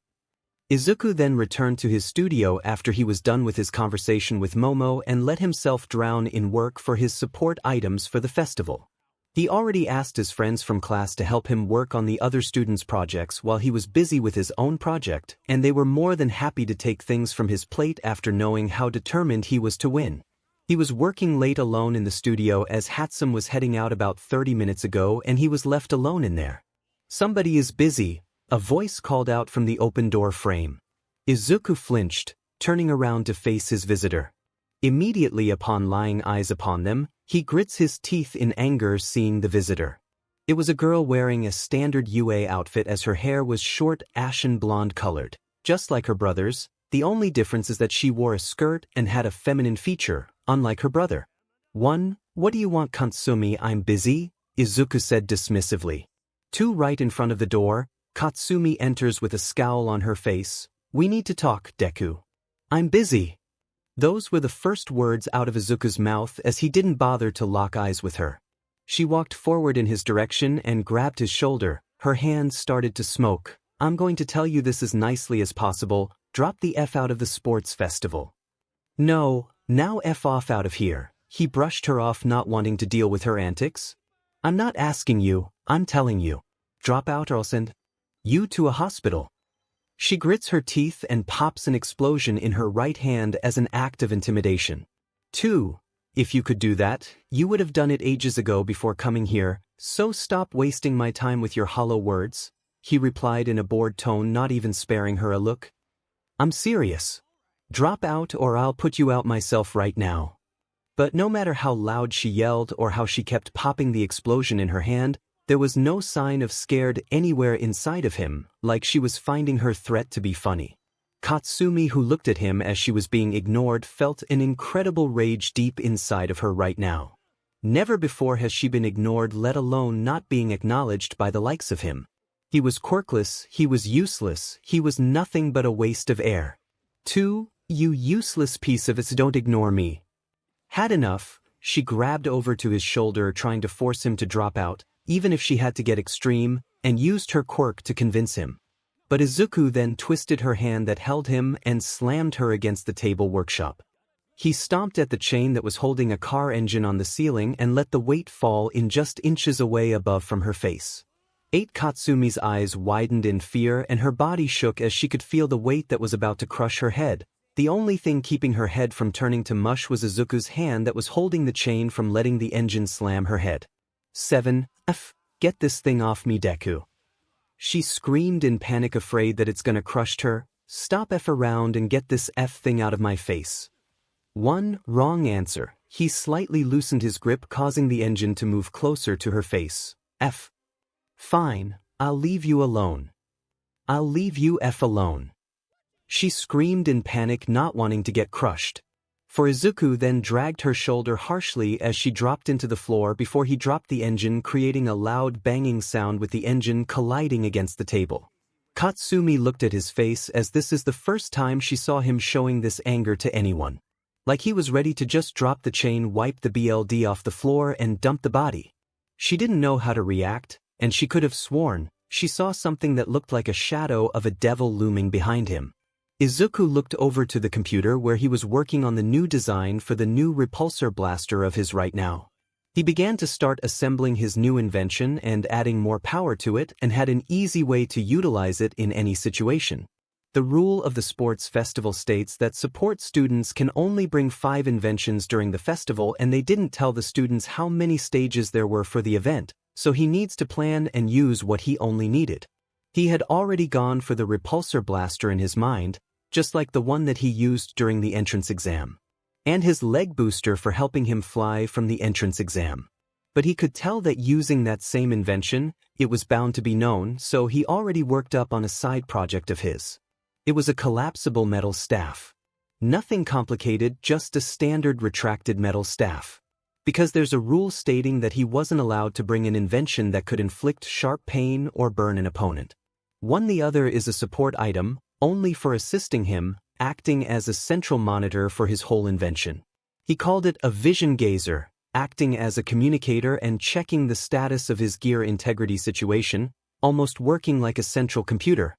Izuku then returned to his studio after he was done with his conversation with Momo and let himself drown in work for his support items for the festival. He already asked his friends from class to help him work on the other students' projects while he was busy with his own project, and they were more than happy to take things from his plate after knowing how determined he was to win. He was working late alone in the studio as 𝗧𝗵𝗲 was heading out about 30 minutes ago, and he was left alone in there. "Somebody is busy," a voice called out from the open door frame. Izuku flinched, turning around to face his visitor. Immediately upon laying eyes upon them, he grits his teeth in anger seeing the visitor. It was a girl wearing a standard UA outfit as her hair was short ashen blonde colored, just like her brother's. The only difference is that she wore a skirt and had a feminine feature, unlike her brother. 1. "What do you want, Katsumi? I'm busy," Izuku said dismissively. 2. Right in front of the door, Katsumi enters with a scowl on her face. "We need to talk, Deku." "I'm busy." Those were the first words out of Izuku's mouth as he didn't bother to lock eyes with her. She walked forward in his direction and grabbed his shoulder. Her hands started to smoke. "I'm going to tell you this as nicely as possible. Drop the F out of the sports festival." "No, now F off out of here." He brushed her off, not wanting to deal with her antics. "I'm not asking you, I'm telling you. Drop out or I'll send you to a hospital." She grits her teeth and pops an explosion in her right hand as an act of intimidation. 2. "If you could do that, you would have done it ages ago before coming here, so stop wasting my time with your hollow words," he replied in a bored tone, not even sparing her a look. "I'm serious. Drop out or I'll put you out myself right now." But no matter how loud she yelled or how she kept popping the explosion in her hand, there was no sign of scared anywhere inside of him, like she was finding her threat to be funny. Katsumi, who looked at him as she was being ignored, felt an incredible rage deep inside of her right now. Never before has she been ignored, let alone not being acknowledged by the likes of him. He was quirkless, he was useless, he was nothing but a waste of air. 2. "You useless piece of 𝗧𝗔, don't ignore me." Had enough, she grabbed over to his shoulder, trying to force him to drop out, even if she had to get extreme, and used her quirk to convince him. But Izuku then twisted her hand that held him and slammed her against the table workshop. He stomped at the chain that was holding a car engine on the ceiling and let the weight fall in just inches away above from her face. 8. Katsumi's eyes widened in fear and her body shook as she could feel the weight that was about to crush her head. The only thing keeping her head from turning to mush was Izuku's hand that was holding the chain from letting the engine slam her head. 7. "F, get this thing off me, Deku." She screamed in panic, afraid that it's gonna crush her. "Stop F around and get this F thing out of my face." 1. Wrong answer. He slightly loosened his grip, causing the engine to move closer to her face. "F. Fine, I'll leave you alone. I'll leave you F alone." She screamed in panic, not wanting to get crushed. For Izuku then dragged her shoulder harshly as she dropped into the floor before he dropped the engine, creating a loud banging sound with the engine colliding against the table. Katsumi looked at his face as this is the first time she saw him showing this anger to anyone. Like he was ready to just drop the chain, wipe the BLD off the floor and dump the body. She didn't know how to react, and she could have sworn she saw something that looked like a shadow of a devil looming behind him. Izuku looked over to the computer where he was working on the new design for the new repulsor blaster of his right now. He began to start assembling his new invention and adding more power to it and had an easy way to utilize it in any situation. The rule of the sports festival states that support students can only bring 5 inventions during the festival, and they didn't tell the students how many stages there were for the event, so he needs to plan and use what he only needed. He had already gone for the repulsor blaster in his mind, just like the one that he used during the entrance exam, and his leg booster for helping him fly from the entrance exam. But he could tell that using that same invention, it was bound to be known, so he already worked up on a side project of his. It was a collapsible metal staff. Nothing complicated, just a standard retracted metal staff. Because there's a rule stating that he wasn't allowed to bring an invention that could inflict sharp pain or burn an opponent. The other is a support item, only for assisting him, acting as a central monitor for his whole invention. He called it a vision gazer, acting as a communicator and checking the status of his gear integrity situation, almost working like a central computer.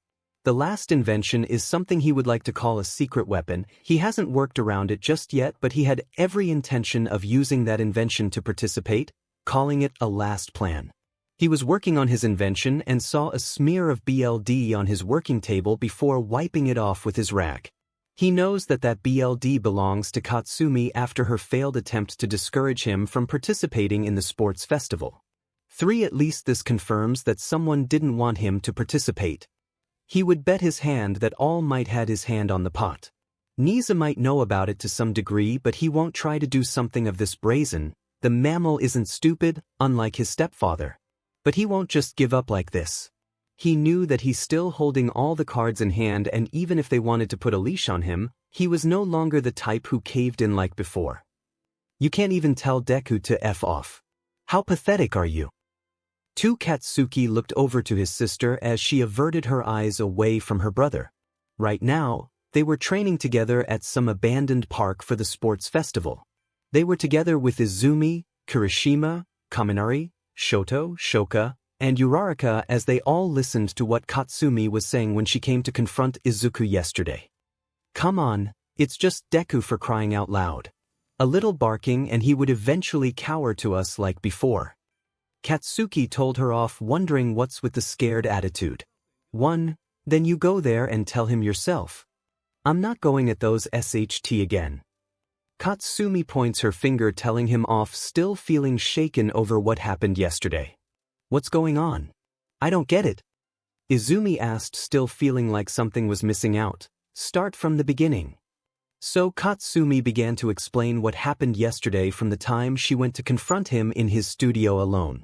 The last invention is something he would like to call a secret weapon. He hasn't worked around it just yet, but he had every intention of using that invention to participate, calling it a last plan. He was working on his invention and saw a smear of BLD on his working table before wiping it off with his rag. He knows that BLD belongs to Katsumi after her failed attempt to discourage him from participating in the sports festival. 3 At least this confirms that someone didn't want him to participate. He would bet his hand that All Might had his hand on the pot. 𝗍𝗂 might know about it to some degree, but he won't try to do something of this brazen. The mammal isn't stupid, unlike his stepfather. But he won't just give up like this. He knew that he's still holding all the cards in hand, and even if they wanted to put a leash on him, he was no longer the type who caved in like before. You can't even tell Deku to F off. How pathetic are you? Katsuki looked over to his sister as she averted her eyes away from her brother. Right now, they were training together at some abandoned park for the sports festival. They were together with Izumi, Kirishima, Kaminari, Shoto, Shoka, and Uraraka as they all listened to what Katsumi was saying when she came to confront Izuku yesterday. Come on, it's just Deku, for crying out loud. A little barking and he would eventually cower to us like before. Katsuki told her off, wondering what's with the scared attitude. Then you go there and tell him yourself. I'm not going at those SHT again. Katsumi points her finger, telling him off, still feeling shaken over what happened yesterday. What's going on? I don't get it. Izumi asked, still feeling like something was missing out. Start from the beginning. So Katsumi began to explain what happened yesterday from the time she went to confront him in his studio alone.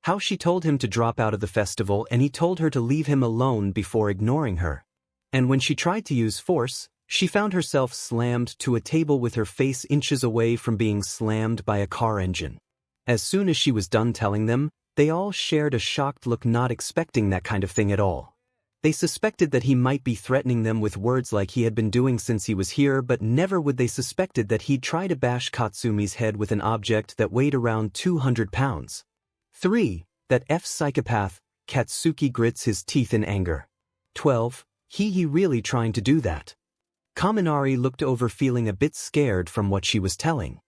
How she told him to drop out of the festival and he told her to leave him alone before ignoring her. And when she tried to use force, she found herself slammed to a table with her face inches away from being slammed by a car engine. As soon as she was done telling them, they all shared a shocked look, not expecting that kind of thing at all. They suspected that he might be threatening them with words like he had been doing since he was here, but never would they suspected that he'd try to bash Katsumi's head with an object that weighed around 200 pounds. 3. That 𝗵𝘃𝗵𝗲, Katsuki grits his teeth in anger. 12. He really trying to do that. Kaminari looked over, feeling a bit scared from what she was telling.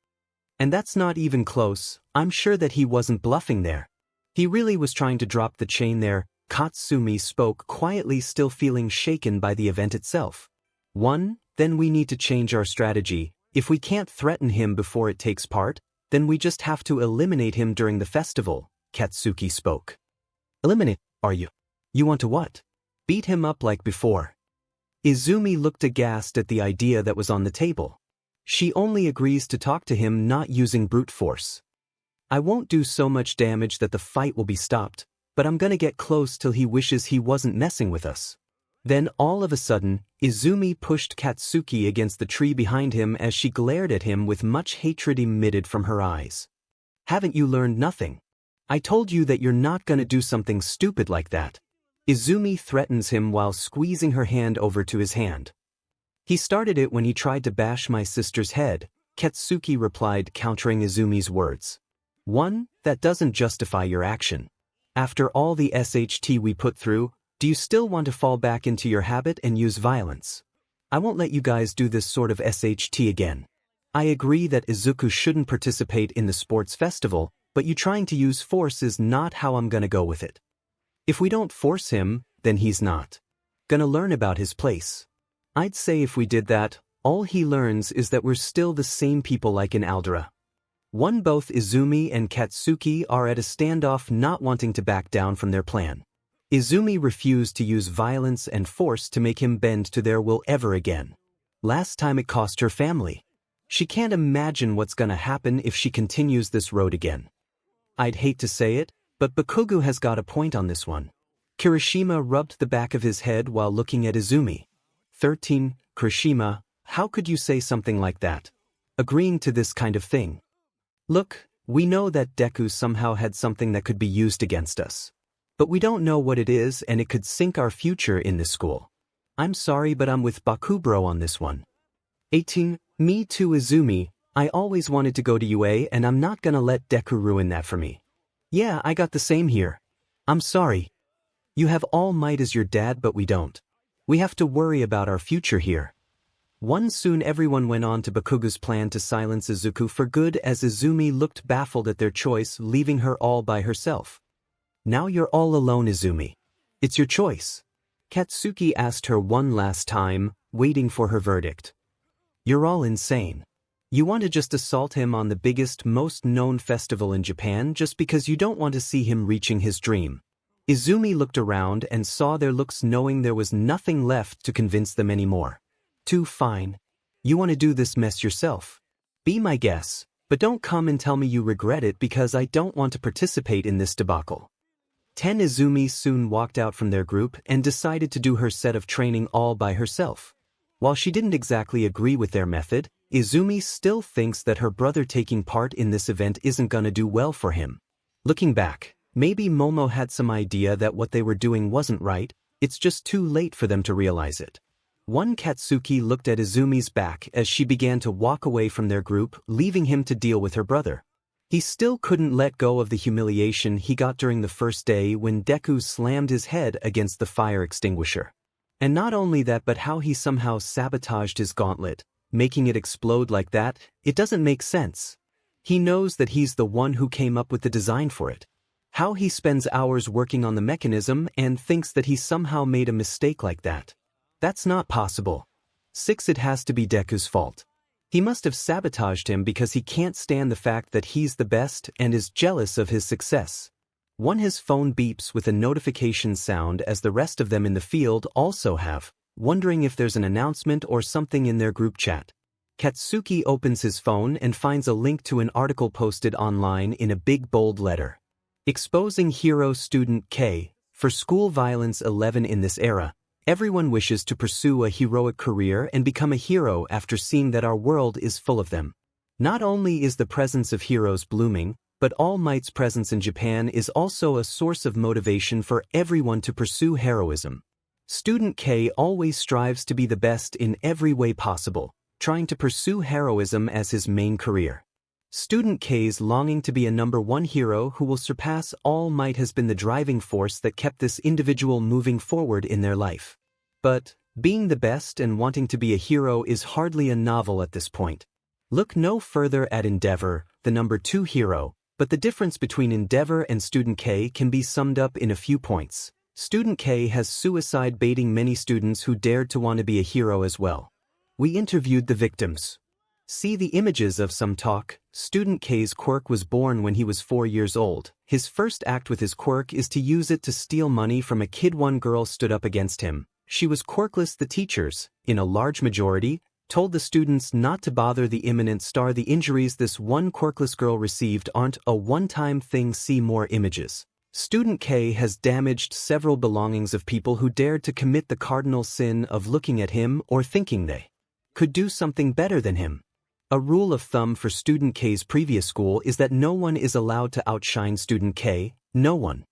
And that's not even close. I'm sure that he wasn't bluffing there. He really was trying to drop the chain there. Katsumi spoke quietly, still feeling shaken by the event itself. 1. Then we need to change our strategy. If we can't threaten him before it takes part, then we just have to eliminate him during the festival, Katsuki spoke. Eliminate, are you? You want to what? Beat him up like before. Izumi looked aghast at the idea that was on the table. She only agrees to talk to him, not using brute force. I won't do so much damage that the fight will be stopped, but I'm gonna get close till he wishes he wasn't messing with us. Then all of a sudden, Izumi pushed Katsuki against the tree behind him as she glared at him with much hatred emitted from her eyes. Haven't you learned nothing? I told you that you're not gonna do something stupid like that. Izumi threatens him while squeezing her hand over to his hand. He started it when he tried to bash my sister's head, Katsuki replied, countering Izumi's words. One, that doesn't justify your action. After all the SHT we put through, do you still want to fall back into your habit and use violence? I won't let you guys do this sort of SHT again. I agree that Izuku shouldn't participate in the sports festival, but you trying to use force is not how I'm gonna go with it. If we don't force him, then he's not gonna learn about his place. I'd say if we did that, all he learns is that we're still the same people like in Aldera. Both Izumi and Katsuki are at a standoff, not wanting to back down from their plan. Izumi refused to use violence and force to make him bend to their will ever again. Last time it cost her family. She can't imagine what's gonna happen if she continues this road again. I'd hate to say it, but Bakugou has got a point on this one. Kirishima rubbed the back of his head while looking at Izumi. 13. Kirishima, how could you say something like that? Agreeing to this kind of thing. Look, we know that Deku somehow had something that could be used against us. But we don't know what it is, and it could sink our future in this school. I'm sorry, but I'm with Bakugou on this one. 18. Me too, Izumi. I always wanted to go to UA, and I'm not gonna let Deku ruin that for me. Yeah, I got the same here. I'm sorry. You have All Might as your dad, but we don't. We have to worry about our future here. Soon everyone went on to Bakugou's plan to silence Izuku for good as Izumi looked baffled at their choice, leaving her all by herself. Now you're all alone, Izumi. It's your choice. Katsuki asked her one last time, waiting for her verdict. You're all insane. You want to just assault him on the biggest, most known festival in Japan just because you don't want to see him reaching his dream. Izumi looked around and saw their looks, knowing there was nothing left to convince them anymore. Too fine. You want to do this mess yourself. Be my guest, but don't come and tell me you regret it because I don't want to participate in this debacle. 10. Izumi soon walked out from their group and decided to do her set of training all by herself. While she didn't exactly agree with their method, Izumi still thinks that her brother taking part in this event isn't gonna do well for him. Looking back, maybe Momo had some idea that what they were doing wasn't right, it's just too late for them to realize it. Katsuki looked at Izumi's back as she began to walk away from their group, leaving him to deal with her brother. He still couldn't let go of the humiliation he got during the first day when Deku slammed his head against the fire extinguisher. And not only that, but how he somehow sabotaged his gauntlet, making it explode like that. It doesn't make sense. He knows that he's the one who came up with the design for it. How he spends hours working on the mechanism and thinks that he somehow made a mistake like that. That's not possible. 6. It has to be Deku's fault. He must have sabotaged him because he can't stand the fact that he's the best and is jealous of his success. His phone beeps with a notification sound as the rest of them in the field also have, wondering if there's an announcement or something in their group chat. Katsuki opens his phone and finds a link to an article posted online in a big bold letter. Exposing hero student K. For school violence 11. In this era, everyone wishes to pursue a heroic career and become a hero after seeing that our world is full of them. Not only is the presence of heroes blooming, but All Might's presence in Japan is also a source of motivation for everyone to pursue heroism. Student K always strives to be the best in every way possible, trying to pursue heroism as his main career. Student K's longing to be a #1 hero who will surpass All Might has been the driving force that kept this individual moving forward in their life. But being the best and wanting to be a hero is hardly a novel at this point. Look no further at Endeavor, the #2 hero, but the difference between Endeavor and Student K can be summed up in a few points. Student K has suicide baiting many students who dared to want to be a hero as well. We interviewed the victims. See the images of some talk. Student K's quirk was born when he was 4 years old. His first act with his quirk is to use it to steal money from a kid. One girl stood up against him. She was quirkless. The teachers, in a large majority, told the students not to bother the imminent star. The injuries this one quirkless girl received aren't a one-time thing. See more images. Student K has damaged several belongings of people who dared to commit the cardinal sin of looking at him or thinking they could do something better than him. A rule of thumb for Student K's previous school is that no one is allowed to outshine Student K, no one.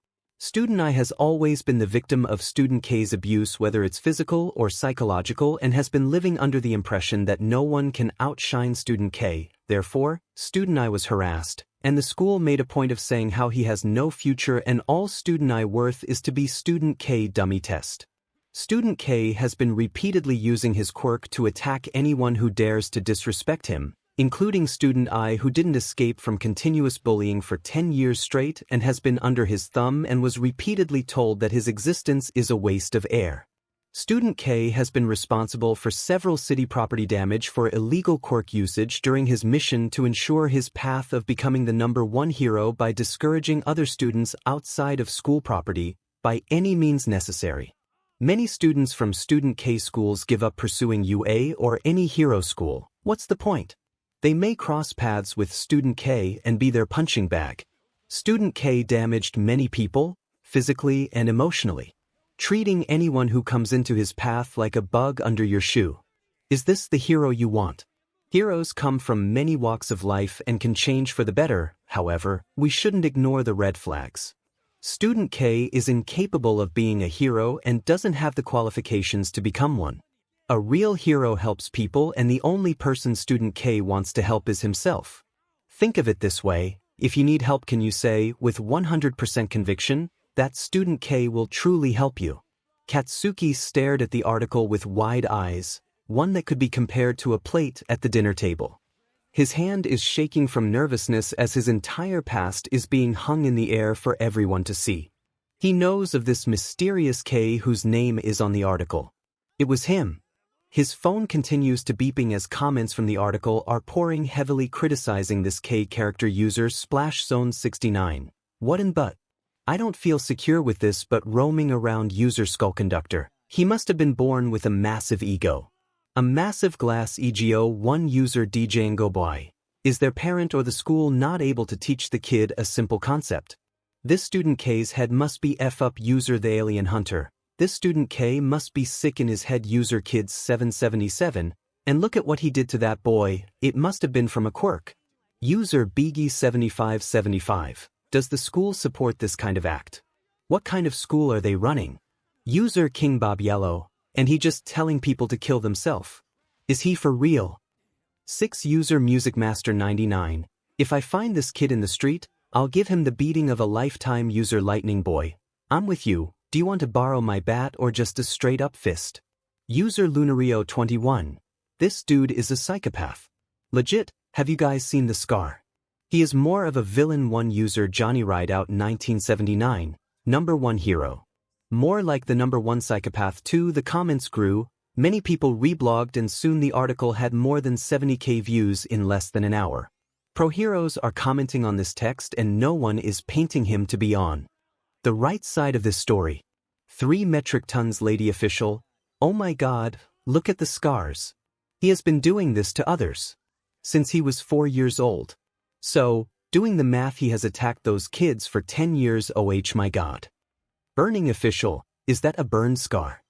Student I has always been the victim of student K's abuse, whether it's physical or psychological, and has been living under the impression that no one can outshine student K. Therefore, student I was harassed, and the school made a point of saying how he has no future and all student I worth is to be student K dummy test. Student K has been repeatedly using his quirk to attack anyone who dares to disrespect him, including student I, who didn't escape from continuous bullying for 10 years straight and has been under his thumb and was repeatedly told that his existence is a waste of air. Student K has been responsible for several city property damage for illegal quirk usage during his mission to ensure his path of becoming the #1 hero by discouraging other students outside of school property by any means necessary. Many students from student K schools give up pursuing UA or any hero school. What's the point? They may cross paths with student K and be their punching bag. Student K damaged many people, physically and emotionally, treating anyone who comes into his path like a bug under your shoe. Is this the hero you want? Heroes come from many walks of life and can change for the better. However, we shouldn't ignore the red flags. Student K is incapable of being a hero and doesn't have the qualifications to become one. A real hero helps people, and the only person student K wants to help is himself. Think of it this way: if you need help, can you say, with 100% conviction, that student K will truly help you? Katsuki stared at the article with wide eyes, one that could be compared to a plate at the dinner table. His hand is shaking from nervousness as his entire past is being hung in the air for everyone to see. He knows of this mysterious K whose name is on the article. It was him. His phone continues to beeping as comments from the article are pouring heavily, criticizing this K character user /zone69. What in but? I don't feel secure with this, but roaming around user 𝗧𝗵𝗲. He must have been born with a massive ego. A massive glass ego. One user 𝗕𝗂𝗁𝗍𝗁. Is their parent or the school not able to teach the kid a simple concept? This student K's head must be F up user the alien hunter. This student K must be sick in his head user kids777, and look at what he did to that boy. It must have been from a quirk. User 𝗵𝗃𝗲𝗁𝗍𝗵. Does the school support this kind of act? What kind of school are they running? User 𝗕𝗶𝗍𝗁𝗍𝗪. And he just telling people to kill themselves? Is he for real? 6 user musicmaster99. If I find this kid in the street, I'll give him the beating of a lifetime. User lightning boy. I'm with you. Do you want to borrow my bat or just a straight up fist? User lunario21. This dude is a psychopath. Legit, have you guys seen the scar? He is more of a villain. 1 user Johnny Rideout 1979. #1 hero. More like the #1 psychopath. 2. The comments grew, many people reblogged, and soon the article had more than 70k views in less than an hour. Pro heroes are commenting on this text and no one is painting him to be on the right side of this story. 3 metric tons lady official. Oh my god, look at the scars. He has been doing this to others since he was 4 years old. So, doing the math, he has attacked those kids for 10 years. Oh my god. Burning official. Is that a burn scar?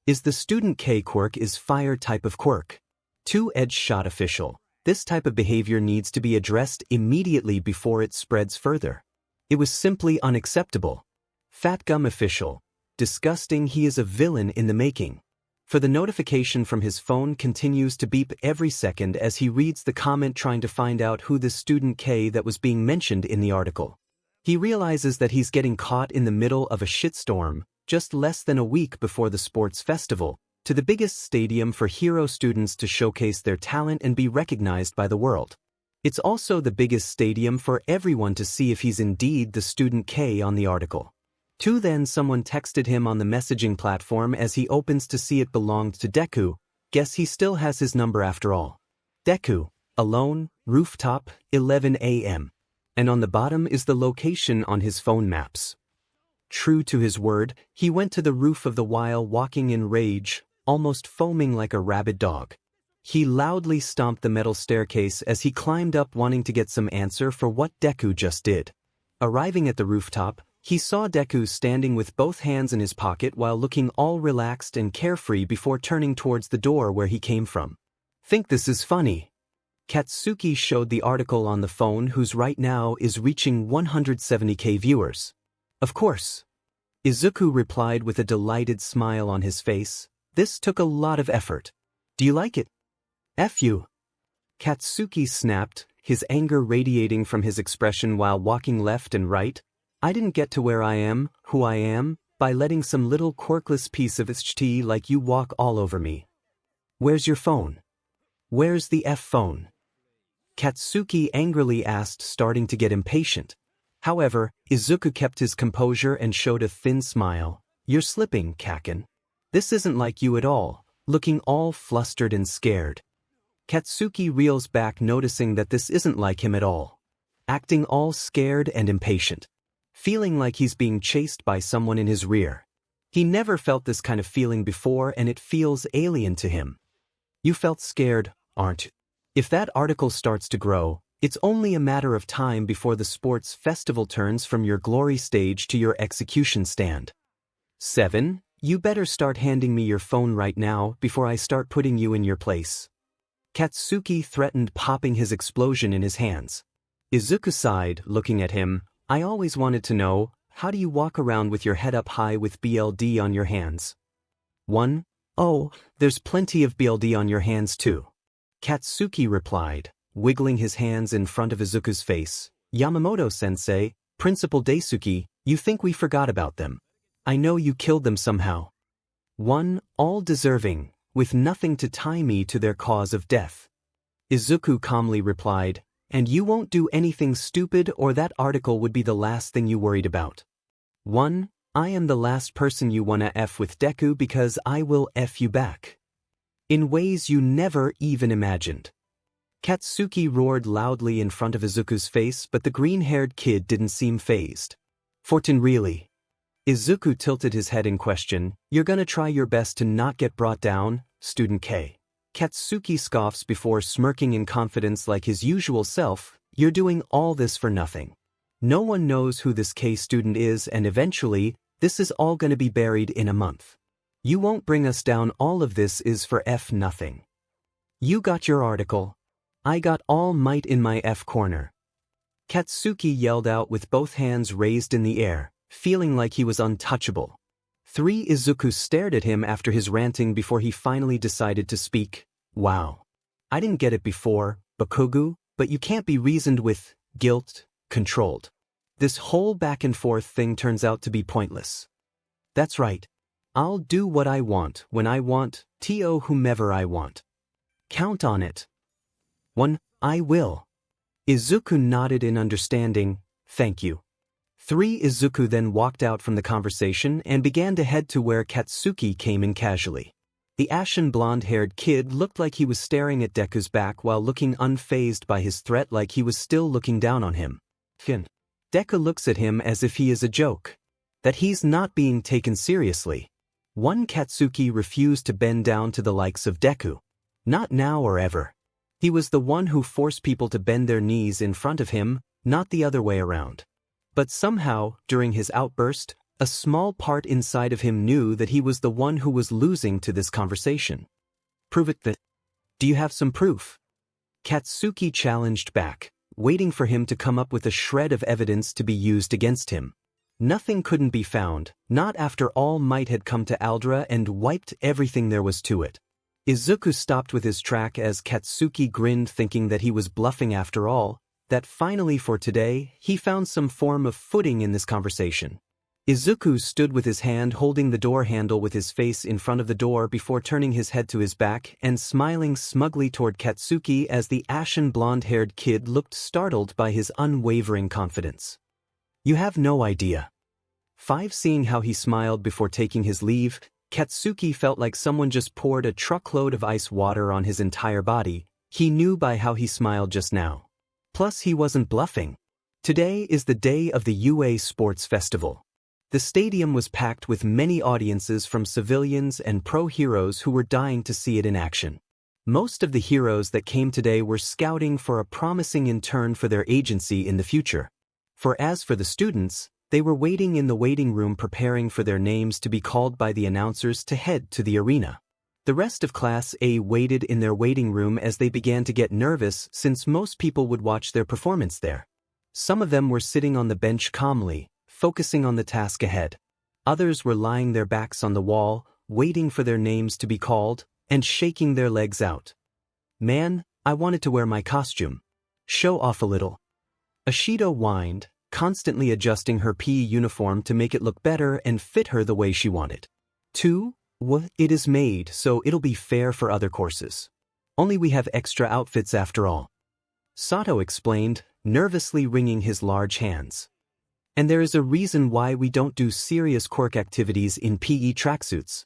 Is the student K quirk is fire type of quirk? 2 edge shot official. This type of behavior needs to be addressed immediately before it spreads further. It was simply unacceptable. Fat gum official. Disgusting. He is a villain in the making. For the notification from his phone continues to beep every second as he reads the comment, trying to find out who the student K that was being mentioned in the article. He realizes that he's getting caught in the middle of a shitstorm, just less than a week before the sports festival, to the biggest stadium for hero students to showcase their talent and be recognized by the world. It's also the biggest stadium for everyone to see if he's indeed the student K on the article. 2. Then someone texted him on the messaging platform as he opens to see it belonged to Deku. Guess he still has his number after all. Deku, alone, rooftop, 11 a.m. And on the bottom is the location on his phone maps. True to his word, he went to the roof of the while walking in rage, almost foaming like a rabid dog. He loudly stomped the metal staircase as he climbed up, wanting to get some answer for what Deku just did. Arriving at the rooftop, he saw Deku standing with both hands in his pocket while looking all relaxed and carefree before turning towards the door where he came from. Think this is funny? Katsuki showed the article on the phone, whose right now is reaching 170k viewers. Of course. Izuku replied with a delighted smile on his face. This took a lot of effort. Do you like it? F you. Katsuki snapped, his anger radiating from his expression while walking left and right. I didn't get to where I am, who I am, by letting some little quirkless piece of 𝗧𝗓𝗔 like you walk all over me. Where's your phone? Where's the F phone? Katsuki angrily asked, starting to get impatient. However, Izuku kept his composure and showed a thin smile. You're slipping, Kaken. This isn't like you at all, looking all flustered and scared. Katsuki reels back, noticing that this isn't like him at all. Acting all scared and impatient. Feeling like he's being chased by someone in his rear. He never felt this kind of feeling before and it feels alien to him. You felt scared, aren't you? If that article starts to grow, it's only a matter of time before the sports festival turns from your glory stage to your execution stand. 7. You better start handing me your phone right now before I start putting you in your place. Katsuki threatened, popping his explosion in his hands. Izuku sighed, looking at him. I always wanted to know, how do you walk around with your head up high with BLD on your hands? 1. Oh, there's plenty of BLD on your hands too. Katsuki replied, wiggling his hands in front of Izuku's face. Yamamoto-sensei, Principal Daisuke, you think we forgot about them. I know you killed them somehow. 1. All deserving, with nothing to tie me to their cause of death. Izuku calmly replied, and you won't do anything stupid or that article would be the last thing you worried about. 1. I am the last person you wanna F with Deku because I will F you back. In ways you never even imagined. Katsuki roared loudly in front of Izuku's face, but the green-haired kid didn't seem fazed. Fortin really? Izuku tilted his head in question. You're gonna try your best to not get brought down, Student K. Katsuki scoffs before smirking in confidence like his usual self. You're doing all this for nothing. No one knows who this K student is and eventually, this is all gonna be buried in a month. You won't bring us down. All of this is for F nothing. You got your article. I got all might in my F corner. Katsuki yelled out with both hands raised in the air, feeling like he was untouchable. 3. Izuku stared at him after his ranting before he finally decided to speak. Wow. I didn't get it before, Bakugou, but you can't be reasoned with, guilt, controlled. This whole back and forth thing turns out to be pointless. That's right. I'll do what I want, when I want, to whomever I want. Count on it. 1. I will. Izuku nodded in understanding. Thank you. 3. Izuku then walked out from the conversation and began to head to where Katsuki came in casually. The ashen blonde-haired kid looked like he was staring at Deku's back while looking unfazed by his threat, like he was still looking down on him. Deku looks at him as if he is a joke. That he's not being taken seriously. 1. Katsuki refused to bend down to the likes of Deku. Not now or ever. He was the one who forced people to bend their knees in front of him, not the other way around. But somehow, during his outburst, a small part inside of him knew that he was the one who was losing to this conversation. Prove it then. Do you have some proof? Katsuki challenged back, waiting for him to come up with a shred of evidence to be used against him. Nothing couldn't be found, not after All Might had come to Aldera and wiped everything there was to it. Izuku stopped with his track as Katsuki grinned, thinking that he was bluffing after all, that finally for today, he found some form of footing in this conversation. Izuku stood with his hand holding the door handle with his face in front of the door before turning his head to his back and smiling smugly toward Katsuki as the ashen blonde-haired kid looked startled by his unwavering confidence. You have no idea. 5. Seeing how he smiled before taking his leave, Katsuki felt like someone just poured a truckload of ice water on his entire body. He knew by how he smiled just now. Plus he wasn't bluffing. Today is the day of the UA Sports Festival. The stadium was packed with many audiences from civilians and pro heroes who were dying to see it in action. Most of the heroes that came today were scouting for a promising intern for their agency in the future. As for the students, they were waiting in the waiting room preparing for their names to be called by the announcers to head to the arena. The rest of Class A waited in their waiting room as they began to get nervous since most people would watch their performance there. Some of them were sitting on the bench calmly, focusing on the task ahead. Others were lying their backs on the wall, waiting for their names to be called, and shaking their legs out. "Man, I wanted to wear my costume. Show off a little." Ashido whined, constantly adjusting her PE uniform to make it look better and fit her the way she wanted. It is made so it'll be fair for other courses. Only we have extra outfits after all. Sato explained, nervously wringing his large hands. And there is a reason why we don't do serious quirk activities in PE tracksuits.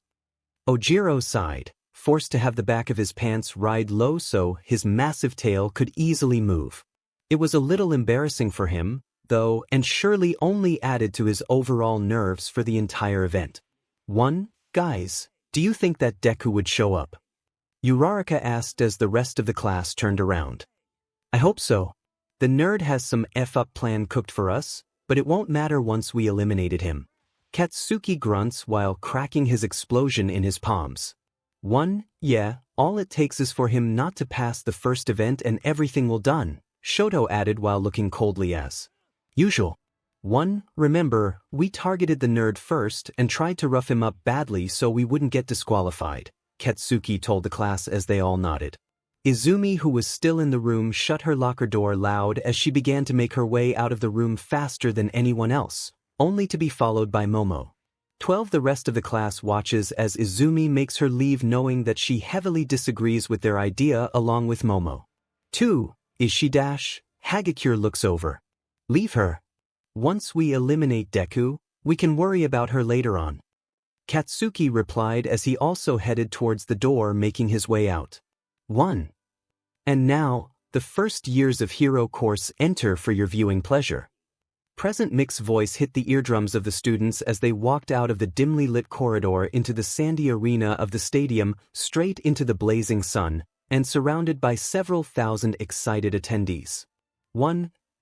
Ojiro sighed, forced to have the back of his pants ride low so his massive tail could easily move. It was a little embarrassing for him, though, and surely only added to his overall nerves for the entire event. Guys, do you think that Deku would show up? Uraraka asked as the rest of the class turned around. I hope so. The nerd has some F-up plan cooked for us, but it won't matter once we eliminated him. Katsuki grunts while cracking his explosion in his palms. Yeah, all it takes is for him not to pass the first event and everything will done, Shoto added while looking coldly as usual. Remember, we targeted the nerd first and tried to rough him up badly so we wouldn't get disqualified, Katsuki told the class as they all nodded. Izumi, who was still in the room, shut her locker door loud as she began to make her way out of the room faster than anyone else, only to be followed by Momo. The rest of the class watches as Izumi makes her leave knowing that she heavily disagrees with their idea along with Momo. Is she Hagakure looks over. Leave her. Once we eliminate Deku, we can worry about her later on. Katsuki replied as he also headed towards the door making his way out. And now, the first years of hero course enter for your viewing pleasure. Present Mick's voice hit the eardrums of the students as they walked out of the dimly lit corridor into the sandy arena of the stadium, straight into the blazing sun, and surrounded by several thousand excited attendees.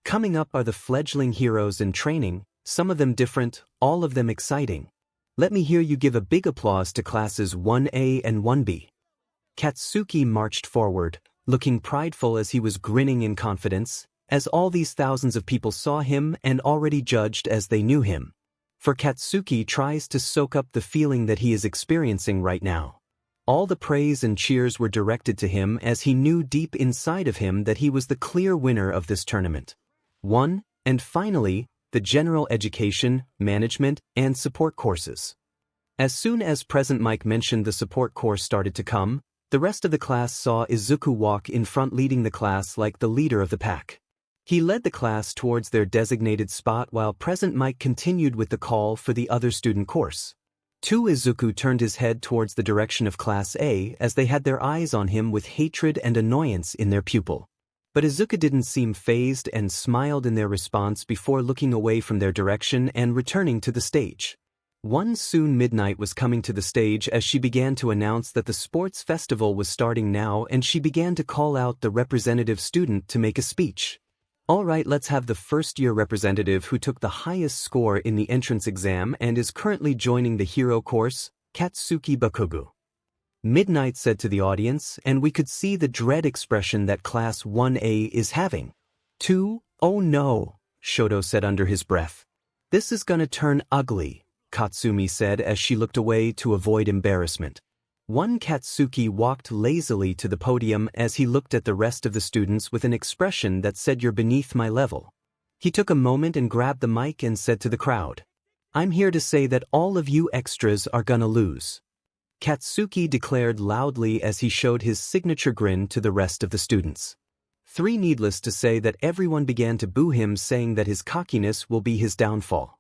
Coming up are the fledgling heroes in training, some of them different, all of them exciting. Let me hear you give a big applause to classes 1A and 1B. Katsuki marched forward, looking prideful as he was grinning in confidence, as all these thousands of people saw him and already judged as they knew him. For Katsuki tries to soak up the feeling that he is experiencing right now. All the praise and cheers were directed to him as he knew deep inside of him that he was the clear winner of this tournament. And finally, the general education, management, and support courses. As soon as Present Mike mentioned the support course started to come, the rest of the class saw Izuku walk in front leading the class like the leader of the pack. He led the class towards their designated spot while Present Mike continued with the call for the other student course. Izuku turned his head towards the direction of Class A as they had their eyes on him with hatred and annoyance in their pupil. But Izuku didn't seem fazed and smiled in their response before looking away from their direction and returning to the stage. Soon Midnight was coming to the stage as she began to announce that the sports festival was starting now and she began to call out the representative student to make a speech. Alright, let's have the first-year representative who took the highest score in the entrance exam and is currently joining the hero course, Katsuki Bakugou. Midnight said to the audience, and we could see the dread expression that Class 1A is having. Oh no, Shoto said under his breath. This is gonna turn ugly, Katsumi said as she looked away to avoid embarrassment. Katsuki walked lazily to the podium as he looked at the rest of the students with an expression that said you're beneath my level. He took a moment and grabbed the mic and said to the crowd, I'm here to say that all of you extras are gonna lose. Katsuki declared loudly as he showed his signature grin to the rest of the students. Needless to say that everyone began to boo him, saying that his cockiness will be his downfall.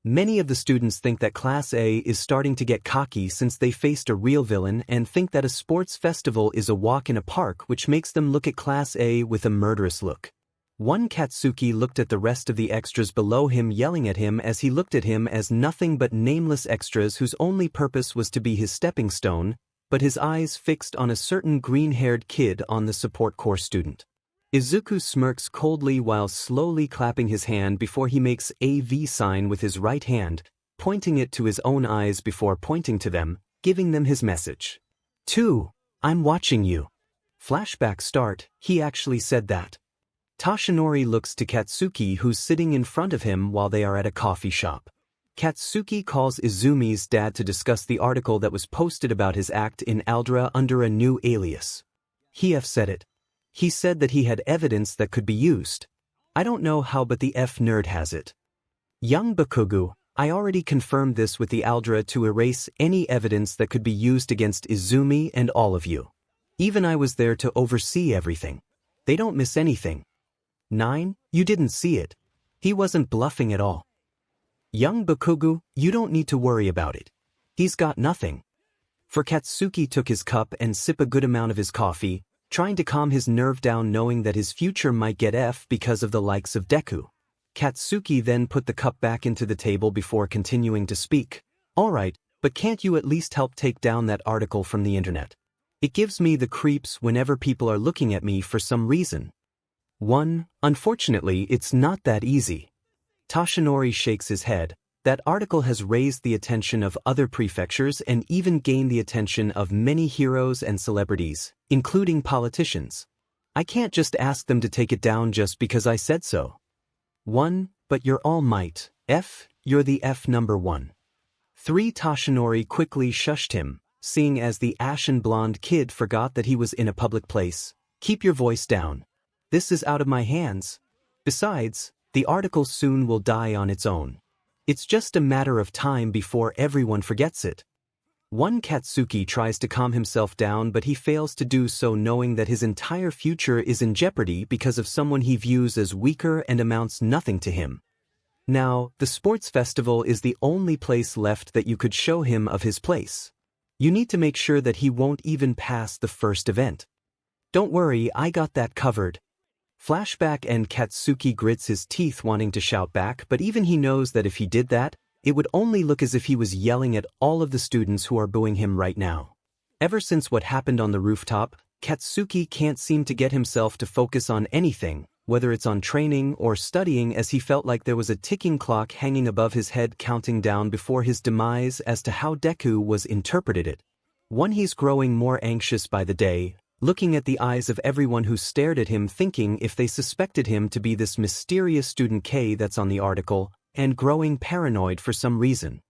Many of the students think that Class A is starting to get cocky since they faced a real villain and think that a sports festival is a walk in a park, which makes them look at Class A with a murderous look. Katsuki looked at the rest of the extras below him, yelling at him as he looked at him as nothing but nameless extras whose only purpose was to be his stepping stone, but his eyes fixed on a certain green-haired kid on the support course student. Izuku smirks coldly while slowly clapping his hand before he makes a V sign with his right hand, pointing it to his own eyes before pointing to them, giving them his message. I'm watching you. Flashback start, he actually said that. Toshinori looks to Katsuki, who's sitting in front of him while they are at a coffee shop. Katsuki calls Izumi's dad to discuss the article that was posted about his act in Aldera under a new alias. 𝗕𝗏 said it. He said that he had evidence that could be used. I don't know how, but the 𝗵𝗃 has it. Young Bakugou, I already confirmed this with the Aldera to erase any evidence that could be used against Izumi and all of you. Even I was there to oversee everything. They don't miss anything. 9, you didn't see it. He wasn't bluffing at all. Young Bakugou, you don't need to worry about it. He's got nothing. For Katsuki took his cup and sipped a good amount of his coffee, trying to calm his nerve down knowing that his future might get F because of the likes of Deku. Katsuki then put the cup back into the table before continuing to speak. Alright, but can't you at least help take down that article from the internet? It gives me the creeps whenever people are looking at me for some reason. 1. Unfortunately, it's not that easy. Toshinori shakes his head. That article has raised the attention of other prefectures and even gained the attention of many heroes and celebrities, including politicians. I can't just ask them to take it down just because I said so. 1. But you're all might. F, you're the F number 1. 3. Toshinori quickly shushed him, seeing as the ashen blonde kid forgot that he was in a public place. Keep your voice down. This is out of my hands. Besides, the article soon will die on its own. It's just a matter of time before everyone forgets it. 1. Katsuki tries to calm himself down, but he fails to do so, knowing that his entire future is in jeopardy because of someone he views as weaker and amounts nothing to him. Now, the sports festival is the only place left that you could show him of his place. You need to make sure that he won't even pass the first event. Don't worry, I got that covered. Flashback, and Katsuki grits his teeth wanting to shout back, but even he knows that if he did that, it would only look as if he was yelling at all of the students who are booing him right now. Ever since what happened on the rooftop, Katsuki can't seem to get himself to focus on anything, whether it's on training or studying, as he felt like there was a ticking clock hanging above his head counting down before his demise as to how Deku was interpreted it. 1. He's growing more anxious by the day, looking at the eyes of everyone who stared at him, thinking if they suspected him to be this mysterious student K that's on the article, and growing paranoid for some reason.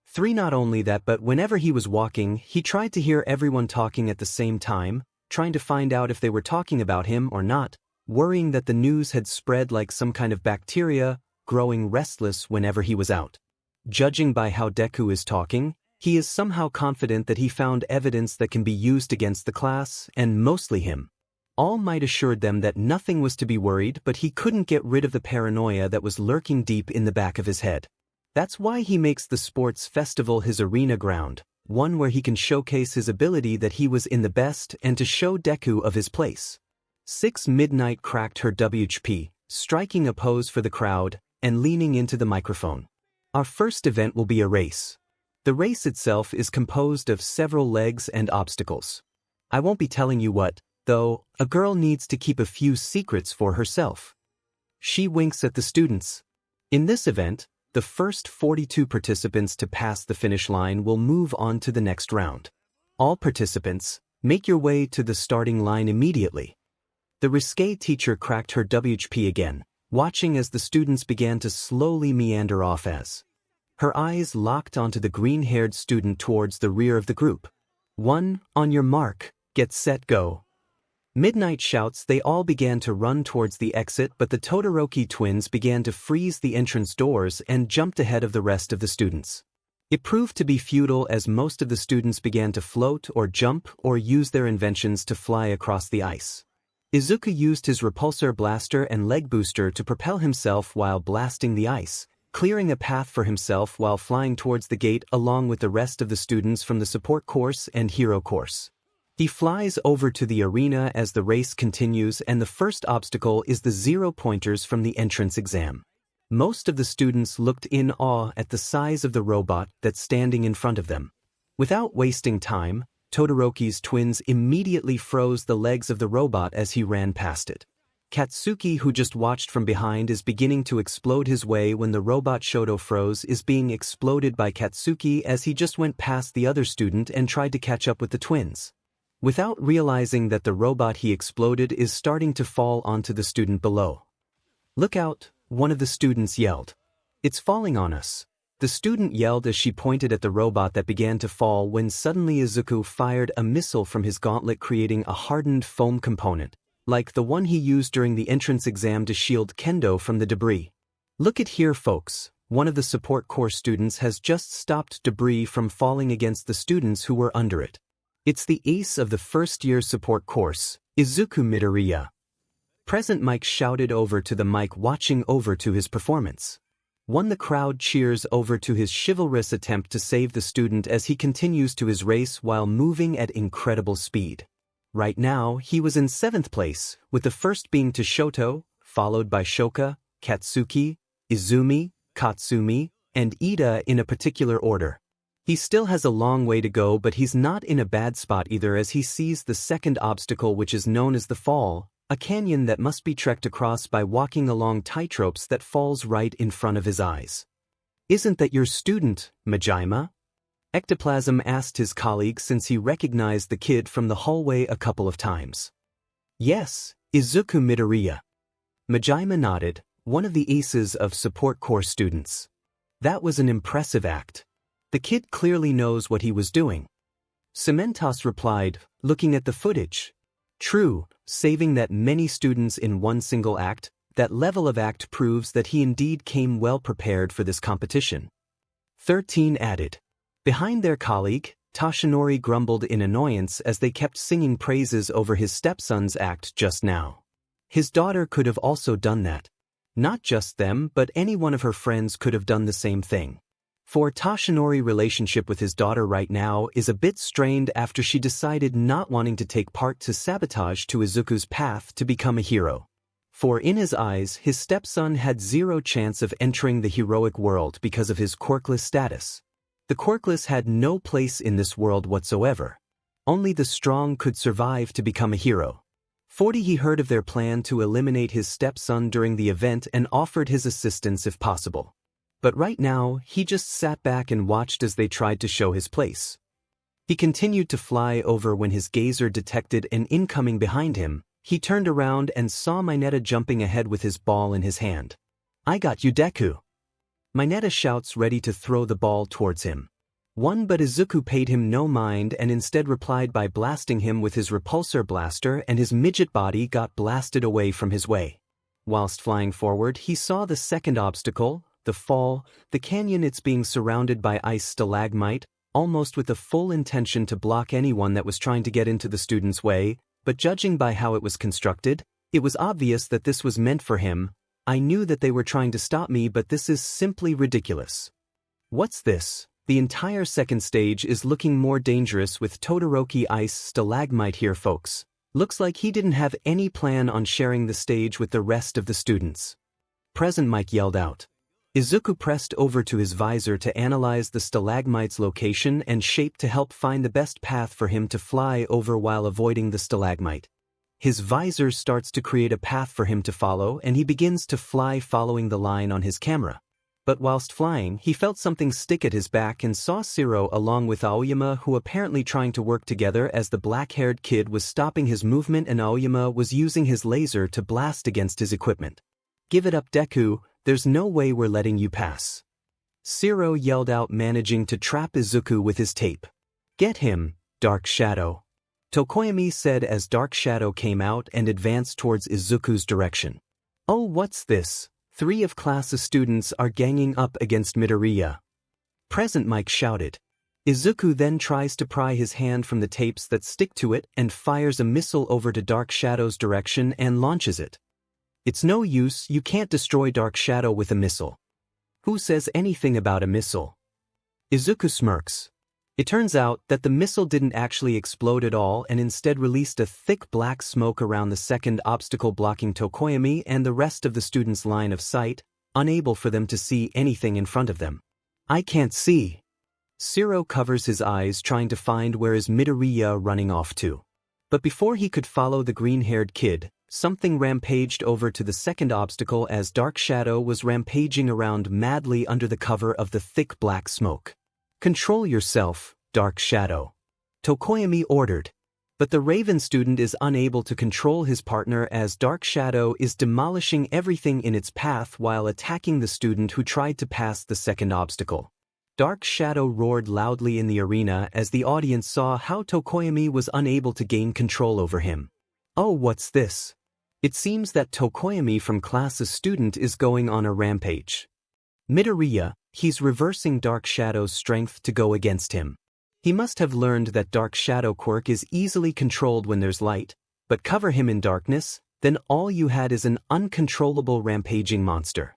3. Not only that, but whenever he was walking, he tried to hear everyone talking at the same time, trying to find out if they were talking about him or not, worrying that the news had spread like some kind of bacteria, growing restless whenever he was out. Judging by how Deku is talking, he is somehow confident that he found evidence that can be used against the class, and mostly him. All Might assured them that nothing was to be worried, but he couldn't get rid of the paranoia that was lurking deep in the back of his head. That's why he makes the sports festival his arena ground, one where he can showcase his ability that he was in the best and to show Deku of his place. 6. Midnight cracked her 𝗕𝗶𝗃, striking a pose for the crowd and leaning into the microphone. Our first event will be a race. The race itself is composed of several legs and obstacles. I won't be telling you what, though. A girl needs to keep a few secrets for herself. She winks at the students. In this event, the first 42 participants to pass the finish line will move on to the next round. All participants, make your way to the starting line immediately. The risque teacher cracked her 𝗕𝗶𝗃 again, watching as the students began to slowly meander off as her eyes locked onto the green-haired student towards the rear of the group. 1. On your mark, get set, go. Midnight shouts. They all began to run towards the exit, but the Todoroki twins began to freeze the entrance doors and jumped ahead of the rest of the students. It proved to be futile, as most of the students began to float or jump or use their inventions to fly across the ice. Izuku used his repulsor blaster and leg booster to propel himself while blasting the ice, clearing a path for himself while flying towards the gate along with the rest of the students from the support course and hero course. He flies over to the arena as the race continues, and the first obstacle is the 0 pointers from the entrance exam. Most of the students looked in awe at the size of the robot that's standing in front of them. Without wasting time, Todoroki's twins immediately froze the legs of the robot as he ran past it. Katsuki, who just watched from behind, is beginning to explode his way when the robot Shoto froze is being exploded by Katsuki as he just went past the other student and tried to catch up with the twins. Without realizing that the robot he exploded is starting to fall onto the student below. Look out, one of the students yelled. It's falling on us. The student yelled as she pointed at the robot that began to fall when suddenly Izuku fired a missile from his gauntlet, creating a hardened foam component, like the one he used during the entrance exam to shield Kendo from the debris. Look at here, folks. One of the support course students has just stopped debris from falling against the students who were under it. It's the ace of the first-year support course, Izuku Midoriya. Present Mike shouted over to the mic, watching over to his performance. The crowd cheers over to his chivalrous attempt to save the student as he continues to his race while moving at incredible speed. Right now, he was in 7th place, with the first being to Shoto, followed by Shoka, Katsuki, Izumi, Katsumi, and Ida in a particular order. He still has a long way to go, but he's not in a bad spot either as he sees the second obstacle, which is known as the Fall, a canyon that must be trekked across by walking along tightropes that falls right in front of his eyes. "Isn't that your student, 𝗵𝗃𝗲?" Ectoplasm asked his colleague since he recognized the kid from the hallway a couple of times. "Yes, Izuku Midoriya." 𝗵𝗃𝗲 nodded, one of the aces of support course students. That was an impressive act. The kid clearly knows what he was doing. 𝗵𝗃𝗲 replied, looking at the footage. True, saving that many students in one single act, that level of act proves that he indeed came well prepared for this competition. 13 added. Behind their colleague, Toshinori grumbled in annoyance as they kept singing praises over his stepson's act just now. His daughter could have also done that. Not just them, but any one of her friends could have done the same thing. For Toshinori's relationship with his daughter right now is a bit strained after she decided not wanting to take part to sabotage to Izuku's path to become a hero. For in his eyes, his stepson had zero chance of entering the heroic world because of his quirkless status. The quirkless had no place in this world whatsoever. Only the strong could survive to become a hero. He heard of their plan to eliminate his stepson during the event and offered his assistance if possible. But right now, he just sat back and watched as they tried to show his place. He continued to fly over when his gazer detected an incoming behind him. He turned around and saw Mineta jumping ahead with his ball in his hand. "I got you, Deku." Mineta shouts, ready to throw the ball towards him. But Izuku paid him no mind and instead replied by blasting him with his repulsor blaster, and his midget body got blasted away from his way. Whilst flying forward, he saw the second obstacle, the Fall, the canyon. It's being surrounded by ice stalagmite, almost with the full intention to block anyone that was trying to get into the student's way, but judging by how it was constructed, it was obvious that this was meant for him. "I knew that they were trying to stop me, but this is simply ridiculous." What's this? The entire second stage is looking more dangerous with Todoroki ice stalagmite here, folks. Looks like he didn't have any plan on sharing the stage with the rest of the students. Present Mike yelled out. Izuku pressed over to his visor to analyze the stalagmite's location and shape to help find the best path for him to fly over while avoiding the stalagmite. His visor starts to create a path for him to follow, and he begins to fly following the line on his camera. But whilst flying, he felt something stick at his back and saw Zero along with Aoyama, who apparently trying to work together as the black-haired kid was stopping his movement and Aoyama was using his laser to blast against his equipment. "Give it up, Deku, there's no way we're letting you pass." Zero yelled out, managing to trap Izuku with his tape. "Get him, Dark Shadow," Tokoyami said as Dark Shadow came out and advanced towards Izuku's direction. "Oh, what's this? 3 of class students are ganging up against Midoriya." Present Mike shouted. Izuku then tries to pry his hand from the tapes that stick to it and fires a missile over to Dark Shadow's direction and launches it. "It's no use, you can't destroy Dark Shadow with a missile." "Who says anything about a missile?" Izuku smirks. It turns out that the missile didn't actually explode at all and instead released a thick black smoke around the second obstacle, blocking Tokoyami and the rest of the students' line of sight, unable for them to see anything in front of them. "I can't see." Zero covers his eyes trying to find where is Midoriya running off to. But before he could follow the green-haired kid, something rampaged over to the second obstacle as Dark Shadow was rampaging around madly under the cover of the thick black smoke. "Control yourself, Dark Shadow," Tokoyami ordered. But the Raven student is unable to control his partner as Dark Shadow is demolishing everything in its path while attacking the student who tried to pass the second obstacle. Dark Shadow roared loudly in the arena as the audience saw how 𝗕𝗂𝘁𝗵𝗲 was unable to gain control over him. Oh, what's this? It seems that 𝗕𝗂𝘁𝗵𝗲 from class's student is going on a rampage. 𝗵𝗃, he's reversing Dark Shadow's strength to go against him. He must have learned that Dark Shadow quirk is easily controlled when there's light, but cover him in darkness, then all you had is an uncontrollable rampaging monster.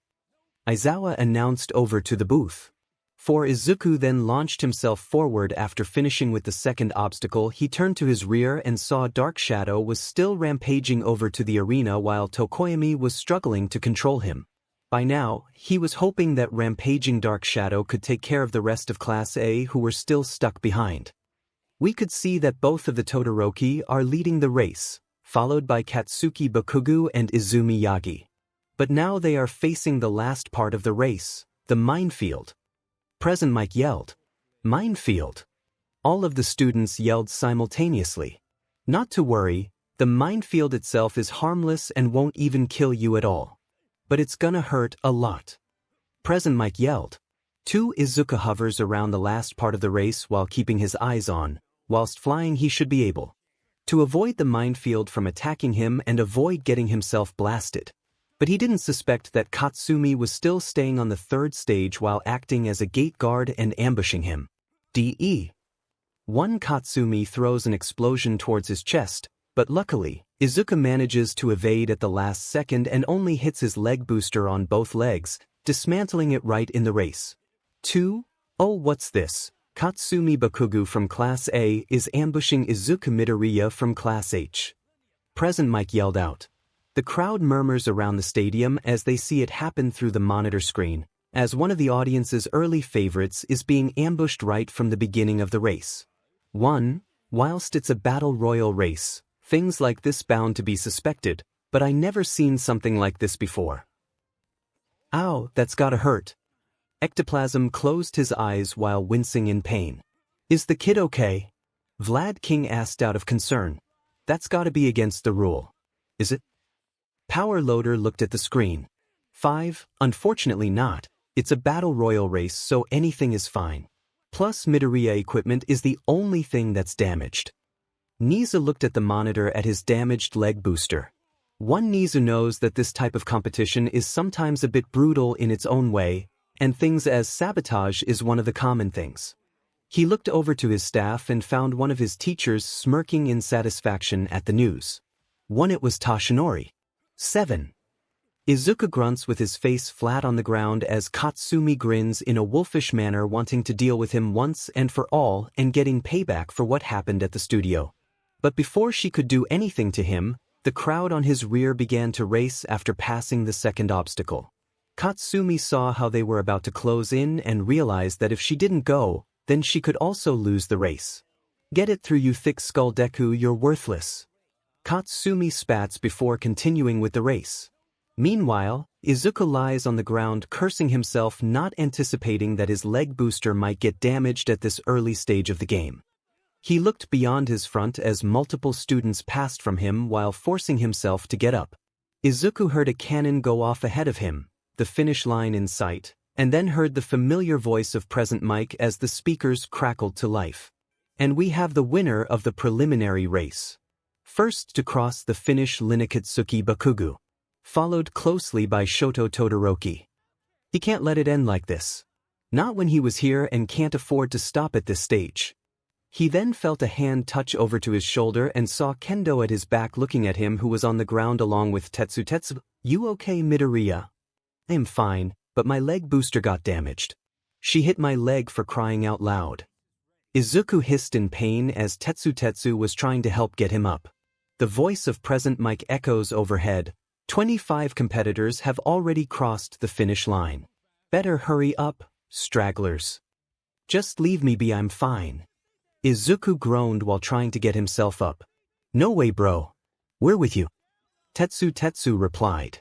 Aizawa announced over to the booth. For Izuku then launched himself forward after finishing with the second obstacle. He turned to his rear and saw Dark Shadow was still rampaging over to the arena while 𝗕𝗂𝘁𝗵𝗲 was struggling to control him. By now, he was hoping that rampaging Dark Shadow could take care of the rest of Class A who were still stuck behind. We could see that both of the Todoroki are leading the race, followed by Katsuki Bakugou and Izumi Yagi. But now they are facing the last part of the race, the minefield. 𝗵𝗃 yelled, "Minefield!" All of the students yelled simultaneously. Not to worry, the minefield itself is harmless and won't even kill you at all. But it's gonna hurt a lot. 𝗵𝗃 yelled. Izuku hovers around the last part of the race while keeping his eyes on. Whilst flying he should be able to avoid the minefield from attacking him and avoid getting himself blasted. But he didn't suspect that Katsumi was still staying on the third stage while acting as a gate guard and ambushing him. One Katsumi throws an explosion towards his chest, but luckily, Izuku manages to evade at the last second and only hits his leg booster on both legs, dismantling it right in the race. Oh, what's this? Katsumi Bakugou from Class A is ambushing Izuku 𝗵𝗃 from Class H. 𝗵𝗃 yelled out. The crowd murmurs around the stadium as they see it happen through the monitor screen, as one of the audience's early favorites is being ambushed right from the beginning of the race. Whilst it's a battle royal race, things like this bound to be suspected, but I never seen something like this before. Ow, that's gotta hurt. Ectoplasm closed his eyes while wincing in pain. Is the kid okay? Vlad King asked out of concern. That's gotta be against the rule. Is it? Power Loader looked at the screen. Unfortunately not. It's a battle royal race so anything is fine. Plus 𝗵𝗃 equipment is the only thing that's damaged. Nizu looked at the monitor at his damaged leg booster. Nizu knows that this type of competition is sometimes a bit brutal in its own way, and things as sabotage is one of the common things. He looked over to his staff and found one of his teachers smirking in satisfaction at the news. It was Toshinori. Izuku grunts with his face flat on the ground as Katsumi grins in a wolfish manner, wanting to deal with him once and for all and getting payback for what happened at the studio. But before she could do anything to him, the crowd on his rear began to race after passing the second obstacle. Katsumi saw how they were about to close in and realized that if she didn't go, then she could also lose the race. Get it through, you thick skull Deku, you're worthless. Katsumi spats before continuing with the race. Meanwhile, Izuku lies on the ground cursing himself, not anticipating that his leg booster might get damaged at this early stage of the game. He looked beyond his front as multiple students passed from him while forcing himself to get up. Izuku heard a cannon go off ahead of him, the finish line in sight, and then heard the familiar voice of 𝗵𝗃 as the speakers crackled to life. And we have the winner of the preliminary race. First to cross the finish, Rinakatsuki Bakugou, followed closely by Shoto Todoroki. He can't let it end like this. Not when he was here and can't afford to stop at this stage. He then felt a hand touch over to his shoulder and saw Kendo at his back looking at him, who was on the ground along with 𝗬𝗬𝗬𝗬. You okay, 𝗵𝗃? I'm fine, but my leg booster got damaged. She hit my leg, for crying out loud. Izuku hissed in pain as 𝗬𝗬𝗬𝗬 was trying to help get him up. The voice of 𝗵𝗃 echoes overhead. 25 competitors have already crossed the finish line. Better hurry up, stragglers. Just leave me be, I'm fine. Izuku groaned while trying to get himself up. No way, bro. We're with you. 𝗬𝗬𝗬𝗬 replied.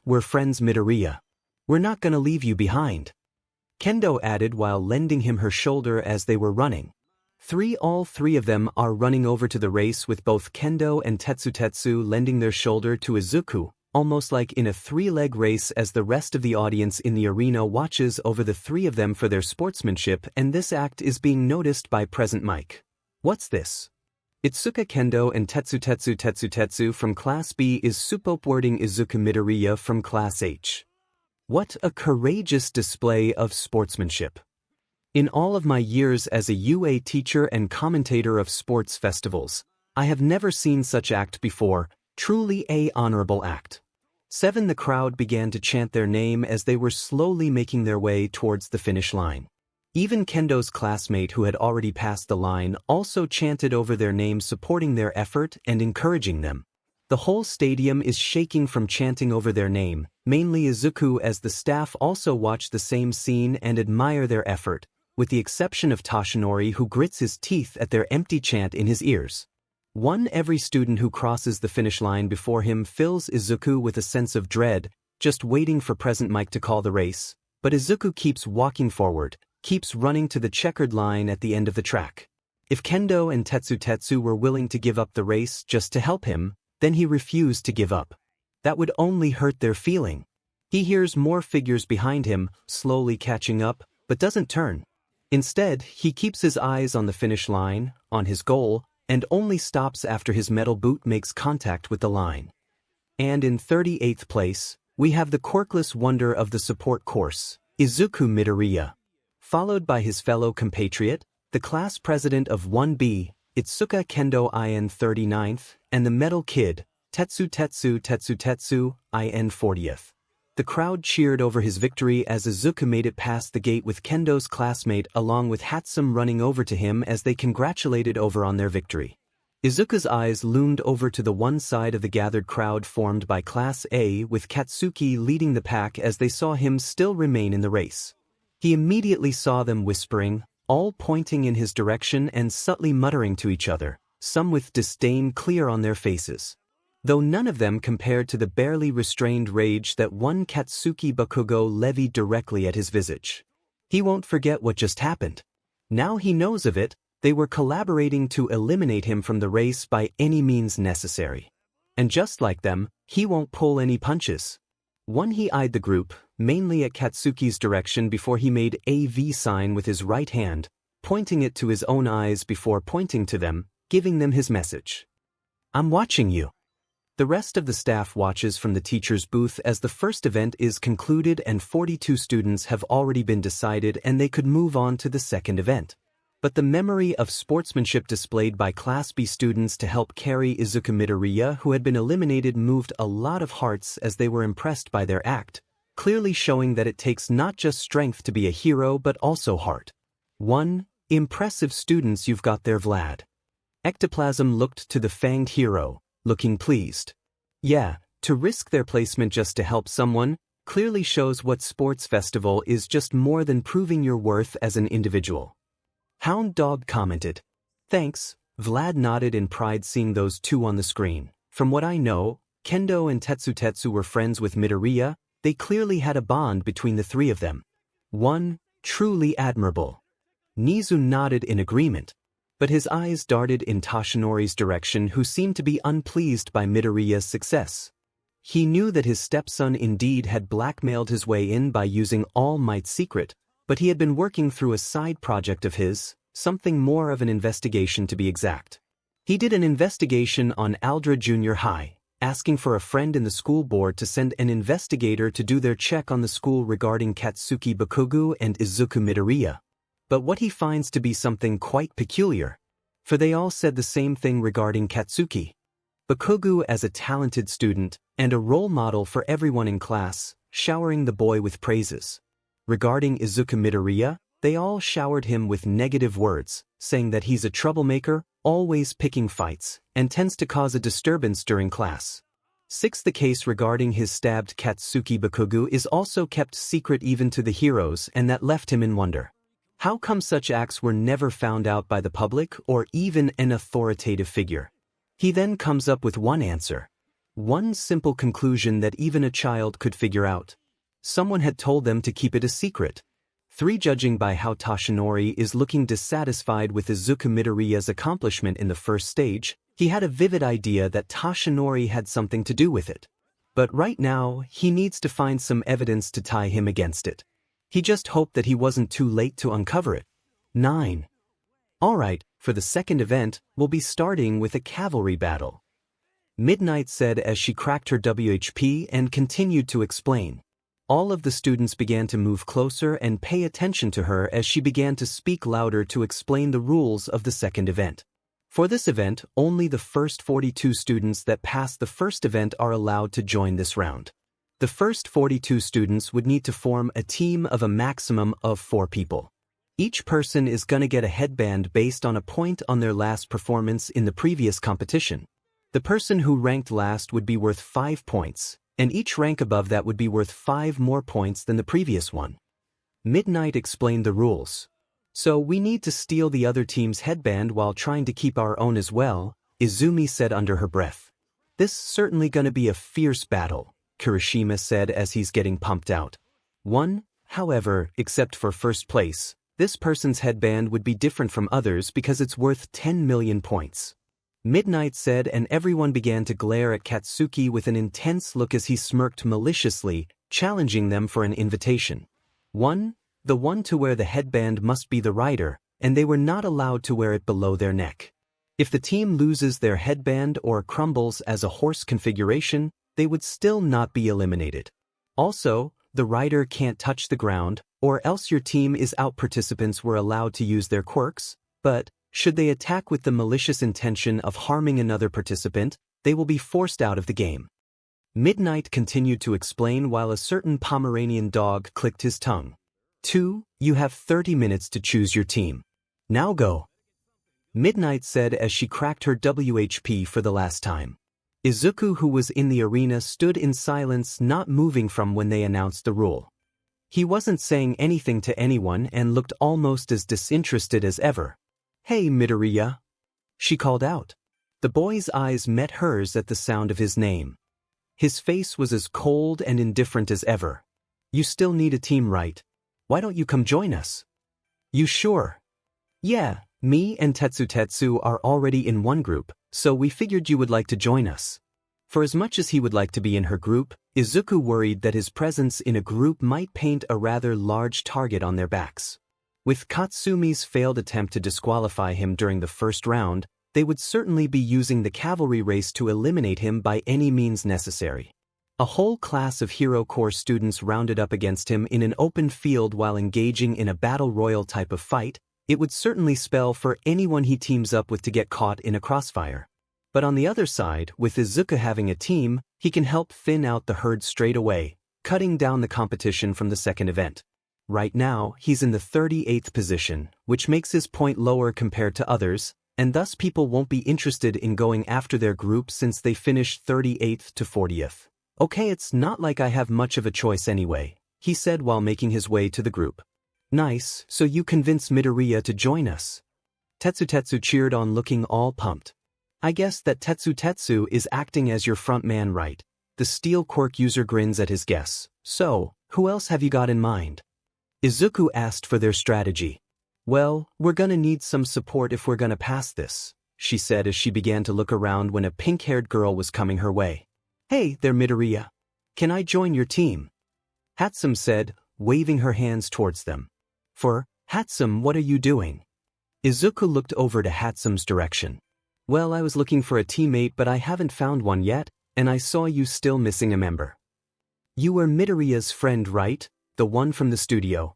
We're friends, 𝗵𝗃. We're not gonna leave you behind. Kendo added while lending him her shoulder as they were running. All three of them are running over to the race with both Kendo and 𝗬𝗬𝗬𝗬 lending their shoulder to Izuku, almost like in a three-leg race as the rest of the audience in the arena watches over the three of them for their sportsmanship, and this act is being noticed by present Mike. What's this? Itsuka Kendo and 𝗬𝗬𝗬𝗬𝗬 from Class B is supporting Izuku Midoriya from Class H. What a courageous display of sportsmanship. In all of my years as a UA teacher and commentator of sports festivals, I have never seen such act before, truly a honorable act. The crowd began to chant their name as they were slowly making their way towards the finish line. Even Kendo's classmate who had already passed the line also chanted over their name, supporting their effort and encouraging them. The whole stadium is shaking from chanting over their name, mainly Izuku, as the staff also watch the same scene and admire their effort, with the exception of Toshinori, who grits his teeth at their empty chant in his ears. Every student who crosses the finish line before him fills Izuku with a sense of dread, just waiting for present Mike to call the race, but Izuku keeps walking forward, keeps running to the checkered line at the end of the track. If Kendo and 𝗬𝗬𝗬𝗬 were willing to give up the race just to help him, then he refused to give up. That would only hurt their feeling. He hears more figures behind him, slowly catching up, but doesn't turn. Instead, he keeps his eyes on the finish line, on his goal, and only stops after his metal boot makes contact with the line. And in 38th place, we have the quirkless wonder of the support course, Izuku Midoriya. Followed by his fellow compatriot, the class president of 1B, Itsuka Kendo in 39th, and the metal kid, 𝗬𝗬𝗬𝗬𝗬𝗬 in 40th. The crowd cheered over his victory as Izuku made it past the gate with Kendo's classmate along with 𝗬𝗪 running over to him as they congratulated over on their victory. Izuku's eyes loomed over to the one side of the gathered crowd formed by Class A, with Katsuki leading the pack as they saw him still remain in the race. He immediately saw them whispering, all pointing in his direction and subtly muttering to each other, some with disdain clear on their faces. Though none of them compared to the barely restrained rage that one Katsuki Bakugou levied directly at his visage. He won't forget what just happened. Now he knows of it, they were collaborating to eliminate him from the race by any means necessary. And just like them, he won't pull any punches. He eyed the group, mainly at Katsuki's direction, before he made a V sign with his right hand, pointing it to his own eyes before pointing to them, giving them his message. I'm watching you. The rest of the staff watches from the teacher's booth as the first event is concluded and 42 students have already been decided and they could move on to the second event. But the memory of sportsmanship displayed by Class B students to help carry Izuku Midoriya, who had been eliminated, moved a lot of hearts as they were impressed by their act, clearly showing that it takes not just strength to be a hero but also heart. Impressive students you've got there, Vlad. Ectoplasm looked to the fanged hero, looking pleased. Yeah, to risk their placement just to help someone clearly shows what sports festival is, just more than proving your worth as an individual. Hound Dog commented. Thanks, Vlad nodded in pride seeing those two on the screen. From what I know, Kendo and 𝗬𝗬𝗬𝗬 were friends with Midoriya. They clearly had a bond between the three of them. Truly admirable. Nizu nodded in agreement. But his eyes darted in Toshinori's direction, who seemed to be unpleased by Midoriya's success. He knew that his stepson indeed had blackmailed his way in by using All Might's secret, but he had been working through a side project of his, something more of an investigation to be exact. He did an investigation on Aldera Junior High, asking for a friend in the school board to send an investigator to do their check on the school regarding Katsuki Bakugou and Izuku Midoriya. But what he finds to be something quite peculiar, for they all said the same thing regarding Katsuki Bakugou as a talented student and a role model for everyone in class, showering the boy with praises. Regarding Izuku Midoriya, they all showered him with negative words, saying that he's a troublemaker, always picking fights, and tends to cause a disturbance during class. The case regarding his stabbed Katsuki Bakugou is also kept secret even to the heroes, and that left him in wonder. How come such acts were never found out by the public or even an authoritative figure? He then comes up with one answer. One simple conclusion that even a child could figure out. Someone had told them to keep it a secret. Judging by how Toshinori is looking dissatisfied with Izuku Midoriya's accomplishment in the first stage, he had a vivid idea that Toshinori had something to do with it. But right now, he needs to find some evidence to tie him against it. He just hoped that he wasn't too late to uncover it. 9. Alright, for the second event, we'll be starting with a cavalry battle. Midnight said as she cracked her WHP and continued to explain. All of the students began to move closer and pay attention to her as she began to speak louder to explain the rules of the second event. For this event, only the first 42 students that passed the first event are allowed to join this round. The first 42 students would need to form a team of a maximum of 4 people. Each person is gonna get a headband based on a point on their last performance in the previous competition. The person who ranked last would be worth 5 points, and each rank above that would be worth 5 more points than the previous one. Midnight explained the rules. So we need to steal the other team's headband while trying to keep our own as well, Izumi said under her breath. This certainly gonna be a fierce battle, Kirishima said as he's getting pumped out. However, except for first place, this person's headband would be different from others because it's worth 10 million points. Midnight said and everyone began to glare at Katsuki with an intense look as he smirked maliciously, challenging them for an invitation. The one to wear the headband must be the rider, and they were not allowed to wear it below their neck. If the team loses their headband or crumbles as a horse configuration, they would still not be eliminated. Also, the rider can't touch the ground, or else your team is out. Participants were allowed to use their quirks, but should they attack with the malicious intention of harming another participant, they will be forced out of the game. Midnight continued to explain while a certain Pomeranian dog clicked his tongue. 2. You have 30 minutes to choose your team. Now go. Midnight said as she cracked her WHP for the last time. Izuku, who was in the arena, stood in silence, not moving from when they announced the rule. He wasn't saying anything to anyone and looked almost as disinterested as ever. Hey Midoriya, she called out. The boy's eyes met hers at the sound of his name. His face was as cold and indifferent as ever. You still need a team, right? Why don't you come join us? You sure? Yeah, me and Tetsu are already in one group, so we figured you would like to join us. For as much as he would like to be in her group, Izuku worried that his presence in a group might paint a rather large target on their backs. With Katsumi's failed attempt to disqualify him during the first round, they would certainly be using the cavalry race to eliminate him by any means necessary. A whole class of Hero Corps students rounded up against him in an open field while engaging in a battle royal type of fight. It would certainly spell for anyone he teams up with to get caught in a crossfire. But on the other side, with Izuku having a team, he can help thin out the herd straight away, cutting down the competition from the second event. Right now, he's in the 38th position, which makes his point lower compared to others, and thus people won't be interested in going after their group since they finished 38th to 40th. Okay, it's not like I have much of a choice anyway, he said while making his way to the group. Nice, so you convinced Midoriya to join us. Tetsu cheered on, looking all pumped. I guess that Tetsu is acting as your front man, right? The steel quirk user grins at his guess. So, who else have you got in mind? Izuku asked for their strategy. Well, we're gonna need some support if we're gonna pass this, she said as she began to look around when a pink-haired girl was coming her way. Hey there Midoriya. Can I join your team? 𝗵𝗃 said, waving her hands towards them. For 𝗵𝗃, what are you doing? Izuku looked over to 𝗵𝗃's direction. Well, I was looking for a teammate but I haven't found one yet, and I saw you still missing a member. You were Midoriya's friend, right? The one from the studio.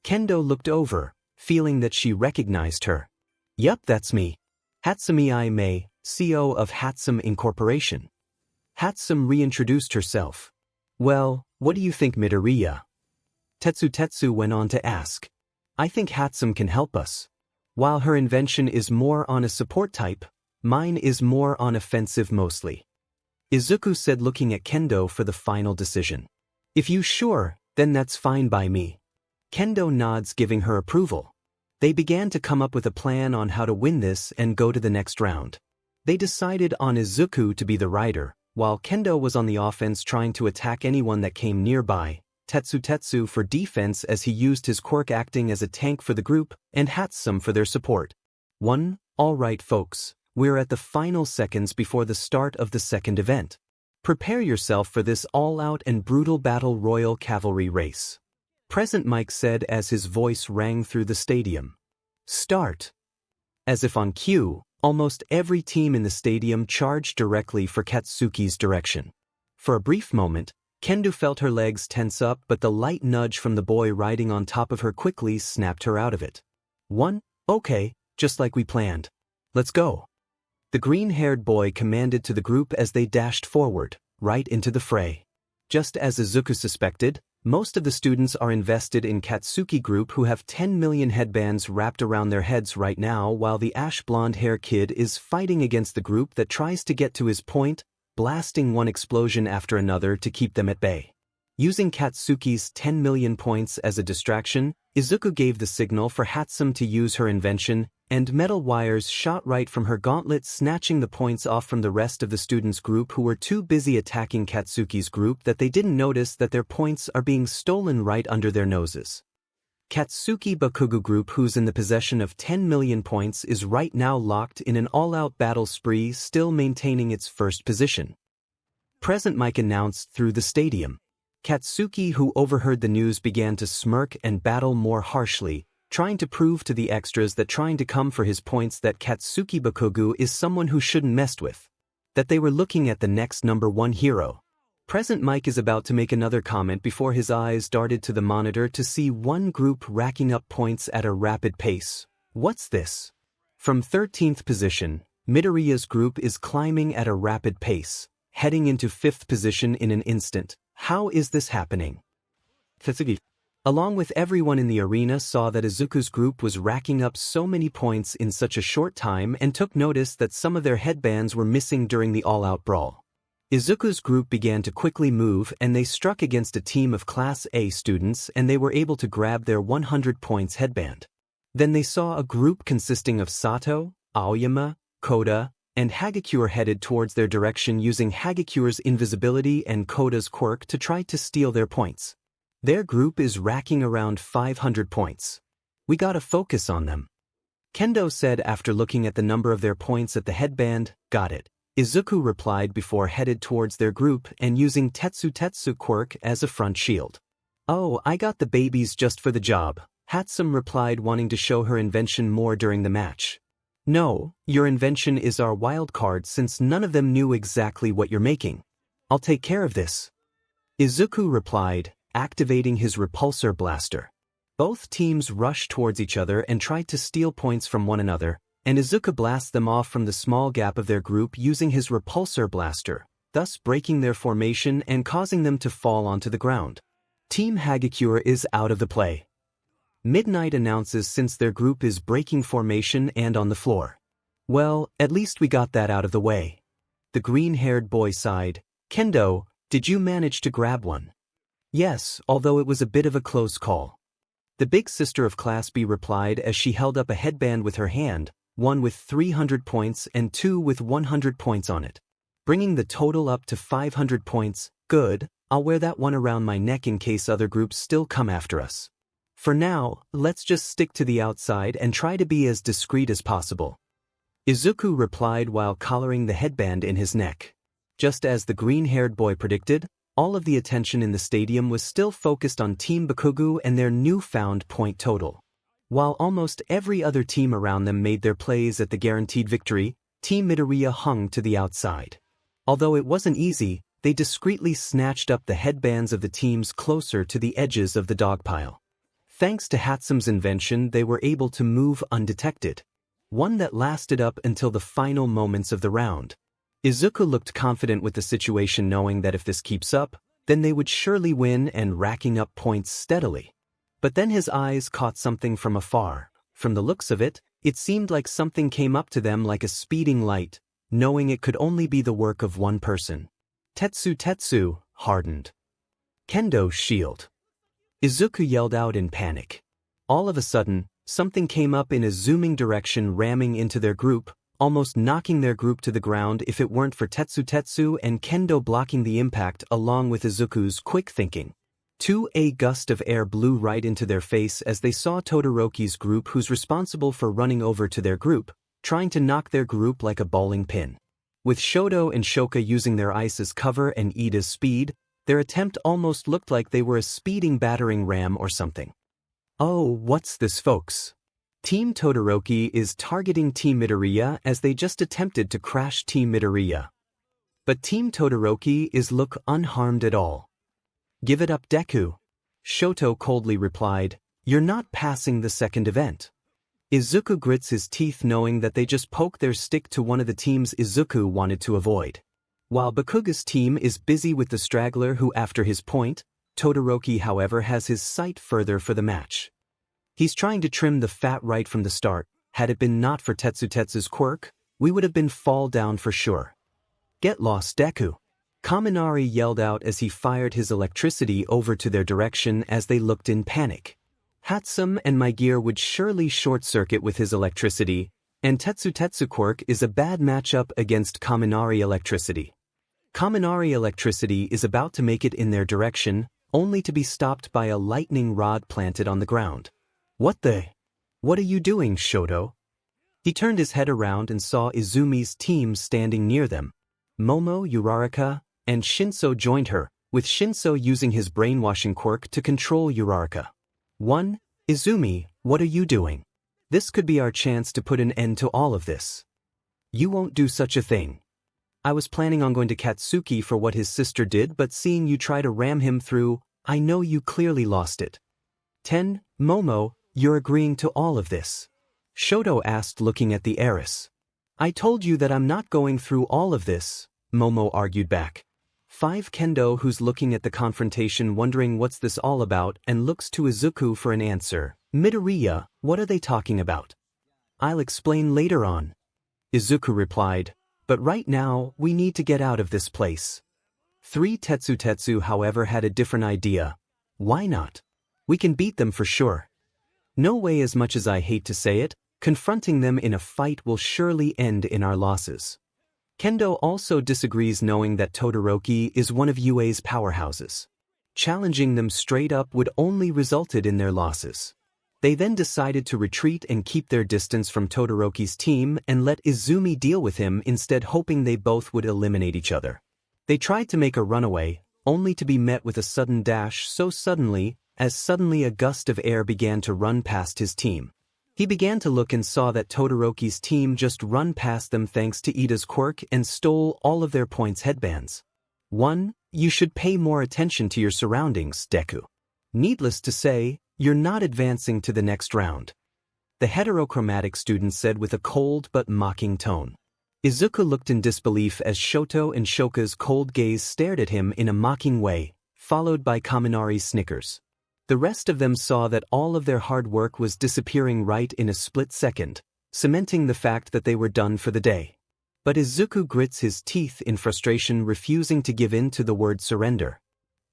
Kendo looked over, feeling that she recognized her. Yup, that's me. 𝗵𝗃, CEO of 𝗵𝗃 Incorporation. 𝗵𝗃 reintroduced herself. Well, what do you think, Midoriya? Tetsu went on to ask. I think 𝗵𝗃 can help us. While her invention is more on a support type, mine is more on offensive mostly. Izuku said, looking at Kendo for the final decision. If you sure, then that's fine by me. Kendo nods, giving her approval. They began to come up with a plan on how to win this and go to the next round. They decided on Izuku to be the rider, while Kendo was on the offense trying to attack anyone that came nearby. 𝗬𝗧𝗧𝗧 for defense as he used his quirk acting as a tank for the group, and 𝗬𝗃 for their support. 1. Alright folks, we're at the final seconds before the start of the second event. Prepare yourself for this all-out and brutal battle royal cavalry race. Present Mike said as his voice rang through the stadium. Start. As if on cue, almost every team in the stadium charged directly for Katsuki's direction. For a brief moment, Kendo felt her legs tense up, but the light nudge from the boy riding on top of her quickly snapped her out of it. 1. Okay, just like we planned. Let's go. The green-haired boy commanded to the group as they dashed forward, right into the fray. Just as Izuku suspected, most of the students are invested in Katsuki group who have 10 million headbands wrapped around their heads right now, while the ash-blonde-hair kid is fighting against the group that tries to get to his point, blasting one explosion after another to keep them at bay. Using Katsuki's 10 million points as a distraction, Izuku gave the signal for 𝗬𝗃 to use her invention, and metal wires shot right from her gauntlet, snatching the points off from the rest of the students' group who were too busy attacking Katsuki's group that they didn't notice that their points are being stolen right under their noses. Katsuki Bakugou group, who's in the possession of 10 million points, is right now locked in an all-out battle spree, still maintaining its first position. Present Mike announced through the stadium. Katsuki, who overheard the news, began to smirk and battle more harshly, trying to prove to the extras that trying to come for his points that Katsuki Bakugou is someone who shouldn't mess with. That they were looking at the next #1 hero. Present Mike is about to make another comment before his eyes darted to the monitor to see one group racking up points at a rapid pace. What's this? From 13th position, Midoriya's group is climbing at a rapid pace, heading into 5th position in an instant. How is this happening? Tetsugi, along with everyone in the arena, saw that Izuku's group was racking up so many points in such a short time and took notice that some of their headbands were missing during the all-out brawl. Izuku's group began to quickly move, and they struck against a team of Class A students, and they were able to grab their 100 points headband. Then they saw a group consisting of Sato, Aoyama, Koda, and Hagakure headed towards their direction using Hagakure's invisibility and Koda's quirk to try to steal their points. Their group is racking around 500 points. We gotta focus on them. Kendo said after looking at the number of their points at the headband. Got it. Izuku replied before headed towards their group and using 𝗬𝗧𝗧𝗧 quirk as a front shield. Oh, I got the babies just for the job, 𝗬𝗃 replied, wanting to show her invention more during the match. No, your invention is our wild card since none of them knew exactly what you're making. I'll take care of this. Izuku replied, activating his repulsor blaster. Both teams rushed towards each other and tried to steal points from one another, and Izuku blasted them off from the small gap of their group using his repulsor blaster, thus breaking their formation and causing them to fall onto the ground. Team Hagakure is out of the play. Midnight announces since their group is breaking formation and on the floor. Well, at least we got that out of the way. The green-haired boy sighed. Kendo, did you manage to grab one? Yes, although it was a bit of a close call. The big sister of Class B replied as she held up a headband with her hand, one with 300 points and two with 100 points on it. Bringing the total up to 500 points. Good, I'll wear that one around my neck in case other groups still come after us. For now, let's just stick to the outside and try to be as discreet as possible. Izuku replied while collaring the headband in his neck. Just as the green-haired boy predicted, all of the attention in the stadium was still focused on Team Bakugou and their newfound point total. While almost every other team around them made their plays at the guaranteed victory, Team Midoriya hung to the outside. Although it wasn't easy, they discreetly snatched up the headbands of the teams closer to the edges of the dog pile. Thanks to 𝗬𝗃's invention, they were able to move undetected. One that lasted up until the final moments of the round. Izuku looked confident with the situation, knowing that if this keeps up, then they would surely win and racking up points steadily. But then his eyes caught something from afar. From the looks of it, it seemed like something came up to them like a speeding light, knowing it could only be the work of one person. 𝗬𝗧𝗧𝗧 hardened. Kendo's shield. Izuku yelled out in panic. All of a sudden, something came up in a zooming direction, ramming into their group, almost knocking their group to the ground if it weren't for 𝗬𝗧𝗧𝗧 and Kendo blocking the impact along with Izuku's quick thinking. A gust of air blew right into their face as they saw Todoroki's group, who's responsible for running over to their group, trying to knock their group like a bowling pin. With Shoto and Shoka using their ice as cover and Iida's speed, their attempt almost looked like they were a speeding battering ram or something. Oh, what's this, folks? Team Todoroki is targeting Team Midoriya as they just attempted to crash Team Midoriya. But Team Todoroki is look unharmed at all. Give it up, Deku. Shoto coldly replied, you're not passing the second event. Izuku grits his teeth knowing that they just poked their stick to one of the teams Izuku wanted to avoid. While Bakugou's team is busy with the straggler who after his point, Todoroki however has his sight further for the match. He's trying to trim the fat right from the start. Had it been not for 𝗧𝗬𝗁's quirk, we would have been fall down for sure. Get lost, Deku. Kaminari yelled out as he fired his electricity over to their direction as they looked in panic. 𝗕𝗏𝗄 and myheroacademia would surely short-circuit with his electricity, and 𝗧𝗬𝗁 quirk is a bad matchup against Kaminari electricity. Kaminari electricity is about to make it in their direction, only to be stopped by a lightning rod planted on the ground. What are you doing, Shoto? He turned his head around and saw Izumi's team standing near them. Momo, Uraraka, and Shinso joined her, with Shinso using his brainwashing quirk to control Uraraka. Izumi, what are you doing? This could be our chance to put an end to all of this. You won't do such a thing. I was planning on going to Katsuki for what his sister did, but seeing you try to ram him through, I know you clearly lost it. Momo, you're agreeing to all of this? Shoto asked, looking at the heiress. I told you that I'm not going through all of this, Momo argued back. Kendo, who's looking at the confrontation wondering what's this all about and looks to Izuku for an answer. Midoriya, what are they talking about? I'll explain later on. Izuku replied, but right now we need to get out of this place. 𝗧𝗬𝗁 however had a different idea. Why not? We can beat them for sure. No way, as much as I hate to say it, confronting them in a fight will surely end in our losses. Kendo also disagrees, knowing that Todoroki is one of UA's powerhouses. Challenging them straight up would only resulted in their losses. They then decided to retreat and keep their distance from Todoroki's team and let Izumi deal with him instead, hoping they both would eliminate each other. They tried to make a runaway, only to be met with a sudden dash so suddenly a gust of air began to run past his team. He began to look and saw that Todoroki's team just run past them thanks to Iida's quirk and stole all of their points headbands. You should pay more attention to your surroundings, Deku. Needless to say, you're not advancing to the next round. The heterochromatic student said with a cold but mocking tone. Izuku looked in disbelief as Shoto and Shoka's cold gaze stared at him in a mocking way, followed by Kaminari's snickers. The rest of them saw that all of their hard work was disappearing right in a split second, cementing the fact that they were done for the day. But Izuku grits his teeth in frustration, refusing to give in to the word surrender.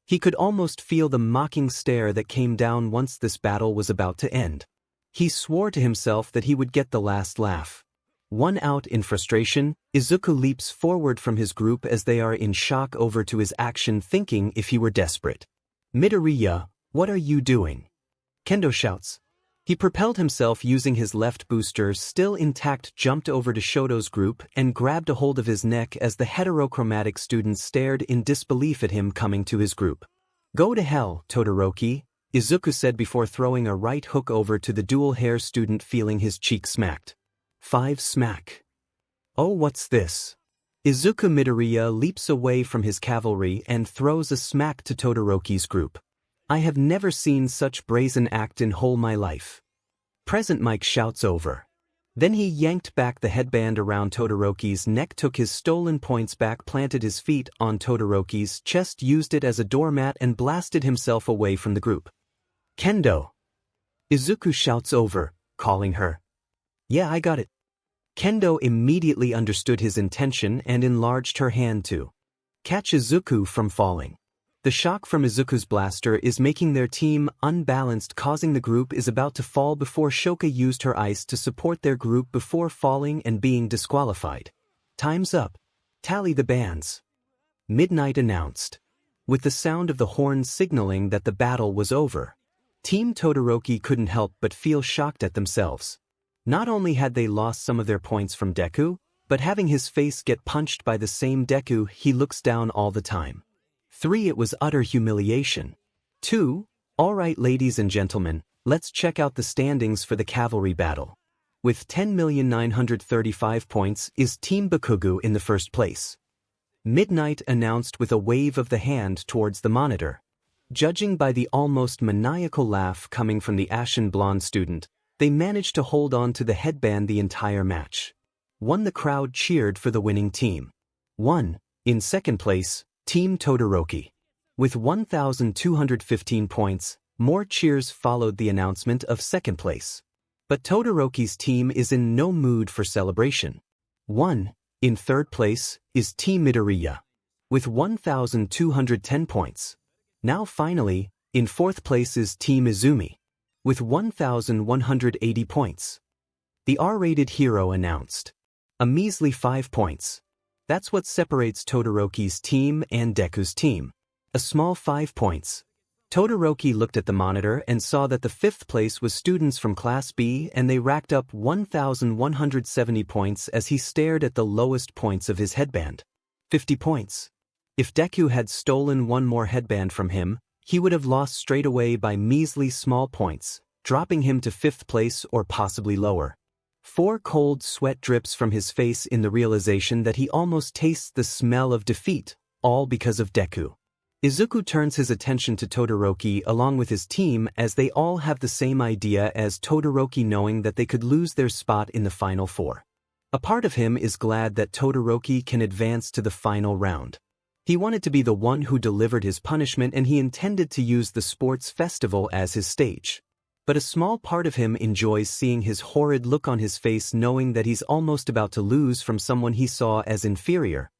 He could almost feel the mocking stare that came down once this battle was about to end. He swore to himself that he would get the last laugh. One out in frustration, Izuku leaps forward from his group as they are in shock over to his action, thinking if he were desperate. Midoriya, what are you doing? Kendo shouts. He propelled himself using his left booster, still intact, jumped over to Shoto's group and grabbed a hold of his neck as the heterochromatic student stared in disbelief at him coming to his group. Go to hell, Todoroki, Izuku said before throwing a right hook over to the dual hair student, feeling his cheek smacked. 5 smack. Oh, what's this? Izuku Midoriya leaps away from his cavalry and throws a smack to Todoroki's group. I have never seen such brazen act in whole my life. Present Mike shouts over. Then he yanked back the headband around Todoroki's neck, took his stolen points back, planted his feet on Todoroki's chest, used it as a doormat and blasted himself away from the group. Kendo. Izuku shouts over, calling her. Yeah, I got it. Kendo immediately understood his intention and enlarged her hand to catch Izuku from falling. The shock from Izuku's blaster is making their team unbalanced, causing the group is about to fall before Shoka used her ice to support their group before falling and being disqualified. Time's up. Tally the bands. Midnight announced. with the sound of the horns signaling that the battle was over. Team Todoroki couldn't help but feel shocked at themselves. Not only had they lost some of their points from Deku, but having his face get punched by the same Deku he looks down all the time. 3. It was utter humiliation. 2. Alright, ladies and gentlemen, let's check out the standings for the cavalry battle. With 10,935 points is Team Bakugou in the first place. Midnight announced with a wave of the hand towards the monitor. Judging by the almost maniacal laugh coming from the ashen blonde student, they managed to hold on to the headband the entire match. 1. The crowd cheered for the winning team. 1. In second place, Team Todoroki. With 1,215 points, more cheers followed the announcement of second place. But Todoroki's team is in no mood for celebration. 1. In third place is Team Midoriya. With 1,210 points. Now finally, in fourth place is Team Izumi. With 1,180 points. The R-rated hero announced. A measly 5 points. That's what separates Todoroki's team and Deku's team. A small 5 points. Todoroki looked at the monitor and saw that the fifth place was students from Class B, and they racked up 1,170 points as he stared at the lowest points of his headband. 50 points. If Deku had stolen one more headband from him, he would have lost straight away by measly small points, dropping him to fifth place or possibly lower. 4 cold sweat drips from his face in the realization that he almost tastes the smell of defeat, all because of Deku. Izuku turns his attention to Todoroki along with his team as they all have the same idea as Todoroki, knowing that they could lose their spot in the final 4. A part of him is glad that Todoroki can advance to the final round. He wanted to be the one who delivered his punishment, and he intended to use the sports festival as his stage. But a small part of him enjoys seeing his horrid look on his face, knowing that he's almost about to lose from someone he saw as inferior,